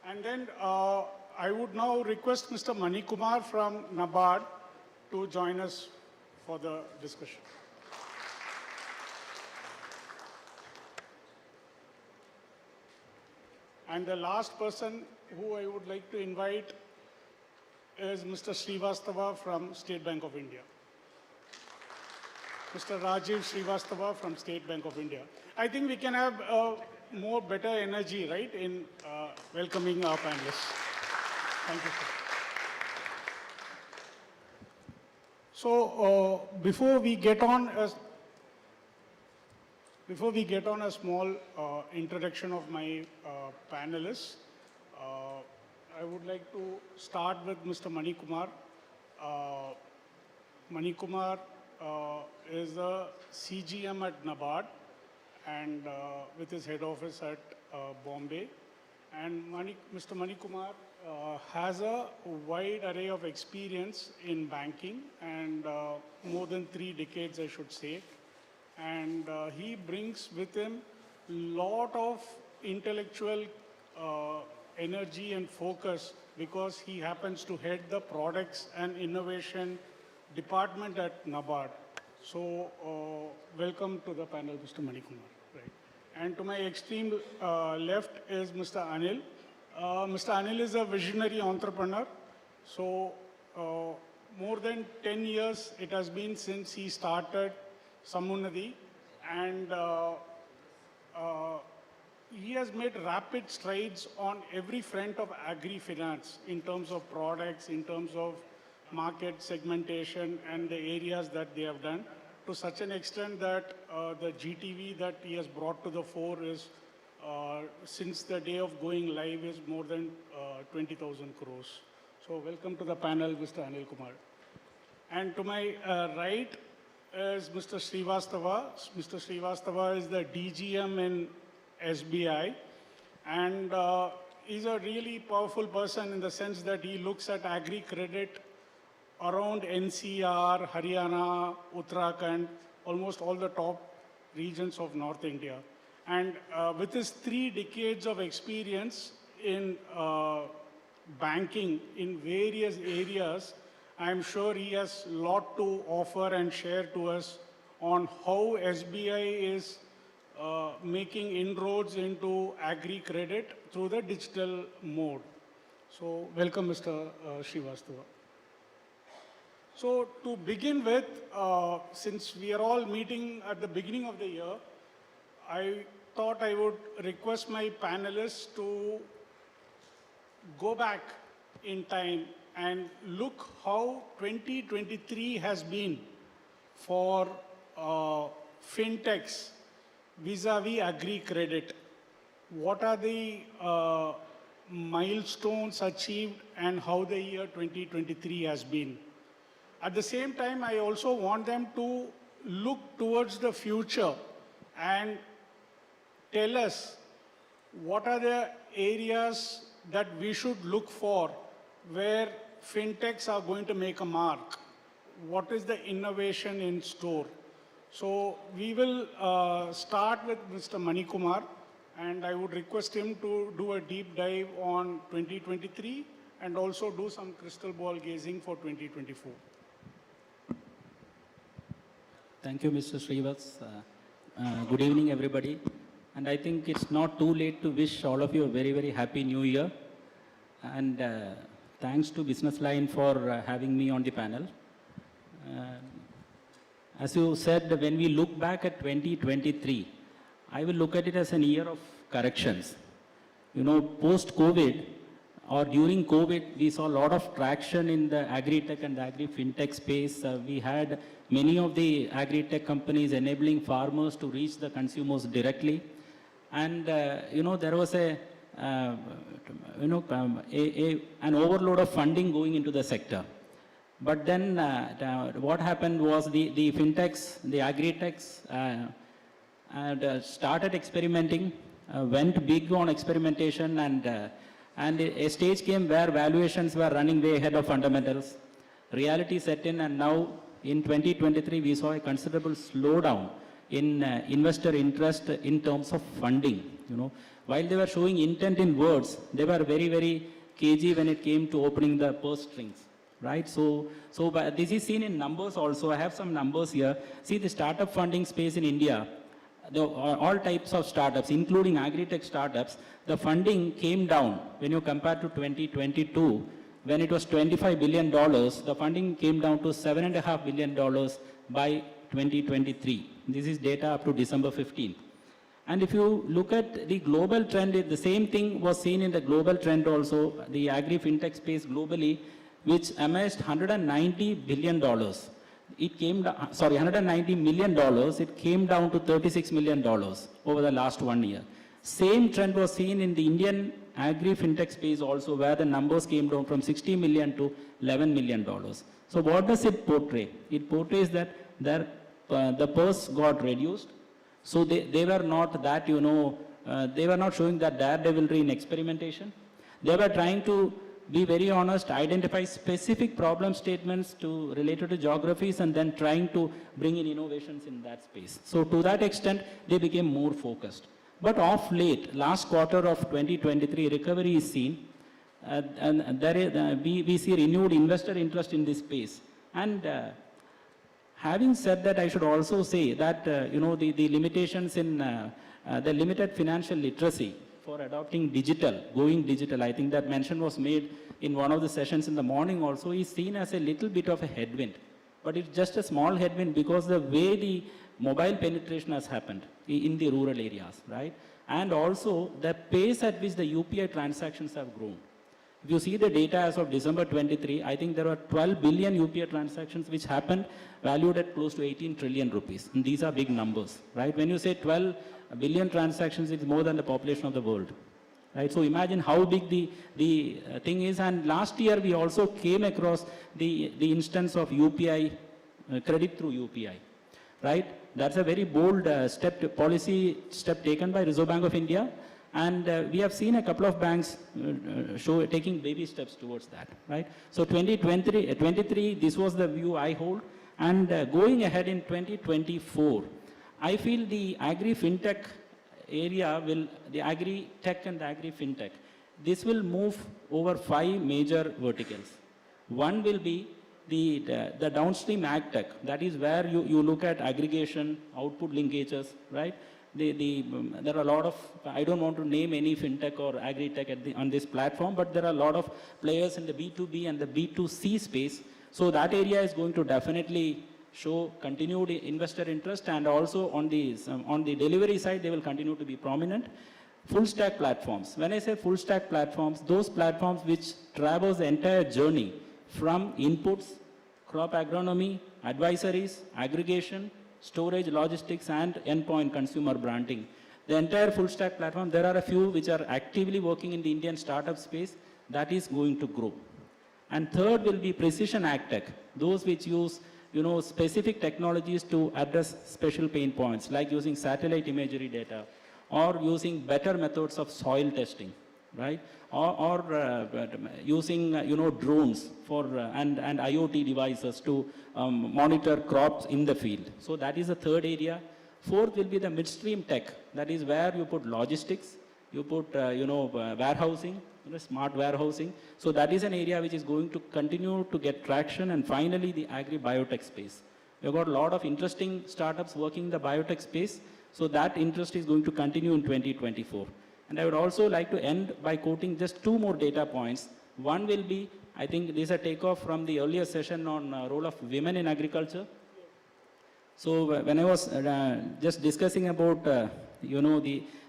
And then I would now request Mr. Manikumar from Nabard to join us for the discussion. And the last person who I would like to invite is Mr. Srivastava from State Bank of India. Mr. Rajiv Srivastava from State Bank of India. I think we can have more better energy, right, in welcoming our panelists. Thank you, sir. So before we get on a small introduction of my panelists, I would like to start with Mr. Manikumar. Manikumar is a CGM at Nabard, and with his head office at Bombay. And Mr. Manikumar has a wide array of experience in banking, and more than 3 decades, I should say. And he brings with him a lot of intellectual energy and focus, because he happens to head the products and innovation department at Nabard. So welcome to the panel, Mr. Manikumar. Right. And to my extreme left is Mr. Anil. Mr. Anil is a visionary entrepreneur. So more than 10 years it has been since he started Samunnadi, and he has made rapid strides on every front of agri-finance in terms of products, in terms of market segmentation and the areas that they have done, to such an extent that the GTV that he has brought to the fore is, since the day of going live, is more than 20,000 crores. So welcome to the panel, Mr. Anil Kumar. And to my right is Mr. Srivastava. Mr. Srivastava is the DGM in SBI, and he's a really powerful person in the sense that he looks at agri-credit around NCR, Haryana, Uttarakhand, almost all the top regions of North India. And with his 3 decades of experience in banking in various areas, I'm sure he has a lot to offer and share to us on how SBI is making inroads into agri credit through the digital mode. So welcome, Mr. Srivastava. So to begin with, since we are all meeting at the beginning of the year, I thought I would request my panelists to go back in time and look how 2023 has been for fintechs vis-a-vis agri credit. What are the milestones achieved and how the year 2023 has been? At the same time, I also want them to look towards the future and tell us what are the areas that we should look for where fintechs are going to make a mark. What is the innovation in store? So we will start with Mr. Manikumar, and I would request him to do a deep dive on 2023 and also do some crystal ball gazing for 2024. Thank you, Mr. Srivas. Good evening, everybody. And I think it's not too late to wish all of you a very, very happy new year. And thanks to businessLine for having me on the panel. As you said, when we look back at 2023, I will look at it as an year of corrections. You know, post-COVID or during COVID, we saw a lot of traction in the agri-tech and agri-fintech space. We had many of the agri-tech companies enabling farmers to reach the consumers directly. And, you know, there was an overload of funding going into the sector. But then what happened was the fintechs, the agri-techs started experimenting, went big on experimentation, and a stage came where valuations were running way ahead of fundamentals. Reality set in, and now in 2023 we saw a considerable slowdown in investor interest in terms of funding. You know, while they were showing intent in words, they were very, very cagey when it came to opening the purse strings. Right, so this is seen in numbers also. I have some numbers here. See, the startup funding space in India, all types of startups, including agri-tech startups, the funding came down when you compare to 2022, when it was $25 billion, the funding came down to $7.5 billion by 2023. This is data up to December 15. And if you look at the global trend, the same thing was seen in the global trend also, the agri-fintech space globally, which amassed $190 billion. It came down, sorry, $190 million. It came down to $36 million over the last 1 year. Same trend was seen in the Indian agri-fintech space also, where the numbers came down from 60 million to $11 million. So what does it portray? It portrays that the purse got reduced. So they were not that, you know, they were not showing that daredevilry in experimentation. They were trying to be very honest, identify specific problem statements related to geographies, and then trying to bring in innovations in that space. So to that extent, they became more focused. But of late, last quarter of 2023, recovery is seen, and we see renewed investor interest in this space. And having said that, I should also say that you know, the limitations in the limited financial literacy for adopting digital, going digital, I think that mention was made in one of the sessions in the morning also, is seen as a little bit of a headwind. But it's just a small headwind because the way the mobile penetration has happened in the rural areas, right? And also the pace at which the UPI transactions have grown. If you see the data as of December 23, I think there were 12 billion UPI transactions which happened, valued at close to 18 trillion rupees. And these are big numbers, right? When you say 12 billion transactions, it's more than the population of the world, right? So imagine how big the thing is. And last year we also came across the instance of UPI, credit through UPI, right? That's a very bold policy step taken by Reserve Bank of India. And we have seen a couple of banks taking baby steps towards that, right? So 2023, this was the view I hold. And going ahead in 2024, I feel the agri-fintech area the agri-tech and the agri-fintech, this will move over 5 major verticals. One will be the downstream ag tech. That is where you look at aggregation, output linkages, right? there are a lot of, I don't want to name any fintech or agri-tech on this platform, but there are a lot of players in the B2B and the B2C space. So that area is going to definitely show continued investor interest, and also on the delivery side, they will continue to be prominent. Full stack platforms. When I say full stack platforms, those platforms which traverse the entire journey from inputs, crop agronomy, advisories, aggregation, storage, logistics, and endpoint consumer branding. The entire full stack platform, there are a few which are actively working in the Indian startup space, that is going to grow. And third will be precision ag tech, those which use specific technologies to address special pain points, like using satellite imagery data, or using better methods of soil testing, right? Or using drones for and IoT devices to monitor crops in the field. So that is the third area. Fourth will be the midstream tech. That is where you put logistics, you put warehousing, smart warehousing. So that is an area which is going to continue to get traction. And finally, the agri-biotech space. We've got a lot of interesting startups working in the biotech space. So that interest is going to continue in 2024. And I would also like to end by quoting just two more data points. One will be, I think this is a takeoff from the earlier session on role of women in agriculture. So when I was just discussing about,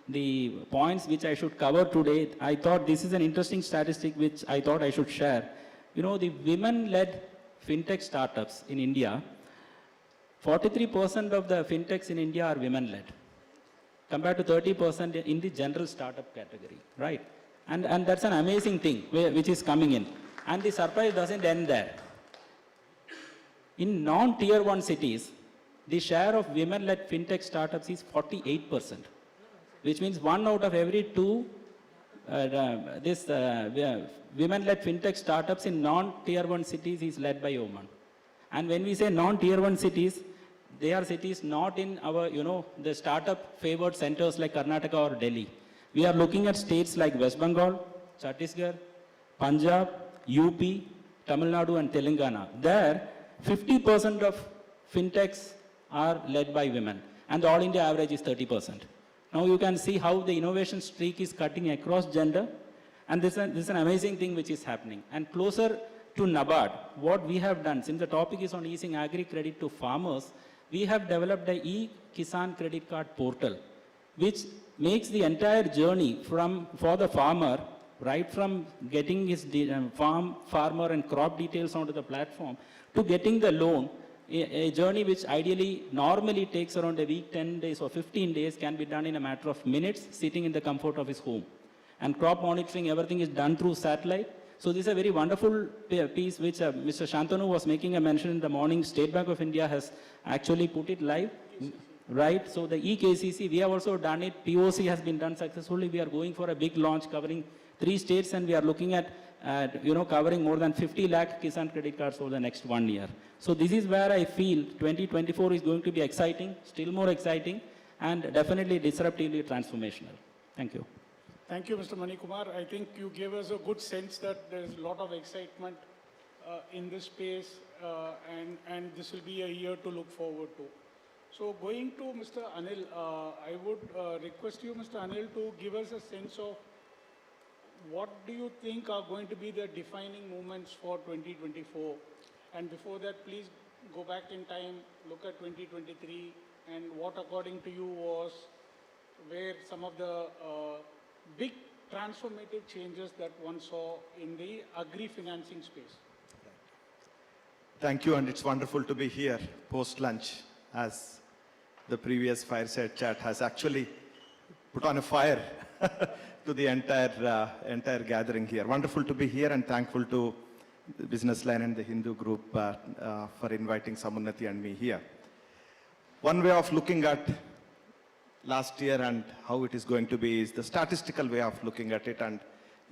the points which I should cover today, I thought this is an interesting statistic which I thought I should share. The women-led fintech startups in India, 43% of the fintechs in India are women-led, compared to 30% in the general startup category, right? And that's an amazing thing which is coming in. And the surprise doesn't end there. In non-tier 1 cities, the share of women-led fintech startups is 48%, which means 1 out of every 2 women-led fintech startups in non-tier 1 cities is led by women. And when we say non-tier 1 cities, they are cities not in our, the startup favored centers like Karnataka or Delhi. We are looking at states like West Bengal, Chhattisgarh, Punjab, UP, Tamil Nadu and Telangana. There, 50% of fintechs are led by women, and the all India average is 30%. Now you can see how the innovation streak is cutting across gender, and this is an amazing thing which is happening. And closer to Nabard, what we have done, since the topic is on easing agri credit to farmers, we have developed the e-Kisan credit card portal, which makes the entire journey for the farmer, right from getting his farmer and crop details onto the platform to getting the loan, a journey which ideally normally takes around a week, 10 days or 15 days can be done in a matter of minutes, sitting in the comfort of his home. And crop monitoring, everything is done through satellite. So this is a very wonderful piece which Mr. Shantanu was making a mention in the morning. State Bank of India has actually put it live, right? So the eKCC, we have also done it. POC has been done successfully. We are going for a big launch covering 3 states, and we are looking at covering more than 50 lakh Kisan credit cards over the next 1 year. So this is where I feel 2024 is going to be exciting, still more exciting, and definitely disruptively transformational. Thank you. Thank you, Mr. Manikumar. I think you gave us a good sense that there is a lot of excitement in this space, and this will be a year to look forward to. So going to Mr. Anil, I would request you, Mr. Anil, to give us a sense of what do you think are going to be the defining moments for 2024? And before that, please go back in time, look at 2023, and what according to you was where some of the big transformative changes that one saw in the agri-financing space. Thank you, and it's wonderful to be here post-lunch, as the previous fireside chat has actually put on a fire to the entire gathering here. Wonderful to be here, and thankful to the businessLine and the Hindu group for inviting Samunnati and me here. One way of looking at last year and how it is going to be is the statistical way of looking at it, and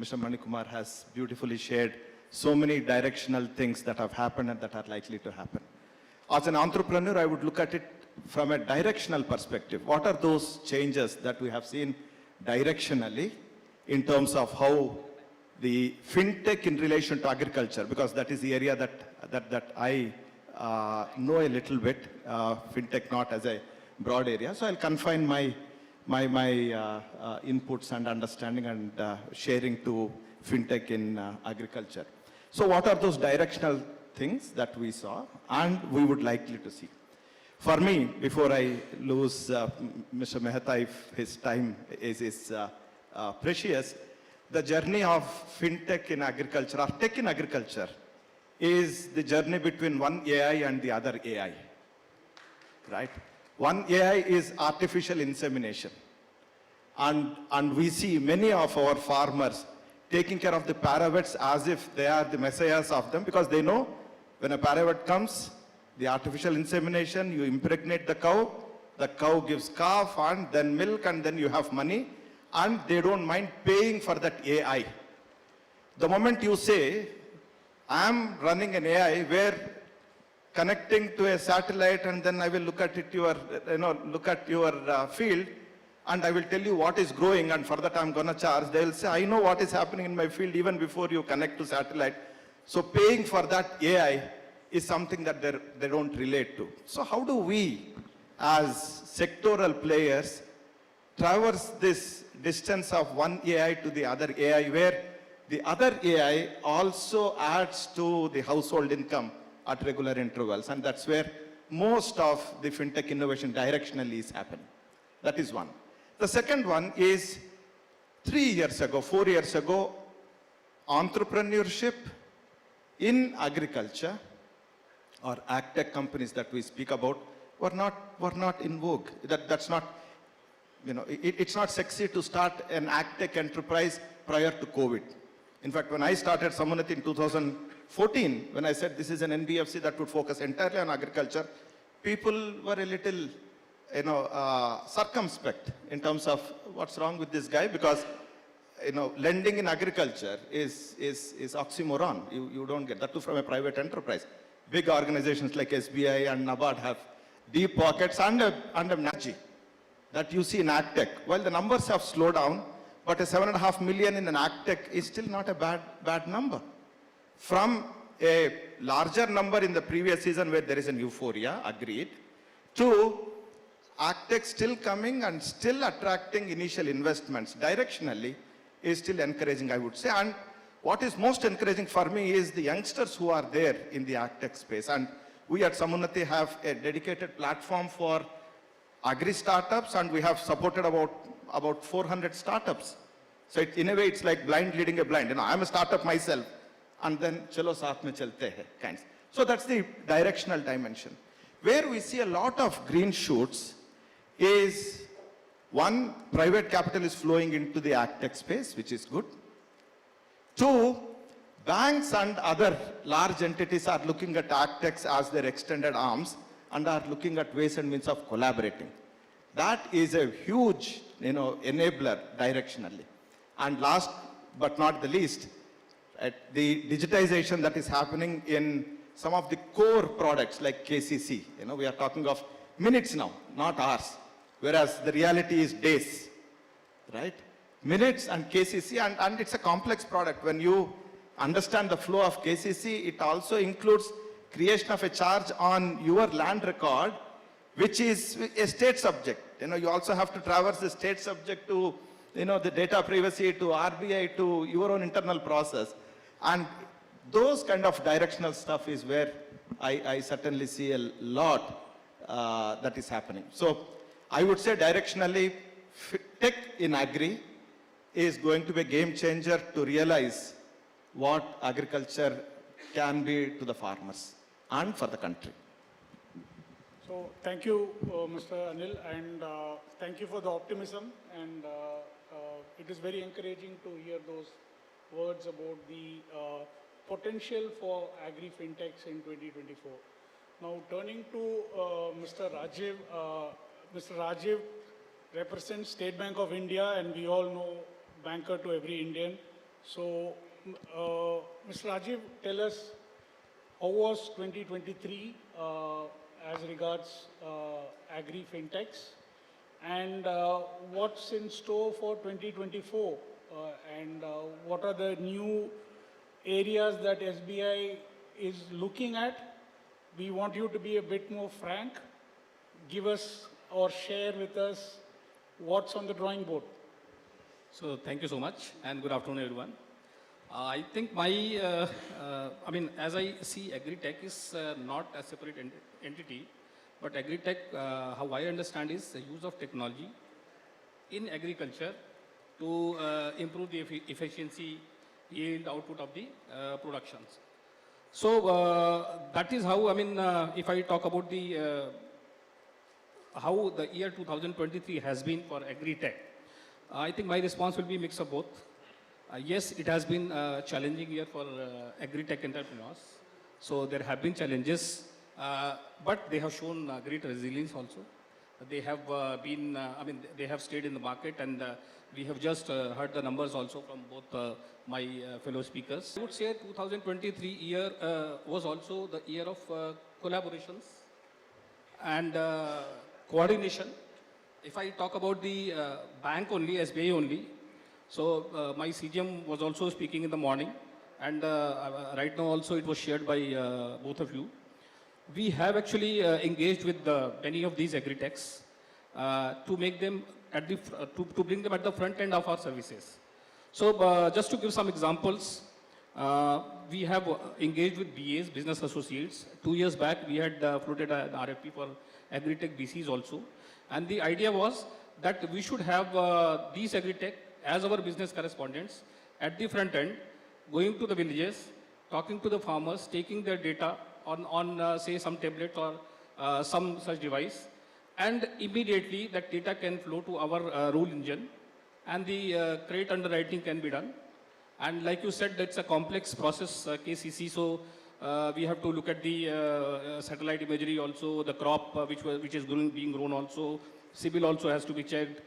Mr. Manikumar has beautifully shared so many directional things that have happened and that are likely to happen. As an entrepreneur, I would look at it from a directional perspective. What are those changes that we have seen directionally in terms of how the fintech in relation to agriculture, because that is the area that I know a little bit, fintech not as a broad area. So I'll confine my inputs and understanding and sharing to fintech in agriculture. So what are those directional things that we saw and we would likely to see? For me, before I lose Mr. Mehta, if his time is precious, the journey of fintech in agriculture, or tech in agriculture, is the journey between one AI and the other AI, right? One AI is artificial insemination. And we see many of our farmers taking care of the parrots as if they are the messiahs of them, because they know when a parrot comes, the artificial insemination, you impregnate the cow gives calf and then milk and then you have money, and they don't mind paying for that AI. The moment you say, I am running an AI where connecting to a satellite and then I will look at your field and I will tell you what is growing and for that I'm going to charge, they will say, I know what is happening in my field even before you connect to satellite. So paying for that AI is something that they don't relate to. So how do we as sectoral players traverse this distance of one AI to the other AI, where the other AI also adds to the household income at regular intervals, and that's where most of the fintech innovation directionally is happening. That is one. The second one is 4 years ago, entrepreneurship in agriculture or agtech companies that we speak about were not in vogue. That's not, it's not sexy to start an agtech enterprise prior to COVID. In fact, when I started Sammunati in 2014, when I said this is an NBFC that would focus entirely on agriculture, people were a little, circumspect in terms of what's wrong with this guy, because, lending in agriculture is oxymoron. You don't get that too from a private enterprise. Big organizations like SBI and Nabard have deep pockets and a energy that you see in agtech. While the numbers have slowed down, but a 7.5 million in an agtech is still not a bad number. From a larger number in the previous season where there is an euphoria, agreed, to agtech still coming and still attracting initial investments directionally is still encouraging, I would say. And what is most encouraging for me is the youngsters who are there in the agtech space. And we at Sammunati have a dedicated platform for agri startups, and we have supported about 400 startups. So in a way, it's like blind leading a blind. I'm a startup myself, and then chalo saath mein chalte hai kinds. So that's the directional dimension. Where we see a lot of green shoots is, one, private capital is flowing into the agtech space, which is good. Two, banks and other large entities are looking at agtechs as their extended arms and are looking at ways and means of collaborating. That is a huge, enabler directionally. And last but not the least, the digitization that is happening in some of the core products like KCC. We are talking of minutes now, not hours, whereas the reality is days, right? Minutes and KCC, and it's a complex product. When you understand the flow of KCC, it also includes creation of a charge on your land record, which is a state subject. You also have to traverse the state subject to, the data privacy, to RBI, to your own internal process. And those kind of directional stuff is where I certainly see a lot that is happening. So I would say directionally, tech in agri is going to be a game changer to realize what agriculture can be to the farmers and for the country. So thank you, Mr. Anil, and thank you for the optimism. And it is very encouraging to hear those words about the potential for agri-fintechs in 2024. Now turning to Mr. Rajiv. Mr. Rajiv represents State Bank of India, and we all know banker to every Indian. So Mr. Rajiv, tell us, how was 2023 as regards agri-fintechs, and what's in store for 2024, and what are the new areas that SBI is looking at? We want you to be a bit more frank. Give us or share with us what's on the drawing board? So thank you so much, and good afternoon, everyone. I think as I see, Agritech is not a separate entity, but Agritech, how I understand, is the use of technology in agriculture to improve the efficiency, yield, output of the productions. So that is how, if I talk about the how the year 2023 has been for Agritech, I think my response will be a mix of both. Yes, it has been a challenging year for Agritech entrepreneurs. So there have been challenges, but they have shown great resilience also. They have they have stayed in the market, and we have just heard the numbers also from both my fellow speakers. I would say 2023 year was also the year of collaborations and coordination. If I talk about the bank only, SBI only, so my CGM was also speaking in the morning, and right now also it was shared by both of you. We have actually engaged with many of these agritechs to make them at the to bring them at the front end of our services. So just to give some examples, we have engaged with BAs, business associates. 2 years back, we had floated an RFP for agritech BCs also, and the idea was that we should have these agritech as our business correspondents at the front end, going to the villages, talking to the farmers, taking their data on say some tablet or some such device, and immediately that data can flow to our rule engine, and the credit underwriting can be done. And like you said, that's a complex process, KCC, so we have to look at the satellite imagery also, the crop which is being grown also, CIBIL also has to be checked.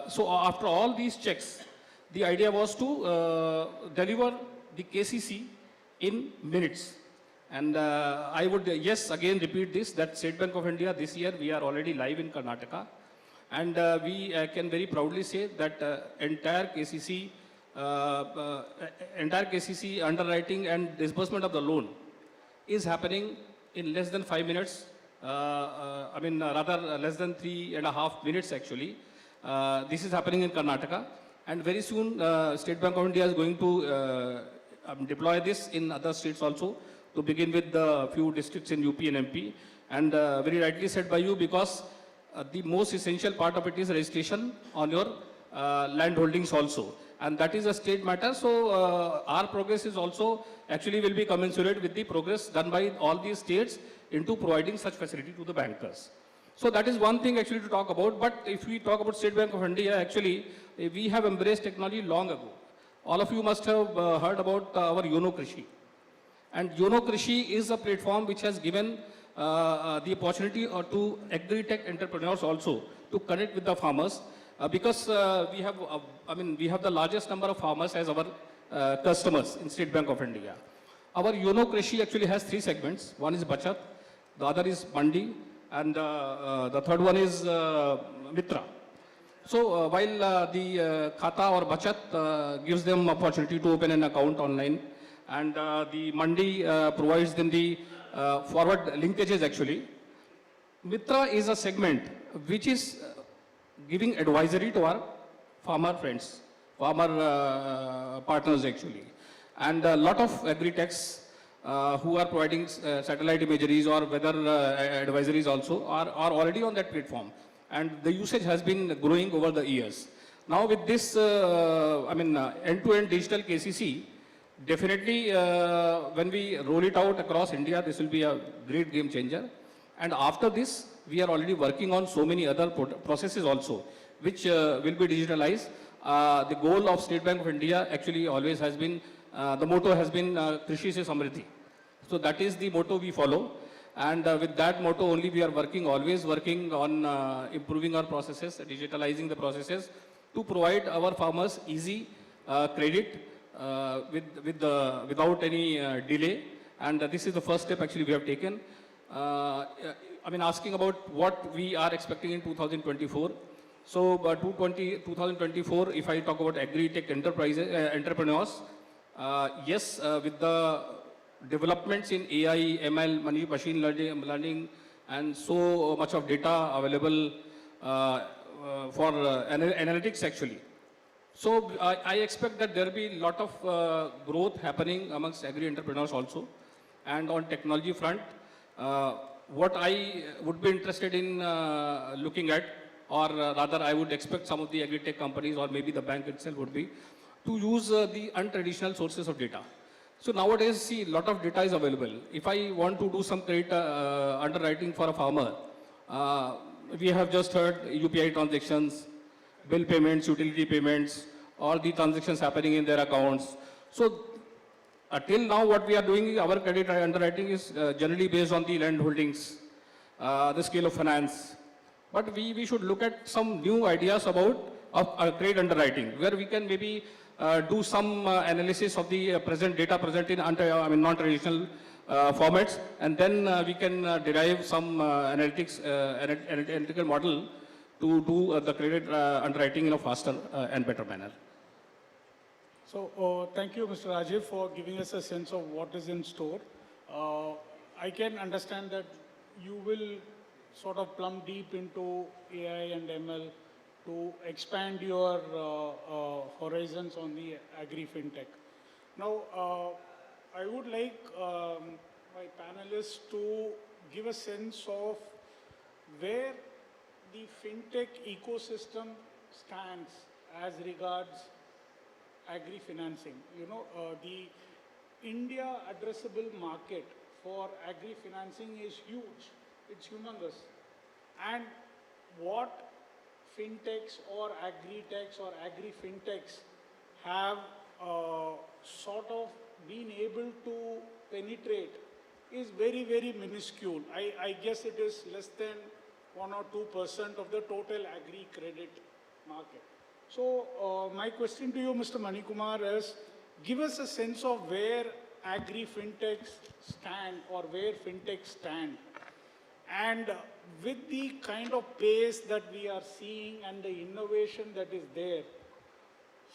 So after all these checks, the idea was to deliver the KCC in minutes. And I would, yes, again repeat this, that State Bank of India, this year we are already live in Karnataka. And we can very proudly say that entire KCC underwriting and disbursement of the loan is happening in less than 5 minutes. Rather less than 3.5 minutes actually. This is happening in Karnataka, and very soon State Bank of India is going to deploy this in other states also, to begin with the few districts in UP and MP. And very rightly said by you, because the most essential part of it is registration on your land holdings also. And that is a state matter. So our progress is also actually will be commensurate with the progress done by all these states into providing such facility to the bankers. So that is one thing actually to talk about. But if we talk about State Bank of India, actually we have embraced technology long ago. All of you must have heard about our Yono Krishi. And Yono Krishi is a platform which has given the opportunity to agri-tech entrepreneurs also to connect with the farmers, because we have the largest number of farmers as our customers in State Bank of India. Our Yono Krishi actually has 3 segments. One is Bachat, the other is Mandi, and the third one is Mitra. So while the Khata or Bachat gives them opportunity to open an account online, and the Mandi provides them the forward linkages actually. Mitra is a segment which is giving advisory to our farmer friends, farmer partners actually. And a lot of agri-techs who are providing satellite imageries or weather advisories also are already on that platform. And the usage has been growing over the years. Now with this, end-to-end digital KCC, definitely when we roll it out across India, this will be a great game changer. And after this, we are already working on so many other processes also, which will be digitalized. The goal of State Bank of India actually always has been, the motto has been Krishi se Samriddhi. So that is the motto we follow. And with that motto only we are always working on improving our processes, digitalizing the processes to provide our farmers easy credit without any delay. And this is the first step actually we have taken. Asking about what we are expecting in 2024. So 2024, if I talk about agri-tech entrepreneurs, yes, with the developments in AI, ML, machine learning, and so much of data available analytics actually. So I expect that there will be a lot of growth happening amongst agri entrepreneurs also. And on technology front, what I would be interested in looking at, or rather I would expect some of the agri-tech companies or maybe the bank itself would be to use the untraditional sources of data. So nowadays, see, a lot of data is available. If I want to do some credit underwriting for a farmer, we have just heard UPI transactions, bill payments, utility payments, all the transactions happening in their accounts. So till now, what we are doing, our credit underwriting is generally based on the land holdings, the scale of finance. But we should look at some new ideas about trade underwriting, where we can maybe do some analysis of the present data present in non-traditional formats, and then we can derive some analytical model to do the credit underwriting in a faster and better manner. So thank you, Mr. Rajiv, for giving us a sense of what is in store. I can understand that you will sort of plumb deep into AI and ML to expand your horizons on the agri-fintech. Now, I would like my panelists to give a sense of where the fintech ecosystem stands as regards agri-financing. You know, the India addressable market for agri-financing is huge. It's humongous. And what fintechs or agri-techs or agri-fintechs have sort of been able to penetrate is very, very minuscule. I guess it is less than 1 or 2% of the total agri-credit market. So my question to you, Mr. Manikumar, is give us a sense of where agri-fintechs stand or where fintechs stand. And with the kind of pace that we are seeing and the innovation that is there,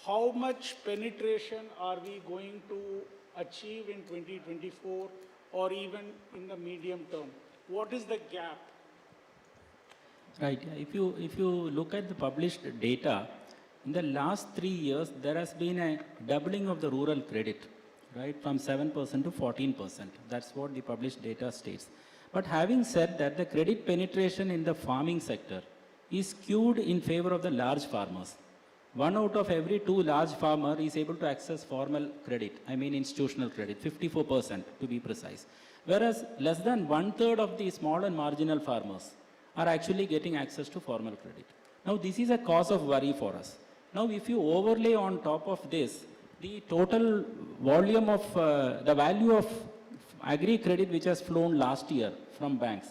how much penetration are we going to achieve in 2024 or even in the medium term? What is the gap? Right. If you look at the published data, in the last 3 years, there has been a doubling of the rural credit, right, from 7% to 14%. That's what the published data states. But having said that, the credit penetration in the farming sector is skewed in favor of the large farmers. 1 out of every 2 large farmers is able to access formal credit, I mean institutional credit, 54% to be precise. Whereas less than 1/3 of the small and marginal farmers are actually getting access to formal credit. Now this is a cause of worry for us. Now if you overlay on top of this, the total volume of, the value of agri credit which has flown last year from banks,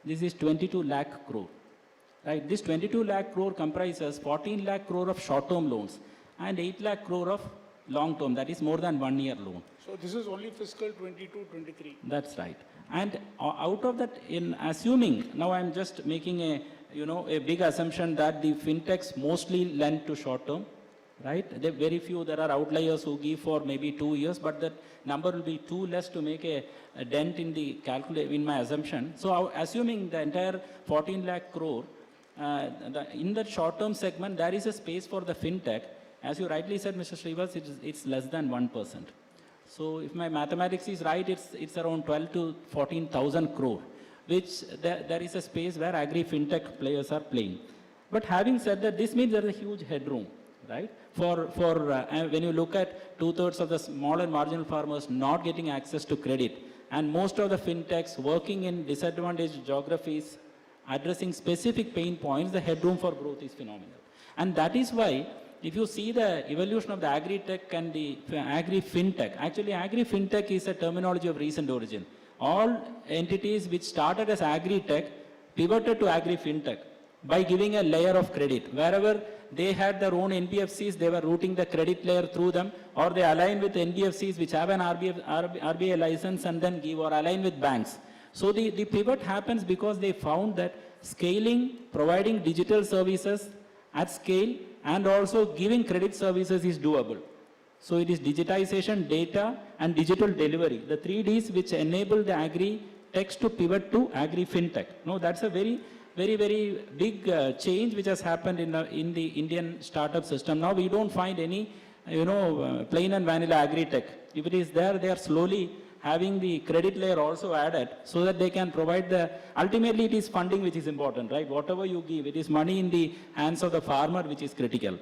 this is 22 lakh crore. Right? This 22 lakh crore comprises 14 lakh crore of short-term loans and 8 lakh crore of long-term, that is more than 1 year loan. So this is only fiscal 22-23. That's right. And out of that, in assuming, now I'm just making a, a big assumption that the fintechs mostly lend to short-term, right? Very few, there are outliers who give for maybe 2 years, but that number will be too less to make a dent in the in my assumption. So assuming the entire 14 lakh crore, in the short-term segment, there is a space for the fintech. As you rightly said, Mr. Srivas, it's less than 1%. So if my mathematics is right, it's around 12 to 14,000 crore, which there is a space where agri-fintech players are playing. But having said that, this means there is a huge headroom, right? When you look at 2/3 of the small and marginal farmers not getting access to credit, and most of the fintechs working in disadvantaged geographies, addressing specific pain points, the headroom for growth is phenomenal. And that is why, if you see the evolution of the agri-tech and the agri-fintech, actually agri-fintech is a terminology of recent origin. All entities which started as agri-tech pivoted to agri-fintech by giving a layer of credit. Wherever they had their own NBFCs, they were routing the credit layer through them, or they align with NBFCs which have an RBI license and then give, or align with banks. So the pivot happens because they found that scaling, providing digital services at scale, and also giving credit services is doable. So it is digitization, data, and digital delivery, the 3 Ds which enable the agri-techs to pivot to agri-fintech. Now that's a very very big change which has happened in the Indian startup system. Now we don't find any, plain and vanilla agri-tech. If it is there, they are slowly having the credit layer also added so that they can provide ultimately it is funding which is important, right? Whatever you give, it is money in the hands of the farmer which is critical.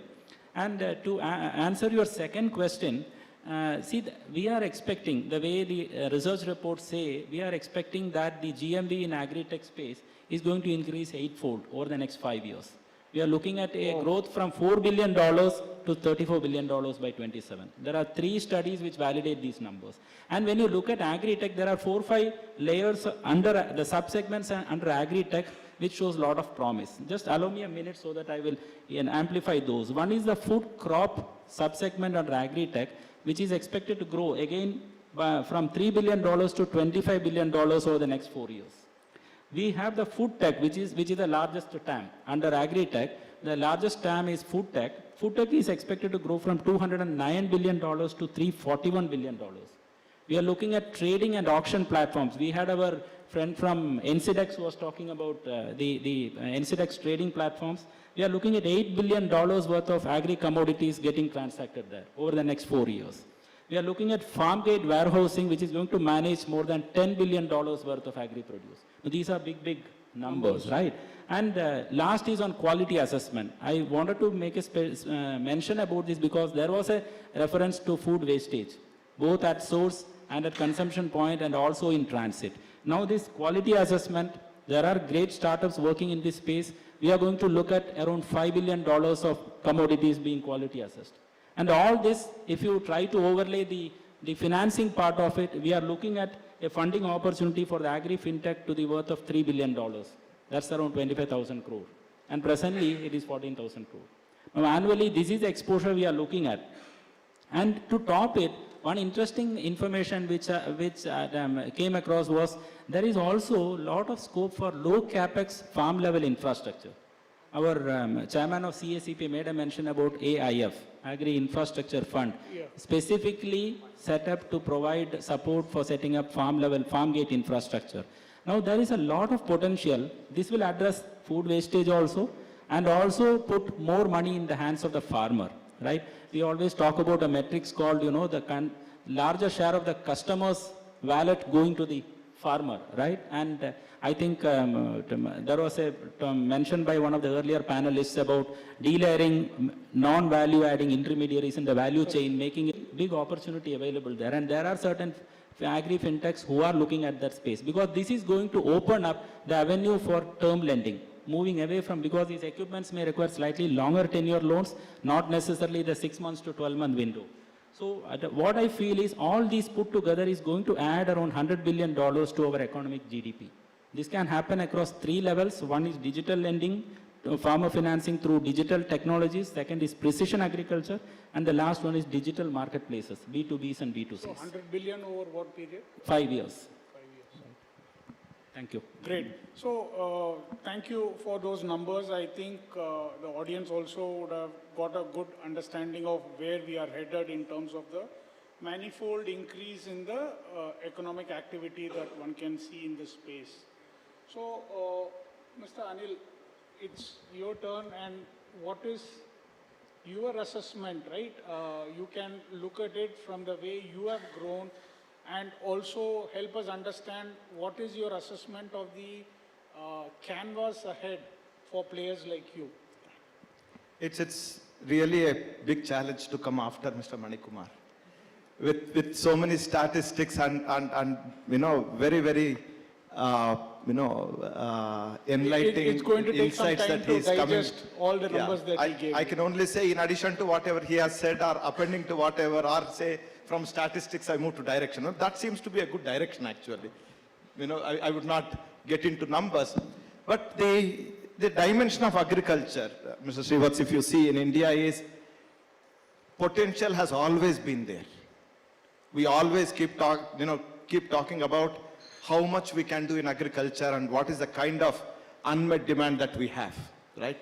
And to answer your second question, we are expecting, the way the research reports say, we are expecting that the GMV in agri-tech space is going to increase 8-fold over the next 5 years. We are looking at a growth from $4 billion to $34 billion by 27. There are 3 studies which validate these numbers. And when you look at agri-tech, there are 4 or 5 layers under the subsegments under agri-tech which shows a lot of promise. Just allow me a minute so that I will amplify those. One is the food crop subsegment under agri-tech, which is expected to grow again from $3 billion to $25 billion over the next 4 years. We have the food tech, which is the largest TAM. Under agri-tech, the largest TAM is food tech. Food tech is expected to grow from $209 billion to $341 billion. We are looking at trading and auction platforms. We had our friend from NCDEX who was talking about the NCDEX trading platforms. We are looking at $8 billion worth of agri commodities getting transacted there over the next 4 years. We are looking at farm gate warehousing, which is going to manage more than $10 billion worth of agri produce. Now, these are big numbers, right? And last is on quality assessment. I wanted to make a mention about this because there was a reference to food wastage, both at source and at consumption point and also in transit. Now this quality assessment, there are great startups working in this space. We are going to look at around $5 billion of commodities being quality assessed. And all this, if you try to overlay the financing part of it, we are looking at a funding opportunity for the agri-fintech to the worth of $3 billion. That's around 25,000 crore. And presently, it is 14,000 crore. Now, annually, this is the exposure we are looking at. And to top it, one interesting information which came across was there is also a lot of scope for low capex farm level infrastructure. Our chairman of CACP made a mention about AIF, Agri Infrastructure Fund, specifically set up to provide support for setting up farm gate infrastructure. Now there is a lot of potential. This will address food wastage also and also put more money in the hands of the farmer, right? We always talk about a metrics called, the larger share of the customer's wallet going to the farmer, right? And I think there was a mention by one of the earlier panelists about delayering non-value adding intermediaries in the value chain, making a big opportunity available there. And there are certain agri-fintechs who are looking at that space because this is going to open up the avenue for term lending, moving away from, because these equipments may require slightly longer tenure loans, not necessarily the 6 months to 12-month window. So what I feel is all these put together is going to add around $100 billion to our economic GDP. This can happen across 3 levels. One is digital lending, farmer financing through digital technologies. Second is precision agriculture. And the last one is digital marketplaces, B2Bs and B2Cs. So 100 billion over what period? 5 years. Thank you. Great. So thank you for those numbers. I think the audience also would have got a good understanding of where we are headed in terms of the manifold increase in the economic activity that one can see in this space. So, Mr. Anil, it's your turn, and what is your assessment, right? You can look at it from the way you have grown and also help us understand what is your assessment of the canvas ahead for players like you. It's really a big challenge to come after Mr. Manikumar. With so many statistics and very enlightening it's going to take insights some time that to he's coming. digest all the numbers that he gave. I can only say, in addition to whatever he has said, or appending to whatever, or say from statistics I move to direction. Well, that seems to be a good direction actually. I would not get into numbers, but the dimension of agriculture, Mr. Srivats, if you see in India, is potential has always been there. We always keep talking about how much we can do in agriculture and what is the kind of unmet demand that we have, right?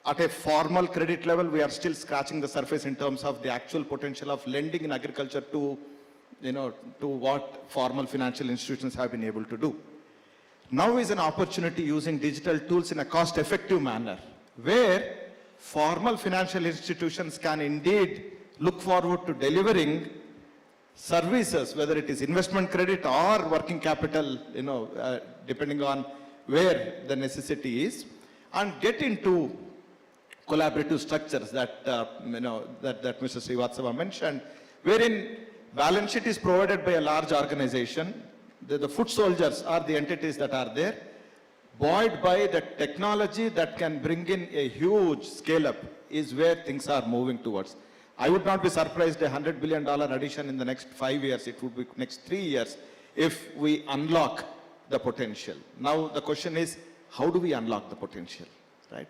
At a formal credit level, we are still scratching the surface in terms of the actual potential of lending in agriculture to what formal financial institutions have been able to do. Now is an opportunity using digital tools in a cost-effective manner, where formal financial institutions can indeed look forward to delivering services, whether it is investment credit or working capital, depending on where the necessity is, and get into collaborative structures that, that Mr. Srivatsava mentioned, wherein balance sheet is provided by a large organization. The foot soldiers are the entities that are there, buoyed by the technology that can bring in a huge scale-up is where things are moving towards. I would not be surprised a $100 billion addition in the next 5 years, it would be next 3 years, if we unlock the potential. Now the question is, how do we unlock the potential, right?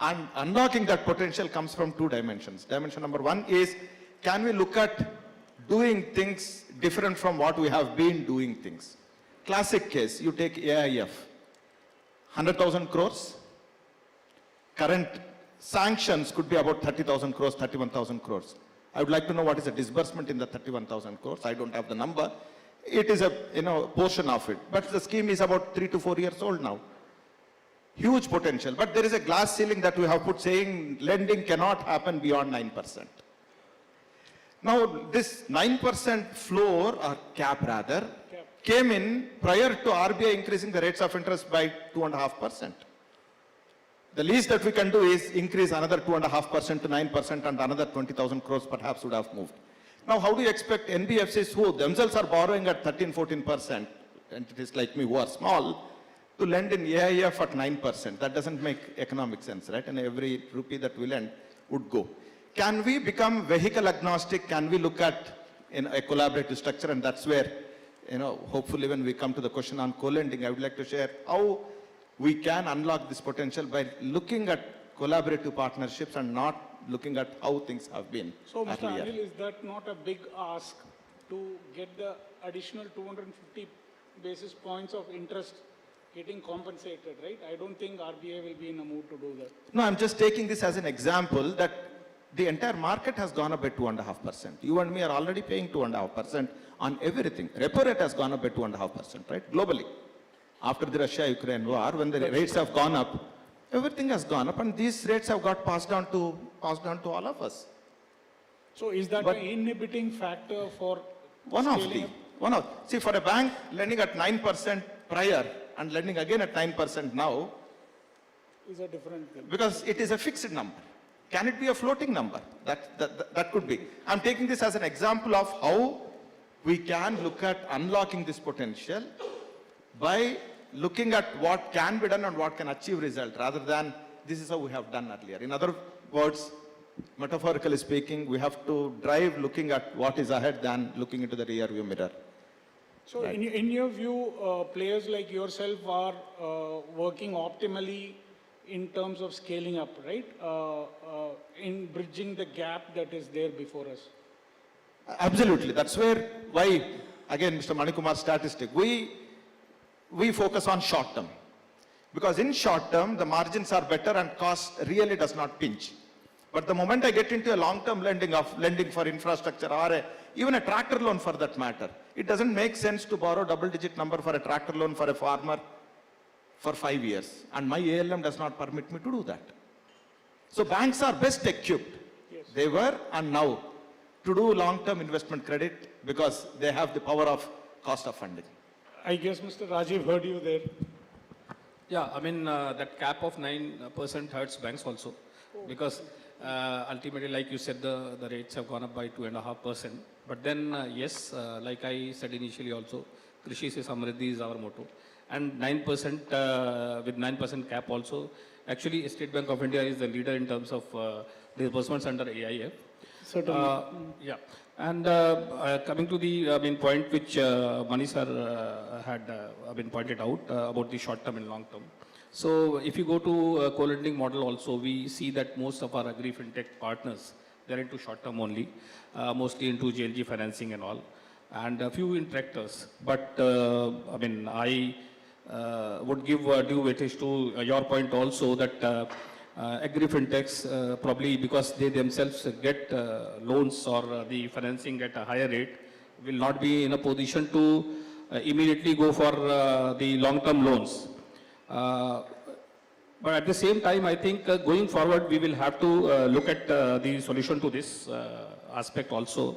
And unlocking that potential comes from 2 dimensions. Dimension number 1 is, can we look at doing things different from what we have been doing things? Classic case, you take AIF, 100,000 crores. Current sanctions could be about 30,000 crores, 31,000 crores. I would like to know what is the disbursement in the 31,000 crores. I don't have the number. It is a portion of it. But the scheme is about 3 to 4 years old now. Huge potential. But there is a glass ceiling that we have put saying lending cannot happen beyond 9%. Now, this 9% floor, or cap rather, came in prior to RBI increasing the rates of interest by 2.5%. The least that we can do is increase another 2.5% to 9%, and another 20,000 crores perhaps would have moved. Now, how do you expect NBFCs who themselves are borrowing at 13-14%, entities like me who are small, to lend in AIF at 9%? That doesn't make economic sense, right? And every rupee that we lend would go. Can we become vehicle agnostic? Can we look at a collaborative structure? And that's where, hopefully when we come to the question on co-lending, I would like to share how we can unlock this potential by looking at collaborative partnerships and not looking at how things have been. So, Mr. earlier. Anil, is that not a big ask to get the additional 250 basis points of interest getting compensated, right? I don't think RBI will be in a mood to do that. No, I'm just taking this as an example that the entire market has gone up by 2.5%. You and me are already paying 2.5% on everything. Repo rate has gone up by 2.5%, right? Globally. After the Russia-Ukraine war, when the rates have gone up, everything has gone up, and these rates have got passed down to all of us. So is that an inhibiting factor for see, for a bank lending at 9% prior and lending again at 9% now, is a different thing. Because it is a fixed number. Can it be a floating number? That could be. I'm taking this as an example of how we can look at unlocking this potential by looking at what can be done and what can achieve result, rather than this is how we have done earlier. In other words, metaphorically speaking, we have to drive looking at what is ahead than looking into the rear view mirror. So Right. in your view, players like yourself are working optimally in terms of scaling up, right? In bridging the gap that is there before us. Absolutely. That's why, again, Mr. Manikumar's statistic, we focus on short term. Because in short term, the margins are better and cost really does not pinch. But the moment I get into a long-term lending for infrastructure or even a tractor loan for that matter, it doesn't make sense to borrow double-digit number for a tractor loan for a farmer for 5 years. And my ALM does not permit me to do that. So banks are best equipped. Yes. They were and now to do long-term investment credit because they have the power of cost of funding. I guess Mr. Rajiv heard you there. Yeah, I mean, that cap of 9% hurts banks also, because ultimately, like you said, the rates have gone up by 2.5%. But then, yes, like I said initially also, Krishi se Samriddhi is our motto. And 9%, with 9% cap also, actually State Bank of India is the leader in terms of disbursements under AIF. Certainly. Yeah. And coming to the point which Mani sir had pointed out about the short term and long term. So if you go to co-lending model also, we see that most of our agri fintech partners, they're into short term only, mostly into JLG financing and all, and a few in tractors. But I would give due weightage to your point also that agri fintechs probably because they themselves get loans or the financing at a higher rate will not be in a position to immediately go for the long-term loans. But at the same time, I think going forward, we will have to look at the solution to this aspect also,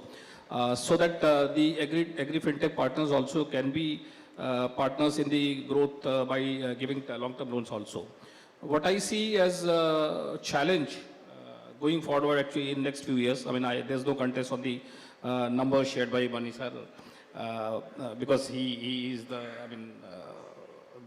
so that the agri fintech partners also can be partners in the growth by giving long-term loans also. What I see as a challenge going forward actually in next few years, I mean, there's no contest on the numbers shared by Mani sir, because he is the, I mean,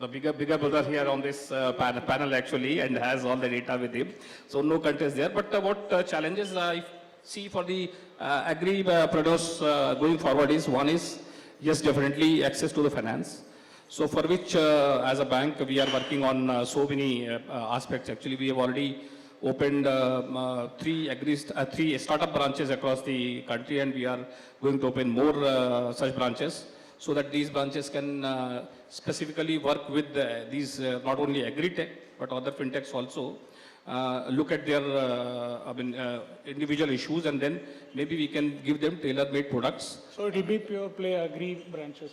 the bigger brother here on this panel actually, and has all the data with him. So no contest there. But what challenges I see for the agri producers going forward is, one is, yes, definitely access to the finance. So for which, as a bank, we are working on so many aspects. Actually, we have already opened three startup branches across the country, and we are going to open more such branches, so that these branches can specifically work with these not only agri-tech but other fintechs also, look at their individual issues, and then maybe we can give them tailor-made products. So it will be pure play agri branches?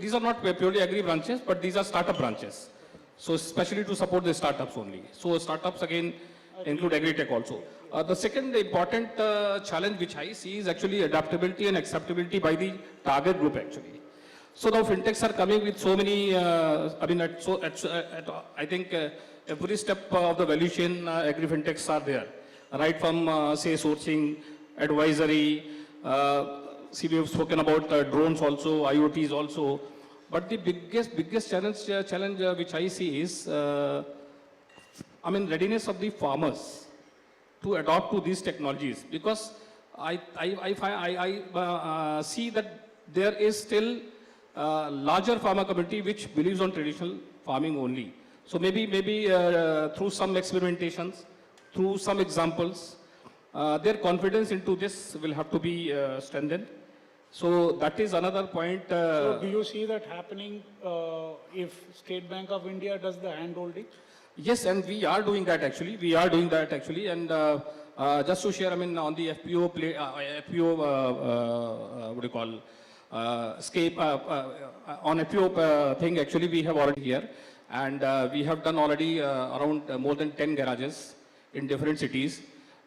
These are not purely agri branches, but these are startup branches. So especially to support the startups only. So startups again include agri-tech also. The second important challenge which I see is actually adaptability and acceptability by the target group actually. So now fintechs are coming with so many, I think every step of the value chain, agri fintechs are there, right from say sourcing, advisory, see we have spoken about drones also, IoTs also. But the biggest challenge which I see is, readiness of the farmers to adopt to these technologies, because I see that there is still larger farmer community which believes on traditional farming only. So maybe through some experimentations, through some examples, their confidence into this will have to be strengthened. So that is another point. So do you see that happening if State Bank of India does the hand holding? Yes, and we are doing that actually. And just to share, on the FPO what do you call, scape, on FPO thing, actually we have already here. And we have done already around more than 10 garages in different cities,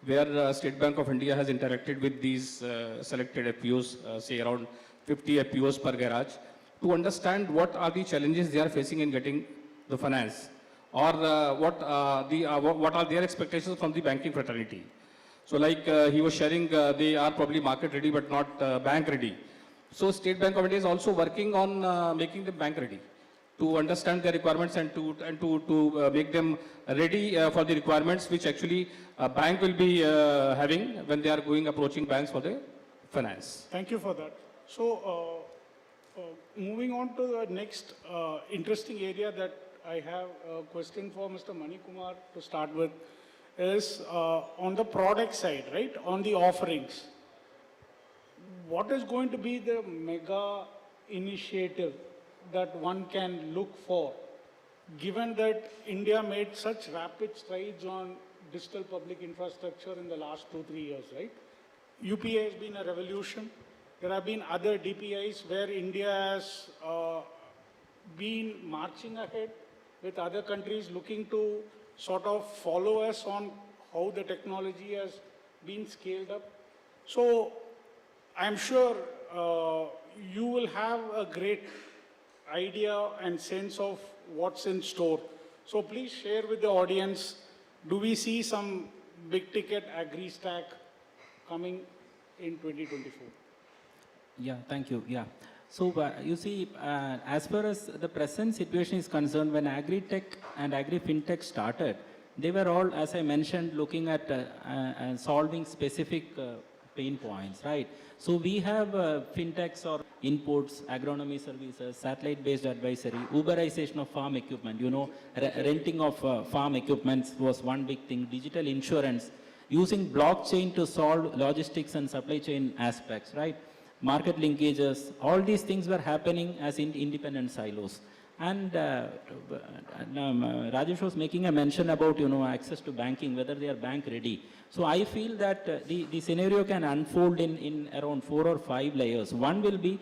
where State Bank of India has interacted with these selected FPOs, say around 50 FPOs per garage, to understand what are the challenges they are facing in getting the finance, or what are their expectations from the banking fraternity. So like he was sharing, they are probably market ready but not bank ready. So State Bank of India is also working on making them bank ready, to understand their requirements and to make them ready for the requirements which actually a bank will be having when they are approaching banks for the finance. Thank you for that. So moving on to the next interesting area that I have a question for Mr. Mani Kumar to start with is on the product side, right? On the offerings. What is going to be the mega initiative that one can look for, given that India made such rapid strides on digital public infrastructure in the last 2-3 years, right? UPI has been a revolution. There have been other DPIs where India has been marching ahead with other countries looking to sort of follow us on how the technology has been scaled up. So I'm sure you will have a great idea and sense of what's in store. So please share with the audience, do we see some big ticket agri stack coming in 2024? Yeah, thank you. Yeah. So you see, as far as the present situation is concerned, when agri-tech and agri-fintech started, they were all, as I mentioned, looking at solving specific pain points, right? So we have fintechs or inputs, agronomy services, satellite-based advisory, Uberization of farm equipment, renting of farm equipment was one big thing, digital insurance, using blockchain to solve logistics and supply chain aspects, right? Market linkages, all these things were happening as independent silos. And Rajesh was making a mention about, access to banking, whether they are bank ready. So I feel that the scenario can unfold in around 4 or 5 layers. One will be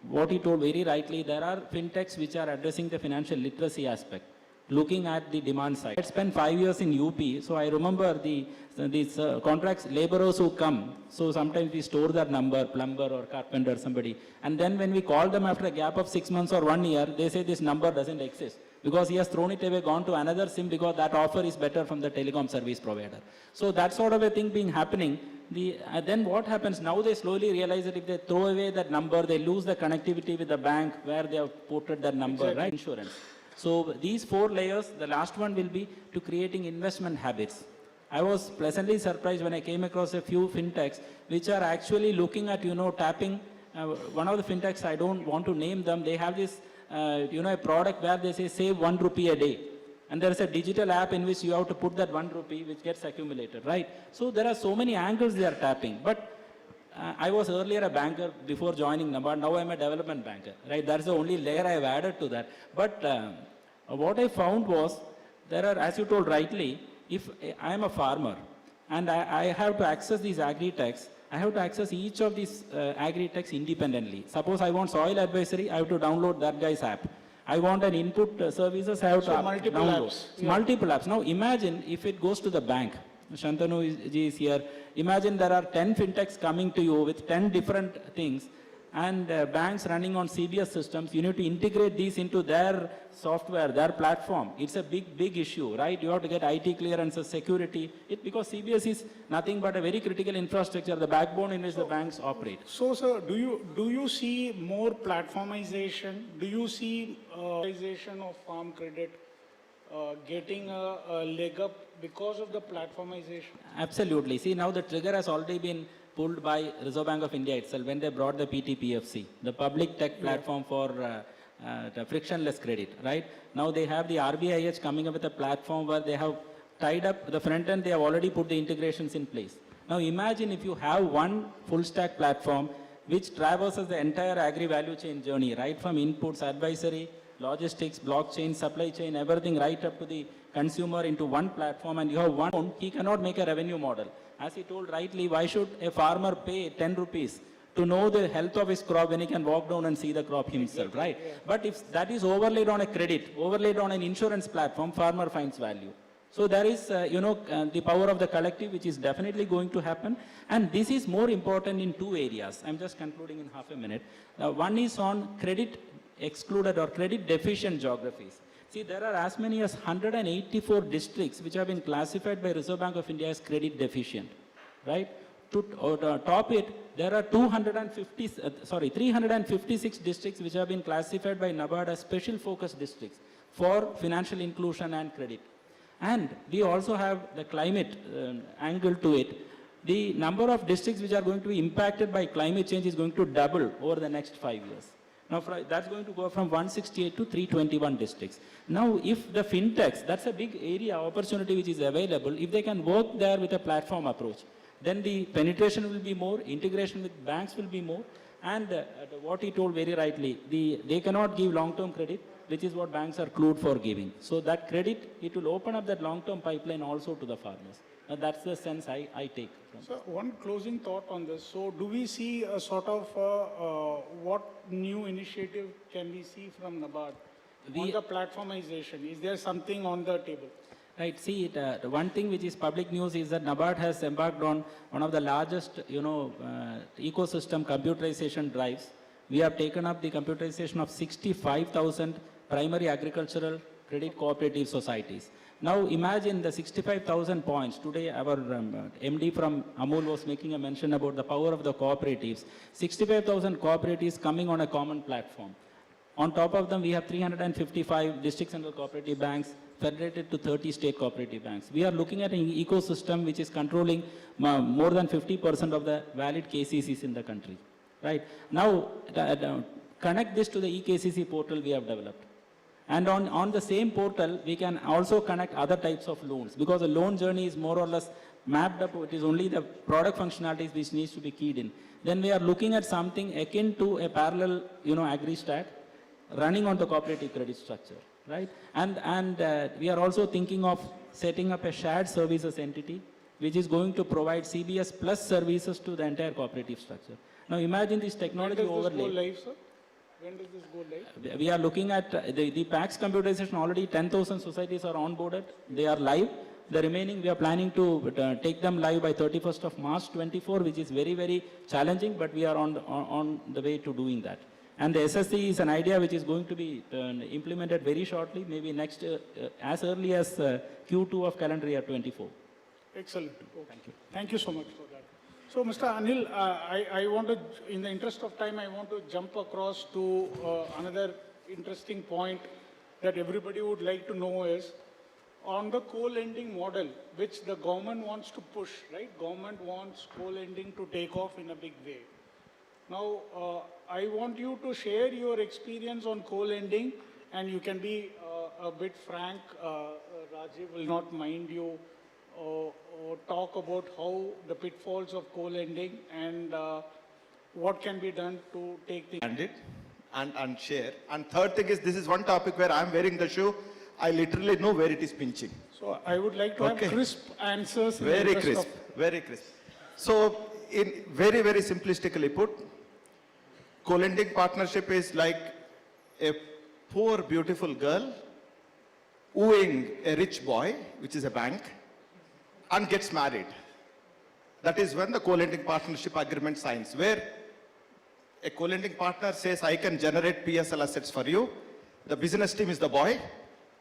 what he told very rightly, there are fintechs which are addressing the financial literacy aspect, looking at the demand side. I spent 5 years in UP, so I remember these contracts, laborers who come, so sometimes we store their number, plumber or carpenter, somebody, and then when we call them after a gap of 6 months or 1 year, they say this number doesn't exist, because he has thrown it away, gone to another SIM because that offer is better from the telecom service provider. So that sort of a thing being happening. Then what happens now, they slowly realize that if they throw away that number, they lose the connectivity with the bank where they have ported that number, right? Insurance. So these 4 layers, the last one will be to creating investment habits. I was pleasantly surprised when I came across a few fintechs which are actually looking at, tapping, one of the fintechs, I don't want to name them, they have this, a product where they say save 1 rupee a day. And there is a digital app in which you have to put that 1 rupee which gets accumulated, right? So there are so many angles they are tapping. But I was earlier a banker before joining Nabard. Now I'm a development banker, right? That's the only layer I've added to that. But what I found was there are, as you told rightly, if I'm a farmer and I have to access these agri-techs, I have to access each of these agri-techs independently. Suppose I want soil advisory, I have to download that guy's app. I want an input services, I have to multiple download. apps. Yeah. Multiple apps. Now imagine if it goes to the bank. Shantanu ji is here. Imagine there are 10 fintechs coming to you with 10 different things, and banks running on CBS systems. You need to integrate these into their software, their platform. It's a big issue, right? You have to get IT clearances, security. Because CBS is nothing but a very critical infrastructure, the backbone in which the banks operate. So, sir, do you see more platformization? Do you see of farm credit getting a leg up because of the platformization? Absolutely. See, now the trigger has already been pulled by Reserve Bank of India itself when they brought the PTPFC, the public tech platform for the frictionless credit, right? Now they have the RBIH coming up with a platform where they have tied up the front end, they have already put the integrations in place. Now imagine if you have one full stack platform which traverses the entire agri value chain journey, right from inputs, advisory, logistics, blockchain, supply chain, everything right up to the consumer into one platform, and you have one, he cannot make a revenue model. As he told rightly, why should a farmer pay 10 rupees to know the health of his crop when he can walk down and see the crop himself, right? Yeah. But if that is overlaid on a credit, overlaid on an insurance platform, farmer finds value. So there is, the power of the collective, which is definitely going to happen. And this is more important in 2 areas. I'm just concluding in half a minute. One is on credit excluded or credit deficient geographies. See, there are as many as 184 districts which have been classified by Reserve Bank of India as credit deficient, right? To top it, there are 356 districts which have been classified by Nabard as special focus districts for financial inclusion and credit. And we also have the climate angle to it. The number of districts which are going to be impacted by climate change is going to double over the next 5 years. Now, that's going to go from 168 to 321 districts. Now, if the fintechs, that's a big area, opportunity which is available, if they can work there with a platform approach, then the penetration will be more, integration with banks will be more, and what he told very rightly, they cannot give long-term credit, which is what banks are clued for giving. So that credit, it will open up that long-term pipeline also to the farmers. That's the sense I take from So one closing thought on this. So do we see a sort of, what new initiative can we see from Nabard on the platformization? Is there something on the table? Right. See, the one thing which is public news is that Nabard has embarked on one of the largest, ecosystem computerization drives. We have taken up the computerization of 65,000 primary agricultural credit cooperative societies. Now imagine the 65,000 points. Today our MD from Amul was making a mention about the power of the cooperatives. 65,000 cooperatives coming on a common platform. On top of them, we have 355 district central cooperative banks federated to 30 state cooperative banks. We are looking at an ecosystem which is controlling more than 50% of the valid KCCs in the country. Right? Now, connect this to the eKCC portal we have developed. And on the same portal, we can also connect other types of loans, because the loan journey is more or less mapped up. It is only the product functionalities which needs to be keyed in. Then we are looking at something akin to a parallel, agri stack running on the cooperative credit structure, right? And we are also thinking of setting up a shared services entity, which is going to provide CBS plus services to the entire cooperative structure. Now imagine this technology overlay. When does this go live, sir? when does this go live? We are looking at the PAX computerization already 10,000 societies are onboarded. They are live. The remaining we are planning to take them live by 31st of March 24, which is very, very challenging, but we are on the way to doing that. And the SSC is an idea which is going to be implemented very shortly, maybe next, as early as Q2 of calendar year 24. Excellent. Okay. Thank you. Thank you so much for that. So, Mr. Anil, I want to, in the interest of time, I want to jump across to another interesting point that everybody would like to know is on the co-lending model, which the government wants to push, right? Government wants co-lending to take off in a big way. Now, I want you to share your experience on co-lending, and you can be a bit frank. Rajiv will not mind you talk about how the pitfalls of co-lending and what can be done to take the... And share. And third thing is, this is one topic where I'm wearing the shoe. I literally know where it is pinching. So I would like to have crisp answers. Very crisp, very crisp. So in very, very simplistically put, co-lending partnership is like a poor, beautiful girl wooing a rich boy, which is a bank, and gets married. That is when the co-lending partnership agreement signs, where a co-lending partner says, I can generate PSL assets for you. The business team is the boy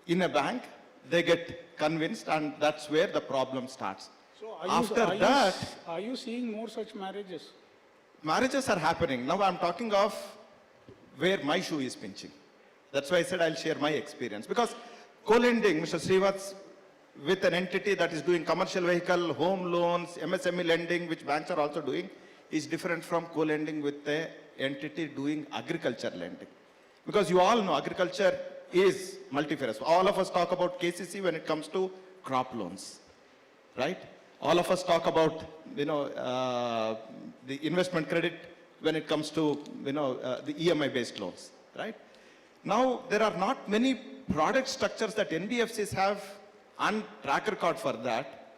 in a bank. They get convinced, and that's where the problem starts. So are you seeing more such marriages? Marriages are happening. Now I'm talking of where my shoe is pinching. That's why I said I'll share my experience. Because co-lending, Mr. Srivats, with an entity that is doing commercial vehicle, home loans, MSME lending, which banks are also doing, is different from co-lending with the entity doing agriculture lending. Because you all know agriculture is multifarious. All of us talk about KCC when it comes to crop loans, right? All of us talk about, the investment credit when it comes to, the EMI-based loans, right? Now, there are not many product structures that NBFCs have and track record for that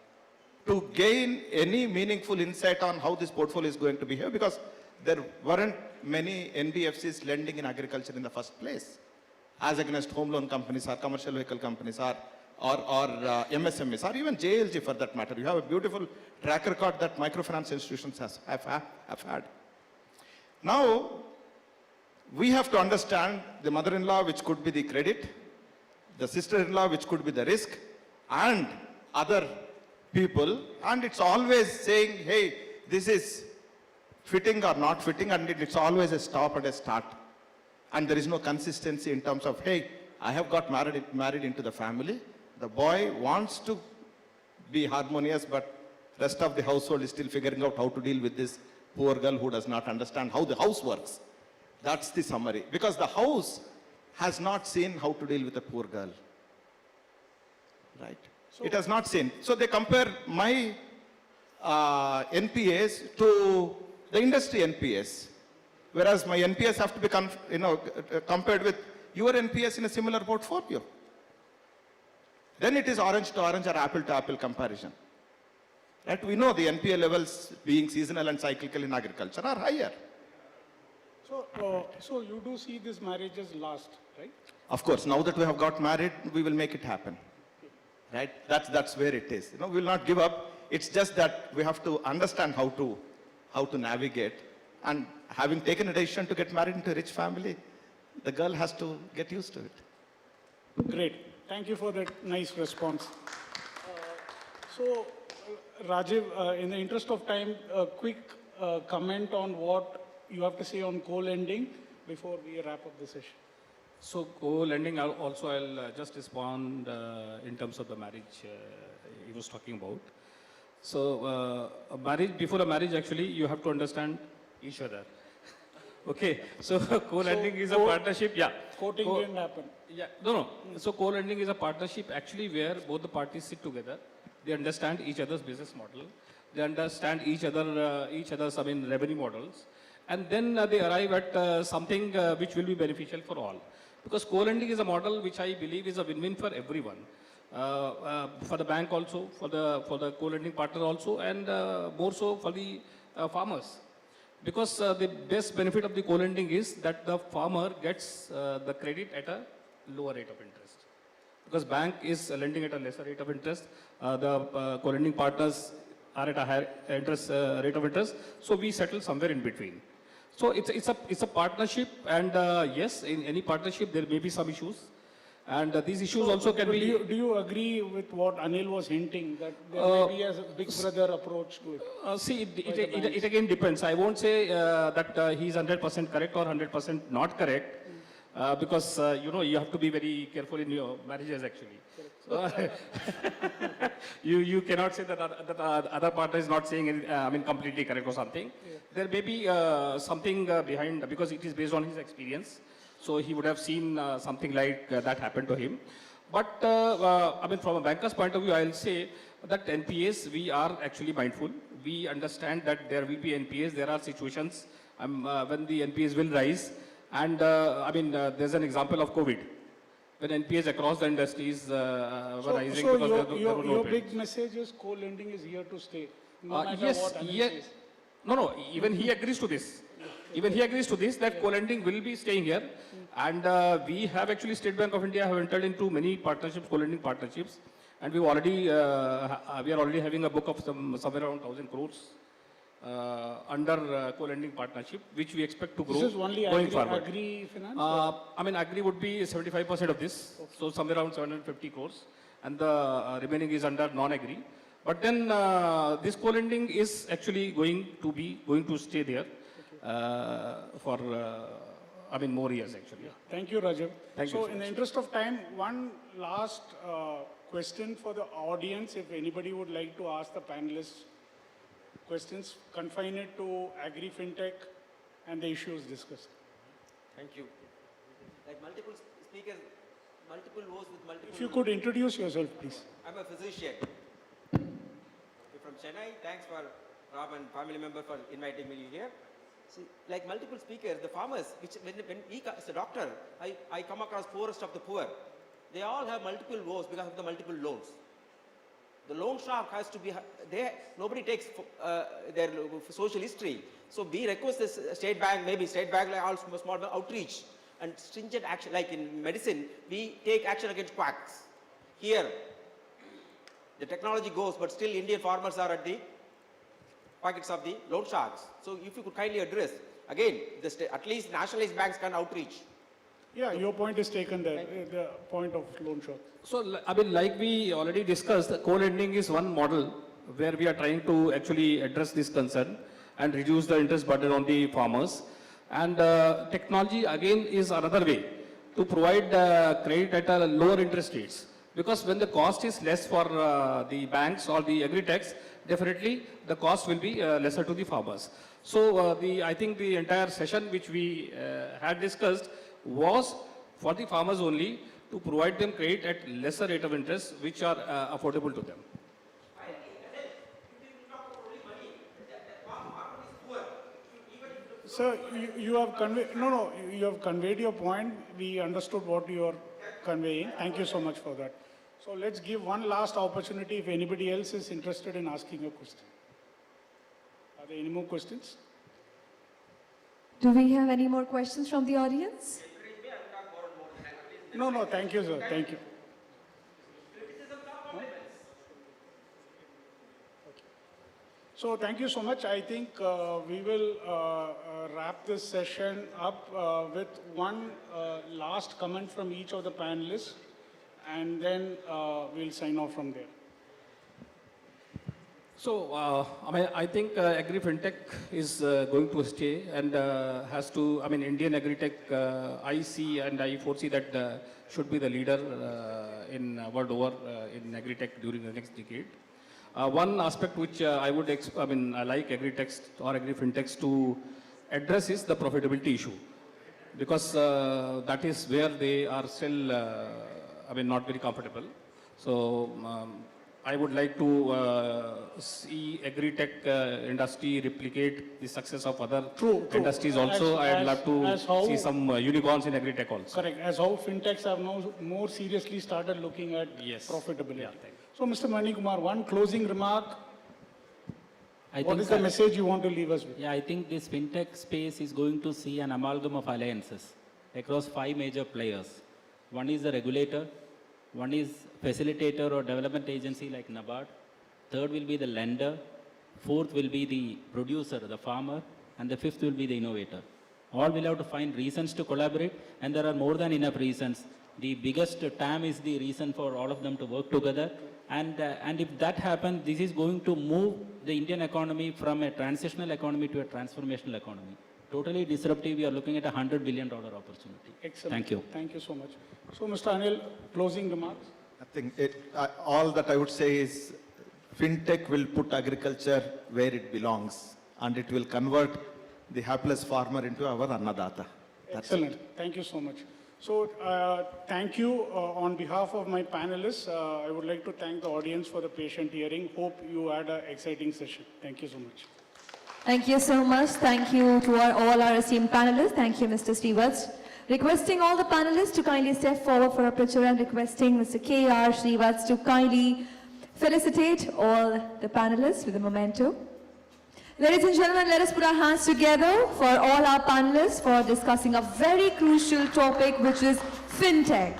to gain any meaningful insight on how this portfolio is going to behave, because there weren't many NBFCs lending in agriculture in the first place, as against home loan companies or commercial vehicle companies or MSMEs or even JLG for that matter. You have a beautiful track record that microfinance institutions have had. Now, we have to understand the mother-in-law, which could be the credit, the sister-in-law, which could be the risk, and other people, and it's always saying, hey, this is fitting or not fitting, and it's always a stop and a start. And there is no consistency in terms of, hey, I have got married into the family. The boy wants to be harmonious, but rest of the household is still figuring out how to deal with this poor girl who does not understand how the house works. That's the summary. Because the house has not seen how to deal with a poor girl. Right? So, it has not seen. So they compare my NPAs to the industry NPAs. Whereas my NPAs have to be compared with your NPAs in a similar portfolio. Then it is orange to orange or apple to apple comparison. Right? We know the NPA levels being seasonal and cyclical in agriculture are higher. So you do see these marriages last, right? Of course, now that we have got married, we will make it happen. Right? That's where it is. We will not give up. It's just that we have to understand how to navigate. And having taken a decision to get married into a rich family, the girl has to get used to it. Great. Thank you for that nice response. Rajiv, in the interest of time, a quick comment on what you have to say on co-lending before we wrap up the session. So co-lending, I'll just respond in terms of the marriage he was talking about. So before a marriage, actually, you have to understand each other. Okay, so co-lending is a partnership. Yeah. Courting didn't happen. Yeah, no. So co-lending is a partnership actually where both the parties sit together. They understand each other's business model. They understand each other's revenue models. And then they arrive at something which will be beneficial for all. Because co-lending is a model which I believe is a win-win for everyone. For the bank also, for the co-lending partner also, and more so for the farmers. Because the best benefit of the co-lending is that the farmer gets the credit at a lower rate of interest. Because bank is lending at a lesser rate of interest, the co-lending partners are at a higher interest, rate of interest, so we settle somewhere in between. So it's a partnership, and yes, in any partnership there may be some issues, and these issues also can be. Do you agree with what Anil was hinting, that there may be a big brother approach to it? See, it again depends. I won't say that he's 100% correct or 100% not correct, because you know, you have to be very careful in your marriages actually. So, you cannot say that the other partner is not saying completely correct or something. Yeah. There may be something behind, because it is based on his experience. So he would have seen something like that happen to him. But from a banker's point of view, I'll say that NPAs, we are actually mindful. We understand that there will be NPAs. There are situations when the NPAs will rise. And there's an example of COVID, when NPAs across the industries were rising. So because your big message is co-lending is here to stay, no matter yes, what Anil yes. says. No, even he agrees to this. Even he agrees to this, that co-lending will be staying here. And we have actually, State Bank of India have entered into many partnerships, co-lending partnerships. And we are already having a book of somewhere around 1,000 crores under co-lending partnership, which we expect to grow This is only going forward. Agri finance? Agri would be 75% of this, so somewhere around 750 crores. And the remaining is under non-agri. But then this co-lending is actually going to stay there for more years actually. Thank you, Rajab. Thank you so so in the much. interest of time, one last question for the audience. If anybody would like to ask the panelists questions, confine it to Agri Fintech and the issues discussed. Thank you. Like multiple speakers, multiple woes with multiple... If you could introduce yourself, please. I'm a physician. You're from Chennai. Thanks for Rob and family member for inviting me here. See, like multiple speakers, the farmers, when we, as a doctor, I come across poorest of the poor. They all have multiple woes because of the multiple loans. The loan shark has to be, nobody takes their social history. So we request this State Bank, maybe State Bank, like all small outreach and stringent action. Like in medicine, we take action against quacks. Here, the technology goes, but still Indian farmers are at the pockets of the loan sharks. So if you could kindly address, again, at least nationalized banks can outreach. Yeah, your point is taken there, the point of loan sharks. So, like we already discussed, co-lending is one model where we are trying to actually address this concern and reduce the interest burden on the farmers. And technology, again, is another way to provide credit at a lower interest rates. Because when the cost is less for the banks or the agri-techs, definitely the cost will be lesser to the farmers. So, I think the entire session which we had discussed was for the farmers only, to provide them credit at lesser rate of interest, which are affordable to them. Sir, you have conveyed, you have conveyed your point. We understood what you are conveying. Thank you so much for that. So let's give one last opportunity if anybody else is interested in asking a question. Are there any more questions? Do we have any more questions from the audience? No, thank you, sir. Thank you. So thank you so much. I think we will wrap this session up with one last comment from each of the panelists, and then we'll sign off from there. So, I think Agri Fintech is going to stay and has to, Indian Agritech, I see and I foresee that should be the leader in world over in Agritech during the next decade. One aspect which I would, I like Agritechs or Agri Fintechs to address is the profitability issue, because that is where they are still, not very comfortable. So, I would like to see Agri-tech industry replicate the success of other industries also. I'd love to see some unicorns in Agri-tech also. Correct. As how fintechs have now more seriously started looking at profitability. Yeah, so, Mr. Manikumar, one closing remark. What is the message you want to leave us with? Yeah, I think this fintech space is going to see an amalgam of alliances across 5 major players. One is the regulator, one is facilitator or development agency like Nabard, third will be the lender, fourth will be the producer, the farmer, and the fifth will be the innovator. All will have to find reasons to collaborate, and there are more than enough reasons. The biggest TAM is the reason for all of them to work together. And if that happens, this is going to move the Indian economy from a transitional economy to a transformational economy. Totally disruptive. We are looking at a $100 billion opportunity. Excellent. Thank you. Thank you so much. So, Mr. Anil, closing remarks? I think all that I would say is fintech will put agriculture where it belongs, and it will convert the hapless farmer into our Annadata. Excellent. Thank you so much. So, thank you on behalf of my panelists. I would like to thank the audience for the patient hearing. Hope you had an exciting session. Thank you so much. Thank you so much. Thank you to all our esteemed panelists. Thank you, Mr. Srivatsa. Requesting all the panelists to kindly step forward for a picture, and requesting Mr. K.R. Srivatsa to kindly felicitate all the panelists with a memento. Ladies and gentlemen, let us put our hands together for all our panelists for discussing a very crucial topic, which is fintech.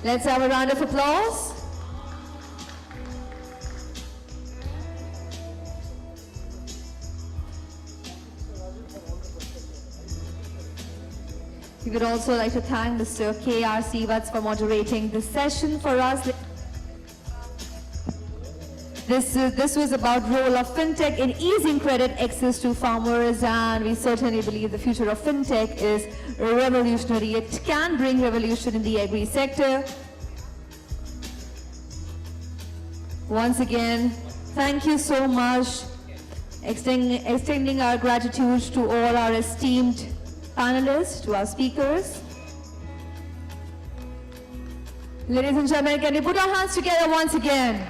Let's have a round of applause. We would also like to thank Mr. K.R. Srivatsa for moderating this session for us. This was about role of fintech in easing credit access to farmers, and we certainly believe the future of fintech is revolutionary. It can bring revolution in the agri sector. Once again, thank you so much. Extending our gratitude to all our esteemed panelists, to our speakers. Ladies and gentlemen, can we put our hands together once again?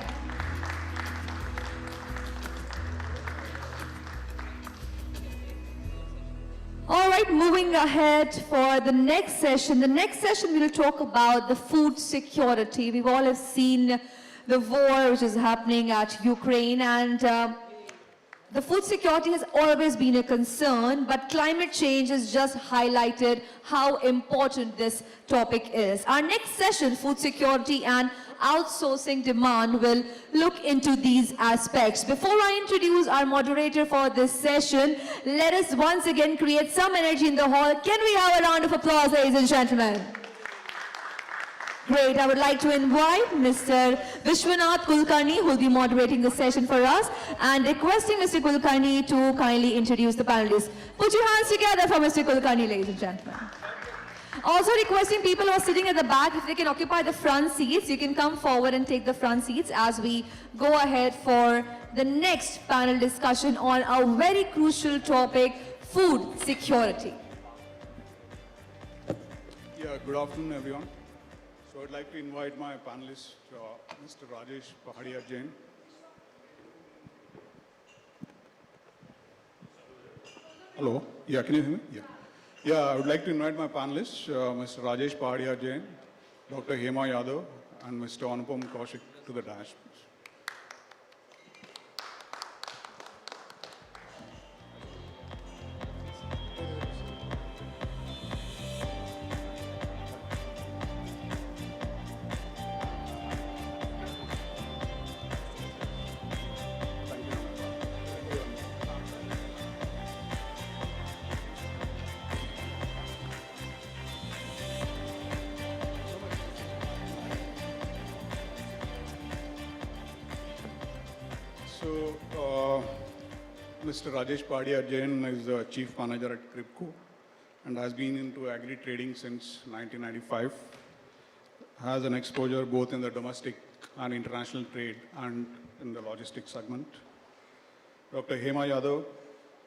All right, moving ahead for the next session. The next session we will talk about the food security. We've all have seen the war which is happening at Ukraine, and the food security has always been a concern, but climate change has just highlighted how important this topic is. Our next session, food security and outsourcing demand, will look into these aspects. Before I introduce our moderator for this session, let us once again create some energy in the hall. Can we have a round of applause, ladies and gentlemen? Great. I would like to invite Mr. Vishwanath Kulkarni, who will be moderating the session for us, and requesting Mr. Kulkarni to kindly introduce the panelists. Put your hands together for Mr. Kulkarni, ladies and gentlemen. Also requesting people who are sitting at the back, if they can occupy the front seats, you can come forward and take the front seats as we go ahead for the next panel discussion on a very crucial topic, food security. Yeah, good afternoon, everyone. So I'd like to invite my panelist, Mr. Rajesh Pahadia Jain. Hello. Yeah, can you hear me? Yeah. Yeah, I would like to invite my panelists, Mr. Rajesh Pahadia Jain, Dr. Hema Yadav, and Mr. Anupam Kaushik to the dais. Mr. Rajesh Pahadia Jain is the Chief Manager at CRIPCO and has been into agri trading since 1995. Has an exposure both in the domestic and international trade and in the logistics segment. Dr. Hema Yadav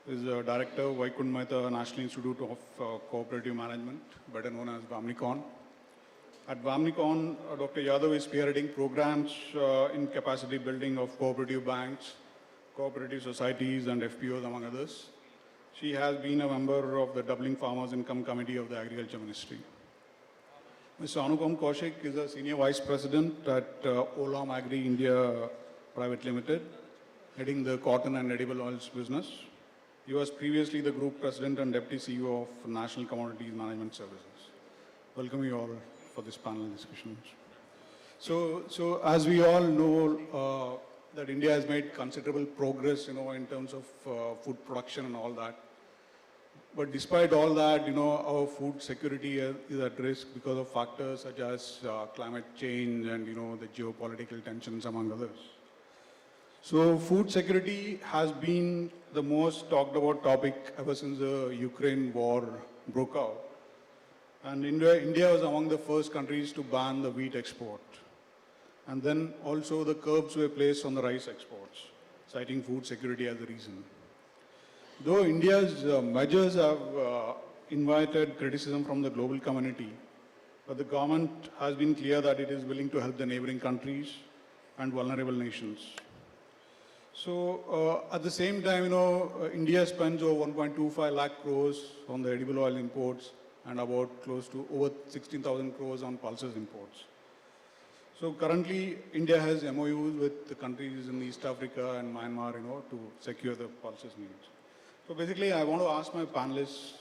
is the Director of Vaikund Mehta National Institute of Cooperative Management, better known as VAMNICON. At VAMNICON, Dr. Yadav is spearheading programs in capacity building of cooperative banks, cooperative societies and FPOs, among others. She has been a member of the Doubling Farmers Income Committee of the Agriculture Ministry. Mr. Anupam Kaushik is a Senior Vice President at Olam Agri India Private Limited, heading the cotton and edible oils business. He was previously the Group President and Deputy CEO of National Commodities Management Services. Welcome you all for this panel discussion. So as we all know, that India has made considerable progress, in terms of food production and all that. But despite all that, our food security is at risk because of factors such as climate change and, the geopolitical tensions among others. So food security has been the most talked about topic ever since the Ukraine war broke out. And India was among the first countries to ban the wheat export. And then also the curbs were placed on the rice exports, citing food security as the reason. Though India's measures have invited criticism from the global community, but the government has been clear that it is willing to help the neighboring countries and vulnerable nations. So at the same time, India spends over 1.25 lakh crores on the edible oil imports and about close to over 16,000 crores on pulses imports. So currently, India has MOUs with the countries in East Africa and Myanmar, to secure the pulses needs. So basically, I want to ask my panelists,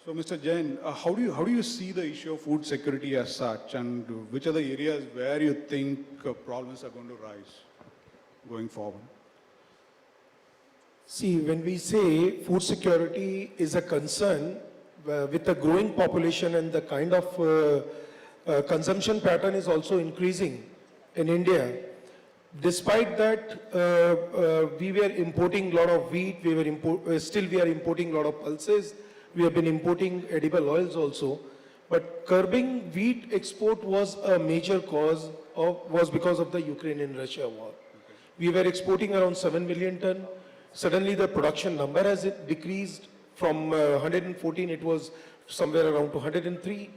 so Mr. Jain, how do you see the issue of food security as such, and which are the areas where you think problems are going to rise going forward? See, when we say food security is a concern with a growing population and the kind of consumption pattern is also increasing in India. Despite that, we were importing a lot of wheat, we are importing a lot of pulses, we have been importing edible oils also. But curbing wheat export was a major cause, was because of the Ukraine and Russia war. Okay. We were exporting around 7 million ton. Suddenly the production number has decreased from 114, it was somewhere around 103.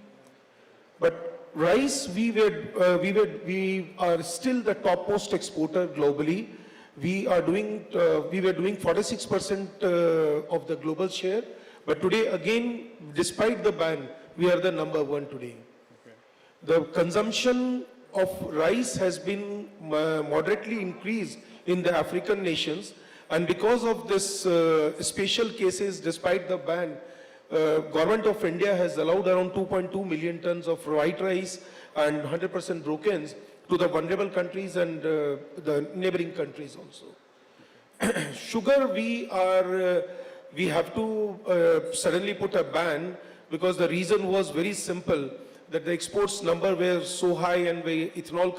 But rice, we are still the topmost exporter globally. We were doing 46% of the global share, but today again, despite the ban, we are the #1 today. Okay. The consumption of rice has been moderately increased in the African nations, and because of this special cases, despite the ban, Government of India has allowed around 2.2 million tons of white rice and 100% brokens to the vulnerable countries and the neighboring countries also. Sugar, we have to suddenly put a ban because the reason was very simple, that the exports number were so high and ethanol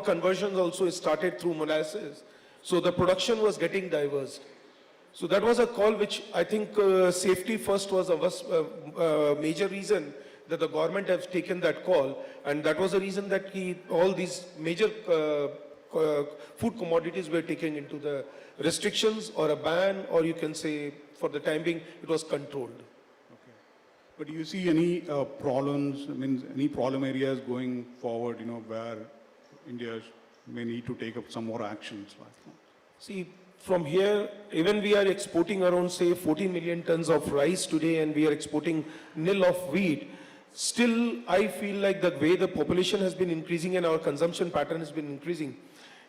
conversions also started through molasses. So the production was getting diversed. So that was a call which I think safety first was a major reason that the government has taken that call, and that was the reason that all these major food commodities were taken into the restrictions or a ban, or you can say for the time being it was controlled. Okay. But do you see any problems, any problem areas going forward, where India may need to take up some more actions? See, from here, even we are exporting around, say, 14 million tons of rice today, and we are exporting nil of wheat. Still, I feel like the way the population has been increasing and our consumption pattern has been increasing,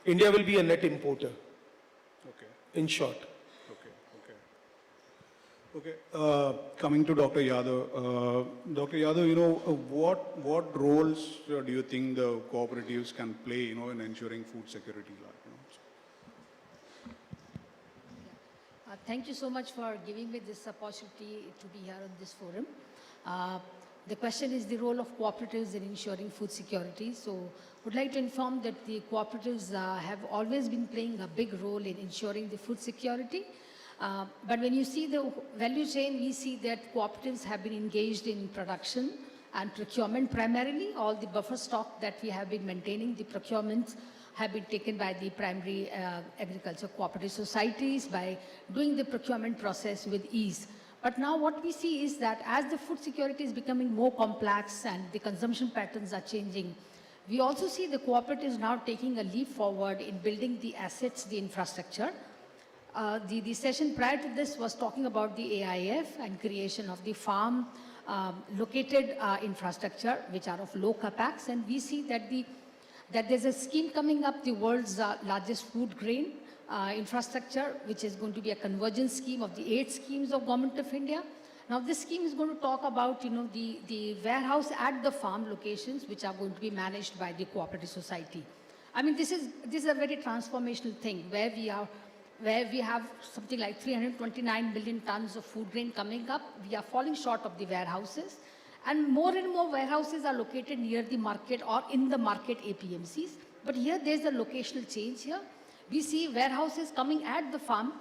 India will be a net importer. Okay. In short. Okay. Coming to Dr. Yadav. Dr. Yadav, what roles do you think the cooperatives can play, in ensuring food security? Thank you so much for giving me this opportunity to be here on this forum. The question is the role of cooperatives in ensuring food security. So I would like to inform that the cooperatives have always been playing a big role in ensuring the food security. But when you see the value chain, we see that cooperatives have been engaged in production and procurement primarily. All the buffer stock that we have been maintaining, the procurements have been taken by the primary agriculture cooperative societies by doing the procurement process with ease. But now what we see is that as the food security is becoming more complex and the consumption patterns are changing, we also see the cooperatives now taking a leap forward in building the assets, the infrastructure. The session prior to this was talking about the AIF and creation of the farm located infrastructure, which are of low capex, and we see that there's a scheme coming up, the world's largest food grain infrastructure, which is going to be a convergence scheme of the 8 schemes of Government of India. Now, this scheme is going to talk about, the warehouse at the farm locations, which are going to be managed by the cooperative society. I mean, this is a very transformational thing where we have something like 329 million tons of food grain coming up. We are falling short of the warehouses, and more warehouses are located near the market or in the market APMCs. But here there's a locational change here. We see warehouses coming at the farm.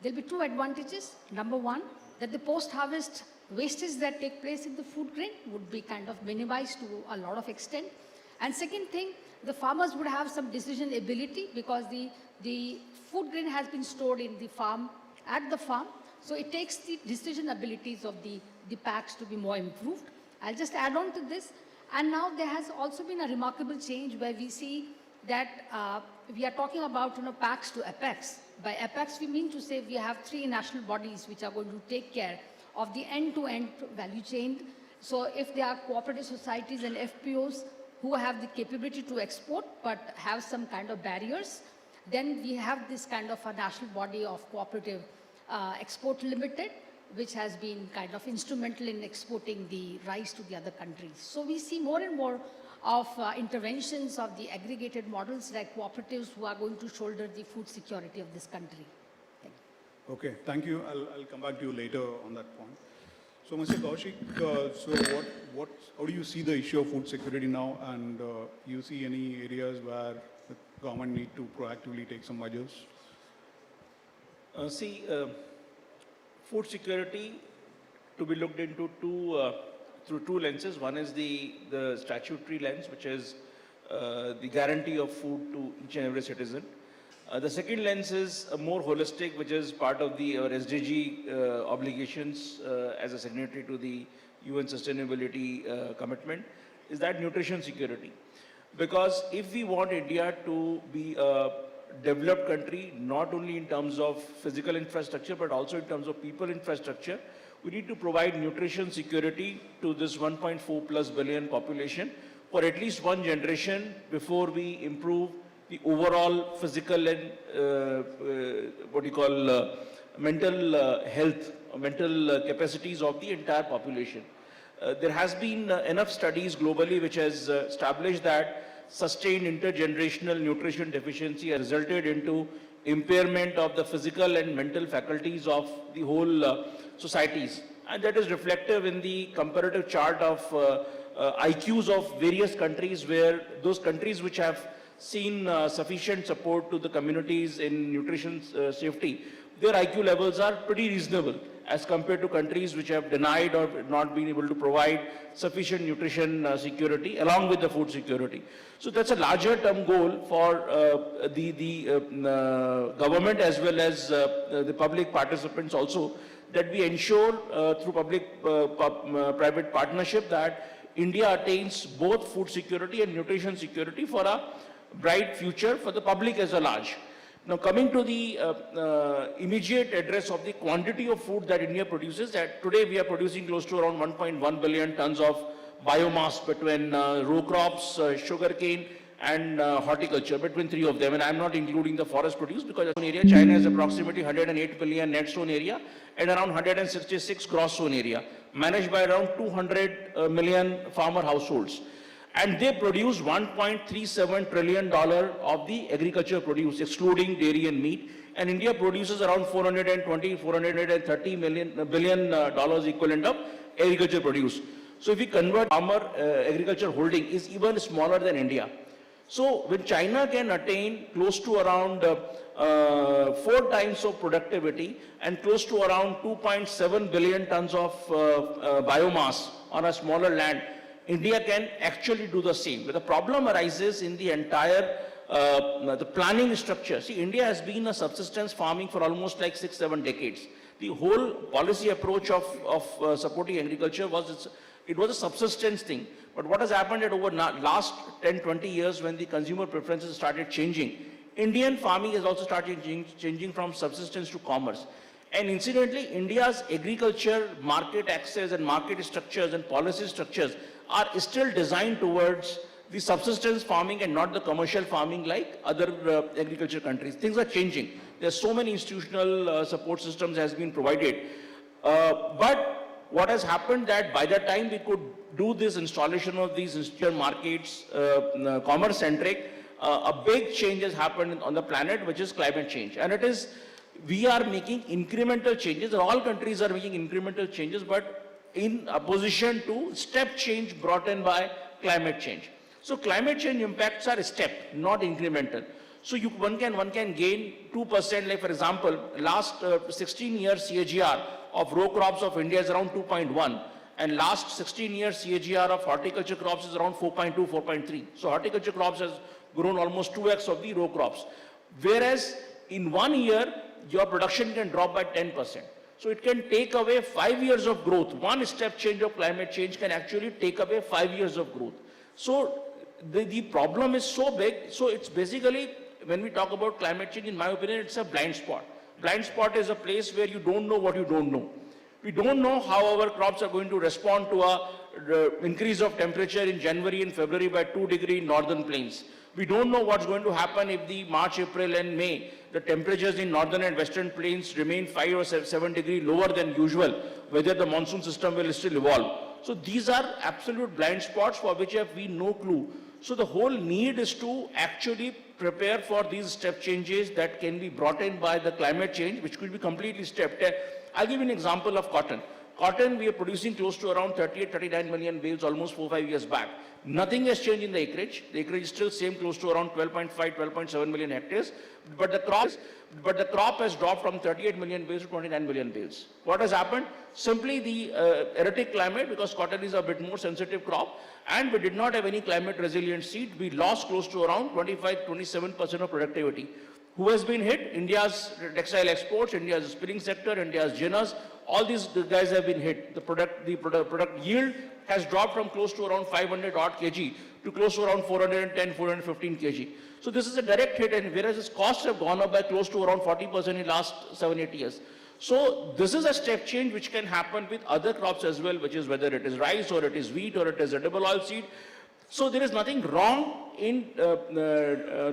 There'll be 2 advantages. Number one, that the post-harvest wastage that take place in the food grain would be kind of minimized to a lot of extent. And second thing, the farmers would have some decision ability because the food grain has been stored in the farm, at the farm. So it takes the decision abilities of the packs to be more improved. I'll just add on to this. And now there has also been a remarkable change where we see that we are talking about packs to apex. By apex, we mean to say we have 3 national bodies which are going to take care of the end-to-end value chain. So if there are cooperative societies and FPOs who have the capability to export but have some kind of barriers, then we have this kind of a national body of cooperative export limited, which has been kind of instrumental in exporting the rice to the other countries. So we see more and more of interventions of the aggregated models like cooperatives who are going to shoulder the food security of this country. Thank you. Okay, thank you. I'll come back to you later on that point. So, Mr. Kaushik, how do you see the issue of food security now, and you see any areas where the government need to proactively take some measures? Food security to be looked into through 2 lenses. One is the statutory lens, which is the guarantee of food to each and every citizen. The second lens is more holistic, which is part of our SDG obligations as a signatory to the UN Sustainability Commitment, is that nutrition security. Because if we want India to be a developed country, not only in terms of physical infrastructure, but also in terms of people infrastructure, we need to provide nutrition security to this 1.4+ billion population for at least 1 generation before we improve the overall physical and mental health, mental capacities of the entire population. There has been enough studies globally which has established that sustained intergenerational nutrition deficiency has resulted into impairment of the physical and mental faculties of the whole societies. And that is reflective in the comparative chart of IQs of various countries, where those countries which have seen sufficient support to the communities in nutrition safety, their IQ levels are pretty reasonable as compared to countries which have denied or not been able to provide sufficient nutrition security along with the food security. So that's a larger term goal for the government as well as the public participants also, that we ensure through public-private partnership that India attains both food security and nutrition security for a bright future for the public as a large. Now, coming to the immediate address of the quantity of food that India produces, that today we are producing close to around 1.1 billion tons of biomass between row crops, sugarcane and horticulture, between 3 of them. And I'm not including the forest produce, because in area, China has approximately 108 billion net sown area and around 166 gross sown area, managed by around 200 million farmer households. And they produce $1.37 trillion of the agriculture produce, excluding dairy and meat. And India produces around $430 billion equivalent of agriculture produce. So if we convert farmer agriculture holding is even smaller than India. So when China can attain close to around 4 times of productivity and close to around 2.7 billion tons of biomass on a smaller land, India can actually do the same. But the problem arises in the entire the planning structure. See, India has been a subsistence farming for almost like 6-7 decades. The whole policy approach of supporting agriculture was it was a subsistence thing. But what has happened over last 10-20 years, when the consumer preferences started changing, Indian farming has also started changing from subsistence to commerce. And incidentally, India's agriculture, market access and market structures and policy structures are still designed towards the subsistence farming and not the commercial farming like other agriculture countries. Things are changing. There's so many institutional support systems has been provided. But what has happened that by the time we could do this installation of these institutional markets, commerce-centric, a big change has happened on the planet, which is climate change. And it is, we are making incremental changes, and all countries are making incremental changes, but in opposition to step change brought in by climate change. So climate change impacts are step, not incremental. So one can gain 2%, like for example, last 16 years CAGR of row crops of India is around 2.1. And last 16 years CAGR of horticulture crops is around 4.2, 4.3. So horticulture crops has grown almost 2x of the row crops. Whereas in 1 year, your production can drop by 10%. So it can take away 5 years of growth. One step change of climate change can actually take away 5 years of growth. So the problem is so big. So it's basically, when we talk about climate change, in my opinion, it's a blind spot. Blind spot is a place where you don't know what you don't know. We don't know how our crops are going to respond to a increase of temperature in January and February by 2 degrees in northern plains. We don't know what's going to happen if the March, April and May, the temperatures in northern and western plains remain 5 or 7 degrees lower than usual, whether the monsoon system will still evolve. So these are absolute blind spots for which we have no clue. So the whole need is to actually prepare for these step changes that can be brought in by the climate change, which could be completely stepped. I'll give you an example of cotton. Cotton, we are producing close to around 38, 39 million bales almost 4-5 years back. Nothing has changed in the acreage. The acreage is still same, close to around 12.5, 12.7 million hectares. But the crop has dropped from 38 million bales to 29 million bales. What has happened? Simply the erratic climate, because cotton is a bit more sensitive crop, and we did not have any climate resilient seed. We lost close to around 25-27% of productivity. Who has been hit? India's textile exports, India's spinning sector, India's ginners. All these guys have been hit. The product yield has dropped from close to around 500 odd kg to close to around 410, 415 kg. So this is a direct hit, and whereas its costs have gone up by close to around 40% in the last 7-8 years. So this is a step change which can happen with other crops as well, which is whether it is rice or it is wheat or it is edible oil seed. So there is nothing wrong in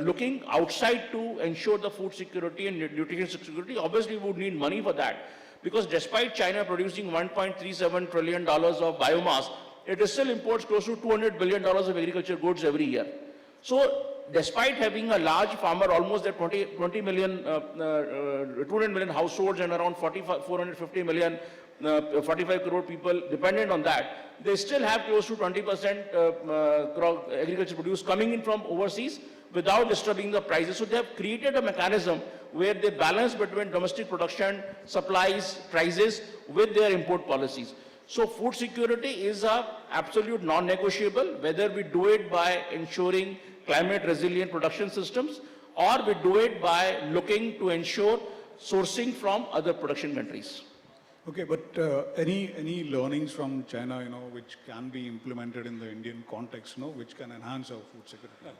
looking outside to ensure the food security and nutrition security. Obviously, we would need money for that, because despite China producing $1.37 trillion of biomass, it still imports close to $200 billion of agriculture goods every year. So despite having a large farmer, almost at 200 million households and around 450 million, 45 crore people dependent on that, they still have close to 20% agriculture produce coming in from overseas without disturbing the prices. So they have created a mechanism where they balance between domestic production, supplies, prices with their import policies. So food security is a absolute non-negotiable, whether we do it by ensuring climate resilient production systems or we do it by looking to ensure sourcing from other production countries. Okay, but any learnings from China, which can be implemented in the Indian context, which can enhance our food security?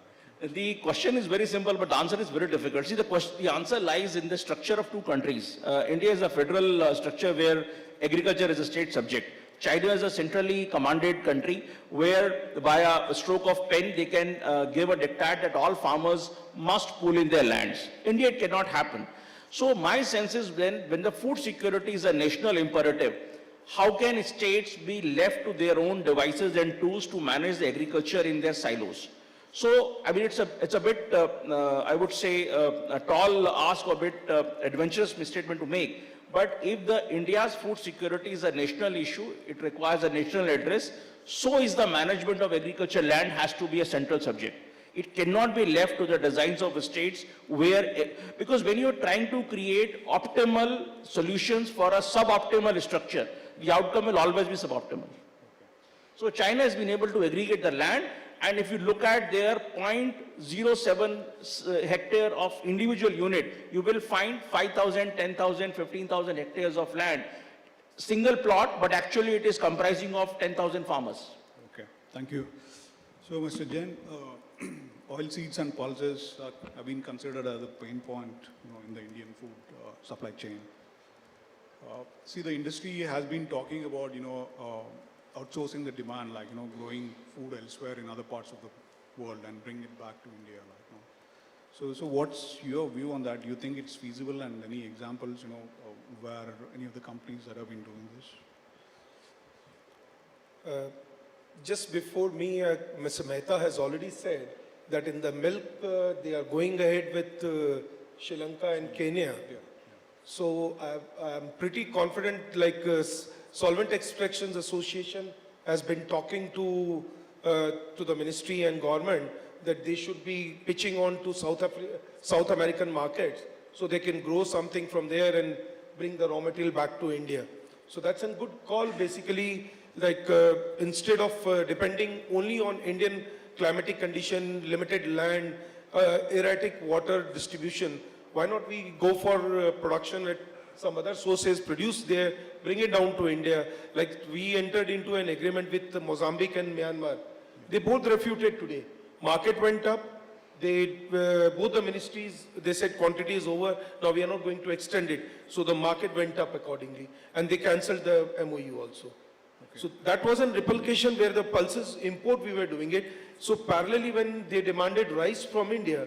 The question is very simple, but the answer is very difficult. See, the answer lies in the structure of two countries. India is a federal structure where agriculture is a state subject. China is a centrally commanded country where by a stroke of pen they can give a diktat that all farmers must pool in their lands. India, it cannot happen. So my sense is when the food security is a national imperative, how can states be left to their own devices and tools to manage the agriculture in their silos? So, I mean, it's a bit, I would say, a tall ask or a bit adventurous misstatement to make. But if India's food security is a national issue, it requires a national address. So is the management of agriculture land has to be a central subject. It cannot be left to the designs of states because when you're trying to create optimal solutions for a suboptimal structure, the outcome will always be suboptimal. So China has been able to aggregate the land, and if you look at their 0.07 hectare of individual unit, you will find 5,000, 10,000, 15,000 hectares of land, single plot, but actually it is comprising of 10,000 farmers. Okay, thank you. So Mr. Jain, oilseeds and pulses have been considered as a pain point, in the Indian food supply chain. See, the industry has been talking about, outsourcing the demand, like, growing food elsewhere in other parts of the world and bring it back to India. So what's your view on that? Do you think it's feasible, and any examples, where any of the companies that have been doing this? Just before me, Mr. Mehta has already said that in the milk, they are going ahead with Sri Lanka and Kenya. So I'm pretty confident, like Solvent Extractions Association has been talking to the ministry and government that they should be pitching on to South American markets so they can grow something from there and bring the raw material back to India. So that's a good call, basically, like instead of depending only on Indian climatic condition, limited land, erratic water distribution, why not we go for production at some other sources, produce there, bring it down to India. Like we entered into an agreement with Mozambique and Myanmar. They both refuted today. Market went up. Both the ministries, they said quantity is over. Now we are not going to extend it. So the market went up accordingly. And they cancelled the MOU also. Okay. So that was a replication where the pulses import we were doing it. So parallelly when they demanded rice from India,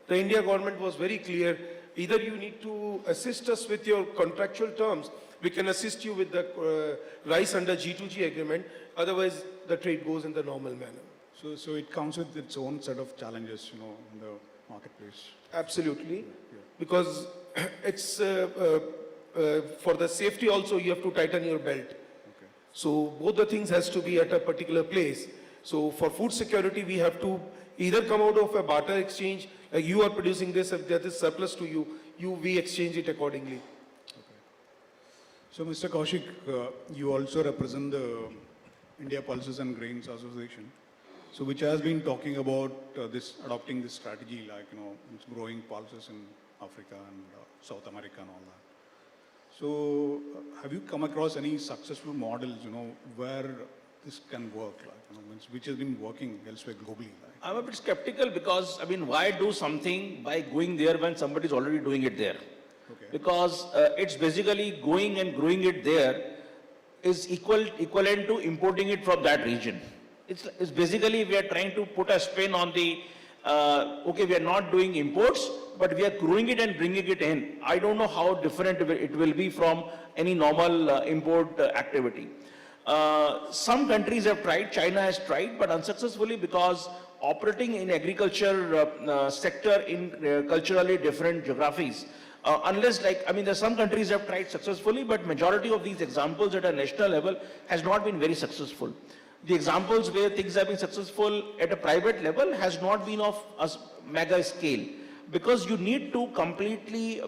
the India government was very clear. Either you need to assist us with your contractual terms, we can assist you with the rice under G2G agreement. Otherwise, the trade goes in the normal manner. So it comes with its own set of challenges, in the marketplace. Absolutely, because it's for the safety also you have to tighten your belt. Okay. So both the things has to be at a particular place. So for food security, we have to either come out of a barter exchange, like you are producing this, if there is surplus to you, we exchange it accordingly. Okay. So Mr. Kaushik, you also represent the India Pulses and Grains Association. So which has been talking about adopting this strategy, like, it's growing pulses in Africa and South America and all that. So have you come across any successful models, where this can work, like, which has been working elsewhere globally? Like? I'm a bit skeptical because, why do something by going there when somebody is already doing it there? Okay. Because it's basically going and growing it there is equivalent to importing it from that region. It's basically we are trying to put a spin on the, okay, we are not doing imports, but we are growing it and bringing it in. I don't know how different it will be from any normal import activity. Some countries have tried, China has tried, but unsuccessfully because operating in agriculture sector in culturally different geographies. Unless there are some countries have tried successfully, but majority of these examples at a national level has not been very successful. The examples where things have been successful at a private level has not been of a mega scale, because you need to completely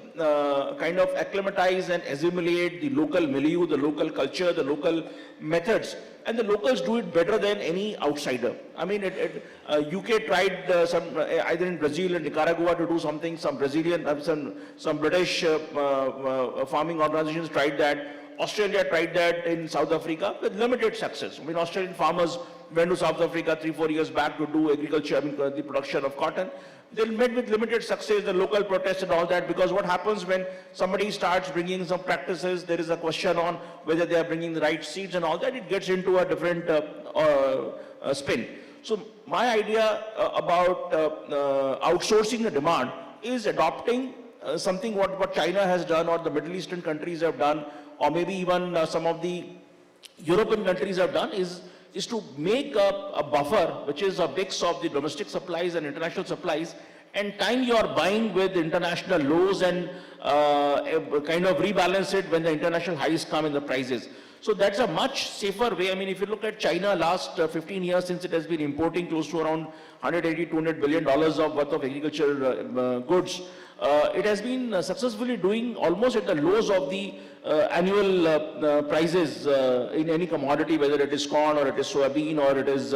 kind of acclimatize and assimilate the local milieu, the local culture, the local methods, and the locals do it better than any outsider. UK tried either in Brazil and Nicaragua to do something, some Brazilian, some British farming organizations tried that. Australia tried that in South Africa with limited success. Australian farmers went to South Africa 3-4 years back to do agriculture, the production of cotton. They met with limited success, the local protests and all that, because what happens when somebody starts bringing some practices, there is a question on whether they are bringing the right seeds and all that, it gets into a different spin. So my idea about outsourcing the demand is adopting something what China has done or the Middle Eastern countries have done, or maybe even some of the European countries have done, is to make a buffer, which is a mix of the domestic supplies and international supplies, and time you are buying with international lows and kind of rebalance it when the international highs come in the prices. So that's a much safer way. If you look at China last 15 years since it has been importing close to around $180–200 billion of worth of agricultural goods, it has been successfully doing almost at the lows of the annual prices in any commodity, whether it is corn or it is soybean or it is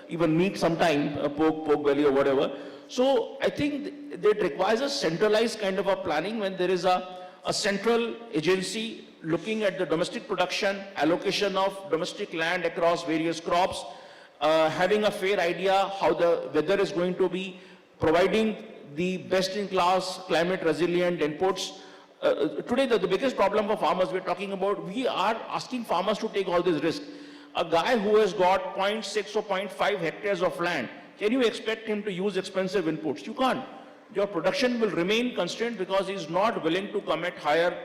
even meat sometime, pork belly or whatever. So I think that requires a centralized kind of a planning when there is a central agency looking at the domestic production, allocation of domestic land across various crops, having a fair idea how the weather is going to be, providing the best-in-class climate resilient inputs. Today, the biggest problem for farmers we're talking about, we are asking farmers to take all this risk. A guy who has got 0.6 or 0.5 hectares of land, can you expect him to use expensive inputs? You can't. Your production will remain constrained because he's not willing to commit higher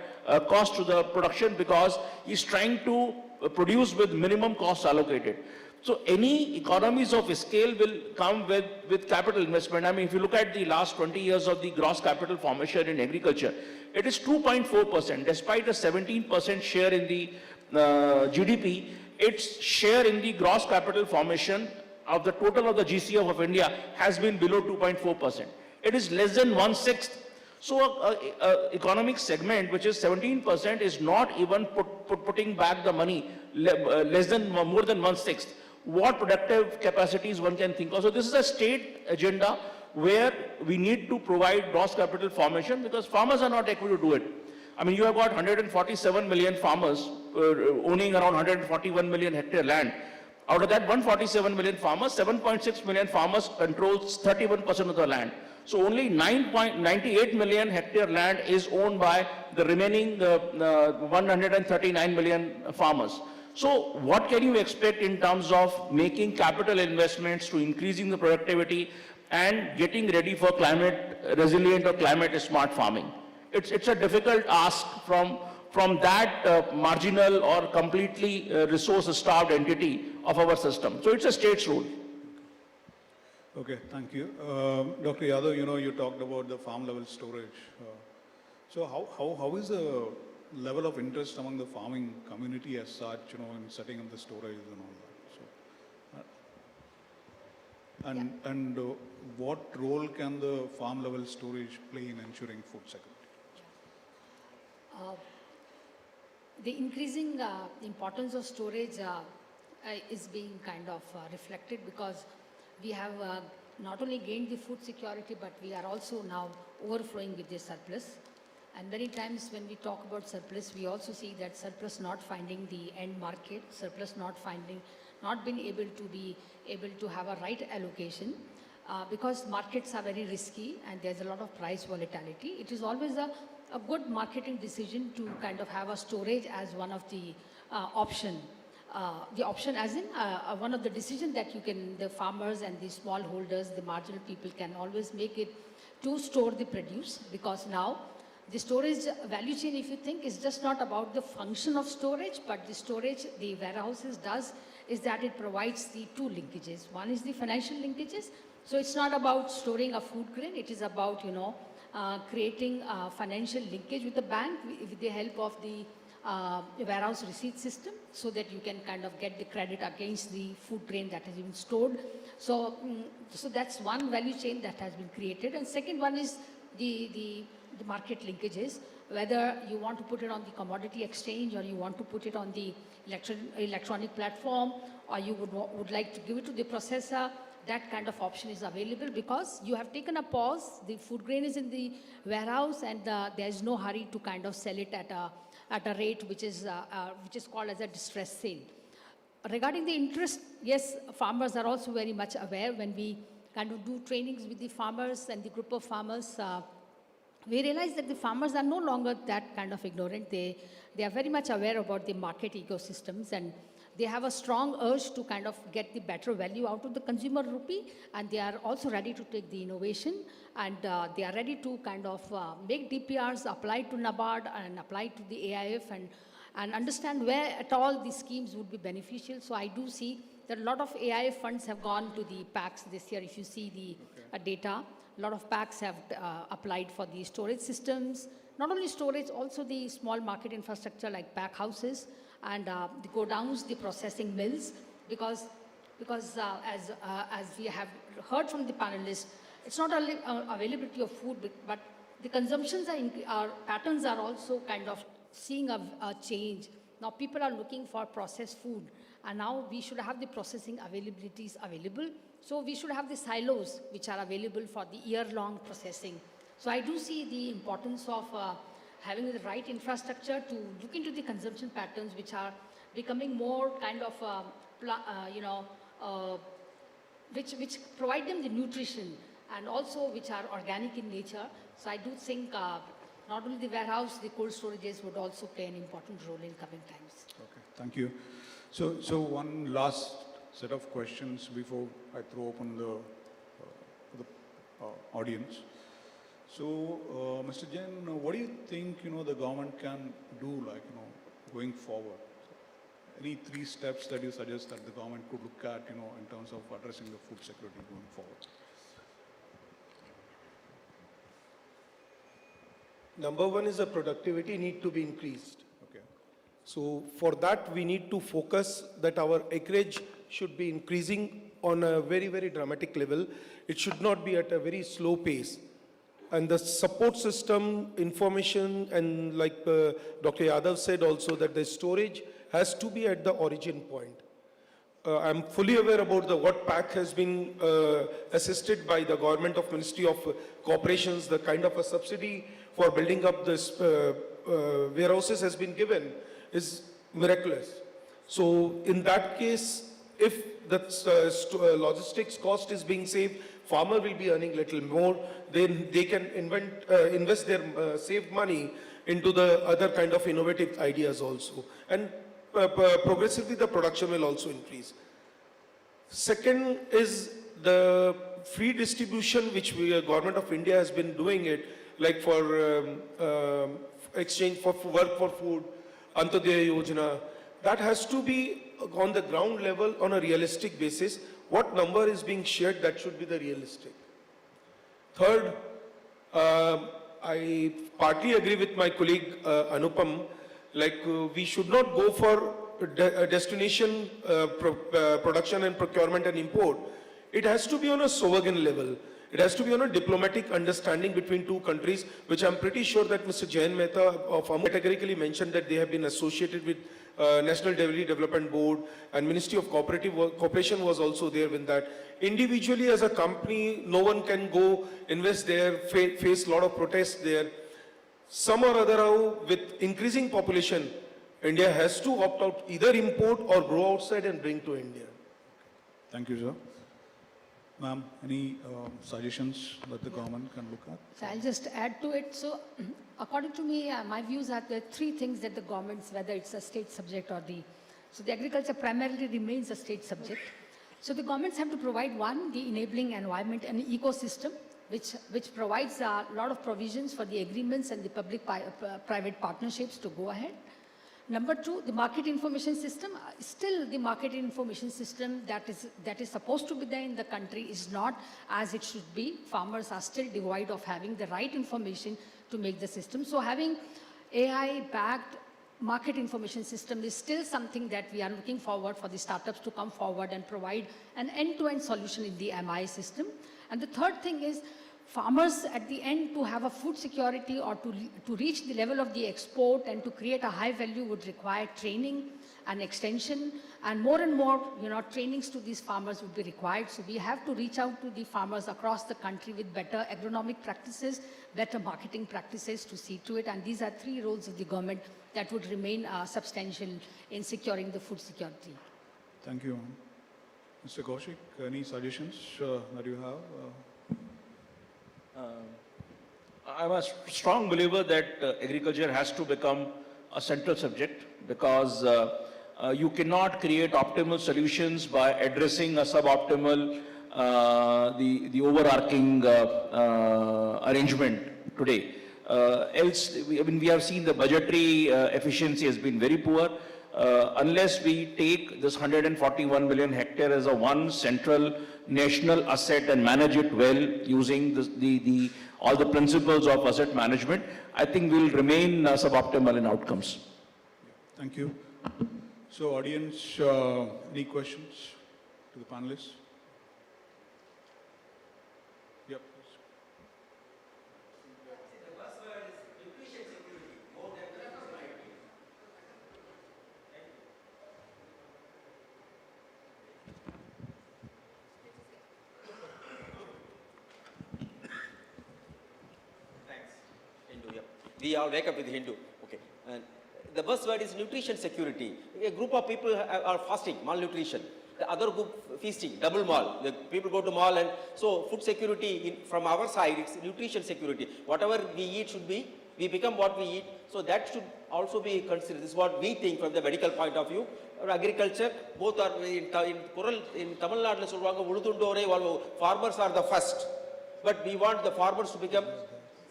cost to the production because he's trying to produce with minimum costs allocated. So any economies of scale will come with capital investment. I mean, if you look at the last 20 years of the gross capital formation in agriculture, it is 2.4%. Despite a 17% share in the GDP, its share in the gross capital formation of the total of the GCF of India has been below 2.4%. It is less than 1/6. So economic segment, which is 17%, is not even putting back the money, more than 1/6. What productive capacities one can think of. So this is a state agenda where we need to provide gross capital formation because farmers are not able to do it. I mean, you have got 147 million farmers owning around 141 million hectare land. Out of that 147 million farmers, 7.6 million farmers controls 31% of the land. So only 9.98 million hectare land is owned by the remaining 139 million farmers. So what can you expect in terms of making capital investments to increasing the productivity and getting ready for climate resilient or climate smart farming? It's a difficult ask from that marginal or completely resource-starved entity of our system. So it's a state's role. Okay, thank you. Dr. Yadav, you talked about the farm level storage. So how is the level of interest among the farming community as such, in setting up the storage and all that? So, and what role can the farm level storage play in ensuring food security? The increasing importance of storage is being kind of reflected because we have not only gained the food security, but we are also now overflowing with the surplus. And many times when we talk about surplus, we also see that surplus not finding the end market, surplus not being able to have a right allocation because markets are very risky and there's a lot of price volatility. It is always a good marketing decision to kind of have a storage as one of the option. The option as in one of the decisions that the farmers and the smallholders, the marginal people can always make it to store the produce because now the storage value chain, if you think, is just not about the function of storage, but the storage the warehouses does is that it provides the two linkages. One is the financial linkages. So it's not about storing a food grain. It is about, creating a financial linkage with the bank with the help of the warehouse receipt system so that you can kind of get the credit against the food grain that has been stored. So that's one value chain that has been created. And second one is the market linkages, whether you want to put it on the commodity exchange or you want to put it on the electronic platform or you would like to give it to the processor, that kind of option is available because you have taken a pause, the food grain is in the warehouse and there is no hurry to kind of sell it at a rate which is called as a distress sale. Regarding the interest, yes, farmers are also very much aware when we kind of do trainings with the farmers and the group of farmers. We realize that the farmers are no longer that kind of ignorant. They are very much aware about the market ecosystems and they have a strong urge to kind of get the better value out of the consumer rupee and they are also ready to take the innovation and they are ready to kind of make DPRs, apply to Nabard and apply to the AIF and understand where at all these schemes would be beneficial. So I do see that a lot of AIF funds have gone to the PACs this year. If you see the data, a lot of PACs have applied for the storage systems. Not only storage, also the small market infrastructure like pack houses and the godowns, the processing mills, because as we have heard from the panelists, it's not only availability of food, but the consumptions patterns are also kind of seeing a change. Now people are looking for processed food and now we should have the processing availabilities available. So we should have the silos which are available for the year-long processing. So I do see the importance of having the right infrastructure to look into the consumption patterns which are becoming more kind of, which provide them the nutrition and also which are organic in nature. So I do think not only the warehouse, the cold storages would also play an important role in coming times. Okay, thank you. So one last set of questions before I throw open the audience. So, Mr. Jain, what do you think, the government can do, going forward? Any 3 steps that you suggest that the government could look at, in terms of addressing the food security going forward? Number 1 is the productivity need to be increased. Okay. So for that, we need to focus that our acreage should be increasing on a very, very dramatic level. It should not be at a very slow pace. And the support system, information, and like Dr. Yadav said also, that the storage has to be at the origin point. I'm fully aware about what PAC has been assisted by the government of Ministry of Corporations, the kind of a subsidy for building up this warehouses has been given is miraculous. So in that case, if the logistics cost is being saved, farmer will be earning little more, then they can invest their saved money into the other kind of innovative ideas also. And progressively the production will also increase. Second is the free distribution, which Government of India has been doing it, like for exchange for work for food, Antyodaya Yojana. That has to be on the ground level on a realistic basis. What number is being shared, that should be the realistic. Third, I partly agree with my colleague Anupam, we should not go for destination production and procurement and import. It has to be on a sovereign level. It has to be on a diplomatic understanding between 2 countries, which I'm pretty sure that Mr. Jain Mehta of AMUL categorically mentioned that they have been associated with National Dairy Development Board, and Ministry of Cooperation was also there with that. Individually as a company, no one can go invest there, face a lot of protests there. Some or other how, with increasing population, India has to opt out, either import or grow outside and bring to India. Thank you, sir. Ma'am, any suggestions that the government can look at? So I'll just add to it. So according to me, my views are there are 3 things that the governments, whether it's a state subject or so the agriculture primarily remains a state subject. So the governments have to provide, 1, the enabling environment and ecosystem, which provides a lot of provisions for the agreements and the public-private partnerships to go ahead. Number 2, the market information system. Still, the market information system that is supposed to be there in the country is not as it should be. Farmers are still devoid of having the right information to make the system. So having AI-backed market information system is still something that we are looking forward for the startups to come forward and provide an end-to-end solution in the MI system. And the third thing is, farmers at the end to have a food security or to reach the level of the export and to create a high value would require training and extension, and more trainings to these farmers would be required. So we have to reach out to the farmers across the country with better agronomic practices, better marketing practices to see to it. And these are 3 roles of the government that would remain substantial in securing the food security. Thank you. Mr. Kaushik, any suggestions that you have? I'm a strong believer that agriculture has to become a central subject, because you cannot create optimal solutions by addressing a suboptimal, the overarching arrangement today. Else, we have seen the budgetary efficiency has been very poor. Unless we take this 141 million hectare as a one central national asset and manage it well using all the principles of asset management, I think we'll remain suboptimal in outcomes. Thank you. So audience, any questions to the panelists? Yep. We all wake up with Hindu. Okay. And the buzzword is nutrition security. A group of people are fasting, malnutrition. The other group feasting, double mall. The people go to mall, and so food security from our side, it's nutrition security. Whatever we eat should be, we become what we eat. So that should also be considered. This is what we think from the medical point of view. Agriculture, both are in Tamil Nadu, farmers are the first. But we want the farmers to become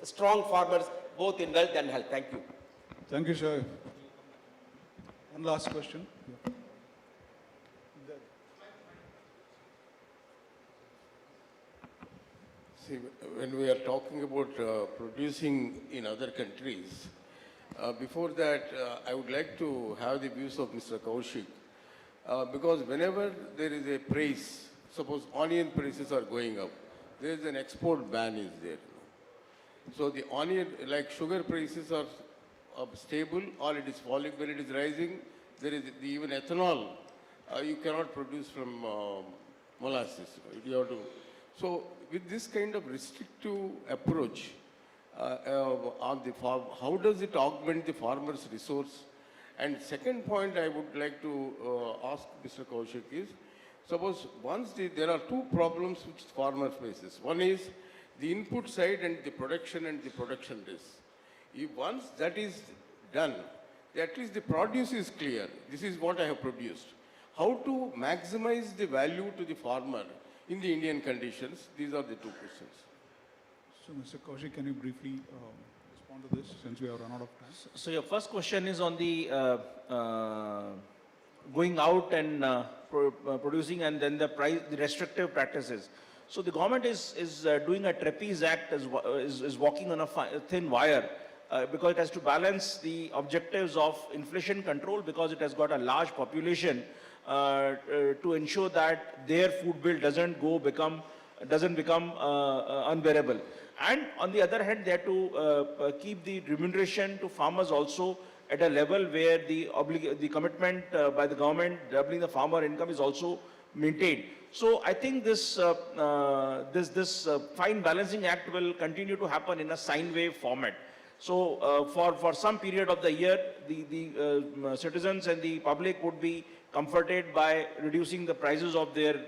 strong farmers, both in wealth and health. Thank you. Thank you, sir. One last question. See, when we are talking about producing in other countries, before that, I would like to have the views of Mr. Kaushik, because whenever there is a price, suppose onion prices are going up, there is an export ban is there. So the onion, like sugar prices are stable, or it is falling. When it is rising, there is even ethanol. You cannot produce from molasses. You have to. So with this kind of restrictive approach on the farm, how does it augment the farmer's resource? And second point I would like to ask Mr. Kaushik is, suppose once there are two problems which farmer faces. One is the input side and the production risk. If once that is done, at least the produce is clear. This is what I have produced. How to maximize the value to the farmer in the Indian conditions? These are the two questions. So, Mr. Kaushik, can you briefly respond to this since we have run out of time? So your first question is on the going out and producing, and then the restrictive practices. So the government is doing a trapeze act, is walking on a thin wire, because it has to balance the objectives of inflation control, because it has got a large population, to ensure that their food bill doesn't become unbearable. And on the other hand, they have to keep the remuneration to farmers also at a level where the commitment by the government doubling the farmer income is also maintained. So I think this fine balancing act will continue to happen in a sine wave format. So for some period of the year, the citizens and the public would be comforted by reducing the prices of their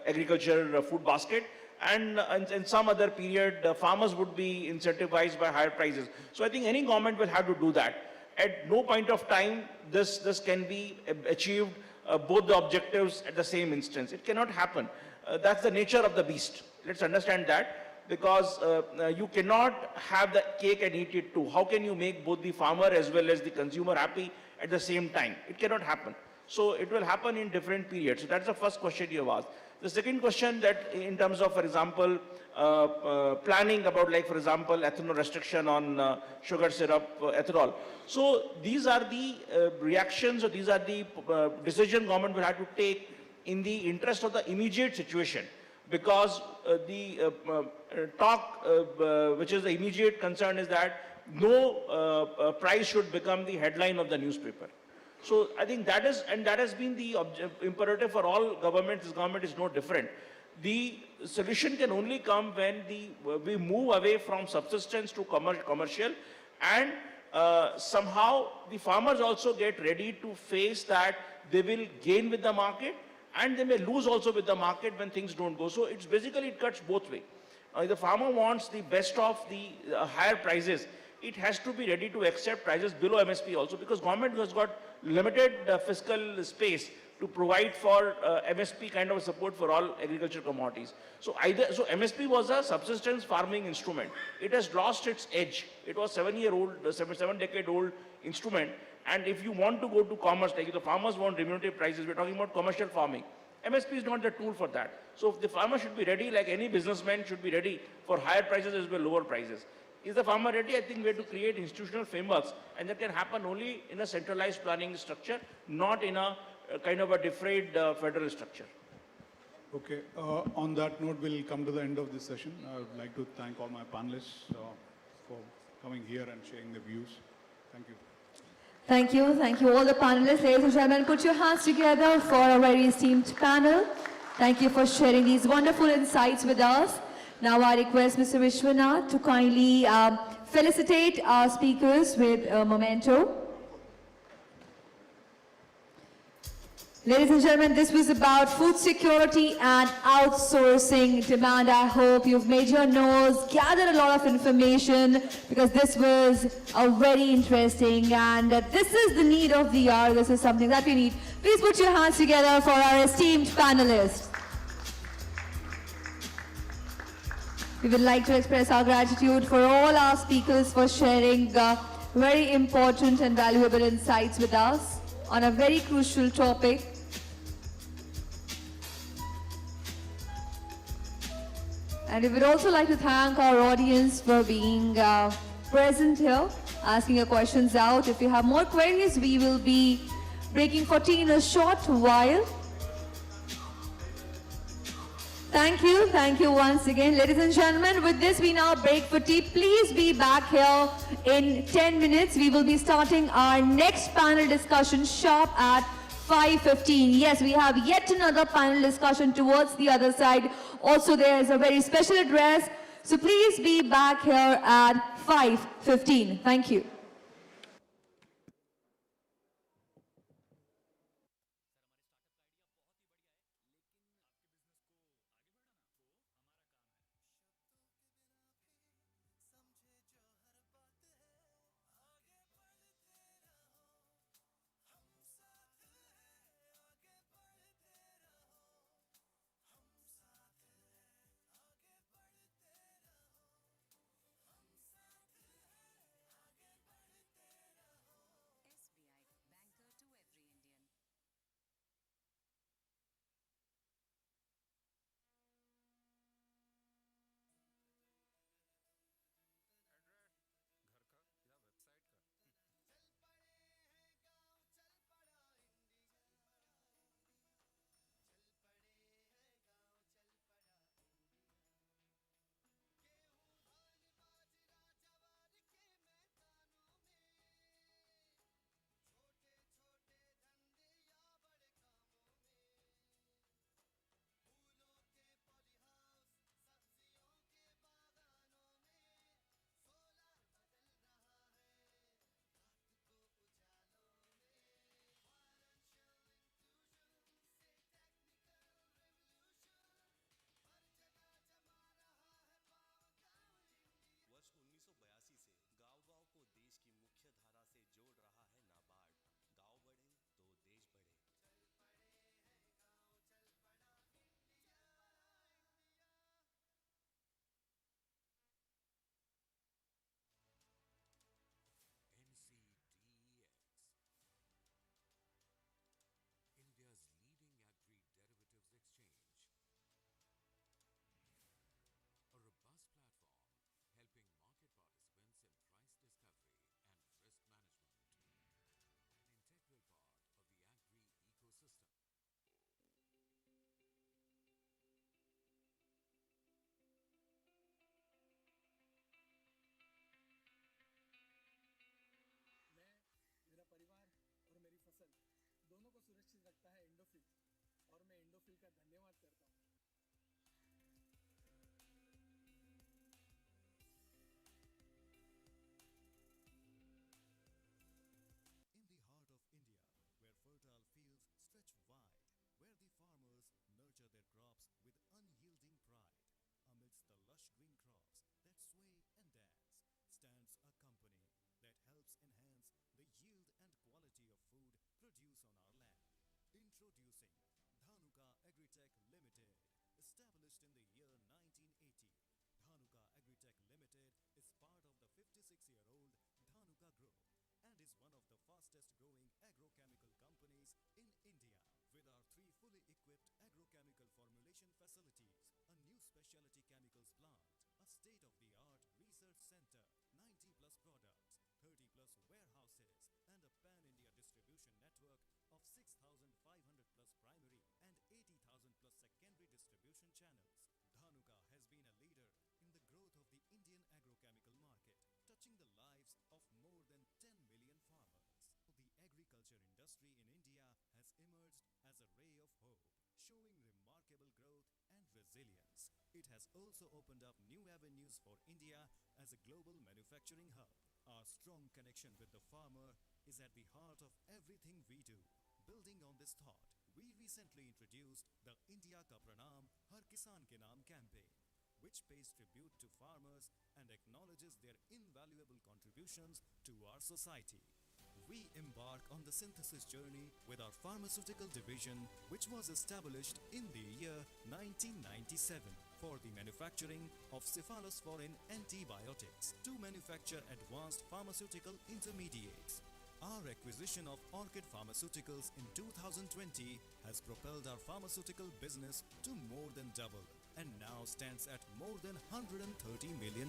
agriculture food basket, and in some other period, farmers would be incentivized by higher prices. So I think any government will have to do that. At no point of time this can be achieved, both the objectives at the same instance. It cannot happen. That's the nature of the beast. Let's understand that, because you cannot have the cake and eat it too. How can you make both the farmer as well as the consumer happy at the same time? It cannot happen. So it will happen in different periods. So that's the first question you have asked. The second question, that in terms of, for example, planning about, like, for example, ethanol restriction on sugar syrup, ethanol. So these are the reactions, or these are the decision government will have to take in the interest of the immediate situation, because the talk, which is the immediate concern, is that no price should become the headline of the newspaper. So I think that has been the imperative for all governments. This government is no different. The solution can only come when we move away from subsistence to commercial, and somehow the farmers also get ready to face that they will gain with the market, and they may lose also with the market when things don't go. So it's basically, it cuts both ways. If the farmer wants the best of the higher prices, it has to be ready to accept prices below MSP also, because government has got limited fiscal space to provide for MSP kind of support for all agricultural commodities. So MSP was a subsistence farming instrument. It has lost its edge. It was 7-decade-old instrument. And if you want to go to commerce, like if the farmers want remunerative prices, we're talking about commercial farming. MSP is not the tool for that. So the farmer should be ready, like any businessman should be ready for higher prices as well as lower prices. Is the farmer ready? I think we have to create institutional frameworks, and that can happen only in a centralized planning structure, not in a kind of a defrayed federal structure. Okay. On that note, we'll come to the end of this session. I would like to thank all my panelists for coming here and sharing their views. Thank you. Thank you. Thank you all the panelists. Ladies and gentlemen, put your hands together for a very esteemed panel. Thank you for sharing these wonderful insights with us. Now I request Mr. Vishwanath to kindly felicitate our speakers with a memento. Ladies and gentlemen, this was about food security and outsourcing demand. I hope you've made your notes, gathered a lot of information, because this was a very interesting, and this is the need of the hour. This is something that we need. Please put your hands together for our esteemed panelists. We would like to express our gratitude for all our speakers for sharing very important and valuable insights with us on a very crucial topic. And we would also like to thank our audience for being present here, asking your questions out. If you have more queries, we will be breaking for tea in a short while. Thank you once again. Ladies and gentlemen, with this we now break for tea. Please be back here in 10 minutes. We will be starting our next panel discussion sharp at 5:15. Yes, we have yet another panel discussion towards the other side. Also, there is a very special address. So please be back here at 5:15. Thank you. दोनों को सुरक्षित रखता है एंडोफिल, और मैं एंडोफिल का धन्यवाद करता हूँ। In the heart of India, where fertile fields stretch wide, where the farmers nurture their crops with unyielding pride, amidst the lush green crops that sway and dance, stands a company that helps enhance the yield and quality of food produced on our land. Introducing Danuka Agritech Limited, established in the year 1980. Danuka Agritech Limited is part of the 56-year-old Danuka Group and is one of the fastest growing agrochemical companies in India. With our 3 fully equipped agrochemical formulation facilities, a new specialty chemicals plant, a state-of-the-art research center, 90+ products, 30+ warehouses, and a pan-India distribution network of 6,500+ primary and 80,000+ secondary distribution channels, Danuka has been a leader in the growth of the Indian agrochemical market, touching the lives of more than 10 million farmers. The agriculture industry in India has emerged as a ray of hope, showing remarkable growth and resilience. It has also opened up new avenues for India as a global manufacturing hub. Our strong connection with the farmer is at the heart of everything we do. Building on this thought, we recently introduced the India Ka Pranam Har Kisan Ke Naam campaign, which pays tribute to farmers and acknowledges their invaluable contributions to our society. We embark on the synthesis journey with our pharmaceutical division, which was established in the year 1997 for the manufacturing of cephalosporin antibiotics to manufacture advanced pharmaceutical intermediates. Our acquisition of Orchid Pharmaceuticals in 2020 has propelled our pharmaceutical business to more than double and now stands at more than $130 million.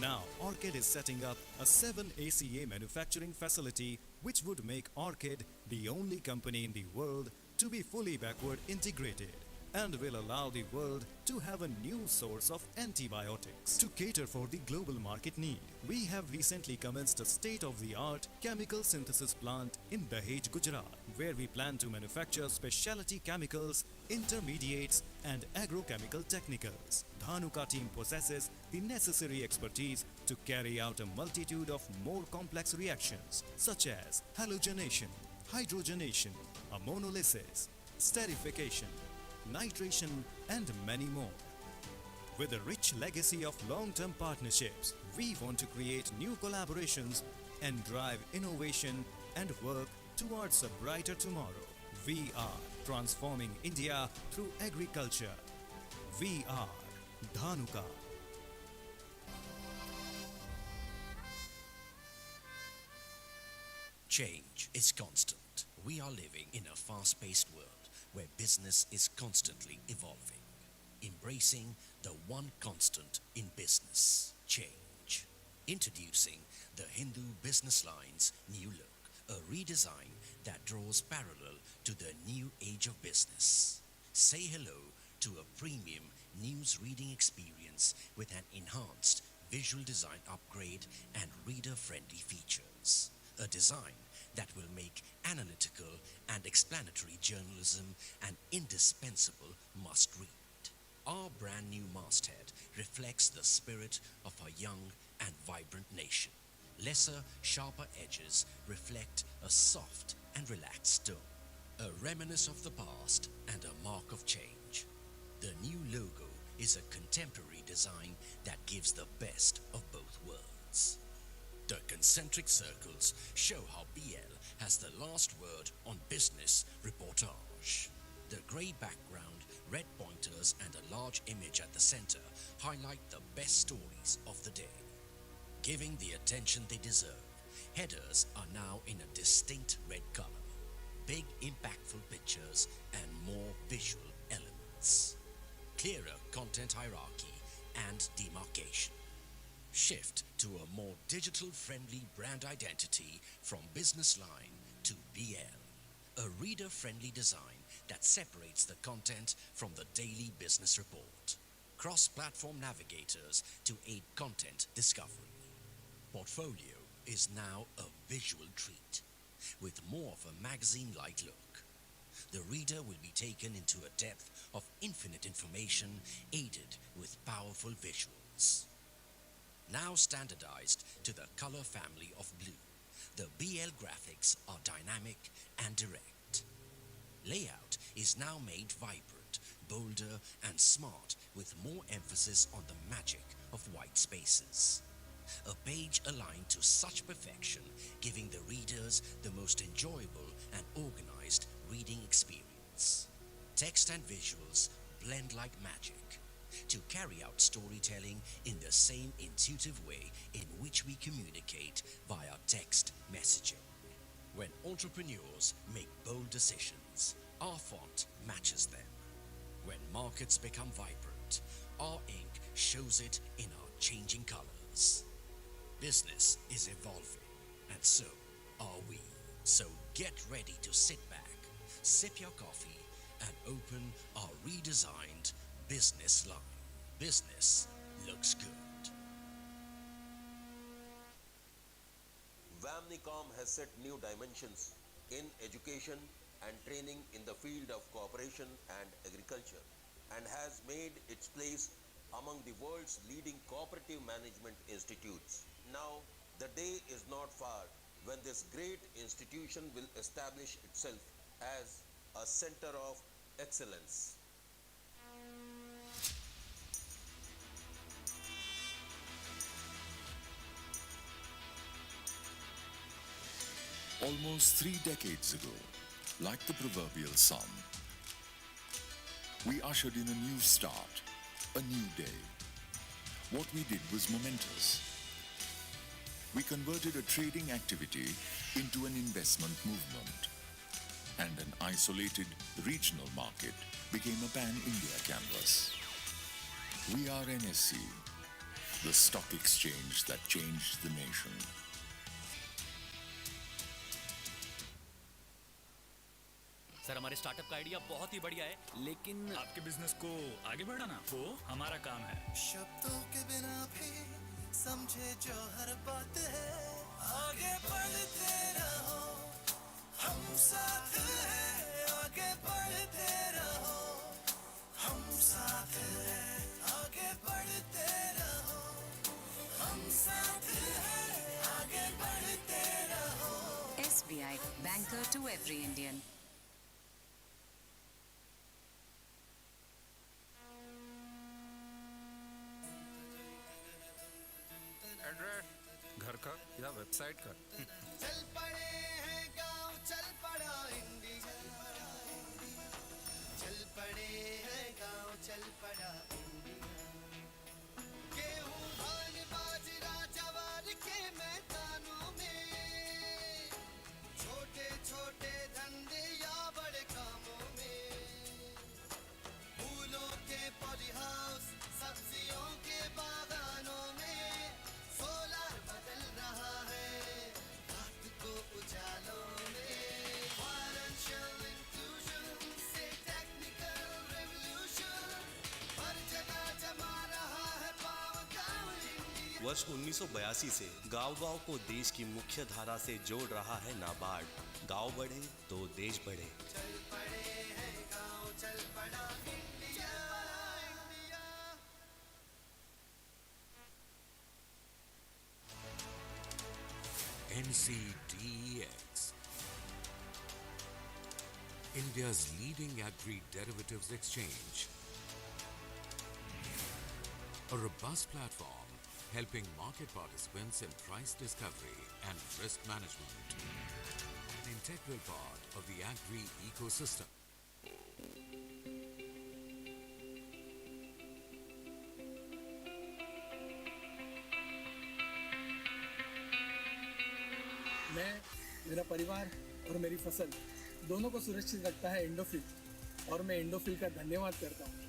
Now, Orchid is setting up a 7 ACA manufacturing facility, which would make Orchid the only company in the world to be fully backward integrated, and will allow the world to have a new source of antibiotics to cater for the global market need. We have recently commenced a state-of-the-art chemical synthesis plant in Dahej, Gujarat, where we plan to manufacture specialty chemicals, intermediates and agrochemical technicals. Danuka team possesses the necessary expertise to carry out a multitude of more complex reactions such as halogenation, hydrogenation, ammonolysis, sterification, nitration and many more. With a rich legacy of long-term partnerships, we want to create new collaborations and drive innovation and work towards a brighter tomorrow. We are transforming India through agriculture. We are Danuka. Change is constant. We are living in a fast-paced world where business is constantly evolving, embracing the one constant in business, change. Introducing the Hindu BusinessLine's new look, a redesign that draws parallel to the new age of business. Say hello to a premium news reading experience with an enhanced visual design upgrade and reader-friendly features. A design that will make analytical and explanatory journalism an indispensable must-read. Our brand new masthead reflects the spirit of a young and vibrant nation. Lesser, sharper edges reflect a soft and relaxed tone, a reminiscence of the past and a mark of change. The new logo is a contemporary design that gives the best of both worlds. The concentric circles show how BL has the last word on business reportage. The grey background, red pointers and a large image at the center highlight the best stories of the day. Giving the attention they deserve, headers are now in a distinct red color. Big impactful pictures and more visual elements. Clearer content hierarchy and demarcation. Shift to a more digital-friendly brand identity from BusinessLine to BL. A reader-friendly design that separates the content from the daily business report. Cross-platform navigators to aid content discovery. Portfolio is now a visual treat, with more of a magazine-like look. The reader will be taken into a depth of infinite information aided with powerful visuals. Now standardized to the color family of blue, the BL graphics are dynamic and direct. Layout is now made vibrant, bolder and smart with more emphasis on the magic of white spaces. A page aligned to such perfection, giving the readers the most enjoyable and organized reading experience. Text and visuals blend like magic to carry out storytelling in the same intuitive way in which we communicate via text messaging. When entrepreneurs make bold decisions, our font matches them. When markets become vibrant, our ink shows it in our changing colors. Business is evolving, and so are we. So get ready to sit back, sip your coffee, and open our redesigned BusinessLine. Business looks good. Vamnicom has set new dimensions in education and training in the field of cooperation and agriculture, and has made its place among the world's leading cooperative management institutes. Now, the day is not far when this great institution will establish itself as a center of excellence. Almost 3 decades ago, like the proverbial sun, we ushered in a new start, a new day. What we did was momentous. We converted a trading activity into an investment movement, and an isolated regional market became a pan-India canvas. We are NSE, the stock exchange that changed the nation. Sir हमारे startup का idea बहुत ही बढ़िया है, लेकिन आपके business को आगे बढ़ाना वो हमारा काम है। शब्दों के बिना भी समझे जो हर बात है, आगे बढ़ते रहो, हम साथ हैं, आगे बढ़ते रहो, हम साथ हैं, आगे बढ़ते रहो, हम साथ हैं, आगे बढ़ते रहो। SBI, banker to every Indian. Address घर का या वेबसाइट का? चल पड़े हैं गांव, चल पड़ा इंडिया, चल पड़े हैं गांव, चल पड़ा इंडिया। गेहूं धान बाजरा जवार के मैदानों में, छोटे छोटे धंधे या बड़े कामों में, फूलों के पॉली हाउस, सब्जियों के बागानों में, सोलर बदल रहा है रात को उजालों में। फाइनेंशियल इंक्लूजन से टेक्निकल रेवोल्यूशन, हर जगह जमा रहा है पावर गांव इंडिया। वर्ष 1982 से गांव-गांव को देश की मुख्य धारा से जोड़ रहा है नाबार्ड। गांव बढ़े तो देश बढ़े। चल पड़े हैं गांव, चल पड़ा India, India. NCDEX, India's leading agri derivatives exchange. A robust platform helping market participants in price discovery and risk management. An integral part of the Agri Ecosystem. मैं, मेरा परिवार और मेरी फसल दोनों को सुरक्षित रखता है एंडोफिल, और मैं एंडोफिल का धन्यवाद करता हूँ।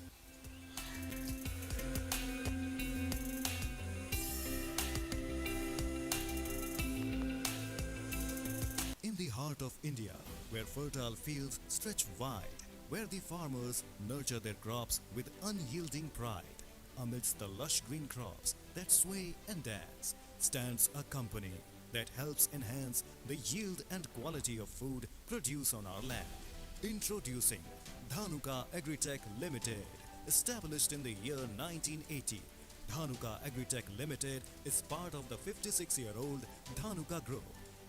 In the heart of India, where fertile fields stretch wide, where the farmers nurture their crops with unyielding pride, amidst the lush green crops that sway and dance, stands a company that helps enhance the yield and quality of food produced on our land. Introducing Danuka Agritech Limited, established in the year 1980. Danuka Agritech Limited is part of the 56-year-old Danuka Group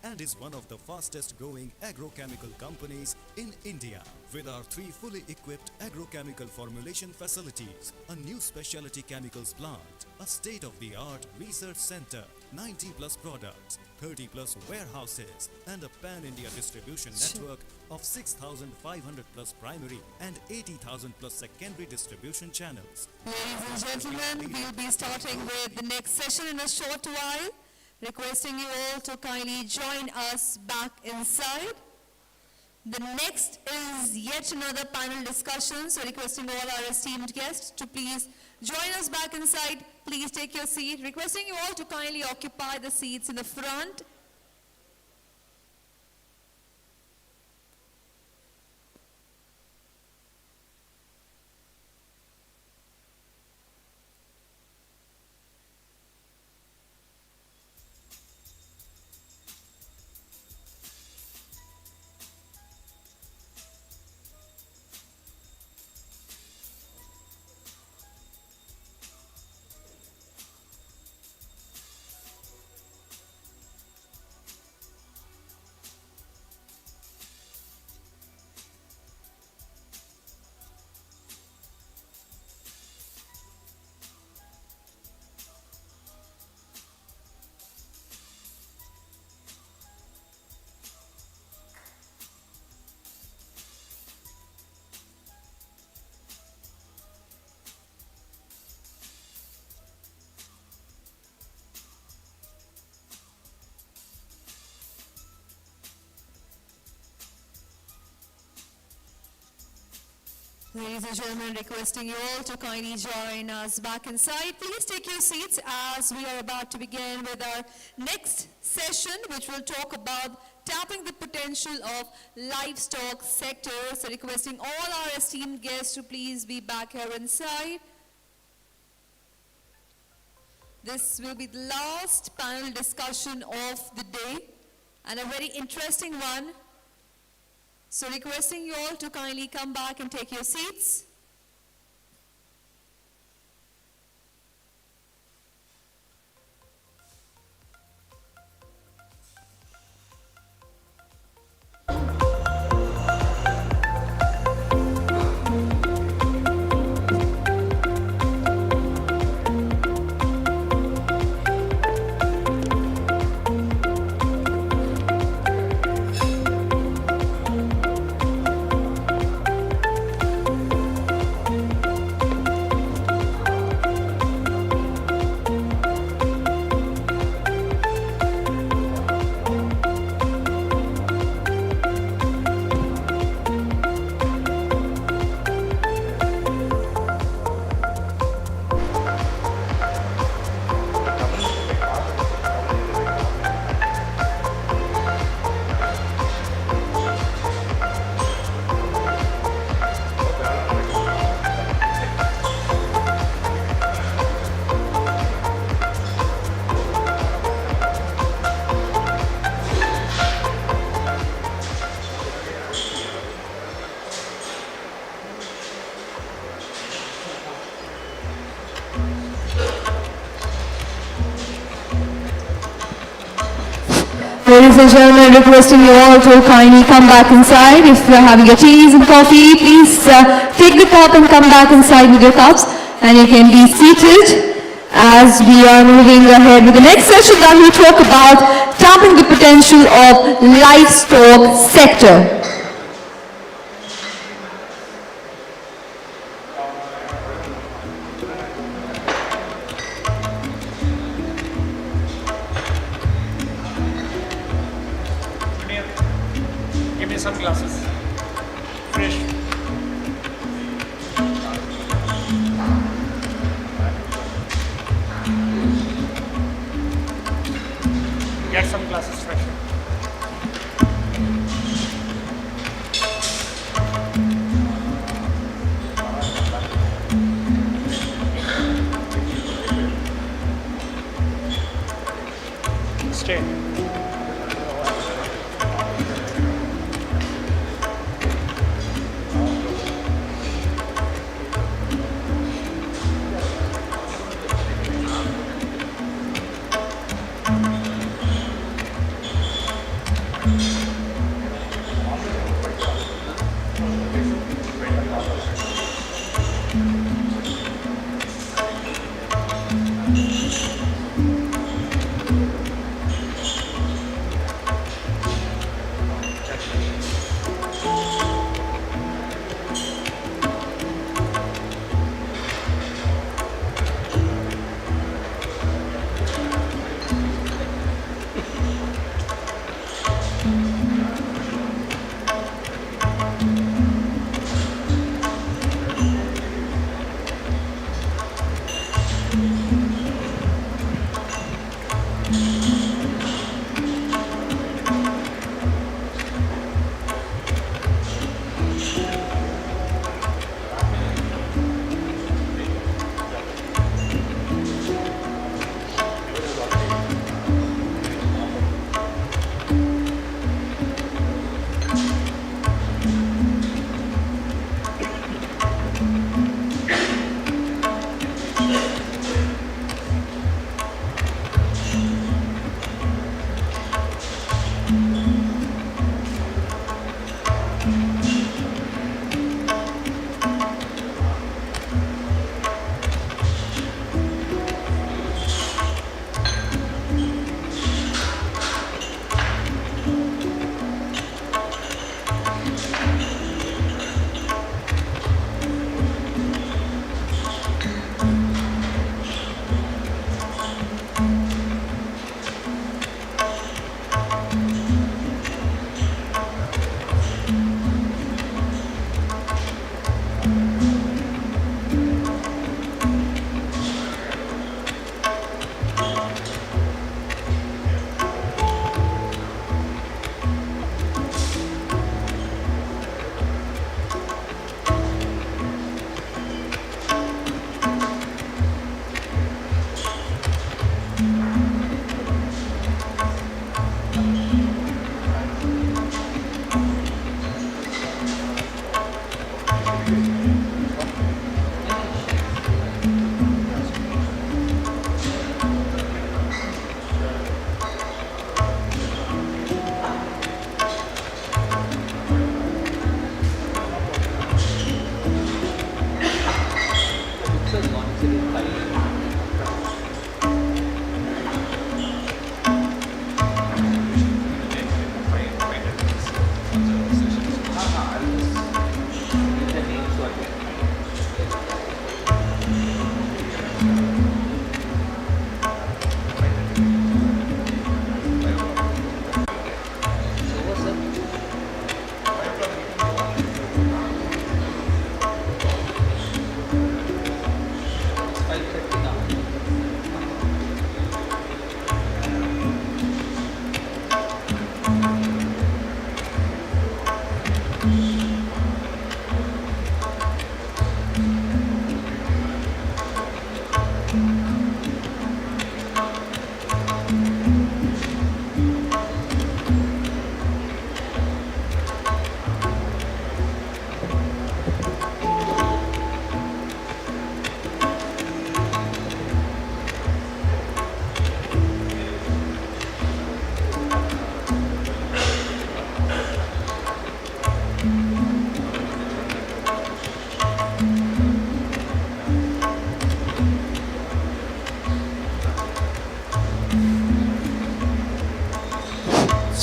and is one of the fastest growing agrochemical companies in India. With our 3 fully equipped agrochemical formulation facilities, a new specialty chemicals plant, a state-of-the-art research center, 90 plus products, 30 plus warehouses, and a pan-India distribution network of 6,500 plus primary and 80,000 plus secondary distribution channels. Ladies and gentlemen, we'll be starting with the next session in a short while. Requesting you all to kindly join us back inside. The next is yet another panel discussion, so requesting all our esteemed guests to please join us back inside. Please take your seat. Requesting you all to kindly occupy the seats in the front. Ladies and gentlemen, requesting you all to kindly join us back inside. Please take your seats as we are about to begin with our next session, which will talk about tapping the potential of livestock sector. So requesting all our esteemed guests to please be back here inside. This will be the last panel discussion of the day and a very interesting one. So requesting you all to kindly come back and take your seats. Ladies and gentlemen, requesting you all to kindly come back inside. If you're having your teas and coffee, please take the cup and come back inside with your cups. And you can be seated as we are moving ahead with the next session that we talk about tapping the potential of livestock sector. Give me some glasses. Fresh. Get some glasses fresh. Stay.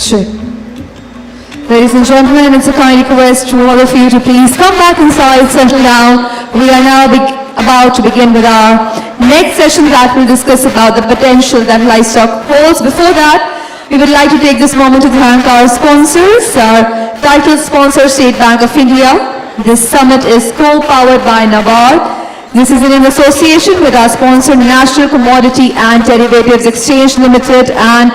Sure. Ladies and gentlemen, it's a kind request to all of you to please come back inside, settle down. We are now about to begin with our next session that will discuss about the potential that livestock holds. Before that, we would like to take this moment to thank our sponsors, our title sponsor, State Bank of India. This summit is co-powered by Nabard. This is in association with our sponsor, National Commodity and Derivatives Exchange Limited and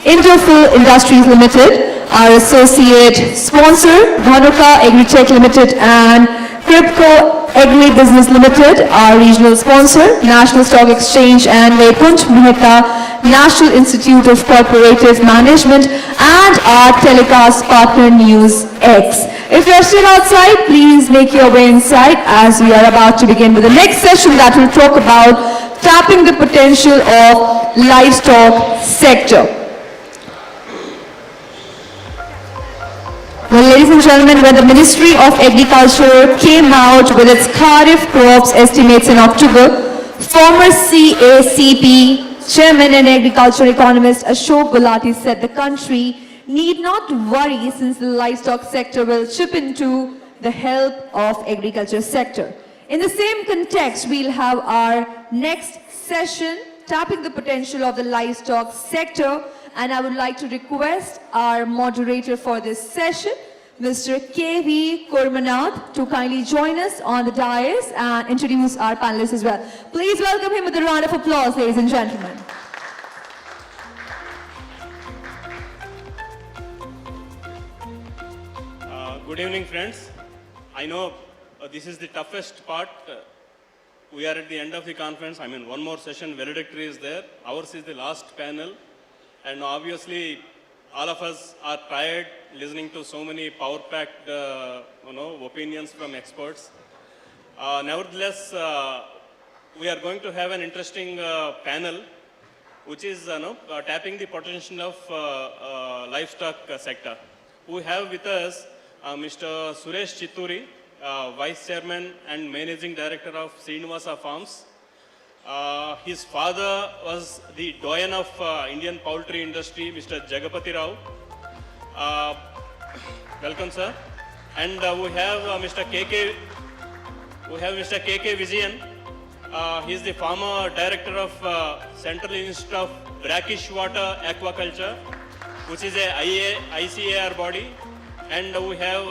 Interfil Industries Limited. Our associate sponsor, Danuka Agritech Limited and Crypco Agri Business Limited. Our regional sponsor, National Stock Exchange and Vaikunt Mehta National Institute of Corporative Management, and our telecast partner News X. If you are still outside, please make your way inside as we are about to begin with the next session that will talk about tapping the potential of livestock sector. Well, ladies and gentlemen, when the Ministry of Agriculture came out with its Kharif crops estimates in October, former CACP Chairman and Agriculture Economist Ashok Gulati said the country need not worry since the livestock sector will chip into the help of agriculture sector. In the same context, we'll have our next session, tapping the potential of the livestock sector, and I would like to request our moderator for this session, Mr. K.V. Kurmanath, to kindly join us on the dais and introduce our panelists as well. Please welcome him with a round of applause, ladies and gentlemen. Good evening, friends. I know this is the toughest part. We are at the end of the conference. I mean, one more session, valedictory is there. Ours is the last panel. And obviously, all of us are tired listening to so many power-packed opinions from experts. Nevertheless, we are going to have an interesting panel, which is tapping the potential of livestock sector. We have with us Mr. Suresh Chitturi, Vice Chairman and Managing Director of Srinivasa Farms. His father was the doyen of Indian poultry industry, Mr. Jagapati Rao. Welcome, sir. And we have Mr. KK Vijayan. He is the former director of Central Institute of Brackish Water Aquaculture, which is a ICAR body. And we have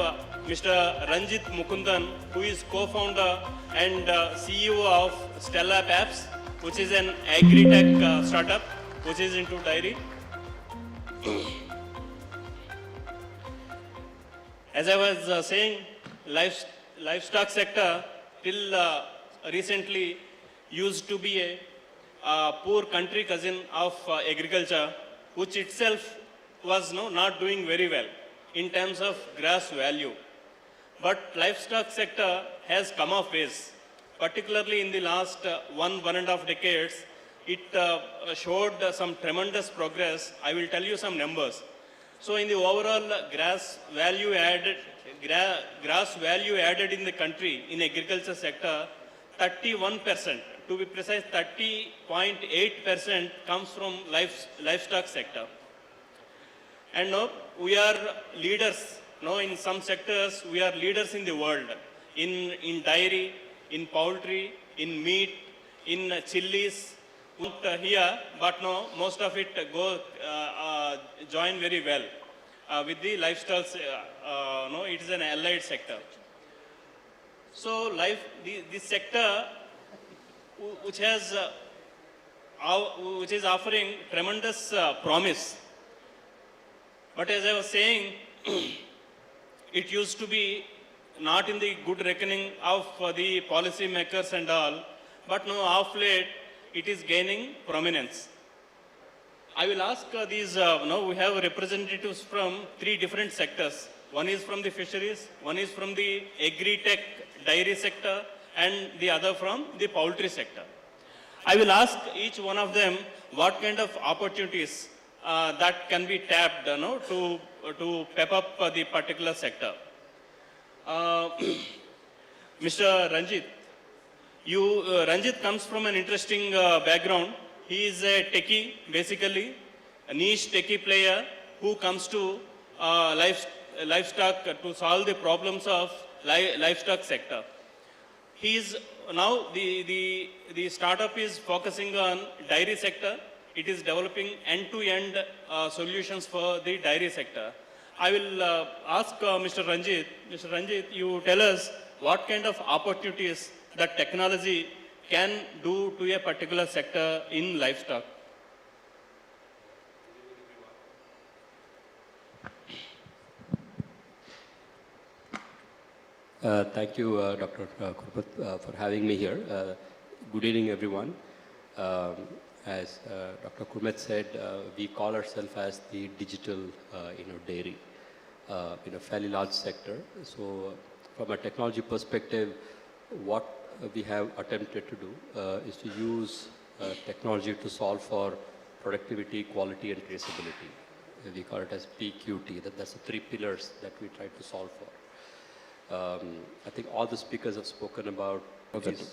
Mr. Ranjit Mukundan, who is co-founder and CEO of Stella Paps, which is an agri-tech startup, which is into dairy. As I was saying, livestock sector till recently used to be a poor country cousin of agriculture, which itself was not doing very well in terms of gross value. But livestock sector has come of age, particularly in the last 1.5 decades. It showed some tremendous progress. I will tell you some numbers. So in the overall gross value added in the country in agriculture sector, 31%, to be precise, 30.8% comes from livestock sector. And now we are leaders. In some sectors, we are leaders in the world. In dairy, in poultry, in meat, in chilies. Here, but no, most of it join very well with the livestock. It is an allied sector. So this sector, which is offering tremendous promise. But as I was saying, it used to be not in the good reckoning of the policymakers and all, but now of late it is gaining prominence. I will ask these, we have representatives from 3 different sectors. One is from the fisheries, one is from the agri-tech dairy sector, and the other from the poultry sector. I will ask each one of them what kind of opportunities that can be tapped to pep up the particular sector. Mr. Ranjit, Ranjit comes from an interesting background. He is a techie, basically, a niche techie player who comes to livestock to solve the problems of livestock sector. Now the startup is focusing on dairy sector. It is developing end-to-end solutions for the dairy sector. I will ask Mr. Ranjit. Mr. Ranjit, you tell us what kind of opportunities that technology can do to a particular sector in livestock. Thank you, Dr. Kurpat, for having me here. Good evening, everyone. As Dr. Kurmat said, we call ourselves as the digital, dairy, in a fairly large sector. So, from a technology perspective, what we have attempted to do is to use technology to solve for productivity, quality, and traceability. We call it as PQT. That's the three pillars that we try to solve for. I think all the speakers have spoken about that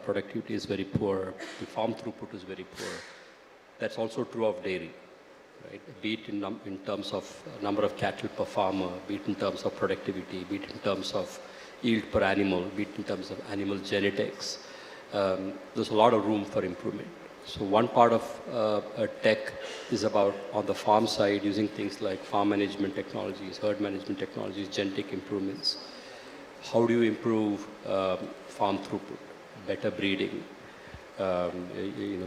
productivity is very poor, the farm throughput is very poor. That's also true of dairy, right? Be it in terms of number of cattle per farmer, be it in terms of productivity, be it in terms of yield per animal, be it in terms of animal genetics. There's a lot of room for improvement. So one part of tech is about, on the farm side, using things like farm management technologies, herd management technologies, genetic improvements. How do you improve farm throughput, better breeding,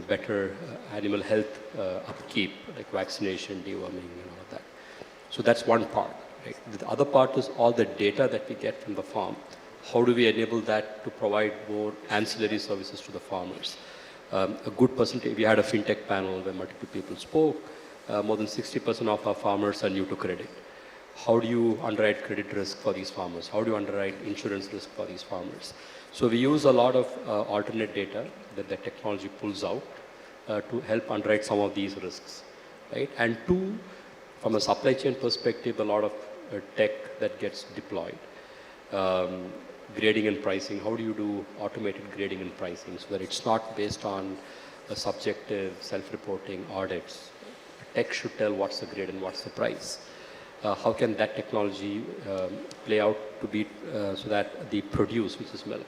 better animal health upkeep, like vaccination, deworming, and all of that. So that's one part. Right? The other part is all the data that we get from the farm. How do we enable that to provide more ancillary services to the farmers? A good percentage, we had a fintech panel where multiple people spoke. More than 60% of our farmers are new to credit. How do you underwrite credit risk for these farmers? How do you underwrite insurance risk for these farmers? So we use a lot of alternate data that the technology pulls out to help underwrite some of these risks, right? And two, from a supply chain perspective, a lot of tech that gets deployed. Grading and pricing, how do you do automated grading and pricing so that it's not based on a subjective self-reporting audits? Tech should tell what's the grade and what's the price. How can that technology play out to be so that the produce, which is milk,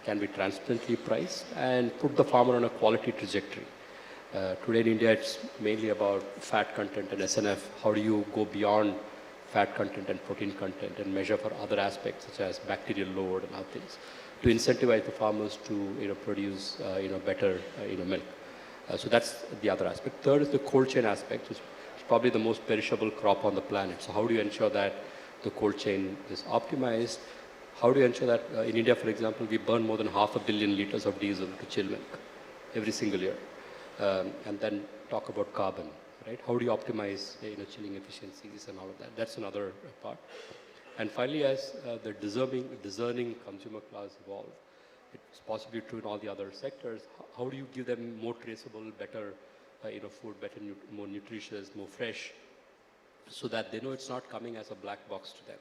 can be transparently priced and put the farmer on a quality trajectory. Today in India, it's mainly about fat content and SNF. How do you go beyond fat content and protein content and measure for other aspects such as bacterial load and other things to incentivize the farmers to produce better milk. So that's the other aspect. Third is the cold chain aspect, which is probably the most perishable crop on the planet. So how do you ensure that the cold chain is optimized? How do you ensure that in India, for example, we burn more than 500 million liters of diesel to chill milk every single year? And then talk about carbon, right? How do you optimize chilling efficiencies and all of that? That's another part. And finally, as the discerning consumer class evolve, it's possibly true in all the other sectors. How do you give them more traceable, better food, better, more nutritious, more fresh, so that they know it's not coming as a black box to them.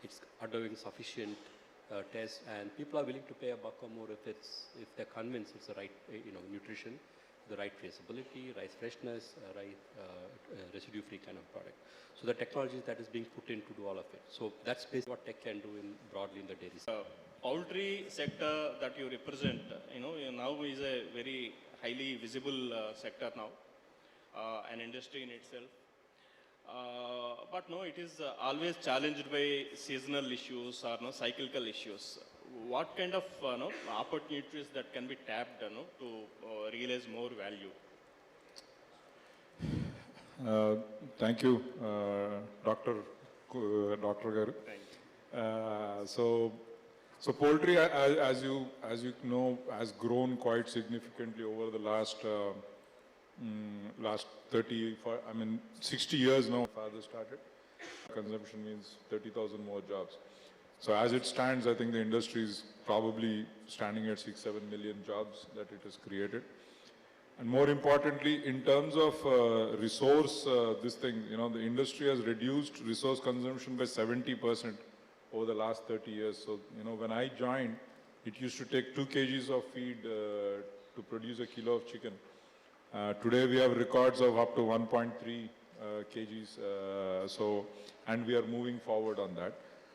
It's undergoing sufficient tests, and people are willing to pay a buck or more if they're convinced it's the right nutrition, the right traceability, right freshness, right residue-free kind of product. So the technology that is being put in to do all of it. So that's basically what tech can do broadly in the dairy sector. Poultry sector that you represent, now is a very highly visible sector now, an industry in itself. But no, it is always challenged by seasonal issues or cyclical issues. What kind of opportunities that can be tapped to realize more value? Thank you, Dr. Garu. So poultry, as you know, has grown quite significantly over the last 60 years now. Father started. Consumption means 30,000 more jobs. So as it stands, I think the industry is probably standing at 6-7 million jobs that it has created. And more importantly, in terms of resource, the industry has reduced resource consumption by 70% over the last 30 years. So, when I joined, it used to take 2 kgs of feed to produce a kilo of chicken. Today we have records of up to 1.3 kgs. And we are moving forward on that.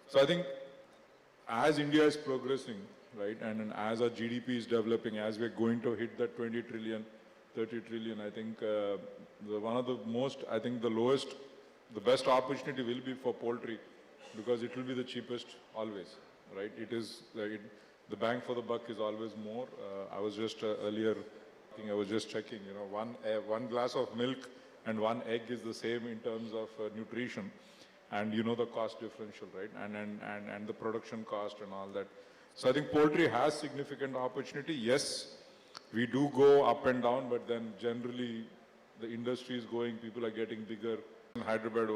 So I think as India is progressing, right, and as our GDP is developing, as we're going to hit that 20 trillion, 30 trillion, I think one of the most, I think the best opportunity will be for poultry, because it will be the cheapest always, right? It is, the bang for the buck is always more. I was just earlier, I was just checking, you know, one glass of milk and one egg is the same in terms of nutrition. And you know the cost differential, right? And the production cost and all that. So I think poultry has significant opportunity. Yes, we do go up and down, but then generally the industry is going, people are getting bigger. In Hyderabad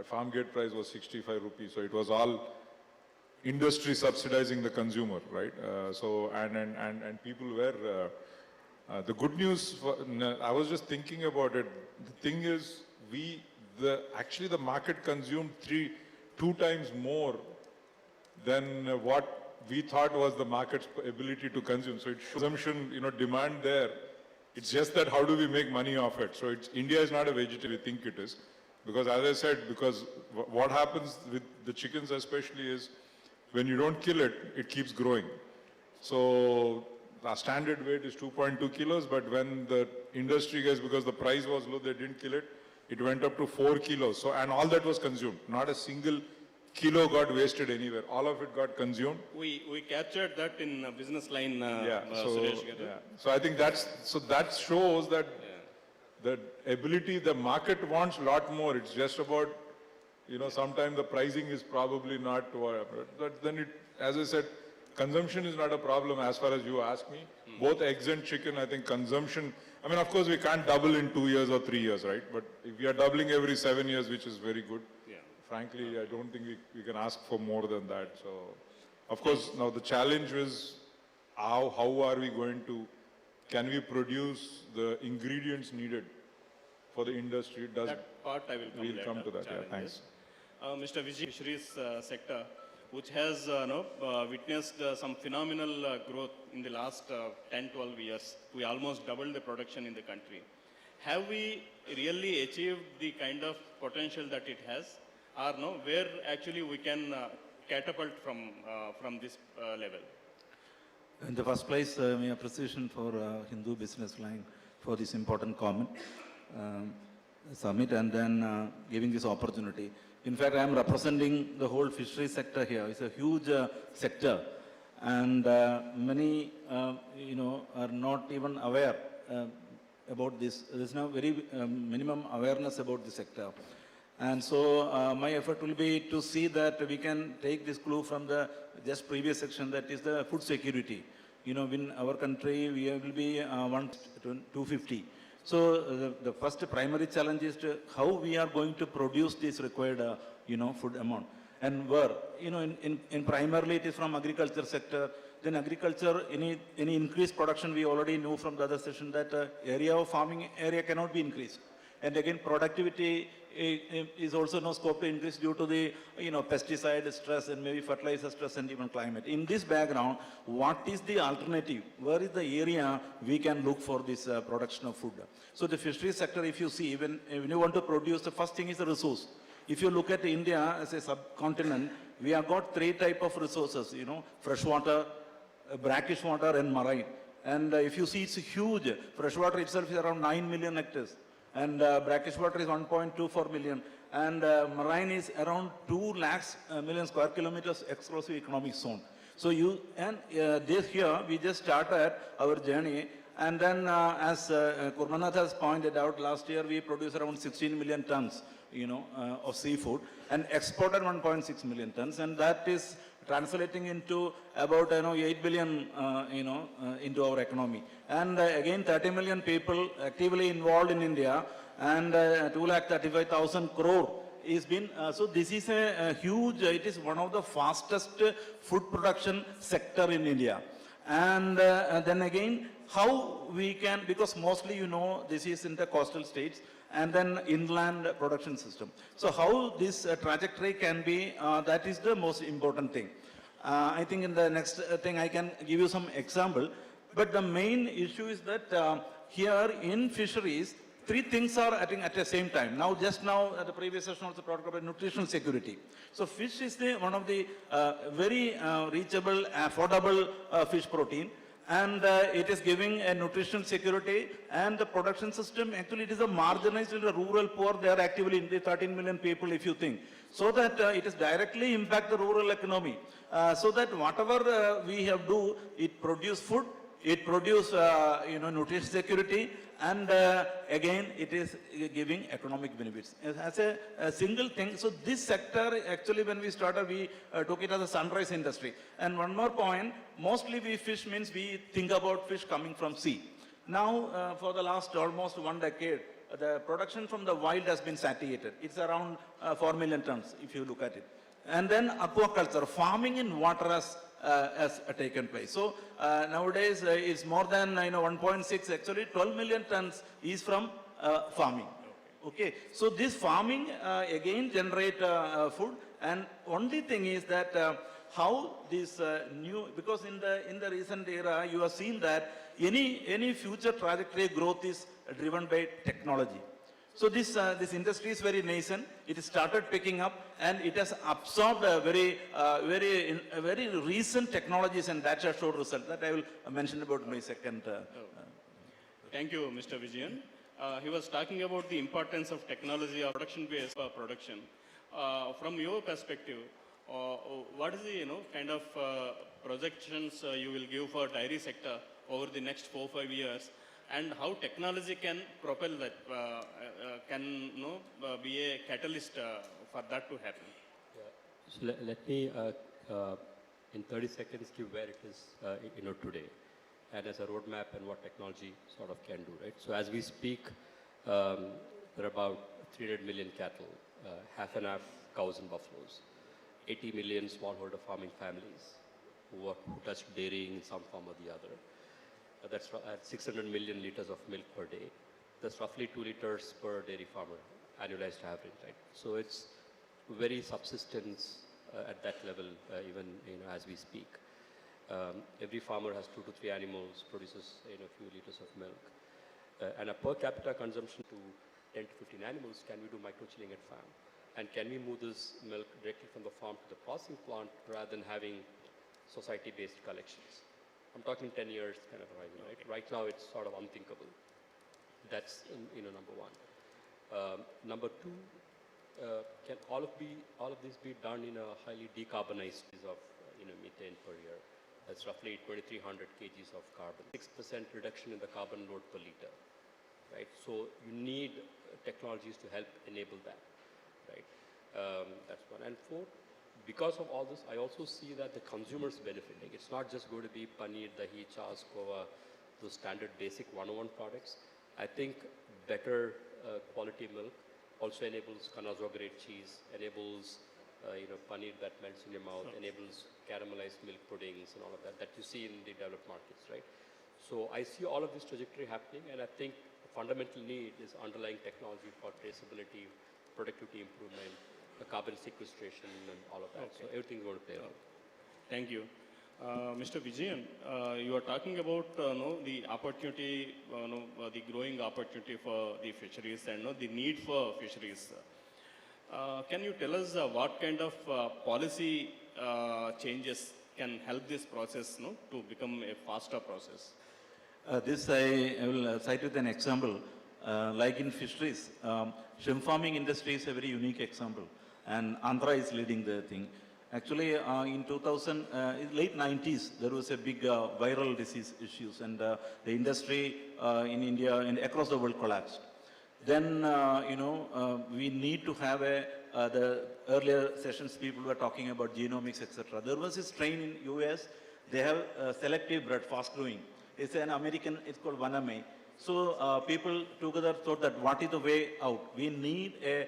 farm gate price was 65 rupees. So it was all industry subsidizing the consumer, right? And people were, the good news, I was just thinking about it. The thing is, actually the market consumed two times more than what we thought was the market's ability to consume. So it shows consumption, you know, demand there. It's just that how do we make money off it? So India is not a vegetarian, we think it is. Because as I said, what happens with the chickens especially is when you don't kill it, it keeps growing. So our standard weight is 2.2 kilos, but when the industry guys, because the price was low, they didn't kill it, it went up to 4 kilos. So, and all that was consumed. Not a single kilo got wasted anywhere. All of it got consumed. We captured that in businessLine. So I think that shows that the ability, the market wants a lot more. It's just about, you know, sometimes the pricing is probably not, but then as I said, consumption is not a problem as far as you ask me. Both eggs and chicken, I think consumption, I mean, of course, we can't double in 2 years or 3 years, right? But if we are doubling every 7 years, which is very good, frankly, I don't think we can ask for more than that. So, of course, now the challenge is how are we going to, can we produce the ingredients needed for the industry? That part I will come to that. Yeah, thanks. Mr. Vijay, Fisheries sector, which has witnessed some phenomenal growth in the last 10-12 years. We almost doubled the production in the country. Have we really achieved the kind of potential that it has? Or no, where actually we can catapult from this level? In the first place, my appreciation for Hindu businessLine for this important summit and then giving this opportunity. In fact, I am representing the whole fishery sector here. It's a huge sector, and many, are not even aware about this. There is now very minimum awareness about the sector. And so my effort will be to see that we can take this clue from the just previous section, that is the food security. You know, in our country, we will be 250. So the first primary challenge is how we are going to produce this required, food amount. And where, in primarily it is from agriculture sector. Then agriculture, any increased production, we already know from the other session that area of farming area cannot be increased. And again, productivity is also no scope to increase due to the, pesticide stress and maybe fertilizer stress and even climate. In this background, what is the alternative? Where is the area we can look for this production of food? So the fisheries sector, if you see, when you want to produce, the first thing is the resource. If you look at India as a subcontinent, we have got 3 types of resources, freshwater, brackish water and marine. And if you see, it's huge. Freshwater itself is around 9 million hectares. And brackish water is 1.24 million. And marine is around 2 lakhs million square kilometers exclusive economic zone. So this year, we just started our journey. And then as Kurmanath has pointed out, last year we produced around 16 million tons, of seafood and exported 1.6 million tons. And that is translating into about 8 billion into our economy. And again 30 million people actively involved in India, and 2,35,000 crore is been, so this is a huge, it is one of the fastest food production sector in India. And then again, how we can, because mostly this is in the coastal states, and then inland production system. So how this trajectory can be, that is the most important thing. I think in the next thing I can give you some example, but the main issue is that here in fisheries, three things are, I think, at the same time. Now, just now, the previous session also talked about nutritional security. So fish is one of the very reachable, affordable fish protein. And it is giving a nutritional security, and the production system, actually it is a marginalized in the rural poor. They are actively in the 13 million people, if you think. So that it is directly impact the rural economy. So that whatever we have do, it produce food, it produce nutrition security, and again it is giving economic benefits as a single thing. So this sector, actually when we started, we took it as a sunrise industry. And one more point, mostly we fish means we think about fish coming from sea. Now for the last almost 1 decade, the production from the wild has been satiated. It's around 4 million tons if you look at it. And then aquaculture, farming in water has taken place. So nowadays it's more than 1.6, actually 12 million tons is from farming. Okay, so this farming again generate food, and only thing is that how this new, because in the recent era you have seen that any future trajectory growth is driven by technology. So this industry is very nascent. It started picking up, and it has absorbed very recent technologies, and that has showed result. That I will mention about my second. Thank you, Mr. Vijayan. He was talking about the importance of technology of production-based production. From your perspective, what is the kind of projections you will give for dairy sector over the next 4-5 years? And how technology can propel that, can be a catalyst for that to happen? Yeah. So let me, in 30 seconds, give where it is today, and as a roadmap and what technology sort of can do, right? So as we speak, there are about 300 million cattle, half and half cows and buffaloes, 80 million smallholder farming families who touch dairying in some form or the other. That's at 600 million liters of milk per day. That's roughly 2 liters per dairy farmer, annualized average, right? So it's very subsistence at that level, even as we speak. Every farmer has 2 to 3 animals, produces a few liters of milk, and a per capita consumption to 10 to 15 animals. Can we do micro-chilling at farm? And can we move this milk directly from the farm to the processing plant rather than having society-based collections? I'm talking 10 years kind of horizon, right? Right now it's sort of unthinkable. That's number one. Number two, can all of this be done in a highly decarbonized of methane per year? That's roughly 2,300 kgs of carbon. 6% reduction in the carbon load per liter, right? So you need technologies to help enable that, right? That's one. And four, because of all this, I also see that the consumers benefiting. It's not just going to be paneer, dahi, chas, kova, those standard basic 101 products. I think better quality milk also enables Kanazawa grade cheese, enables paneer that melts in your mouth, enables caramelized milk puddings and all of that you see in the developed markets, right? So I see all of this trajectory happening, and I think the fundamental need is underlying technology for traceability, productivity improvement, carbon sequestration and all of that. Okay. So everything's going to play out. Thank you. Mr. Vijayan, you are talking about the opportunity, the growing opportunity for the fisheries and the need for fisheries. Can you tell us what kind of policy changes can help this process to become a faster process? This I will cite with an example. Like in fisheries, shrimp farming industry is a very unique example. And Andhra is leading the thing. Actually, in late 90s, there was a big viral disease issues, and the industry in India and across the world collapsed. Then, we need to have the earlier sessions people were talking about genomics, etc. There was a strain in US. They have selective bred, fast growing. It's an American, it's called 1MA. So people together thought that what is the way out? We need a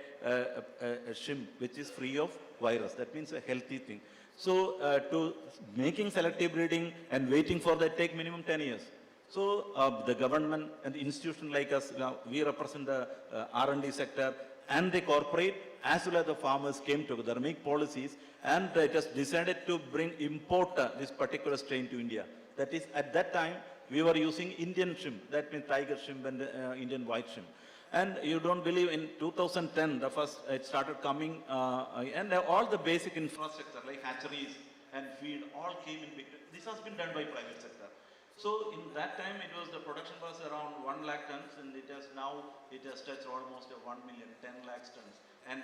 shrimp which is free of virus. That means a healthy thing. So to making selective breeding and waiting for that take minimum 10 years. So the government and the institution like us, we represent the R&D sector and the corporate as well as the farmers came together, make policies, and it has decided to import this particular strain to India. That is, at that time, we were using Indian shrimp, that means tiger shrimp and Indian white shrimp. And you don't believe, in 2010, the first, it started coming, and all the basic infrastructure like hatcheries and feed all came in big. This has been done by private sector. So in that time, it was, the production was around 1 lakh tons, and it has now, it has touched almost 1 million, 10 lakh tons. And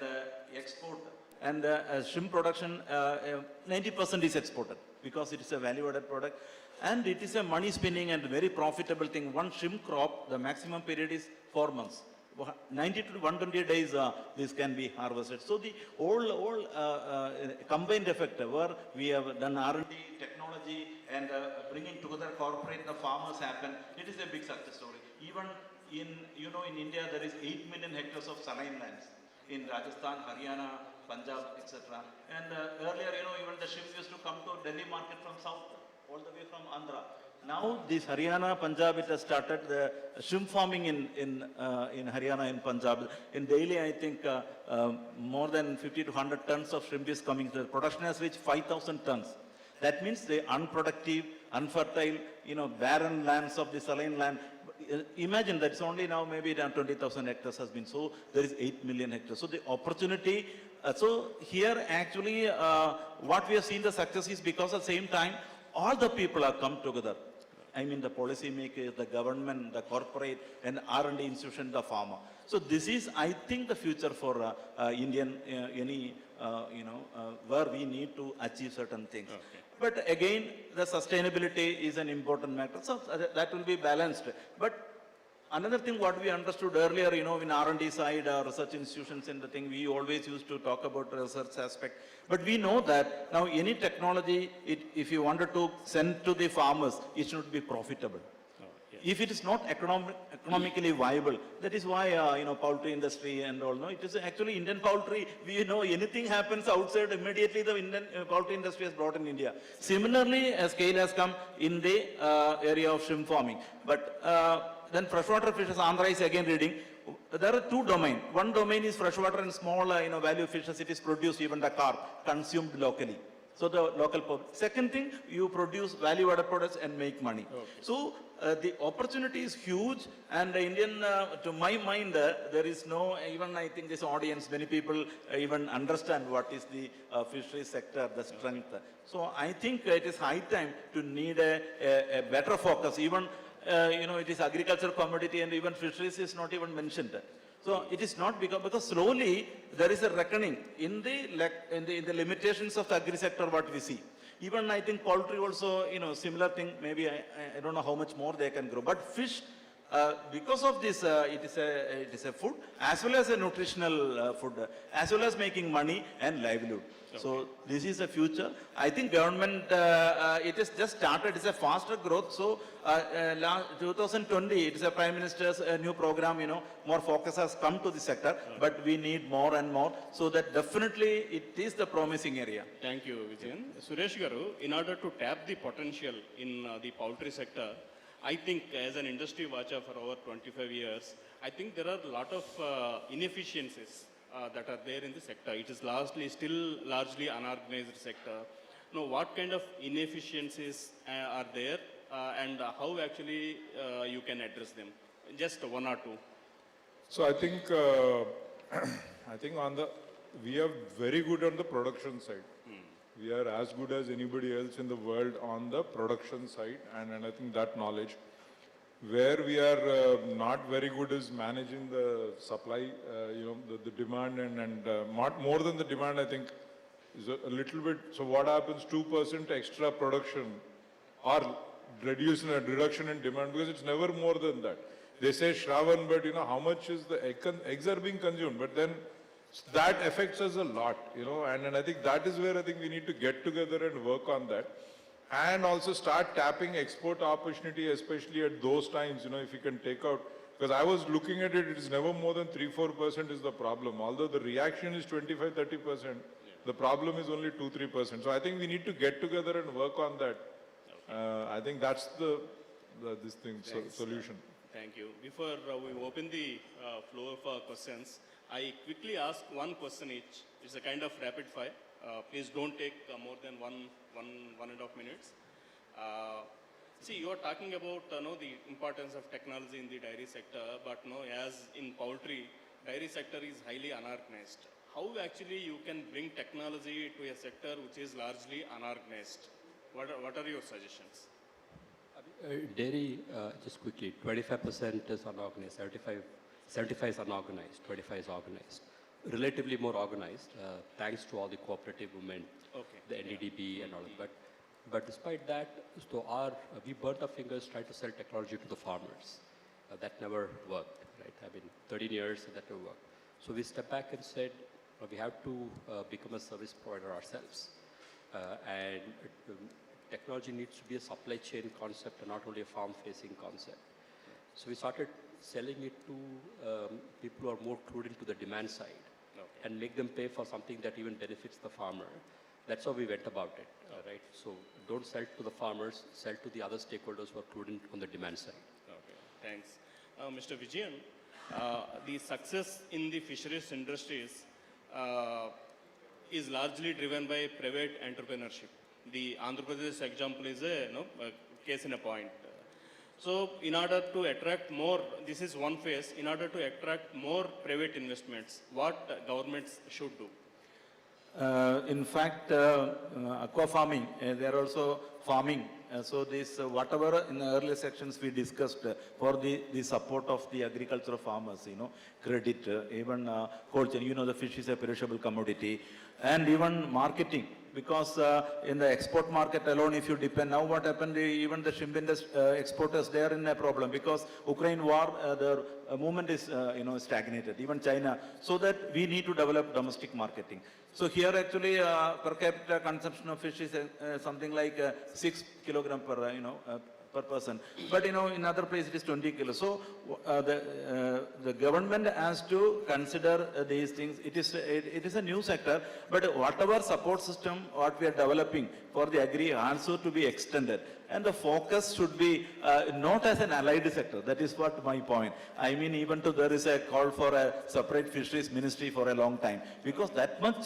export, and shrimp production, 90% is exported because it is a value-added product. And it is a money spinning and very profitable thing. One shrimp crop, the maximum period is 4 months. 90 to 120 days this can be harvested. So the whole combined effect where we have done R&D, technology, and bringing together corporate, the farmers happen, it is a big success story. Even in, in India there is 8 million hectares of saline lands in Rajasthan, Haryana, Punjab, etc. And earlier, even the shrimp used to come to Delhi market from south, all the way from Andhra. Now this Haryana, Punjab, it has started the shrimp farming in Haryana and Punjab. In daily, I think more than 50 to 100 tons of shrimp is coming. The production has reached 5,000 tons. That means the unproductive, unfertile, barren lands of the saline land. Imagine that it's only now maybe around 20,000 hectares has been. So there is 8 million hectares. So the opportunity. So here actually what we have seen the success is because at the same time all the people have come together. I mean the policymakers, the government, the corporate, and R&D institution, the farmer. So this is, I think, the future for Indian, where we need to achieve certain things. Okay. But again, the sustainability is an important matter. So that will be balanced. But another thing what we understood earlier, in R&D side, research institutions and the thing, we always used to talk about research aspect. But we know that now any technology, if you wanted to send to the farmers, it should be profitable. Oh, yes. If it is not economically viable, that is why, poultry industry and all, no, it is actually Indian poultry, we know anything happens outside, immediately the Indian poultry industry has brought in India. Similarly, a scale has come in the area of shrimp farming. But then freshwater fishes, Andhra is again reading. There are two domains. One domain is freshwater and small, value fishes. It is produced, even the carp, consumed locally. So the local public. Second thing, you produce value-added products and make money. Okay. So the opportunity is huge, and the Indian, to my mind, there is no, even I think this audience, many people even understand what is the fisheries sector, the strength. So I think it is high time to need a better focus. Even it is agriculture, commodity, and even fisheries is not even mentioned. So it is not because slowly there is a reckoning in the limitations of the agri sector what we see. Even I think poultry also, similar thing, maybe I don't know how much more they can grow. But fish, because of this, it is a food as well as a nutritional food, as well as making money and livelihood. Okay. So this is the future. I think government, it has just started. It's a faster growth. So 2020, it is a Prime Minister's new program. More focus has come to the sector, okay. But we need more and more. So that definitely it is the promising area. Thank you, Vijayan. Suresh Garu, in order to tap the potential in the poultry sector, I think as an industry watcher for over 25 years, I think there are a lot of inefficiencies that are there in the sector. It is still largely unorganized sector. Now, what kind of inefficiencies are there and how actually you can address them? Just one or two. So I think, we are very good on the production side. We are as good as anybody else in the world on the production side, and I think that knowledge. Where we are not very good is managing the supply, the demand, and more than the demand, I think, is a little bit. So what happens, 2% extra production or reduction in demand, because it's never more than that. They say Shravan, but how much is the eggs are being consumed, but then that affects us a lot, and I think that is where I think we need to get together and work on that. And also start tapping export opportunity, especially at those times, if you can take out, because I was looking at it, it is never more than 3-4% is the problem. Although the reaction is 25-30%, the problem is only 2-3%. So I think we need to get together and work on that. Okay. I think that's solution. Thank you. Before we open the floor for questions, I quickly ask one question each. It's a kind of rapid fire. Please don't take more than one and a half minutes. See, you are talking about the importance of technology in the dairy sector, but as in poultry, dairy sector is highly unorganized. How actually you can bring technology to a sector which is largely unorganized? What are your suggestions? Dairy, just quickly, 25% is unorganized, 75 is unorganized, 25 is organized. Relatively more organized, thanks to all the cooperative movement, the NDDB and all of that. But despite that, so we burnt our fingers trying to sell technology to the farmers. That never worked, right? I mean, 13 years, that never worked. So we stepped back and said, we have to become a service provider ourselves. And technology needs to be a supply chain concept and not only a farm-facing concept. So we started selling it to people who are more clued into the demand side and make them pay for something that even benefits the farmer. That's how we went about it, right? So don't sell to the farmers, sell to the other stakeholders who are clued on the demand side. Okay, thanks. Mr. Vijayan, the success in the fisheries industries is largely driven by private entrepreneurship. The Andhra Pradesh example is a case in a point. So in order to attract more, this is one phase, in order to attract more private investments, what governments should do? In fact, aqua farming, they are also farming. So this, whatever in the earlier sections we discussed for the support of the agricultural farmers, credit, even cold chain, the fish is a perishable commodity, and even marketing. Because in the export market alone, if you depend, now what happened, even the shrimp exporters, they are in a problem because Ukraine war, the movement is, stagnated, even China. So that we need to develop domestic marketing. So here actually per capita consumption of fish is something like 6 kilogram per person. But in other places it is 20 kilos. So the government has to consider these things. It is a new sector, but whatever support system what we are developing for the agri also to be extended. And the focus should be not as an allied sector. That is what my point. I mean, even though there is a call for a separate fisheries ministry for a long time, because that much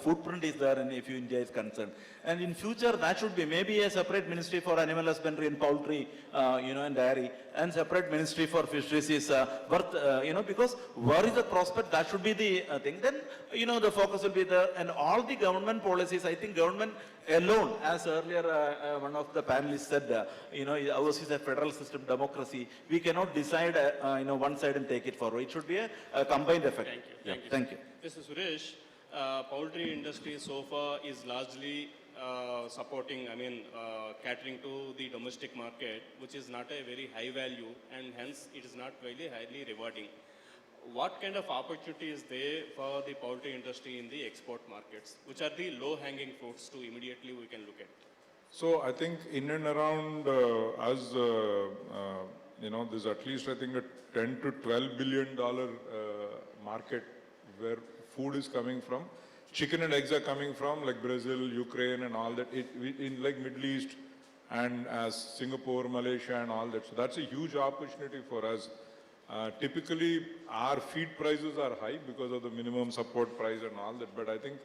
footprint is there if India is concerned. And in future, that should be maybe a separate ministry for animal husbandry and poultry, and dairy, and separate ministry for fisheries is worth, because where is the prospect, that should be the thing. Then, the focus will be there. And all the government policies, I think government alone, as earlier one of the panelists said, ours is a federal system, democracy. We cannot decide, one side and take it forward. It should be a combined effect. Thank you. Thank you. Mr. Suresh, poultry industry so far is largely supporting, catering to the domestic market, which is not a very high value, and hence it is not really highly rewarding. What kind of opportunity is there for the poultry industry in the export markets? Which are the low-hanging fruits to immediately we can look at? So I think in and around us, there's at least I think a $10 to $12 billion market where food is coming from. Chicken and eggs are coming from like Brazil, Ukraine and all that, in like Middle East and as Singapore, Malaysia and all that. So that's a huge opportunity for us. Typically, our feed prices are high because of the minimum support price and all that. But I think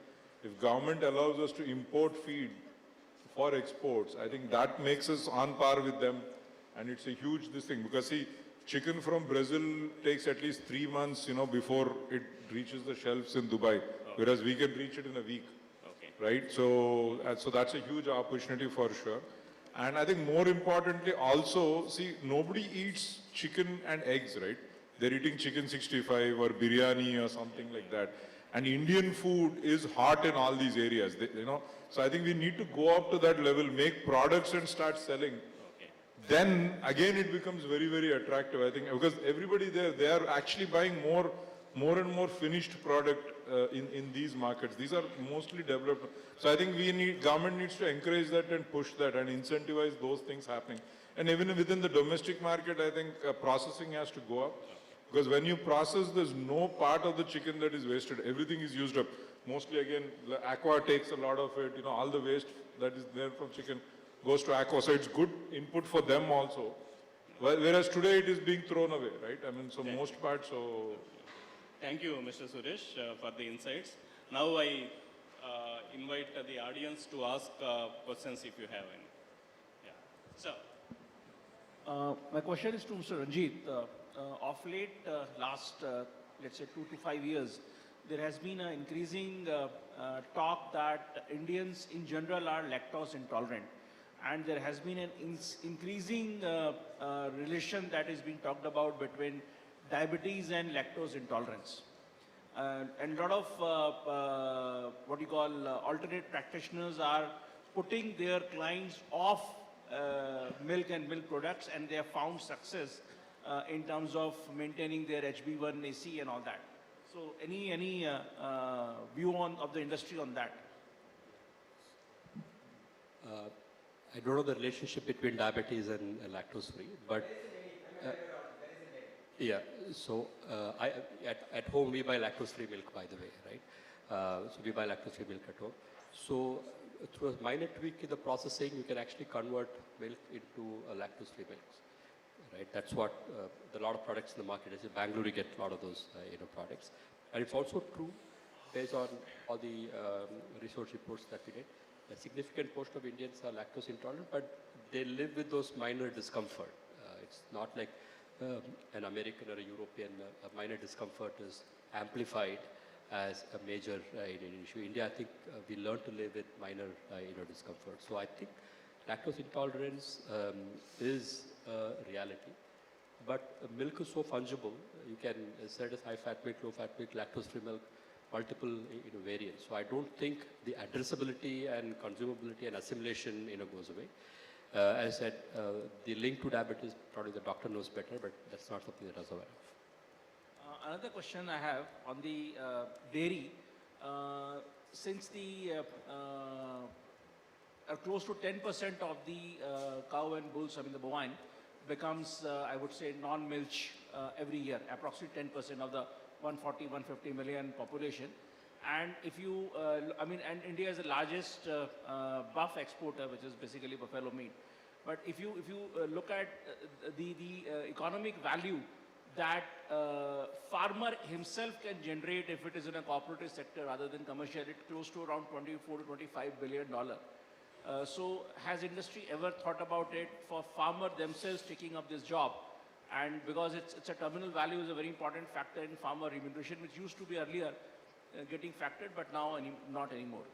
if government allows us to import feed for exports, I think that makes us on par with them. And it's a huge thing because see, chicken from Brazil takes at least 3 months, before it reaches the shelves in Dubai, whereas we can reach it in a week, right? So that's a huge opportunity for sure. And I think more importantly also, see, nobody eats chicken and eggs, right? They're eating chicken 65 or biryani or something like that. And Indian food is hot in all these areas, So I think we need to go up to that level, make products and start selling. Then again it becomes very, very attractive, I think, because everybody there, they are actually buying more and more finished product in these markets. These are mostly developed. So I think government needs to encourage that and push that and incentivize those things happening. And even within the domestic market, I think processing has to go up. Because when you process, there's no part of the chicken that is wasted. Everything is used up. Mostly again, aqua takes a lot of it, all the waste that is there from chicken goes to aqua. So it's good input for them also. Whereas today it is being thrown away, right? So most part, so... Thank you, Mr. Suresh, for the insights. Now I invite the audience to ask questions if you have any. Yeah. So, My question is to Mr. Ranjit. Of late, last, let's say 2 to 5 years, there has been an increasing talk that Indians in general are lactose intolerant. And there has been an increasing relation that is being talked about between diabetes and lactose intolerance. And a lot of what you call alternate practitioners are putting their clients off milk and milk products, and they have found success in terms of maintaining their HB1AC and all that. So any view of the industry on that? I don't know the relationship between diabetes and lactose free, but yeah. So at home we buy lactose free milk, by the way, right? So we buy lactose free milk at home. So through a minor tweak in the processing, you can actually convert milk into lactose free milk, right? That's what a lot of products in the market is. In Bangalore, you get a lot of those products, and it's also true based on all the research reports that we did. A significant portion of Indians are lactose intolerant, but they live with those minor discomfort. It's not like an American or a European, a minor discomfort is amplified as a major issue. India, I think we learn to live with minor discomfort. So I think lactose intolerance is a reality. But milk is so fungible. You can set as high fat milk, low fat milk, lactose free milk, multiple variants. So I don't think the addressability and consumability and assimilation goes away. As I said, the link to diabetes, probably the doctor knows better, but that's not something that I was aware of. Another question I have on the dairy. Since the close to 10% of the cow and bulls, I mean the bovine, becomes, I would say, non-milch every year, approximately 10% of the 140, 150 million population. And if you, and India is the largest buff exporter, which is basically buffalo meat. But if you look at the economic value that farmer himself can generate if it is in a cooperative sector rather than commercial, it's close to around $24 to $25 billion. So has industry ever thought about it for farmer themselves taking up this job? And because it's a terminal value is a very important factor in farmer remuneration, which used to be earlier getting factored, but now not anymore.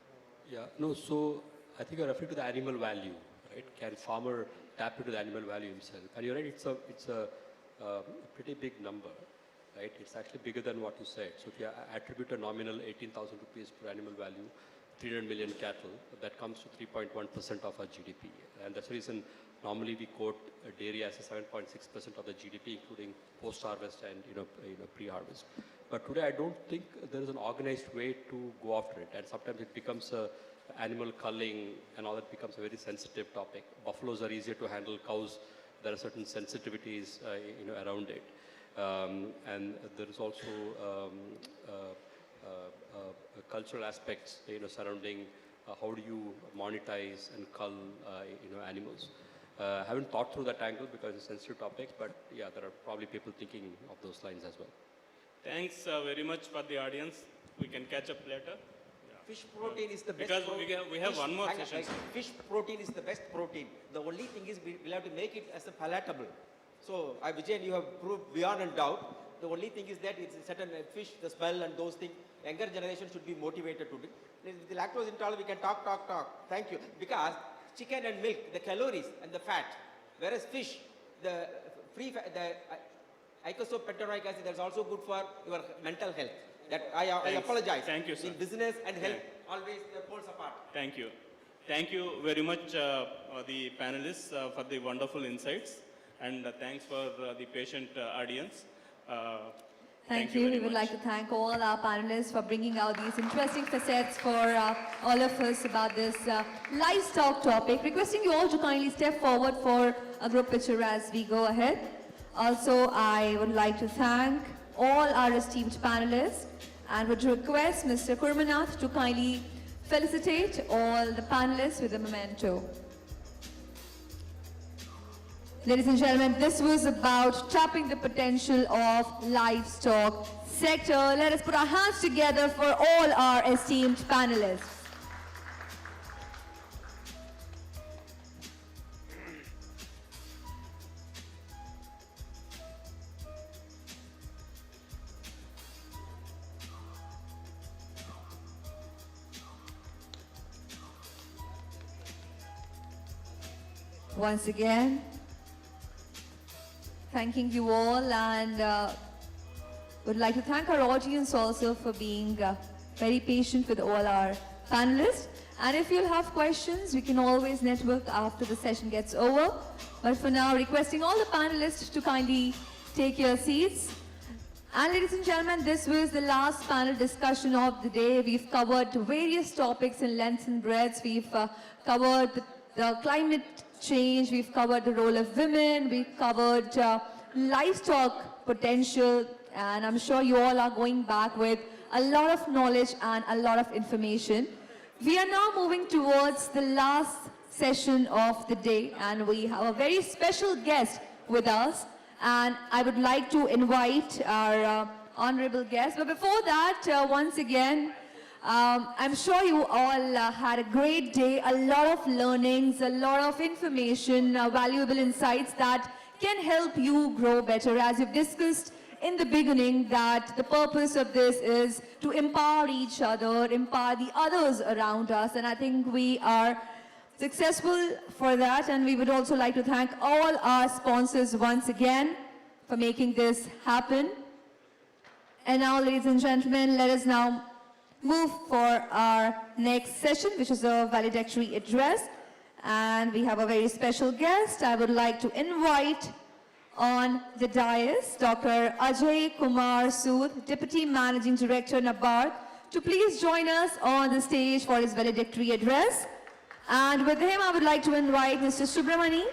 Yeah, no, so I think you're referring to the animal value, right? Can farmer tap into the animal value himself? And you're right, it's a pretty big number, right? It's actually bigger than what you said. So if you attribute a nominal 18,000 rupees per animal value, 300 million cattle, that comes to 3.1% of our GDP. And that's the reason normally we quote dairy as a 7.6% of the GDP, including post-harvest and pre-harvest. But today I don't think there is an organized way to go after it. And sometimes it becomes animal culling and all that becomes a very sensitive topic. Buffaloes are easier to handle. Cows, there are certain sensitivities around it. And there is also cultural aspects surrounding how do you monetize and cull animals. I haven't thought through that angle because it's a sensitive topic, but yeah, there are probably people thinking of those lines as well. Thanks very much for the audience. We can catch up later. Fish protein is the best. Because we have one more session. Fish protein is the best protein. The only thing is we'll have to make it as a palatable. So, Vijay, you have proved beyond a doubt. The only thing is that it's a certain fish, the smell and those things. Younger generation should be motivated to do. With the lactose intolerant, we can talk. Thank you. Because chicken and milk, the calories and the fat, whereas fish, the icosapentaenoic acid, that's also good for your mental health. That I apologize. Thank you, sir. In business and health, always the poles apart. Thank you. Thank you very much, the panelists, for the wonderful insights. And thanks for the patient audience. Thank you. We would like to thank all our panelists for bringing out these interesting facets for all of us about this livestock topic. Requesting you all to kindly step forward for a group picture as we go ahead. Also, I would like to thank all our esteemed panelists and would request Mr. Kurmanath to kindly felicitate all the panelists with a memento. Ladies and gentlemen, this was about tapping the potential of livestock sector. Let us put our hands together for all our esteemed panelists. once again. Thanking you all, and would like to thank our audience also for being very patient with all our panelists. And if you'll have questions, we can always network after the session gets over. But for now, requesting all the panelists to kindly take your seats. And ladies and gentlemen, this was the last panel discussion of the day. We've covered various topics in lengths and breadths. We've covered the climate change, we've covered the role of women, we've covered livestock potential, and I'm sure you all are going back with a lot of knowledge and a lot of information. We are now moving towards the last session of the day, and we have a very special guest with us, and I would like to invite our honorable guest. But before that, once again, I'm sure you all had a great day, a lot of learnings, a lot of information, valuable insights that can help you grow better. As you've discussed in the beginning, that the purpose of this is to empower each other, empower the others around us, and I think we are successful for that. And we would also like to thank all our sponsors once again for making this happen. And now, ladies and gentlemen, let us now move for our next session, which is a valedictory address. And we have a very special guest. I would like to invite on the dais Dr. Ajay Kumar Sood, Deputy Managing Director, Nabard, to please join us on the stage for his valedictory address. And with him, I would like to invite Mr. Subramani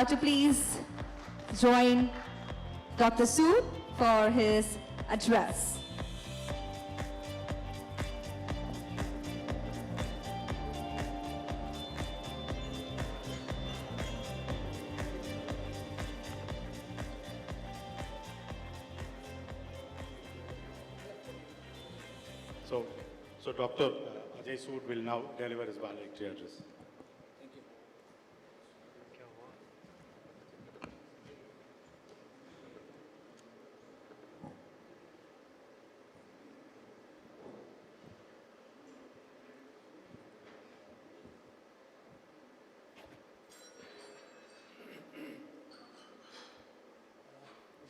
to please join Dr. Sood for his address. So Dr. Ajay Sood will now deliver his valedictory address. Thank you.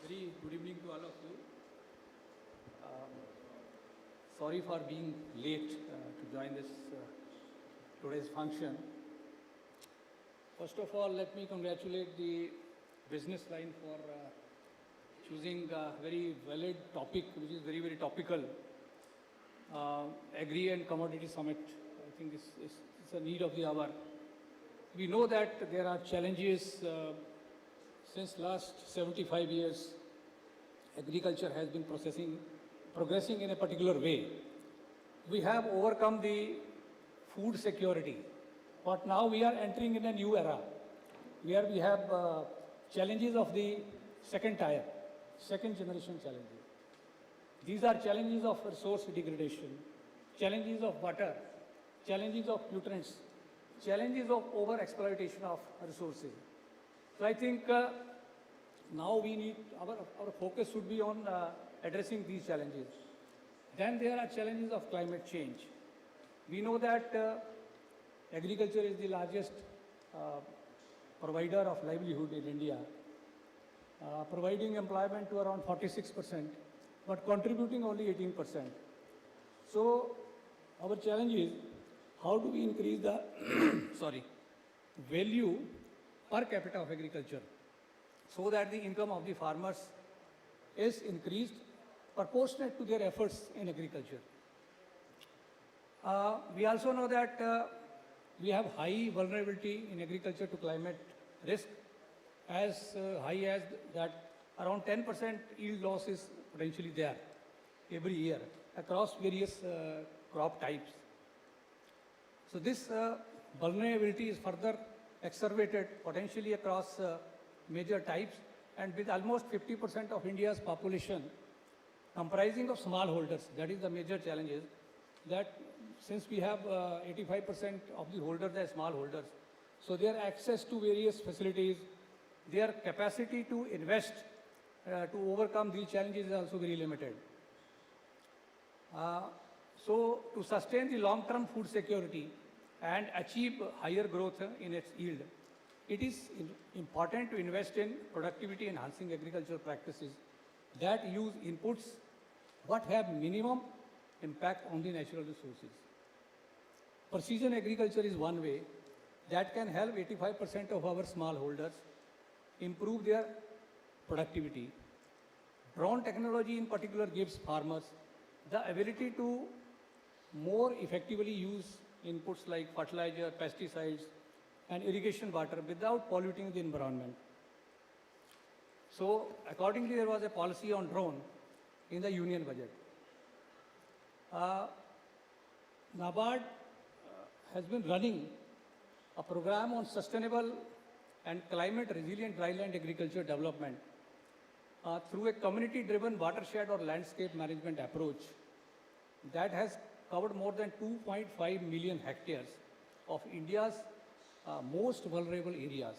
Very good evening to all of you. Sorry for being late to join this today's function. First of all, let me congratulate the businessLine for choosing a very valid topic, which is very, very topical. Agri and Commodity Summit, I think it's a need of the hour. We know that there are challenges since last 75 years. Agriculture has been progressing in a particular way. We have overcome the food security, but now we are entering in a new era where we have challenges of the second generation challenges. These are challenges of resource degradation, challenges of water, challenges of nutrients, challenges of over-exploitation of resources. So I think now we need, our focus should be on addressing these challenges. Then there are challenges of climate change. We know that agriculture is the largest provider of livelihood in India, providing employment to around 46%, but contributing only 18%. So our challenge is, how do we increase the value per capita of agriculture so that the income of the farmers is increased proportionate to their efforts in agriculture. We also know that we have high vulnerability in agriculture to climate risk, as high as that around 10% yield loss is potentially there every year across various crop types. So this vulnerability is further exacerbated potentially across major types, and with almost 50% of India's population comprising of smallholders, that is the major challenge is that since we have 85% of the holders as smallholders, so their access to various facilities, their capacity to invest to overcome these challenges is also very limited. So to sustain the long-term food security and achieve higher growth in its yield, it is important to invest in productivity enhancing agricultural practices that use inputs what have minimum impact on the natural resources. Precision agriculture is one way that can help 85% of our smallholders improve their productivity. Drone technology in particular gives farmers the ability to more effectively use inputs like fertilizer, pesticides, and irrigation water without polluting the environment. So accordingly, there was a policy on drone in the union budget. Nabard has been running a program on sustainable and climate resilient dryland agriculture development through a community-driven watershed or landscape management approach that has covered more than 2.5 million hectares of India's most vulnerable areas.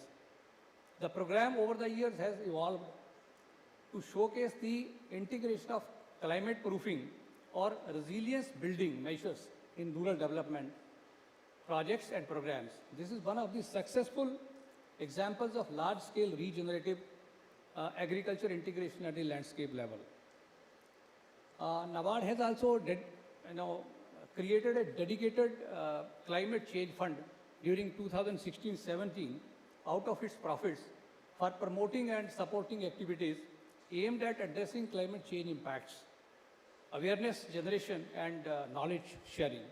The program over the years has evolved to showcase the integration of climate proofing or resilience building measures in rural development projects and programs. This is one of the successful examples of large-scale regenerative agriculture integration at the landscape level. Nabard has also created a dedicated climate change fund during 2016-17 out of its profits for promoting and supporting activities aimed at addressing climate change impacts, awareness generation, and knowledge sharing.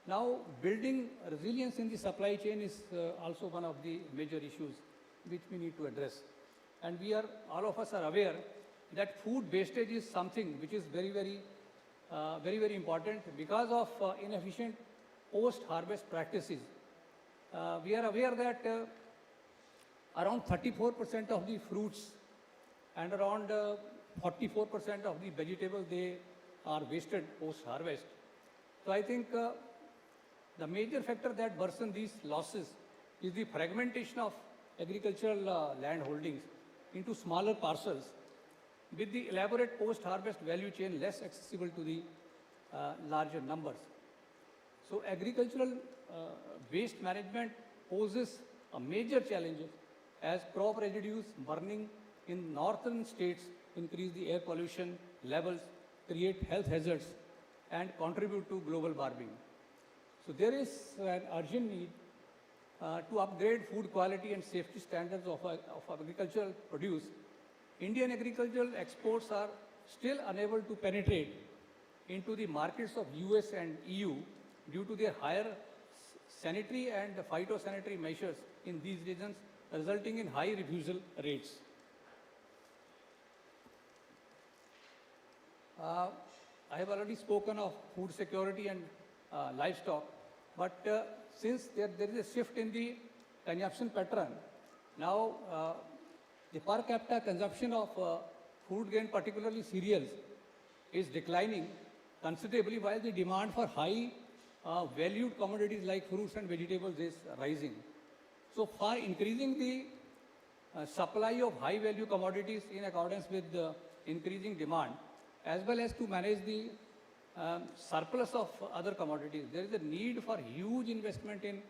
Now, building resilience in the supply chain is also one of the major issues which we need to address. And all of us are aware that food wastage is something which is very, very important because of inefficient post-harvest practices. We are aware that around 34% of the fruits and around 44% of the vegetables, they are wasted post-harvest. So I think the major factor that worsens these losses is the fragmentation of agricultural land holdings into smaller parcels with the elaborate post-harvest value chain less accessible to the larger numbers. So agricultural waste management poses a major challenge as crop residues burning in northern states increase the air pollution levels, create health hazards, and contribute to global warming. So there is an urgent need to upgrade food quality and safety standards of agricultural produce. Indian agricultural exports are still unable to penetrate into the markets of US and EU due to their higher sanitary and phytosanitary measures in these regions, resulting in high refusal rates. I have already spoken of food security and livestock, but since there is a shift in the consumption pattern, now the per capita consumption of food grain, particularly cereals, is declining considerably while the demand for high valued commodities like fruits and vegetables is rising. So for increasing the supply of high value commodities in accordance with the increasing demand, as well as to manage the surplus of other commodities, there is a need for huge investment in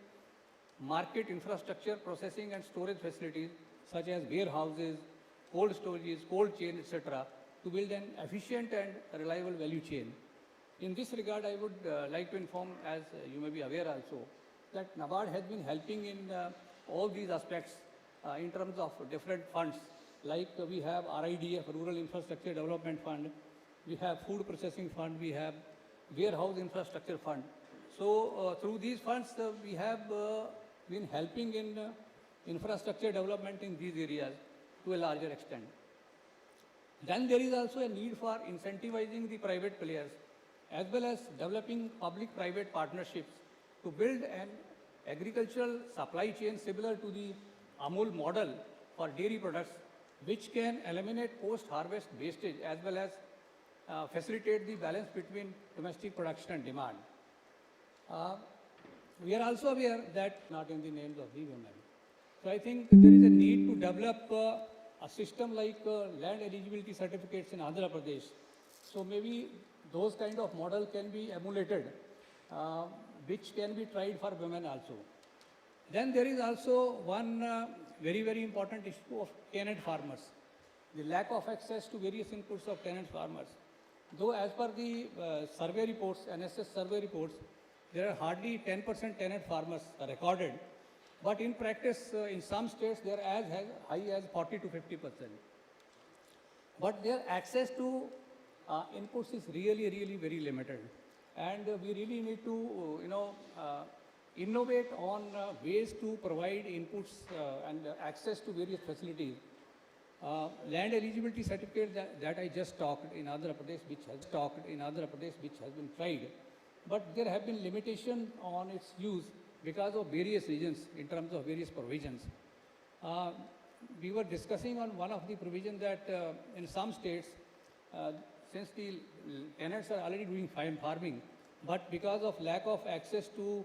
market infrastructure, processing and storage facilities such as warehouses, cold storages, cold chain, etc., to build an efficient and reliable value chain. In this regard, I would like to inform, as you may be aware also, that Nabard has been helping in all these aspects in terms of different funds, like we have RIDF, Rural Infrastructure Development Fund, we have Food Processing Fund, we have Warehouse Infrastructure Fund. So through these funds, we have been helping in infrastructure development in these areas to a larger extent. Then there is also a need for incentivizing the private players as well as developing public-private partnerships to build an agricultural supply chain similar to the Amul model for dairy products, which can eliminate post-harvest wastage as well as facilitate the balance between domestic production and demand. We are also aware that not in the names of the women. So I think there is a need to develop a system like land eligibility certificates in Andhra Pradesh. So maybe those kind of model can be emulated, which can be tried for women also. Then there is also one very, very important issue of tenant farmers. The lack of access to various inputs of tenant farmers. Though as per the survey reports, NSS survey reports, there are hardly 10% tenant farmers recorded. But in practice, in some states, they are as high as 40 to 50%. But their access to inputs is really, really very limited. And we really need to, innovate on ways to provide inputs and access to various facilities. Land eligibility certificate that I just talked in Andhra Pradesh, which has been tried, but there have been limitations on its use because of various reasons in terms of various provisions. We were discussing on one of the provisions that in some states, since the tenants are already doing fine farming, but because of lack of access to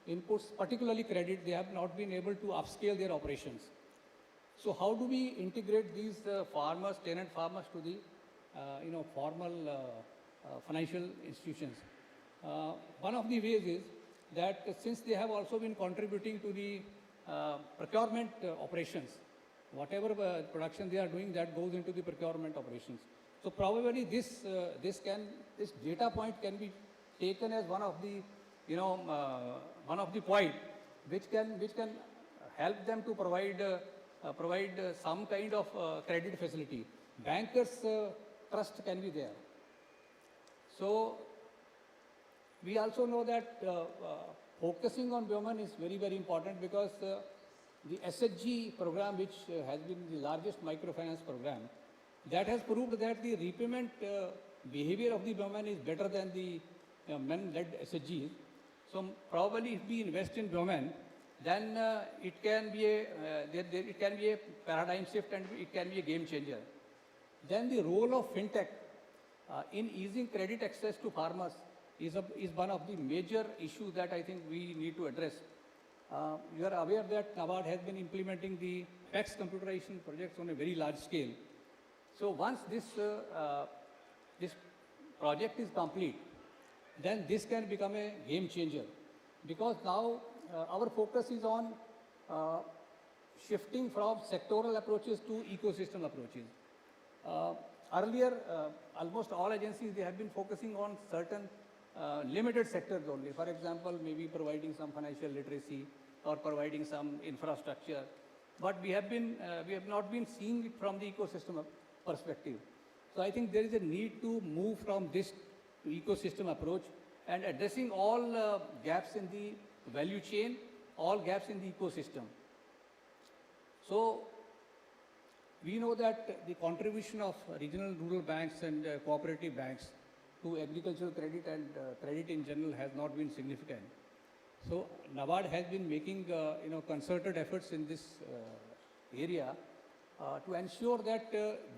inputs, particularly credit, they have not been able to upscale their operations. So how do we integrate these farmers, tenant farmers to the formal financial institutions? One of the ways is that since they have also been contributing to the procurement operations, whatever production they are doing, that goes into the procurement operations. So probably this data point can be taken as one of the point which can help them to provide some kind of credit facility. Bankers' trust can be there. So we also know that focusing on women is very, very important because the SHG program, which has been the largest microfinance program, that has proved that the repayment behavior of the women is better than the men-led SHGs. So probably if we invest in women, then it can be a paradigm shift and it can be a game changer. Then the role of fintech in easing credit access to farmers is one of the major issues that I think we need to address. You are aware that Nabard has been implementing the PEX computerization projects on a very large scale. So once this project is complete, then this can become a game changer, because now our focus is on shifting from sectoral approaches to ecosystem approaches. Earlier, almost all agencies, they have been focusing on certain limited sectors only. For example, maybe providing some financial literacy or providing some infrastructure. But we have not been seeing it from the ecosystem perspective. So I think there is a need to move from this to ecosystem approach and addressing all gaps in the value chain, all gaps in the ecosystem. So we know that the contribution of regional rural banks and cooperative banks to agricultural credit and credit in general has not been significant. So Nabard has been making concerted efforts in this area to ensure that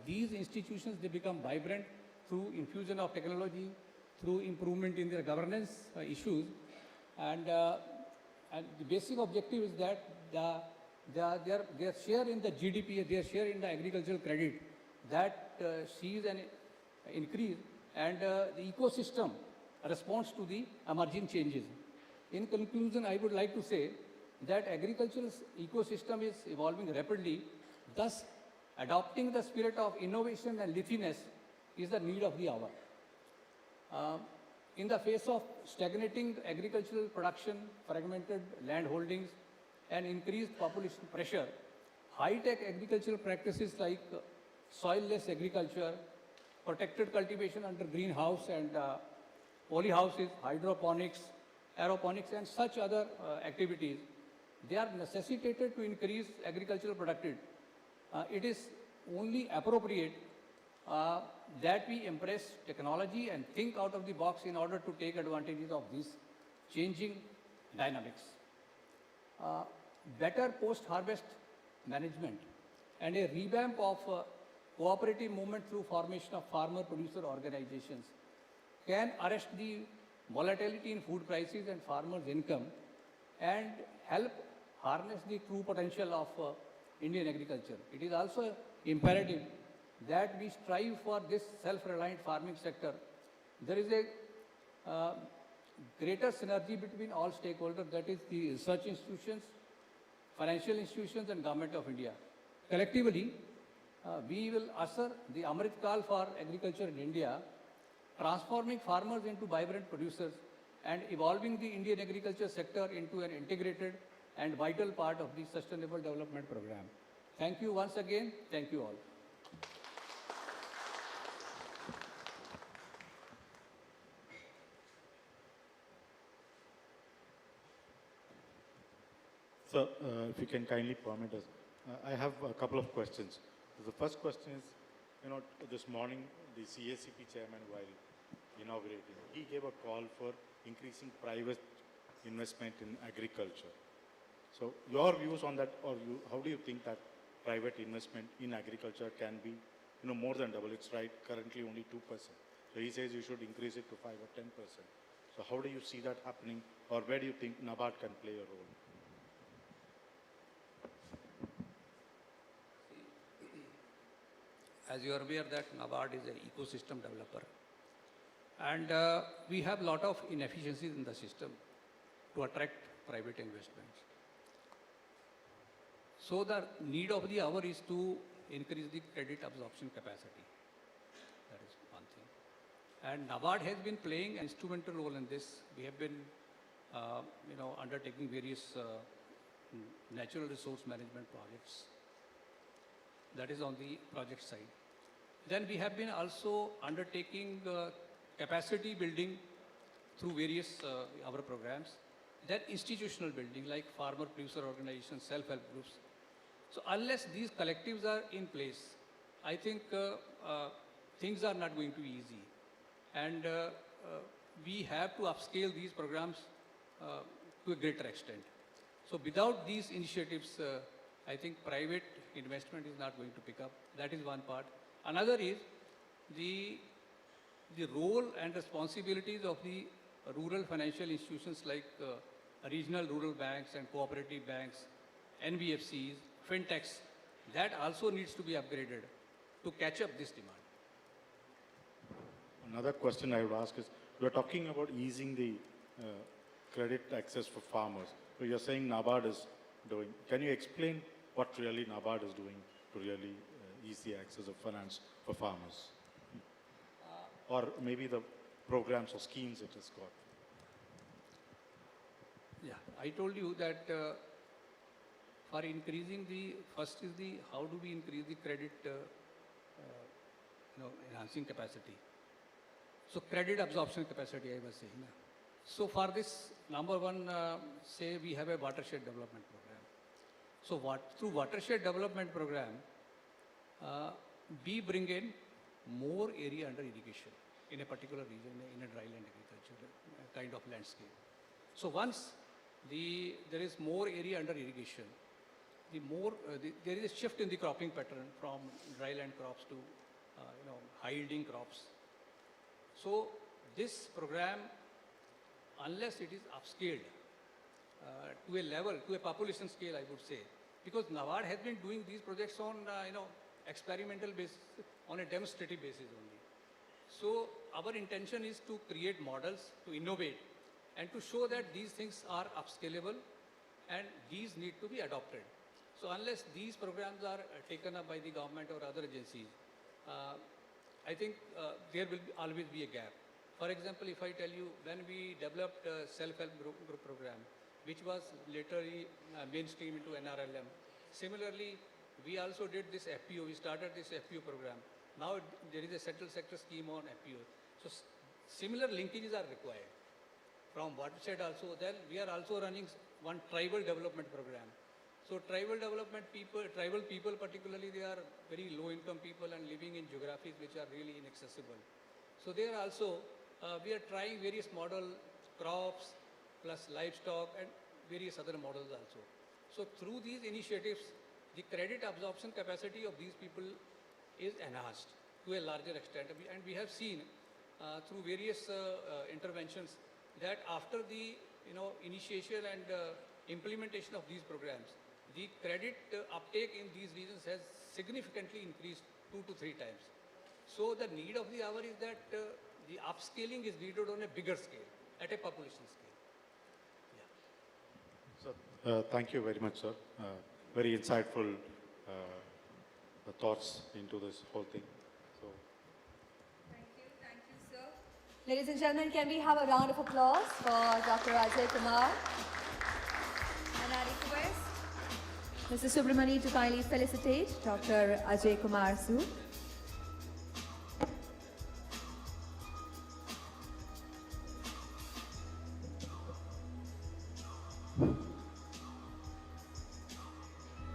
these institutions, they become vibrant through infusion of technology, through improvement in their governance issues, and the basic objective is that their share in the GDP, their share in the agricultural credit, that sees an increase, and the ecosystem responds to the emerging changes. In conclusion, I would like to say that agricultural ecosystem is evolving rapidly, thus adopting the spirit of innovation and leafiness is the need of the hour. In the face of stagnating agricultural production, fragmented land holdings, and increased population pressure, high-tech agricultural practices like soil-less agriculture, protected cultivation under greenhouse and polyhouses, hydroponics, aeroponics, and such other activities, they are necessitated to increase agricultural productivity. It is only appropriate that we embrace technology and think out of the box in order to take advantages of these changing dynamics. Better post-harvest management and a revamp of cooperative movement through formation of farmer-producer organizations can arrest the volatility in food prices and farmers' income and help harness the true potential of Indian agriculture. It is also imperative that we strive for this self-reliant farming sector. There is a greater synergy between all stakeholders, that is the research institutions, financial institutions and Government of India. Collectively, we will usher the Amrit Kal for agriculture in India, transforming farmers into vibrant producers and evolving the Indian agriculture sector into an integrated and vital part of the Sustainable Development Program. Thank you once again. Thank you all. So, if you can kindly permit us, I have a couple of questions. The first question is, this morning the CACP chairman, while inaugurating, he gave a call for increasing private investment in agriculture. So, your views on that, or how do you think that private investment in agriculture can be, more than double? It's right, currently only 2%. So he says you should increase it to 5 or 10%. So how do you see that happening, or where do you think Nabard can play a role? As you are aware that Nabard is an ecosystem developer, and we have a lot of inefficiencies in the system to attract private investments. So the need of the hour is to increase the credit absorption capacity. That is one thing. And Nabard has been playing an instrumental role in this. We have been, undertaking various natural resource management projects. That is on the project side. Then we have been also undertaking capacity building through various our programs. Then institutional building like farmer producer organizations, self-help groups. So unless these collectives are in place, I think things are not going to be easy. And we have to upscale these programs to a greater extent. So without these initiatives, I think private investment is not going to pick up. That is one part. Another is the role and responsibilities of the rural financial institutions like regional rural banks and cooperative banks, NBFCs, fintechs. That also needs to be upgraded to catch up this demand. Another question I would ask is, you are talking about easing the credit access for farmers. So you're saying Nabard is doing. Can you explain what really Nabard is doing to really ease the access of finance for farmers? Or maybe the programs or schemes it has got. Yeah, I told you that for increasing first is how do we increase the credit, enhancing capacity. So credit absorption capacity, I was saying. So for this, number one, say we have a watershed development program. So through watershed development program, we bring in more area under irrigation in a particular region, in a dryland agriculture kind of landscape. So once there is more area under irrigation, there is a shift in the cropping pattern from dryland crops to high-yielding crops. So this program, unless it is upscaled to a level, to a population scale, I would say, because Nabard has been doing these projects on experimental basis, on a demonstrative basis only. So our intention is to create models, to innovate, and to show that these things are upscalable and these need to be adopted. So unless these programs are taken up by the government or other agencies, I think there will always be a gap. For example, if I tell you, when we developed a self-help group program, which was later mainstream into NRLM, similarly, we also did this FPO. We started this FPO program. Now there is a central sector scheme on FPO. So similar linkages are required. From watershed also, then we are also running one tribal development program. So tribal people particularly, they are very low income people and living in geographies which are really inaccessible. So there also, we are trying various model crops plus livestock and various other models also. So through these initiatives, the credit absorption capacity of these people is enhanced to a larger extent. And we have seen through various interventions that after the initiation and implementation of these programs, the credit uptake in these regions has significantly increased 2 to 3 times. So the need of the hour is that the upscaling is needed on a bigger scale, at a population scale. So Thank you very much, sir. Very insightful thoughts into this whole thing. So, Thank you, sir. Ladies and gentlemen, can we have a round of applause for Dr. Ajay Kumar? And I request Mr. Subramani to kindly felicitate Dr. Ajay Kumar Sood.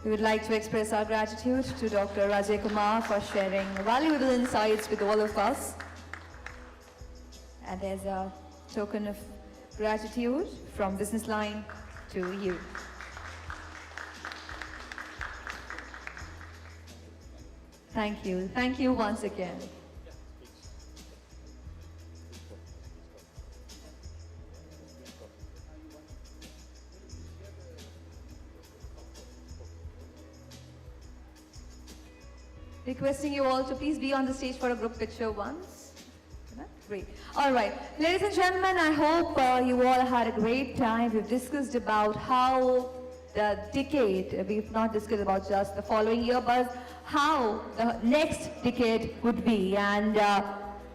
We would like to express our gratitude to Dr. Ajay Kumar for sharing valuable insights with all of us. And there's a token of gratitude from businessLine to you. Thank you. Thank you once again. Requesting you all to please be on the stage for a group picture once. Great. All right. Ladies and gentlemen, I hope you all had a great time. We've discussed about how the decade, we've not discussed about just the following year, but how the next decade would be. And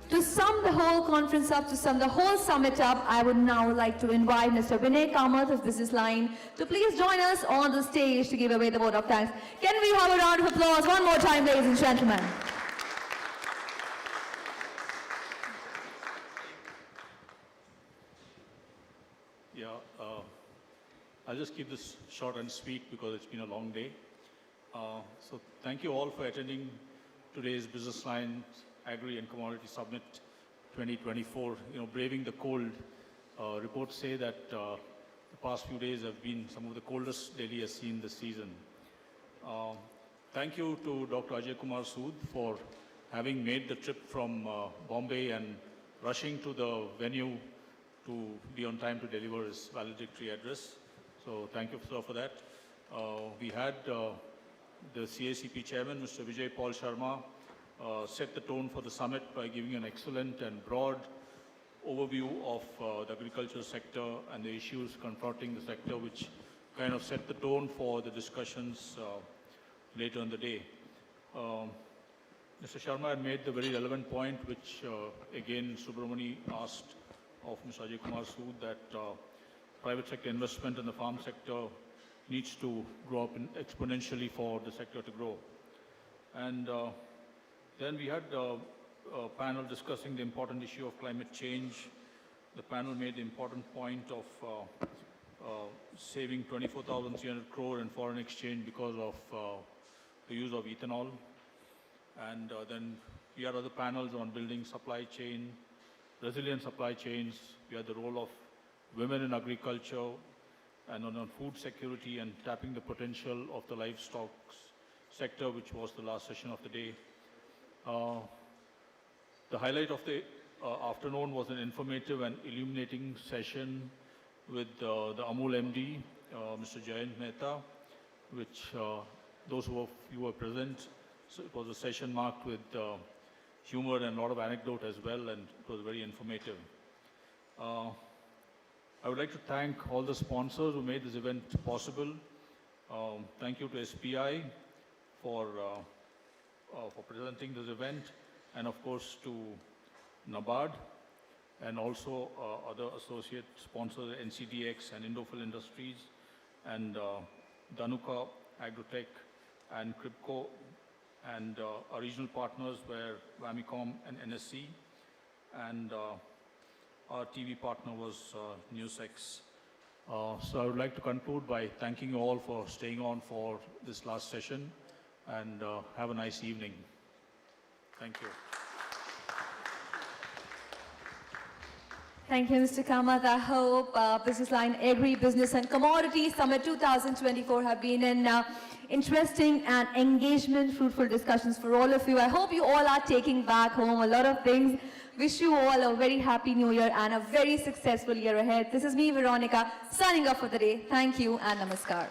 to sum the whole conference up, to sum the whole summit up, I would now like to invite Mr. Vinay Kamath of businessLine to please join us on the stage to give away the vote of thanks. Can we have a round of applause one more time, ladies and gentlemen? Yeah, I'll just keep this short and sweet because it's been a long day. So thank you all for attending today's businessLine Agri and Commodity Summit 2024. You know, braving the cold. Reports say that the past few days have been some of the coldest Delhi has seen this season. Thank you to Dr. Ajay Kumar Sood for having made the trip from Bombay and rushing to the venue to be on time to deliver his valedictory address. So thank you, sir, for that. We had the CACP chairman, Mr. Vijay Paul Sharma, set the tone for the summit by giving an excellent and broad overview of the agriculture sector and the issues confronting the sector, which kind of set the tone for the discussions later in the day. Mr. Sharma had made the very relevant point, which again Subramani asked of Mr. Ajay Kumar Sood, that private sector investment in the farm sector needs to grow up exponentially for the sector to grow. And then we had a panel discussing the important issue of climate change. The panel made the important point of saving 24,300 crore in foreign exchange because of the use of ethanol. And then we had other panels on building supply chain, resilient supply chains. We had the role of women in agriculture and on food security and tapping the potential of the livestock sector, which was the last session of the day. The highlight of the afternoon was an informative and illuminating session with the Amul MD, Mr. Jayant Mehta, which those who were present, so it was a session marked with humor and a lot of anecdote as well, and it was very informative. I would like to thank all the sponsors who made this event possible. Thank you to SBI for presenting this event, and of course to Nabard, and also other associate sponsors, NCDX and Indofil Industries, and Danuka Agritech and Cribco, and our regional partners were Vamicom and NSE, and our TV partner was NewsX. So I would like to conclude by thanking you all for staying on for this last session, and have a nice evening. Thank you. Thank you, Mr. Kamath. I hope businessLine Agri Business and Commodity Summit 2024 have been an interesting and engagement, fruitful discussions for all of you. I hope you all are taking back home a lot of things. Wish you all a very happy new year and a very successful year ahead. This is me, Veronica, signing off for the day. Thank you and namaskar.